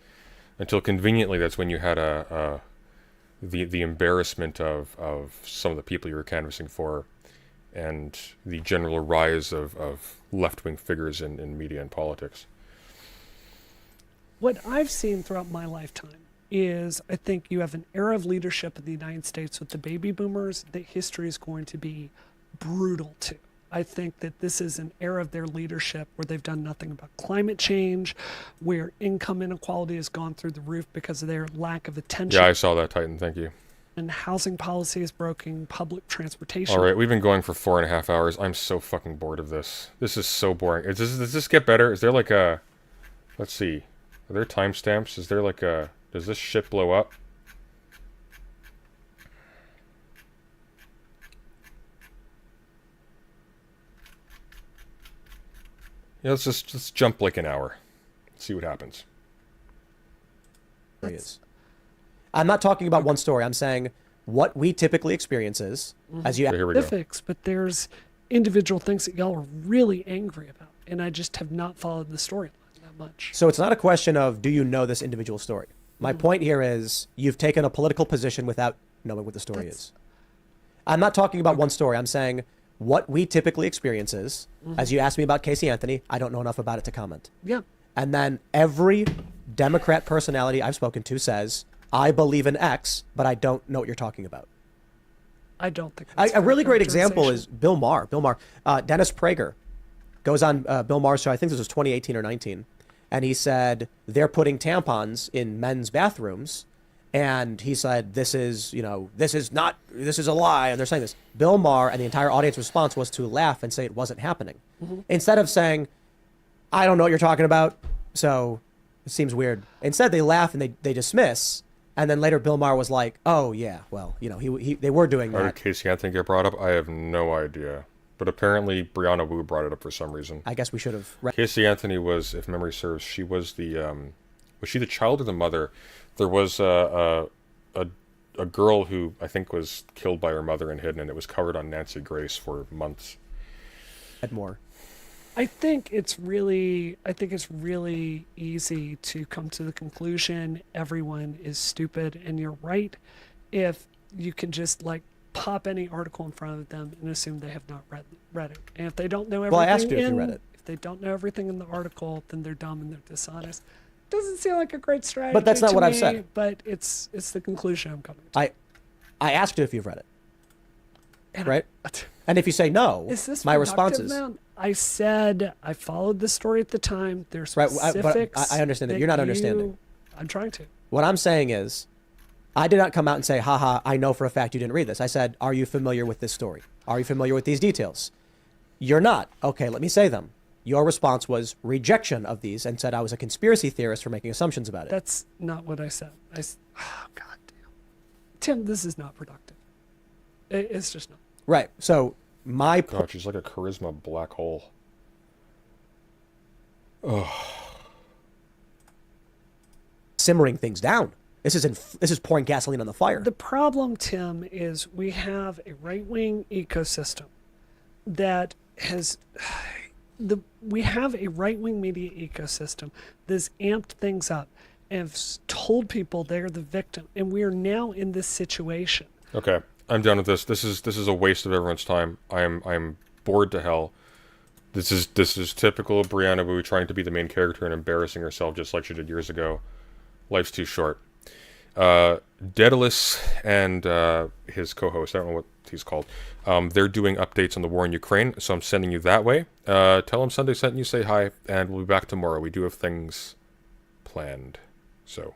Speaker 2: until conveniently that's when you had the embarrassment of some of the people you were canvassing for, and the general rise of left-wing figures in media and politics.
Speaker 4: What I've seen throughout my lifetime is I think you have an era of leadership in the United States with the baby boomers that history is going to be brutal to. I think that this is an era of their leadership where they've done nothing about climate change, where income inequality has gone through the roof because of their lack of attention.
Speaker 2: Yeah, I saw that, Titan. Thank you.
Speaker 4: And housing policy is broken, public transportation.
Speaker 2: All right, we've been going for 4.5 hours. I'm so fucking bored of this. This is so boring. Does this get better? Is there like a... Let's see. Are there timestamps? Is there like a... Does this shit blow up? Yeah, let's jump like an hour. See what happens.
Speaker 3: I'm not talking about one story. I'm saying what we typically experience is, as you...
Speaker 2: Here we go.
Speaker 4: Specifics, but there's individual things that y'all are really angry about, and I just have not followed the storyline that much.
Speaker 3: So it's not a question of do you know this individual story. My point here is you've taken a political position without knowing what the story is. I'm not talking about one story. I'm saying what we typically experience is, as you asked me about Casey Anthony, I don't know enough about it to comment.
Speaker 4: Yeah.
Speaker 3: And then every Democrat personality I've spoken to says, I believe in X, but I don't know what you're talking about.
Speaker 4: I don't think that's
Speaker 3: a really great example is Bill Maher. Dennis Prager goes on Bill Maher's show, I think this was 2018 or 19, and he said they're putting tampons in men's bathrooms, and he said this is a lie, and they're saying this. Bill Maher and the entire audience response was to laugh and say it wasn't happening, instead of saying, I don't know what you're talking about, so it seems weird. Instead, they laugh and they dismiss. And then later, Bill Maher was like, "Oh yeah, well, they were doing that."
Speaker 2: How did Casey Anthony get brought up? I have no idea. But apparently, Brianna Wu brought it up for some reason.
Speaker 3: I guess we should have.
Speaker 2: Casey Anthony was, if memory serves, she was was she the child or the mother? There was a girl who I think was killed by her mother and hidden, and it was covered on Nancy Grace for months.
Speaker 3: More.
Speaker 4: I think it's really easy to come to the conclusion everyone is stupid, and you're right if you can just like pop any article in front of them and assume they have not read it. And if they don't know everything,
Speaker 3: well, I asked you if you read it.
Speaker 4: If they don't know everything in the article, then they're dumb and they're dishonest. Doesn't seem like a great strategy.
Speaker 3: But that's not
Speaker 4: to
Speaker 3: what
Speaker 4: me,
Speaker 3: I've said.
Speaker 4: But it's the conclusion I'm coming to.
Speaker 3: I asked you if you've read it.
Speaker 4: And
Speaker 3: right? And if you say no,
Speaker 4: is this
Speaker 3: my response is...
Speaker 4: Man? I said I followed the story at the time. There's
Speaker 3: right,
Speaker 4: specifics.
Speaker 3: I understand that. You're not understanding.
Speaker 4: I'm trying to.
Speaker 3: What I'm saying is, I did not come out and say, haha, I know for a fact you didn't read this. I said, are you familiar with this story? Are you familiar with these details? You're not. Okay, let me say them. Your response was rejection of these and said I was a conspiracy theorist for making assumptions about it.
Speaker 4: That's not what I said. Oh, God damn. Tim, this is not productive. It's just not.
Speaker 3: Right. So my
Speaker 2: God, she's like a charisma black hole. Oh.
Speaker 3: simmering things down. This is pouring gasoline on the fire.
Speaker 4: The problem, Tim, is we have a right-wing ecosystem that has we have a right-wing media ecosystem that's amped things up and told people they're the victim, and we are now in this situation.
Speaker 2: Okay, I'm done with this. This is a waste of everyone's time. I'm bored to hell. This is typical of Brianna Wu trying to be the main character and embarrassing herself just like she did years ago. Life's too short. Daedalus and his co-host, I don't know what he's called, they're doing updates on the war in Ukraine, so I'm sending you that way. Tell them Sunday sent you, say hi, and we'll be back tomorrow. We do have things planned. So